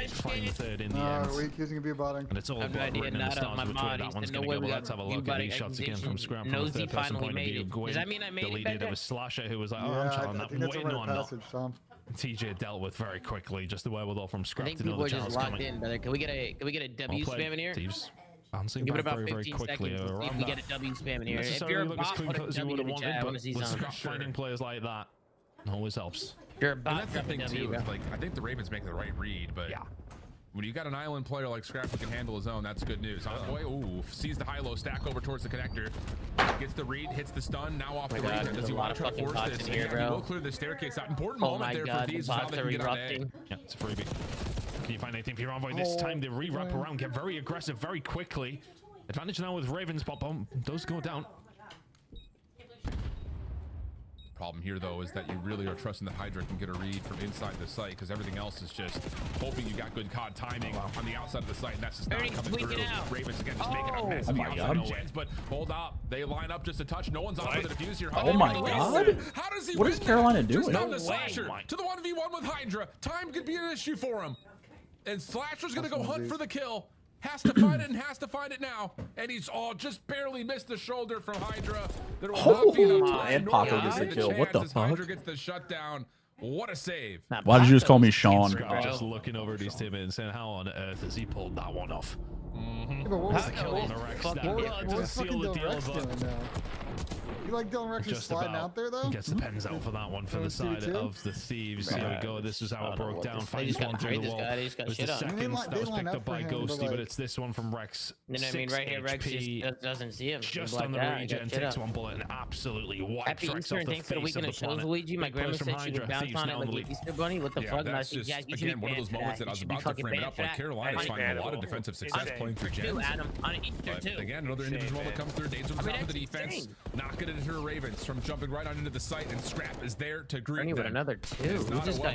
Find third in the end. We're accusing a few botting. And it's all about written in the stars which way that one's going to go. But let's have a look at these shots again from Scrap from a third person point of view. Gwyn deleted it with Slasher, who was like, oh, I'm trying that. Waiting on that. TJ dealt with very quickly, just the wherewithal from Scrap to know the challenge coming. Can we get a W spam in here? Bouncing give it back about very 15 quickly seconds. around If we get a W spam in here. If necessarily you're a look as bot, clean put cut a as you W would in have the wanted, chat. I but want to see with something. finding players like that always helps. You're a bot. And that's the thing too. Like, I think the Ravens make the right read, but when you got an island player like Scrap who can handle his own, that's good news. Envoy, ooh, sees the high-low stack over towards the connector, gets the read, hits the stun, now off the read. Does he want to try to force this? He will clear the staircase out. Important moment there for these. How they can get on A. Yeah, it's a freebie. Can you find anything for your Envoy this time? They re-wrap around, get very aggressive very quickly. Advantage now with Ravens, but does go down. problem here, though, is that you really are trusting that Hydra can get a read from inside the site, because everything else is just hoping you got good COD timing on the outside of the site, and that's just not coming through. Ravens again just making a mess of the outside of Gens, but hold up. They line up just a touch. No one's on for the defuse here. Oh my God. How does he What is Carolina doing? Just down to Slasher to the 1v1 with Hydra. Time could be an issue for him. And Slasher's going to go hunt for the kill. Has to find it and has to find it now. And he's just barely missed the shoulder from Hydra. There will not be enough time. And Paco gets the kill. What the fuck? Hydra gets the shutdown. What a save. Why did you just call me Sean? Just looking over at his teammates and saying, how on earth has he pulled that one off? Yeah, but That's the kill on the Rex. That seal the deal. You like Dylan Rex just sliding out there, though? Gets the pens out for that one for the side of the Thieves. Here we go. This is how it broke down. Finds one through the wall. It was the second that was picked up by Ghosty, but it's this one from Rex. And I mean, right here, Rex just doesn't see him. Just on the regen, takes one bullet and absolutely wipes Rex off the face of the planet. Luigi, my grandma said she would bounce on it like the Easter Bunny. What the fuck? That's just, again, one of those moments that I was about to frame it up. Like, Carolina's finding a lot of defensive success playing through Gens. But again, another individual that comes through. Danes over the top of the defense. Not going to deter Ravens from jumping right on into the site, and Scrap is there to greet them. Another two.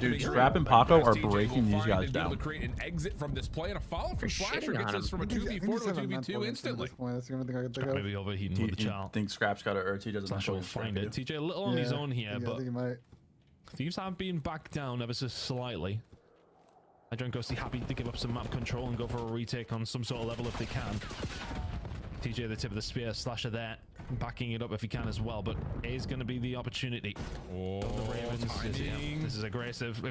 Dude, Scrap and Paco are breaking these guys down. To create an exit from this play, and a follow from Slasher gets us from a 2v4 to a 2v2 instantly. That's the only thing I can think of. Maybe overheating with the child. Think Scrap's got it, or T doesn't Slasher will find it. TJ a little on his own here, but I think he might. Thieves have been back down ever so slightly. Hydra and Ghosty happy to give up some map control and go for a retake on some sort of level if they can. TJ the tip of the spear, Slasher there, backing it up if he can as well, but A is going to be the opportunity. Oh, the Ravens. This is aggressive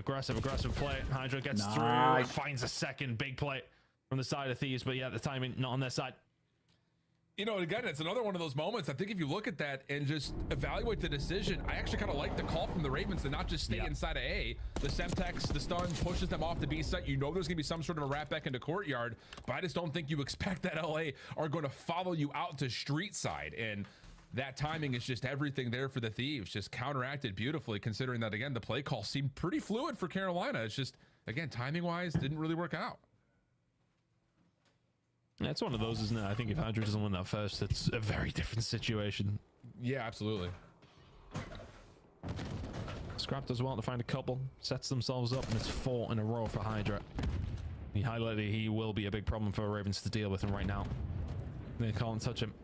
play. Hydra gets through, finds a second big play from the side of Thieves, but yeah, the timing not on their side. You know, again, it's another one of those moments. I think if you look at that and just evaluate the decision, I actually kind of like the call from the Ravens to not just stay inside of A. The Semtex, the stun pushes them off the B site. You know there's going to be some sort of a wrap back into courtyard, but I just don't think you expect that LA are going to follow you out to street side. And that timing is just everything there for the Thieves. Just counteracted beautifully, considering that, again, the play call seemed pretty fluid for Carolina. It's just, again, timing-wise, didn't really work out. That's one of those, isn't it? I think if Hydra doesn't win that first, it's a very different situation. Yeah, absolutely. Scrap does well to find a couple, sets themselves up, and it's 4 in a row for Hydra. He highlighted he will be a big problem for Ravens to deal with him right now. They can't touch him.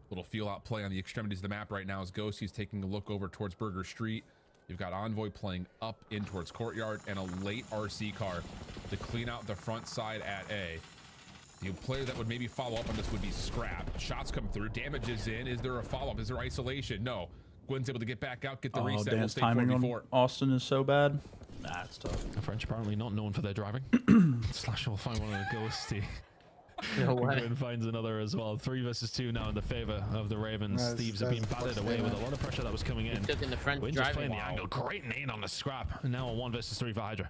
Little feel out play on the extremities of the map right now as Ghosty's taking a look over towards Burger Street. You've got Envoy playing up in towards Courtyard, and a late RC car to clean out the front side at A. The player that would maybe follow up on this would be Scrap. Shots come through, damage is in. Is there a follow-up? Is there isolation? No. Gwen's able to get back out, get the reset. Dan's timing on Austin is so bad. Nah, it's tough. The French apparently not known for their driving. Slash will find one of the Ghosty. No way. Gwen finds another as well. 3 versus 2 now in the favor of the Ravens. Thieves are being batted away with a lot of pressure that was coming in. Took in the front Gwen just playing the angle. Great nade on the Scrap. And now a 1 versus 3 for Hydra.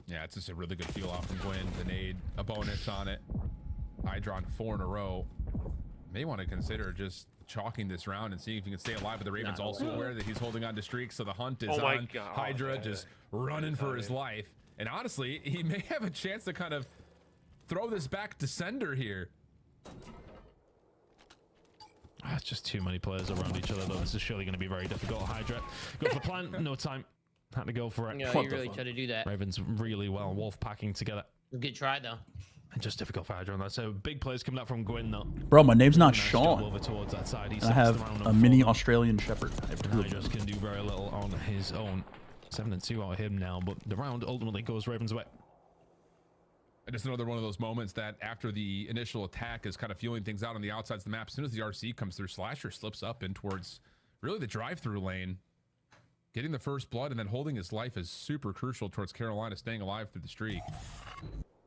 Yeah, it's just a really good feel off from Gwen. The nade, a bonus on it. Hydra on 4 in a row. May want to consider just chalking this round and seeing if he can stay alive. But the Ravens also aware that he's holding on to streaks, so the hunt is on. Hydra just running for his life. And honestly, he may have a chance to kind of throw this back to sender here. It's just too many players around each other, though. This is surely going to be very difficult. Hydra, go for plant, no time. Had to go for it. Yeah, you really tried to do that. Ravens really well. Wolf packing together. Good try, though. And just difficult for Hydra on that. So big plays coming up from Gwyn, though. Bro, my name's not Sean. Over towards that side. I have a mini Australian Shepherd. Hydra can do very little on his own. 7-2 out of him now, but the round ultimately goes Ravens' way. And it's another one of those moments that after the initial attack is kind of feeling things out on the outsides of the map. As soon as the RC comes through, Slasher slips up in towards really the drive-through lane. Getting the first blood and then holding his life is super crucial towards Carolina staying alive through the streak.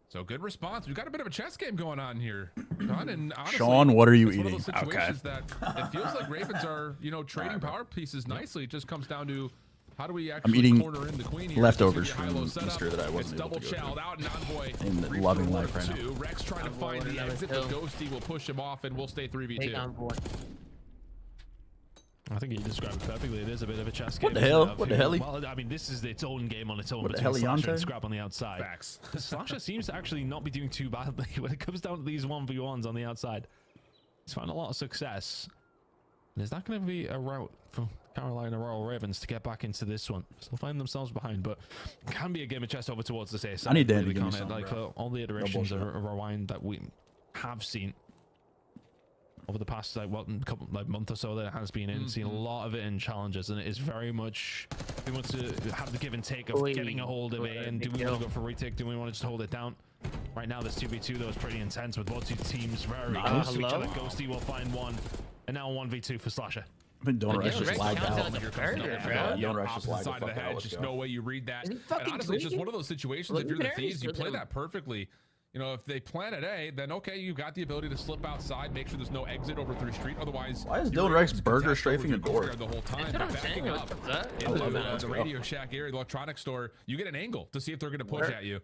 So good response. We've got a bit of a chess game going on here. And honestly, Sean, what are you eating? One of those situations that it feels like Ravens are, you know, trading power pieces nicely. It just comes down to how do we actually corner in the queen here? Leftovers from Easter that I wasn't able to go to. In loving life right now. Rex trying to find the exit, but Ghosty will push him off and we'll stay 3v2. I think you described it perfectly. It is a bit of a chess game. What the hell? What the hell? Well, I mean, this is its own game on its own. What the hell, Slasher and Scrap on the outside. Facts. Slasher seems to actually not be doing too badly when it comes down to these 1v1s on the outside. He's found a lot of success. Is that going to be a route for Carolina Royal Ravens to get back into this one? Still find themselves behind, but can be a game of chess over towards this ace. I need Dan to really give me can't, some, like, bro. for all the iterations of rewind that we have seen over the past couple month or so that it has been in, seen a lot of it in challenges, and it is very much we want to have the give and take of getting a hold of it. And do we want to go for retake? Do we want to just hold it down? Right now, this 2v2 though is pretty intense with both two teams very close to each other. Ghosty will find one, and now 1v2 for Slasher. I think Donrush just lagged out. Donrush just lagged the fuck out. Just no way you read that. And honestly, it's just one of those situations. If you're the Thieves, you play that perfectly. You know, if they plan at A, then okay, you've got the ability to slip outside, make sure there's no exit over through street. Otherwise, why is Dylan Rex burger strafing a door the whole time? Backing up in the Radio Shack area, the electronics store, you get an angle to see if they're going to push at you,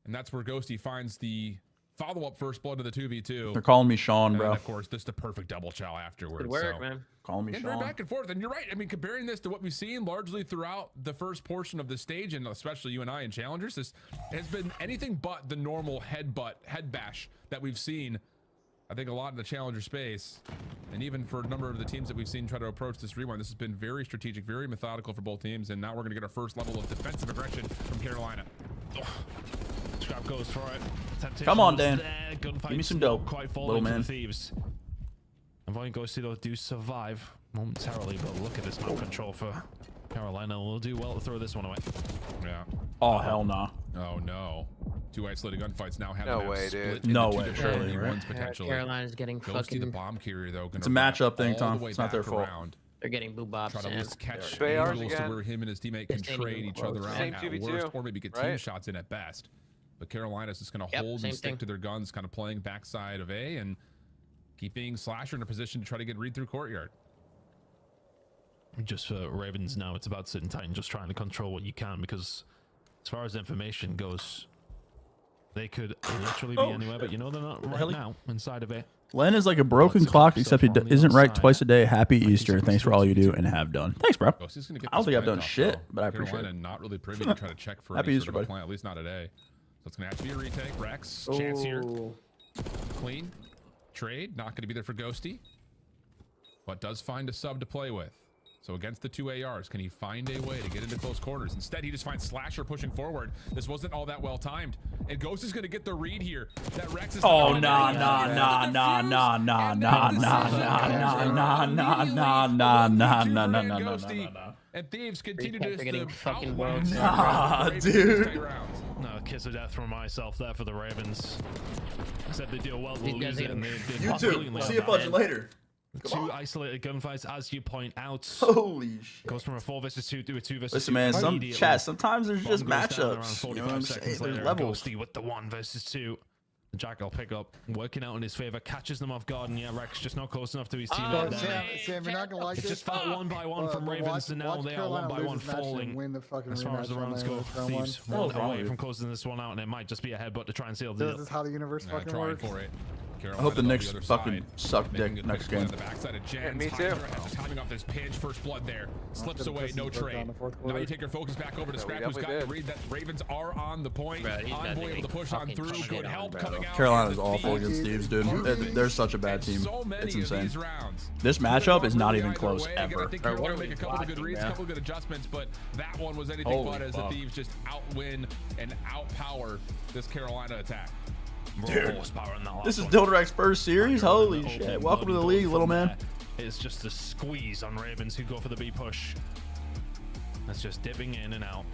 and that's where Ghosty finds the follow-up first blood to the 2v2. They're calling me Sean, bro. And of course, this is the perfect double chow afterwards. Good work, man. Calling me and Sean. Very back and forth. And you're right. I mean, comparing this to what we've seen largely throughout the first portion of the stage, and especially you and I in Challengers, this has been anything but the normal head bash that we've seen, I think, a lot in the Challenger space. And even for a number of the teams that we've seen try to approach this rewind, this has been very strategic, very methodical for both teams. And now we're going to get our first level of defensive aggression from Carolina. Scrap goes for it. Come on, Dan. Give me some dope, quite little man. The Thieves. Avoiding Ghosty though do survive momentarily, but look at this map control for Carolina. We'll do well to throw this one away. Yeah. Oh hell no. Oh no. Two isolated gunfights now have no way, dude. No way, surely. Potentially. Carolina's getting fucking. The bomb carrier though. It's a matchup thing, Tom. It's not their fault. They're getting boob-bops. Try to at least catch angles angles to where him and his teammate can trade each other out at worst, or maybe get team shots in at best. But Carolina's just going to hold and stick to their guns, kind of playing backside of A and keeping Slasher in a position to try to get read through courtyard. Just for Ravens now, it's about sitting tight and just trying to control what you can, because as far as information goes, they could literally be anywhere, but you know they're not right now inside of A. Len is like a broken clock, except he isn't right twice a day. Happy Easter. Thanks for all you do and have done. Thanks, bro. I don't think I've done shit, but I appreciate it. Not really privy to try to check for Happy any Easter, sort of buddy. plan, at least not today. So it's going to have to be a retake. Rex, chance here. Clean. Trade. Not going to be there for Ghosty. But does find a sub to play with. So against the two ARs, can he find a way to get into close quarters? Instead, he just finds Slasher pushing forward. This wasn't all that well timed. And Ghost is going to get the read here. That Rex is nah. And Thieves continue to getting fucking world. Nah, dude. No, kiss of death from myself there for the Ravens. I said they deal well to lose it, and they did YouTube, see you fudge later. Two isolated gunfights, as you point out. Holy shit. Goes from a 4 versus 2 to a 2 versus 2. Listen, man, sometimes there's just matchups. You know what I'm saying? There's levels. Ghosty with the 1 versus 2. The Jackal pick up, working out in his favor, catches them off guard, and yeah, Rex just not close enough to his teammate. Sam, you're not gonna like it's this. just fought 1 by 1 from Ravens, and now they are 1 by 1 falling. As far as the rounds go, Thieves one away from closing this one out, and it might just be a headbutt to try and seal the deal. This is how the universe fucking works. I hope the Knicks fucking suck dick next game. Me too. Timing off this pinch, first blood there. Slips away, no trade. Now you take your focus back over to Scrap, who's got to read that Ravens are on the point. Envoy able to push on through. Good help coming out. Carolina's awful against Thieves, dude. They're such a bad team. It's insane. This matchup is not even close ever. I think Carolina make a couple of good reads, a couple of good adjustments, but that one was anything but as the Thieves just outwin and outpower this Carolina attack. Dude, this is Dildrax's first series. Holy shit! Welcome to the league, little man. It's just a squeeze on Ravens, who go for the B push. That's just dipping in and out.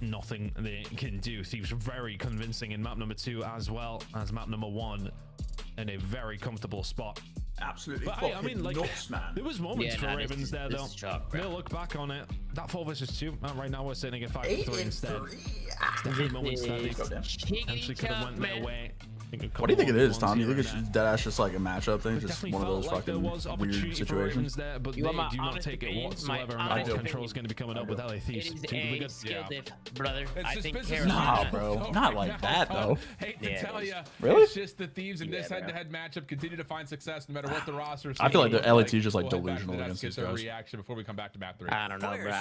Nothing they can do. Thieves very convincing in map number 2 as well as map number 1, in a very comfortable spot. Absolutely. But I mean, like, nuts, man. There was moments for Ravens there, though. They'll look back on it. That 4 versus 2. Right now we're sitting at 5-3 instead. It's definitely moments that they actually could have went their way. What do you think it is, Tom? Do you think it's just deadass, just like a matchup thing, just one of those fucking weird situations? There, but they do not take it whatsoever. My control is going to be coming up with LA Thieves. Brother. I think nah, bro, not like that though. Hate to tell you, really? It's just the Thieves in this head-to-head matchup continue to find success no matter what the roster is. I feel like the LAT is just like delusional against these guys. Reaction before we come back to map 3. I don't know, bro.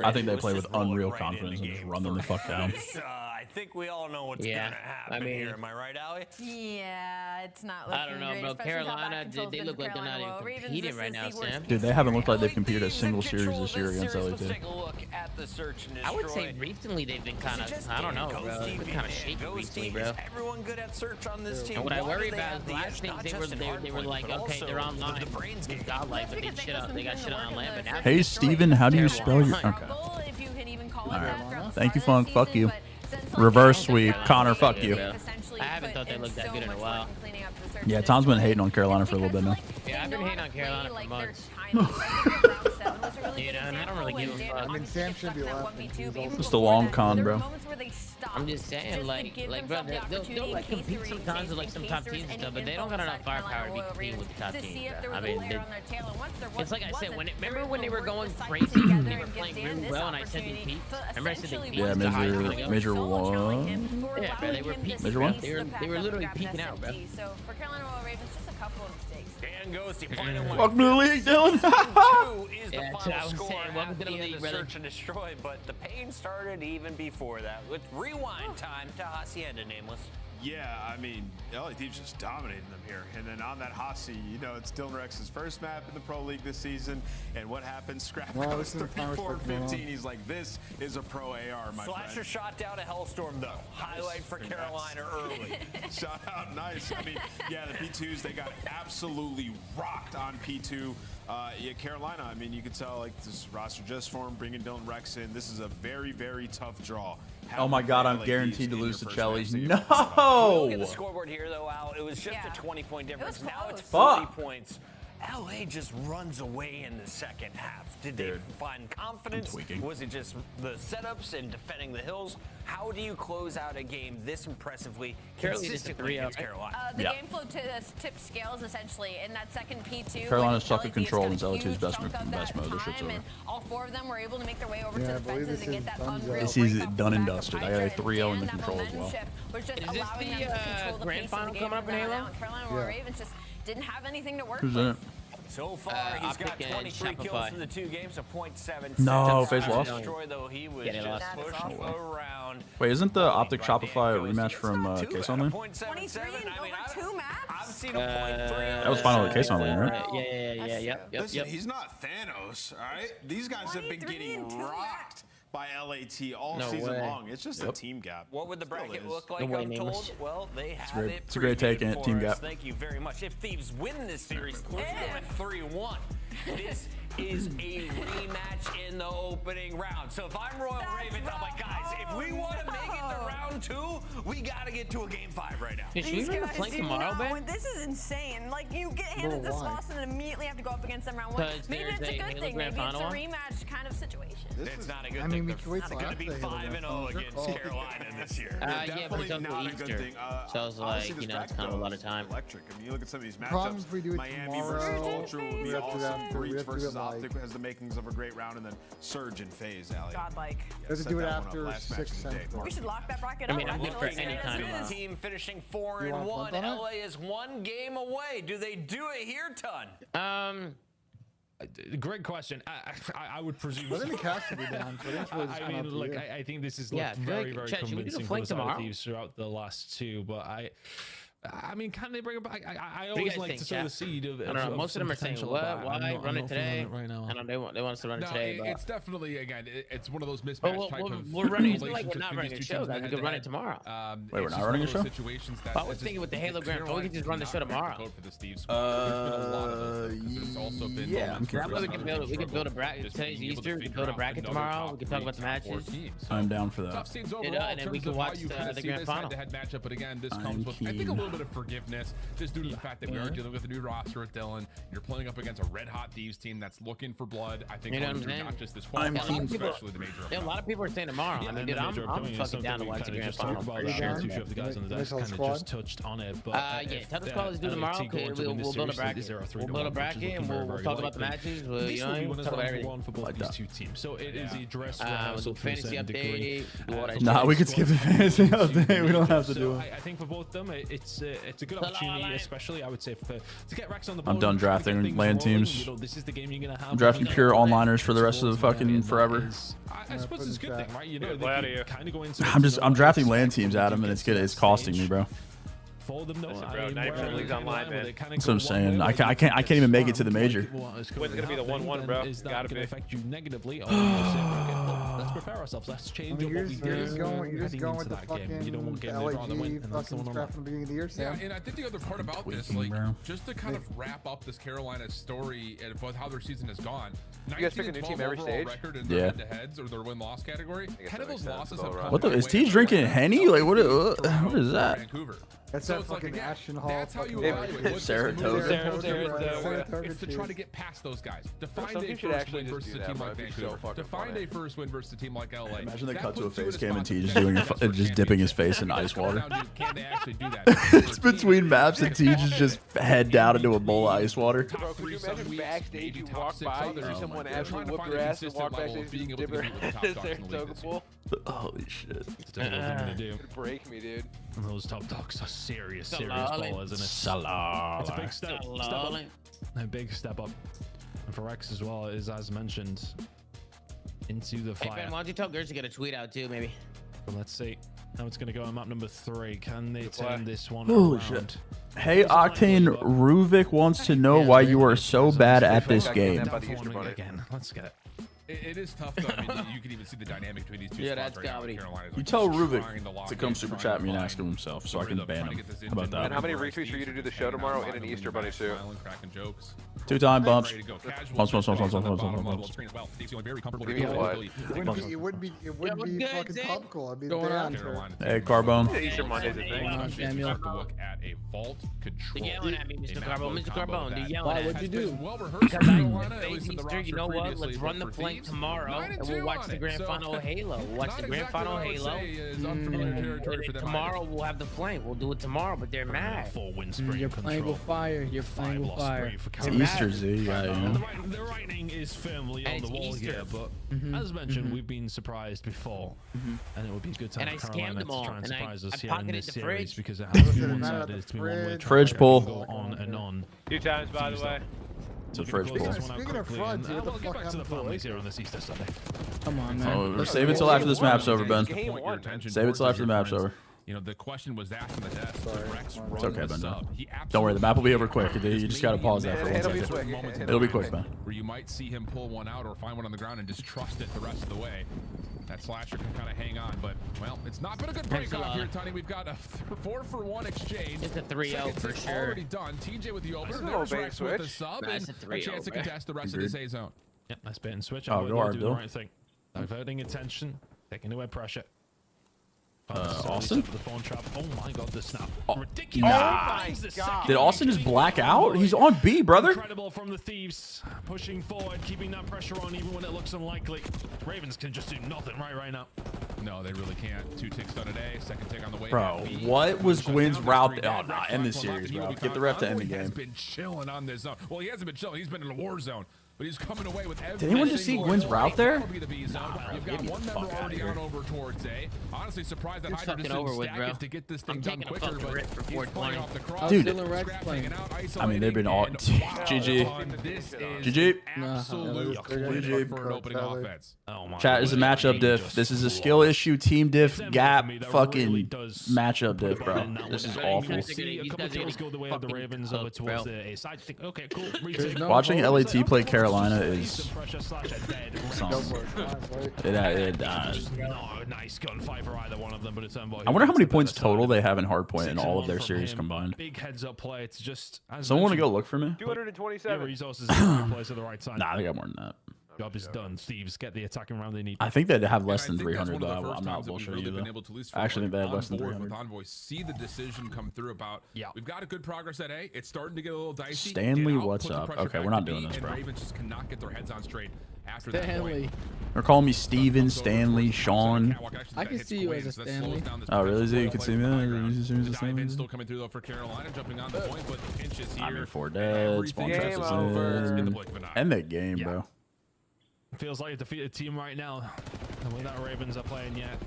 I think they play with unreal confidence and just run them the fuck down. I think we all know what's gonna happen here. Am I right? right, Allie? Yeah, it's not looking I don't know, great, bro. especially how Carolina, back control's they been look like they're not Carolina even Ravens. competing This right is now, the worst Sam. Dude, they haven't looked like they've competed a single series this year against LA. Let's take a look at the search and I would destroy. say recently they've been kind of, I don't know, bro. They've been kind of shaky recently, bro. Is everyone good at search on this team? And what I Why worry do they about have is the last edge, things not they just in were hardpoint, like, but okay, also they're online, the brains game. godlike, but they got shit on Lamb. But now Hey, Steven, how do you spell your... Okay. If you can even call it All that. right. Thank you, Funk. Fuck you. Reverse sweep. Connor, fuck you. I haven't thought they looked that good in a while. Yeah, Tom's been hating on Carolina for a little bit now. Yeah, I've been hating on Carolina for months. You know, and I don't really give a fuck. I mean, Sam should be laughing. Just a long con, bro. I'm just saying, like, bro, they'll like compete sometimes with like some top teams and stuff, but they don't got enough firepower to be competing with the top teams. Bro. I mean, it's like I said, remember when they were going crazy, they were playing really well, and I said they peaked. Remember I said they peaked. Yeah, major one. Yeah, bro, they were peaking. Major one. They were literally peaking out, bro. So for Carolina Ravens, just a couple of mistakes. Dan Ghosty finding one. Welcome to the league, Dylan. Is the final score at the end of search and destroy, but the pain started even before that with rewind time to Hacienda Nameless. Yeah, I mean, LA Thieves just dominating them here. And then on that Hossie, you know, it's Dylan Rex's first map in the Pro League this season. And what happens? Scrap goes 34-15. He's like, this is a pro AR, my Slasher friend. shot down a Hellstorm, though. Highlight for Carolina early. Shout out, nice. I mean, yeah, the P2s, they got absolutely rocked on P2. Yeah, Carolina, I mean, you could tell, like, this roster just formed, bringing Dylan Rex in. This is a very, very tough draw. Oh my God, I'm guaranteed to lose to Chelly's. No! Look at the scoreboard here, though, Al. It was just a 20-point difference. Now it's 40 points. LA just runs away in the second half. Did they find confidence? Was it just the setups and defending the hills? How do you close out a game this impressively, consistently against Carolina? The game flow tipped scales essentially in that second P2. Carolina's stuck in control and LA2's best mode. This shit's over. And all four of them were able to make their way over to the fences and get that unreal. This is done and dusted. I got a 3-0 in the control as well. Was just is this the grand final coming up in Halo? Carolina Ravens just didn't have anything to work Who's in it? So far, he's got 23 kills in the 2 games, so 0.7. No, Phase lost. Destroy, though, he was just pushed around. Wait, isn't the Optic Shopify a rematch from Case Online? 23 over 2 maps? I've seen a 0.3. That was final Case Online, right? Yeah. Listen, he's not Thanos, all right? These guys have been getting rocked by LAT all season long. It's just a team gap. What would the bracket look like, I'm told? Well, they have it. It's a great take, team gap. Thank you very much. If Thieves win this series, let's go at 3-1. This is a rematch in the opening round. So if I'm Royal Ravens, I'm like, guys, if we want to make it to round 2, we got to get to a game 5 right now. Should we run the flank tomorrow, Ben? This is insane. Like, you get handed this loss and then immediately have to go up against them round 1. Maybe it's a good thing. Maybe it's a rematch kind of situation. It's not a good thing. It's going to be 5-0 against Carolina this year. Yeah, but it's also Easter. So I was like, you know, it's kind of a lot of time. Electric. I mean, you look at some of these matchups. Miami versus Ultra would be awesome. Breach versus Optic has the makings of a great round, and then Surge and FaZe, Allie. Godlike. Let's do it after 6 cents. We should lock that bracket up. I mean, I'm good for any kind of team finishing 4-1. LA is 1 game away. Do they do it here, Ton? Great question. I would presume. I think it has to be down. I mean, look, I think this is very, very convincing for the Thieves throughout the last 2, but I mean, can they bring it back? I always like to sow the seed of. I don't know. Most of them are saying, "What? Why run it today?" Right now. I know they want us to run it today. But it's definitely it's one of those mismatched type of. We're running. It's like we're not running a show. We could run it tomorrow. Wait, we're not running a show? I was thinking with the Halo Grand Final, we could just run the show tomorrow. Yeah. We could build a bracket. Today's Easter. We could build a bracket tomorrow. We could talk about the matches. I'm down for that. And then we can watch the grand final. Matchup, but again, this comes with I think a little bit of forgiveness. Just due to the fact that we are dealing with a new roster with Dylan, you're playing up against a red-hot Thieves team that's looking for blood. I think not just this qualifying, especially the major. Yeah, a lot of people are saying tomorrow. I mean, dude, I'm fucking down to watch the grand final. Two of the guys on the desk kind of just touched on it, but yeah, tell the squad to do tomorrow. We'll build a bracket. We'll build a bracket and we'll talk about the matches. We'll talk about everything for both these 2 teams. So it is a dress we'll do fantasy update. Nah, we could skip the fantasy update. We don't have to do it. I think for both of them, it's a good opportunity, especially I would say to get Rex on the board. I'm done drafting land teams. This is the game you're gonna have. I'm drafting pure onliners for the rest of the fucking forever. I suppose it's a good thing, right? You know, out of here. Kind of go into. I'm drafting land teams, Adam, and it's costing me, bro. for them, though. Listen, bro, 90% leagues online, man. That's what I'm saying. I can't even make it to the major. When's gonna be the 1-1, bro? Is that Gotta going be. to affect you negatively? Let's prepare ourselves. Let's change up what we You're just do going with the that fucking game. You don't want to get in the draw the win, and that's the one crap from the beginning of the year, Sam. Yeah, and I think the other part about this, like, just to kind of wrap up this Carolina story and about how their season has gone. You guys pick a new team every stage? Record in their head-to-heads or their win-loss category. 10 of those losses have come. What the? Is T drinking Henny? Like what is that? Vancouver. That's so that it's fucking like, Ashton Hall. That's how you evaluate. Saratoga. It's to try to get past those guys. To find a first win versus a team like Vancouver. To find a first win versus a team like LA. Imagine they cut to a face cam and T just dipping his face in ice water. Can they actually do that? It's between maps and T just head down into a bowl of ice water. Bro, could you imagine backstage you walk by, you see someone absolutely whoop your ass and walk backstage and dip her Saratoga pool? Holy shit. It's a difficult thing to do. It'd break me, dude. And those top dogs are serious ballers, isn't it? Salah. It's a big step up. A big step up. And for Rex as well, is as mentioned, into the fire. Hey Ben, why don't you tell Gertz to get a tweet out too, maybe? But let's see how it's going to go on map number 3. Can they turn this one Holy around? shit. Hey Octane, Ruvik wants to know why you are so bad at this game. Again. Let's get it. It is tough though. I mean, you can even see the dynamic between these two. Yeah, that's comedy. You tell Ruvik to come super chat me and ask him himself so I can ban him. How about that? And how many retweets for you to do the show tomorrow in an Easter Bunny suit? 2-time bumps. Bumps. It would be fucking topical. I'd be down. Hey Carbone. Easter Mondays, I think. Samuel. Look at a vault control. They're yelling at me, Mr. Carbone. Mr. Carbone, they're yelling at me. What'd you do? Well rehearsed. Because I face Easter, you know what? Let's run the flank tomorrow, and we'll watch the grand final of Halo. We'll watch the grand final of Halo. Tomorrow we'll have the flank. We'll do it tomorrow, but they're mad. You're playing with fire. You're playing with fire. It's Easter Z, yeah. The writing is firmly on the wall here, but as mentioned, we've been surprised before, and it would be a good time for Carolina to try and surprise us here in this series because it has to be one-sided. To be one-way. Fridge pull. Go on and on. 2 times, by the way. It's a fridge pull. Speaking of fronts, what the fuck happened to the families here on this Easter Sunday? Come on, man. Oh, save it till after this map's over, Ben. Save it till after the map's over. You know, the question was asked on the desk. It's okay, Ben. Don't worry, the map will be over quick. You just gotta pause that for 1 second. It'll be quick, Ben. Where you might see him pull one out or find one on the ground and just trust it the rest of the way. That slasher can kind of hang on, but well, it's not been a good break off here, Tony. We've got a 4-for-1 exchange. It's a 3-0 for sure. Already done. TJ with the opener. There's Rex with the sub, and a chance to contest the rest of this A zone. Yep, nice bait and switch. Oh, go hard, Bill. The right thing. Diverting attention, taking away pressure. Austin? The phone trap. Oh my god, the snap. Ridiculous. Nah. Did Austin just black out? He's on B, brother. Incredible from the Thieves. Pushing forward, keeping that pressure on even when it looks unlikely. Ravens can just do nothing right now. No, they really can't. 2 ticks done today. Second tick on the way. Bro, what was Gwynn's route? Oh, nah, end this series, bro. Get the ref to end the game. He has been chilling on this zone. Well, he hasn't been chilling. He's been in a war zone. But he's coming away with every. Did anyone just see Gwynn's route there? You've got one member already on over towards A. Honestly, surprised that Hydra didn't stack it to get this thing done quicker, but he's playing off the cross. Dude, I mean, they've been all GG. GG. Absolute GG for an opening offense. Chat is a matchup diff. This is a skill issue, team diff, gap, fucking matchup diff, bro. This is awful. Watching LAT play Carolina is something. Nice gunfight for either one of them, but it's I wonder how many points total they have in hardpoint in all of their series combined. Big heads up play. It's just someone want to go look for me? 227 resources in the right place at the right time. Nah, they got more than that. Job is done. Thieves get the attacking round they need. I think they'd have less than 300 though. I'm not bullshitting you though. I actually think they have less than 300. Envoy, see the decision come through about. Yeah, we've got a good progress at A. It's starting to get a little dicey. Stanley, what's up? Okay, we're not doing this, bro. Ravens just cannot get their heads on straight after that point. They're calling me Steven, Stanley, Sean. I can see you as a Stanley. Oh, really? Z, you can see me? Still coming through though for Carolina, jumping on the point, but the pinch is here. I'm in 4 dead. Spawn traps is in. End that game, bro. Feels like a defeated team right now. And with that Ravens are playing yet.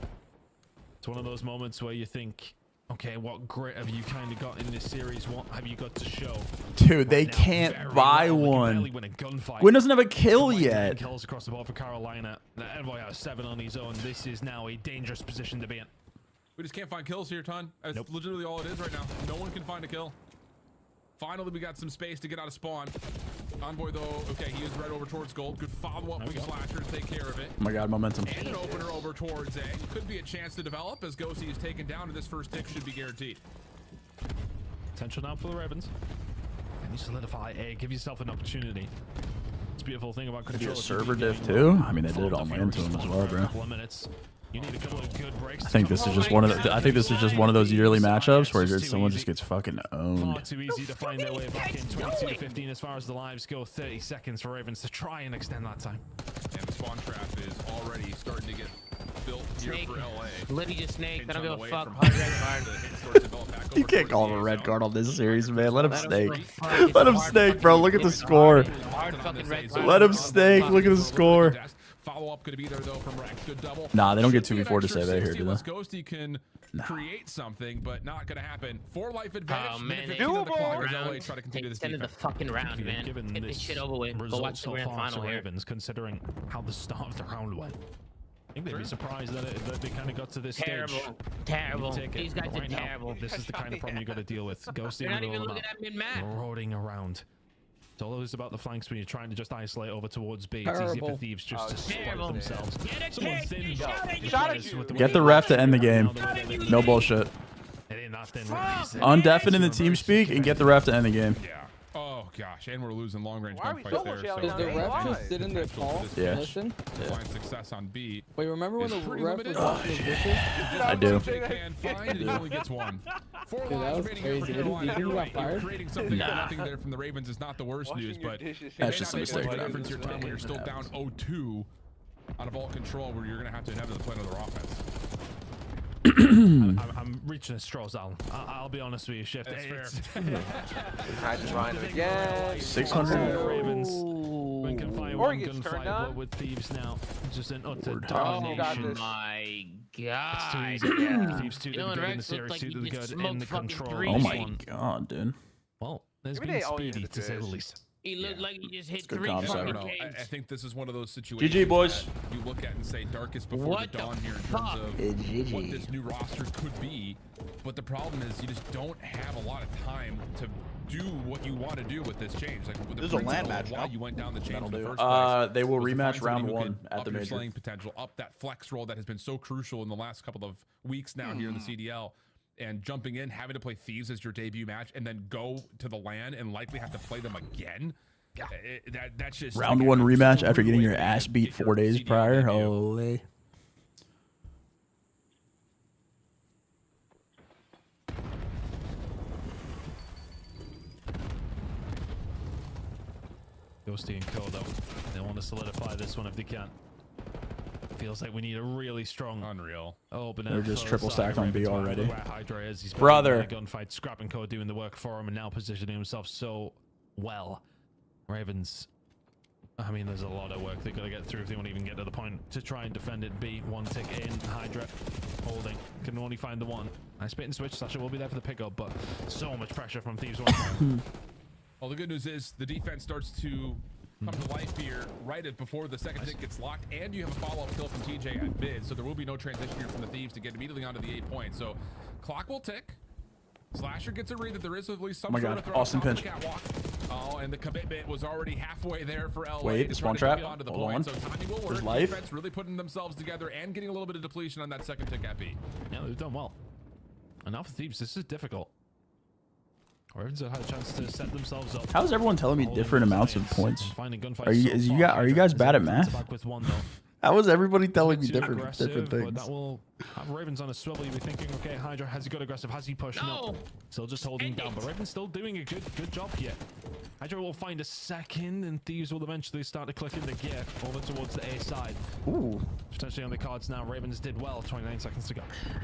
It's one of those moments where you think, okay, what grit have you kind of got in this series? What have you got to show? Dude, they can't buy one. Gwyn doesn't have a kill yet. Kills across the board for Carolina. Envoy has 7 on his own. This is now a dangerous position to be in. We just can't find kills here, Ton. That's literally all it is right now. No one can find a kill. Finally, we got some space to get out of spawn. Envoy, though, okay, he is right over towards gold. Good follow-up with Slashers. Take care of it. Oh my god, momentum. And an opener over towards A. Could be a chance to develop as Ghosty is taken down, and this first tick should be guaranteed. Potential now for the Ravens. Can you solidify A? Give yourself an opportunity. It's a beautiful thing about control. Could be a server diff too. I mean, they did it all into him as well, bro. You need a couple of good breaks. I think this is just one of the. I think this is just one of those yearly matchups where someone just gets fucking owned. Far too easy to find their way back in. 22 to 15 as far as the lives go. 30 seconds for Ravens to try and extend that time. And the spawn trap is already starting to get built here for LA. Liddy just snake. I don't give a fuck. You can't call him a red card on this series, man. Let him snake. Let him snake, bro. Look at the score. Let him snake. Look at the score. Follow-up could be there though from Rex. Good double. Nah, they don't get 2v4 to save A here, do they? Ghosty can create something, but not gonna happen. 4 life advantage. Oh man, they try to continue this extended the fucking round, man. Get this shit over with. Go watch the grand final here. Ravens, considering how the start of the round went. I think they'd be surprised that they kind of got to this stage. Terrible. These guys are terrible. This is the kind of problem you got to deal with. Ghosty in the middle of the map, roading around. It's always about the flanks when you're trying to just isolate over towards B. It's easy for Thieves just to split themselves. Someone's thin. Get the ref to end the game. No bullshit. Undeafen in the team speak and get the ref to end the game. Yeah. Oh gosh, and we're losing long range gunfights there. Does the ref just sit in the call and listen? Find success on B. Wait, remember when the ref was watching his dishes? I do. Can find, he only gets 1. 4 Dude, that was crazy. Did you think he got fired? Creating something nothing there from the Ravens is not the worst news, but that's just a mistake. Difference your time when you're still down 0-2 out of all control, where you're gonna have to inevitably play another offense. I'm reaching a straws, Alan. I'll be honest with you, Shift. That's fair. I just run it again. 600. Ravens. One can fire, one can fire, but with Thieves now, just an utter domination. Oh my god. It's too easy. Yeah. Thieves 2 to the good in the series, 2 to the good in the control. Oh my god, dude. Well, there's been speedy to say the least. He looked like he just hit good 3 concept. I think this is one of those situations GG, boys. you look at and say darkest before the dawn here in terms of what this new roster could be. But the problem is you just don't have a lot of time to do what you want to do with this change. Like with this is a land match. Why you went down the change in the first place. They will rematch round 1 at the major. Slaying potential, up that flex roll that has been so crucial in the last couple of weeks now here in the CDL. And jumping in, having to play Thieves as your debut match, and then go to the LAN and likely have to play them again. Yeah, that's just round 1 rematch after getting your ass beat 4 days prior. Holy. Ghosty and Co though. They want to solidify this one if they can. Feels like we need a really strong unreal. They're just triple stacked on B already. Brother. Gunfight, Scrap and Co doing the work for him and now positioning himself so well. Ravens. I mean, there's a lot of work they've got to get through if they want to even get to the point to try and defend it. B, 1 tick in, Hydra holding. Can only find the 1. Nice bait and switch. Sasha will be there for the pickup, but so much pressure from Thieves. Well, the good news is the defense starts to come to life here right before the second tick gets locked, and you have a follow-up kill from TJ at mid, so there will be no transition here from the Thieves to get immediately onto the 8 points. So clock will tick. Slasher gets a read that there is at least some sort of throw Austin pinch. Oh, and the commitment was already halfway there for LA. Wait, the spawn trap. Hold on. So timing will work. There's life. Defense really putting themselves together and getting a little bit of depletion on that second tick at B. Yeah, they've done well. And now for Thieves, this is difficult. Ravens have had a chance to set themselves up. How is everyone telling me different amounts of points? Are you guys bad at math? How is everybody telling me different things? But that will have Ravens on a swivel. You'll be thinking, okay, Hydra, has he got aggressive? Has he pushed? No. Still just holding down, but Ravens still doing a good job here. Hydra will find a second, and Thieves will eventually start to click in the gear over towards the A side. Ooh. Potentially on the cards now. Ravens did well. 29 seconds to go.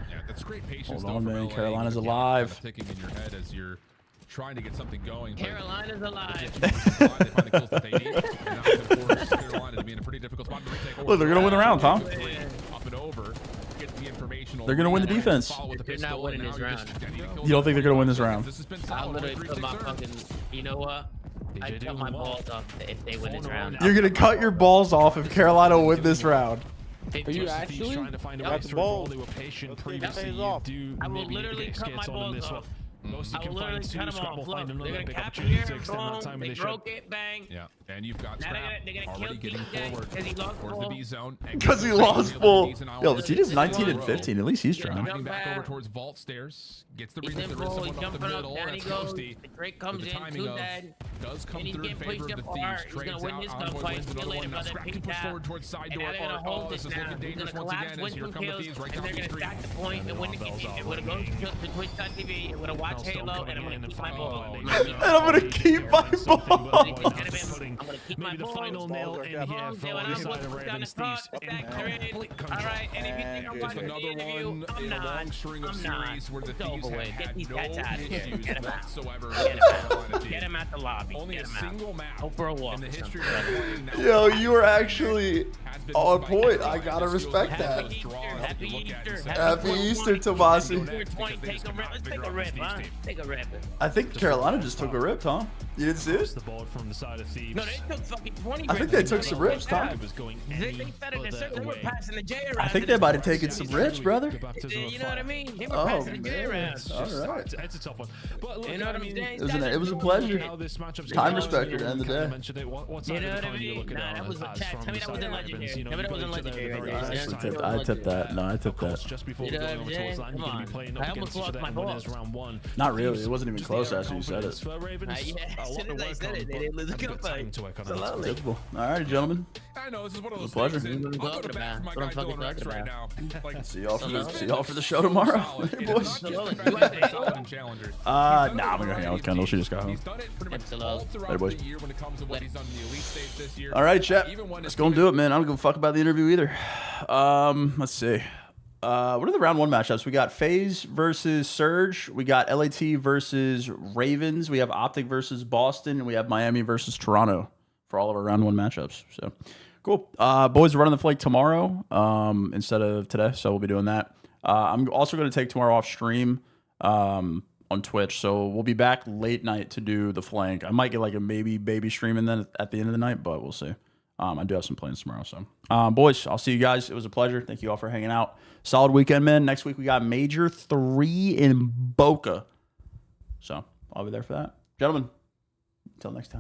Yeah, that's great patience. Hold on, man. Carolina's alive. Kind of ticking in your head as you're trying to get something going. Carolina's alive. Look, they're gonna win the round, Tom. Up and over. Get the information. They're gonna win the defense. They're not winning this round. You don't think they're gonna win this round? I'll literally put my fucking. You know what? I cut my balls off if they win this round. You're gonna cut your balls off if Carolina win this round. Are you actually trying to find a way That's through bold. all they were patient Let's previously? get You off. do I will maybe literally get cut skates my on in balls this one. off. Most I you will can literally find cut two. them Scrap off. will Look, find another they're gonna big cap opportunity here, to extend that boom, time in they the ship. broke it, bang. Yeah, and you've got Now Scrap they're gonna already kill getting TJ forward because he lost towards the ball. B zone. Because he lost full. Yo, the TJ's 19 and 15. At least he's trying. Sliding back over towards vault stairs. Gets the He's read in that there is ball, he's someone up the jumping up, middle. down he That's goes. Ghosty. The Drake But comes the in, timing too of dead. does come And he's through in getting favor pushed of the apart. Thieves. He's gonna Trades win out. this Envoy gunfight. wins See you another later, one. Now brother. Scrap Peace can push out. forward towards side And door. now they're gonna Oh, hold this this is now. looking He's dangerous gonna once collapse, again. win As here some come the kills, Thieves right and down they're the gonna street. stack the point and win the game. We're gonna go to Twitch TV. We're gonna watch Halo, and I'm gonna keep my ball. And I'm gonna keep my ball. I'm gonna keep my Maybe the ball. final nail in here for this side of Ravens Thieves. Alright, and if you think I'm Here's watching another the interview, one I'm in a not. long string of I'm not. series where the It's Thieves over have with. Get had these no cats out of here. issues Get 'em out. whatsoever. Get 'em out. Get him out the lobby. Only Get a him out. single map Go for a walk in the or history something. of playing now. Yo, you were actually on point. I gotta respect that. Happy Easter. Happy Easter, Tomasi. Take a rip. Let's take a rip, huh? Take a rip. I think Carolina just took a rip, Tom. You didn't see it? The ball from the side of Thieves. No, they took fucking 20 I think they took some rips, Tom. They were passing the J around. I think they might have taken some rips, brother. You know what I mean? They were Oh, passing the J man. around. All right. It's a tough one. But look, You know what I'm saying? It was a pleasure. Time respected at the end of the day. What You side know of what the I coin you mean? looking Nah, at that was a as tech. from Tell me the that wasn't side of Ravens? legendary. You know, Tell me that you wasn't got each other legendary very right early there. time. I tipped that. No, I tipped Of course, that. just before You we know go what I'm over saying? towards land, you're Come going to be on. playing I up almost against each lost other my and winning as balls. round one. Not really. Thieves, It wasn't even just close the air after you said confidence it. for Ravens. Yeah, A as lot soon of as I work said on, it, they but didn't lose a had a good gunfight. time to work on it. Absolutely. Typical. All right, gentlemen. I know this is one of It was those a pleasure. things. What I'll go to I'm bat for my talking guy Dylan about. Rex right now. Like, See y'all for the show tomorrow. Hey, boys. Nah, I'm gonna hang out with Kendall. She just got home. He's done it pretty much Hello. all throughout Later, boys. the year when it comes to what he's done in the elite stage this year. All right, chat. Even when Let's it's go and do it, man. I don't give a fuck about the interview either. Let's see. What are the round one matchups? We got FaZe versus Surge. We got LAT versus Ravens. We have Optic versus Boston. And we have Miami versus Toronto for all of our round one matchups. So cool. Boys are running the flag tomorrow instead of today. So we'll be doing that. I'm also going to take tomorrow off stream on Twitch. So we'll be back late night to do the flank. I might get like a maybe baby streaming then at the end of the night, but we'll see. I do have some plans tomorrow. So, boys, I'll see you guys. It was a pleasure. Thank you all for hanging out. Solid weekend, man. Next week, we got Major 3 in Boca. So, I'll be there for that. Gentlemen, until next time.